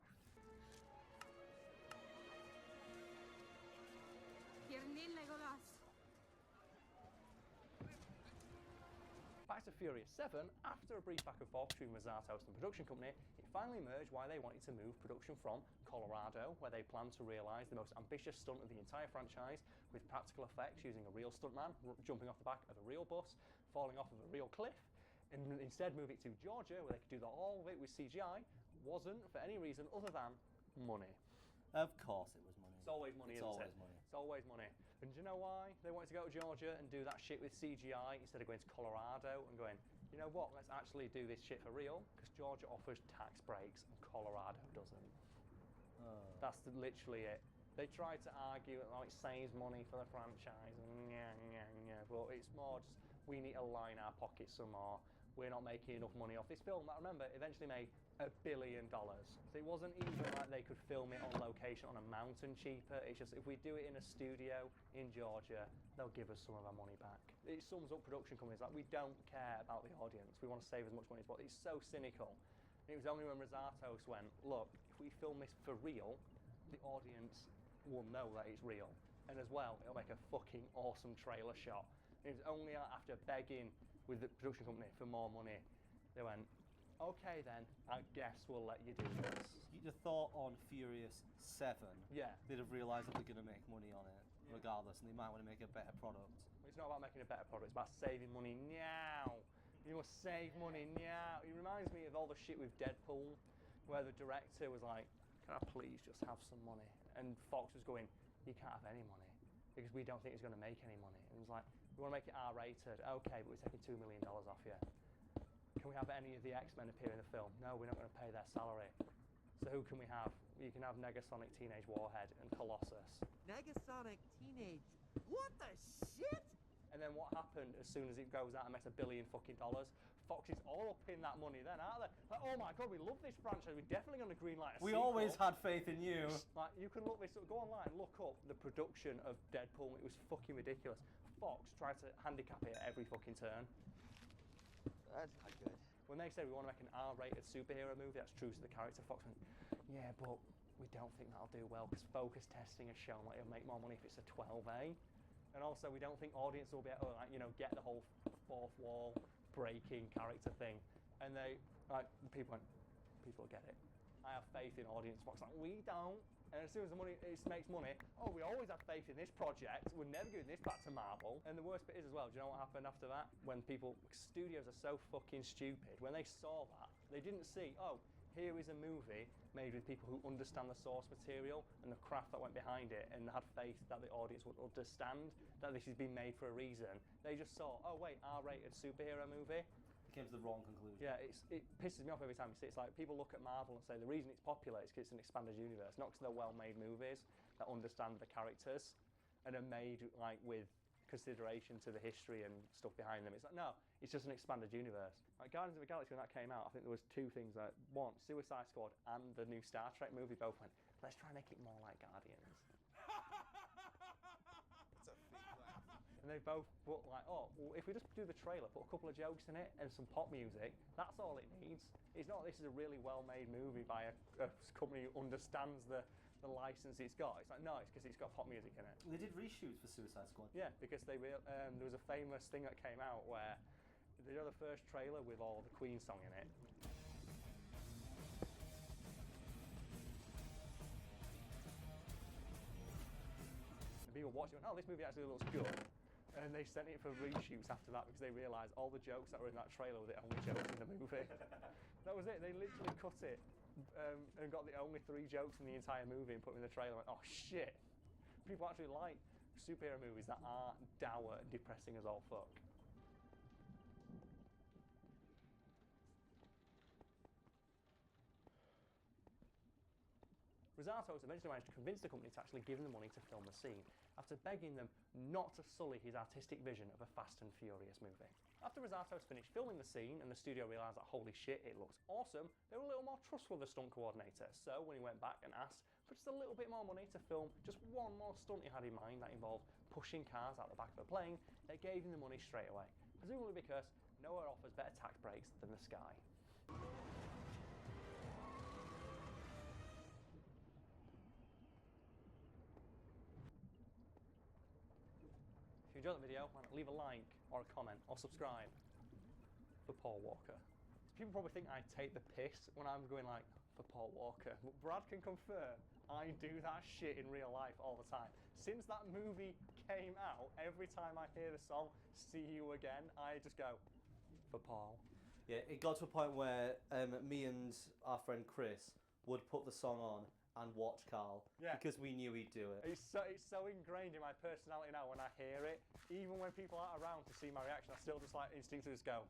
Legolas. Back to Furious 7, after a brief back and forth between Mazzatos and the production company, it finally emerged why they wanted to move production from Colorado, where they planned to realise the most ambitious stunt of the entire franchise, with practical effects using a real stuntman jumping off the back of a real bus, falling off of a real cliff, and instead move it to Georgia, where they could do all of it with CGI, wasn't for any reason other than money. Of course it was money. It's always money, It's isn't always it? money. It's always money. And do you know why they wanted to go to Georgia and do that shit with CGI instead of going to Colorado and going, you know what, let's actually do this shit for real? Because Georgia offers tax breaks and Colorado doesn't. That's literally it. They tried to argue that it saves money for the franchise, but it's more just, we need to line our pockets some more. We're not making enough money off this film that, remember, eventually made $1 billion. So it wasn't even like they could film it on location on a mountain cheaper. It's just, if we do it in a studio in Georgia, they'll give us some of our money back. It sums up production companies like, we don't care about the audience. We want to save as much money as possible. It's so cynical. And it was only when Mazzatos went, look, if we film this for real, the audience will know that it's real. And as well, it'll make a fucking awesome trailer shot. And it was only after begging with the production company for more money, they went, okay then, I guess we'll let you do this. You'd have thought on Furious 7, yeah, they'd have realised that they're going to make money on it, regardless, and they might want to make a better product. It's not about making a better product, it's about saving money now. You must save money now. It reminds me of all the shit with Deadpool, where the director was like, can I please just have some money? And Fox was going, you can't have any money, because we don't think it's going to make any money. And it was like, we want to make it R-rated. Okay, but we're taking $2 million off you. Can we have any of the X-Men appear in the film? No, we're not going to pay their salary. So who can we have? You can have Negasonic Teenage Warhead and Colossus. Negasonic Teenage. What the shit? And then what happened as soon as it goes out and makes $1 billion fucking dollars? Fox is all up in that money then, aren't they? Like, oh my god, we love this franchise. We're definitely going to greenlight a We sequel. always had faith in you. Like, you can look this up. Go online, look up the production of Deadpool. It was fucking ridiculous. Fox tried to handicap it at every fucking turn. That's not good. When they said we want to make an R-rated superhero movie that's true to the character, Fox went, yeah, but we don't think that'll do well because focus testing has shown that it'll make more money if it's a 12A. And also, we don't think audience will be able to, like, you know, get the whole fourth wall breaking character thing. And they, like, people went, people will get it. I have faith in audience. Fox like, we don't. And as soon as the money makes money, oh, we always have faith in this project. We're never giving this back to Marvel. And the worst bit is as well, do you know what happened after that? When studios are so fucking stupid, when they saw that, they didn't see, oh, here is a movie made with people who understand the source material and the craft that went behind it and had faith that the audience would understand that this has been made for a reason. They just saw, oh wait, R-rated superhero movie. Came to the wrong conclusion. Yeah, it pisses me off every time you see it. It's like people look at Marvel and say the reason it's popular is because it's an expanded universe, not because they're well-made movies that understand the characters and are made like with consideration to the history and stuff behind them. It's like, no, it's just an expanded universe. Like Guardians of the Galaxy, when that came out, I think there was two things. One, Suicide Squad and the new Star Trek movie both went, let's try and make it more like Guardians. And they both put like, oh, well, if we just do the trailer, put a couple of jokes in it and some pop music, that's all it needs. It's not this is a really well-made movie by a company who understands the license it's got. It's like, no, it's because it's got pop music in it. They did reshoots for Suicide Squad. Yeah, because there was a famous thing that came out where they did the first trailer with all the Queen song in it. And people watching went, oh, this movie actually looks good. And they sent it for reshoots after that because they realised all the jokes that were in that trailer were the only jokes in the movie. That was it. They literally cut it and got the only 3 jokes in the entire movie and put them in the trailer and went, oh shit. People actually like superhero movies that are dour and depressing as all fuck. Rosatos eventually managed to convince the company to actually give him the money to film the scene, after begging them not to sully his artistic vision of a Fast and Furious movie. After Rosatos finished filming the scene and the studio realised that holy shit, it looks awesome, they were a little more trustful of the stunt coordinator, so when he went back and asked for just a little bit more money to film just one more stunt he had in mind that involved pushing cars out the back of a plane, they gave him the money straight away, presumably because nowhere offers better tax breaks than the sky. If you enjoyed the video, why not leave a like or a comment or subscribe for Paul Walker. People probably think I take the piss when I'm going like, for Paul Walker, but Brad can confirm I do that shit in real life all the time. Since that movie came out, every time I hear the song See You Again, I just go, for Paul. Yeah, it got to a point where me and our friend Chris would put the song on and watch Carl, because we knew he'd do it. It's so ingrained in my personality now when I hear it. Even when people aren't around to see my reaction, I still just like instinctively just go.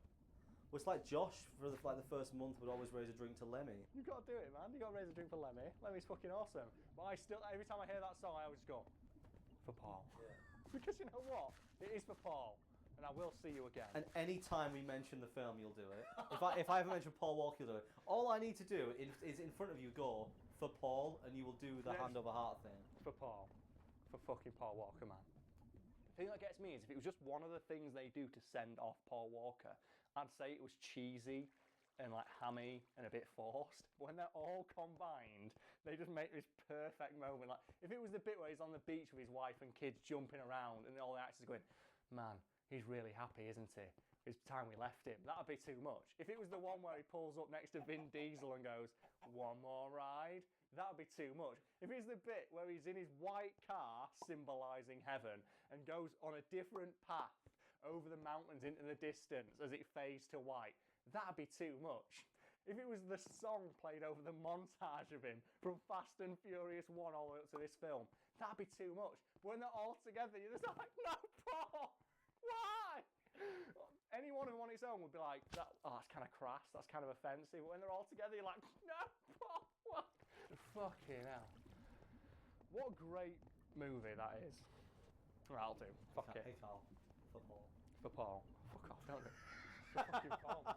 Well, it's like Josh for the first month would always raise a drink to Lemmy. You got to do it, man. You got to raise a drink for Lemmy. Lemmy's fucking awesome. But I still, every time I hear that song, I always go for Paul. Yeah. Because you know what? It is for Paul. And I will see you again. And any time we mention the film, you'll do it. if I ever mention Paul Walker, you'll do it. All I need to do is in front of you go for Paul, and you will do the hand over heart thing. For Paul. For fucking Paul Walker, man. The thing that gets me is if it was just one of the things they do to send off Paul Walker, I'd say it was cheesy and like hammy and a bit forced. But when they're all combined, they just make this perfect moment. Like if it was the bit where he's on the beach with his wife and kids jumping around and all the actors are going, man, he's really happy, isn't he? It's time we left him. That'd be too much. If it was the one where he pulls up next to Vin Diesel and goes, one more ride, that'd be too much. If it's the bit where he's in his white car, symbolising heaven, and goes on a different path over the mountains into the distance as it fades to white, that'd be too much. If it was the song played over the montage of him from Fast and Furious 1 all the way up to this film, that'd be too much. But when they're all together, you're just like, no, Paul! Why? Anyone who on its own would be like, that's kind of crass, that's kind of offensive. But when they're all together, you're like, no, Paul, what? Fucking hell. What a great movie that is. Right, I'll do. Fuck it. Hey, Carl. For Paul. For Paul. Fuck off, don't do it. For fucking Paul, man.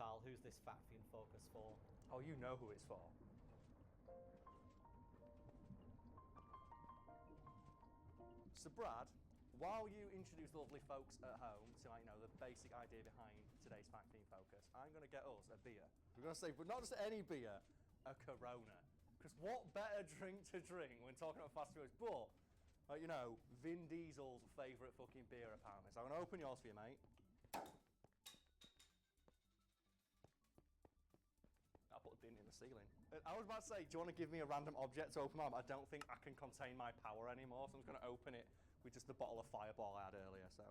Carl, who's this fat fiend focus for? Oh, you know who it's for. So Brad, while you introduce the lovely folks at home to the basic idea behind today's Fact Theme Focus, I'm going to get us a beer. We're going to say, but not just any beer, a Corona. Because what better drink to drink when talking about Fast and Furious? But, Vin Diesel's favourite fucking beer apparently. So I'm going to open yours for you, mate. In the ceiling. I was about to say, do you want to give me a random object to open up? I don't think I can contain my power anymore, so I'm just going to open it with just the bottle of Fireball I had earlier, so.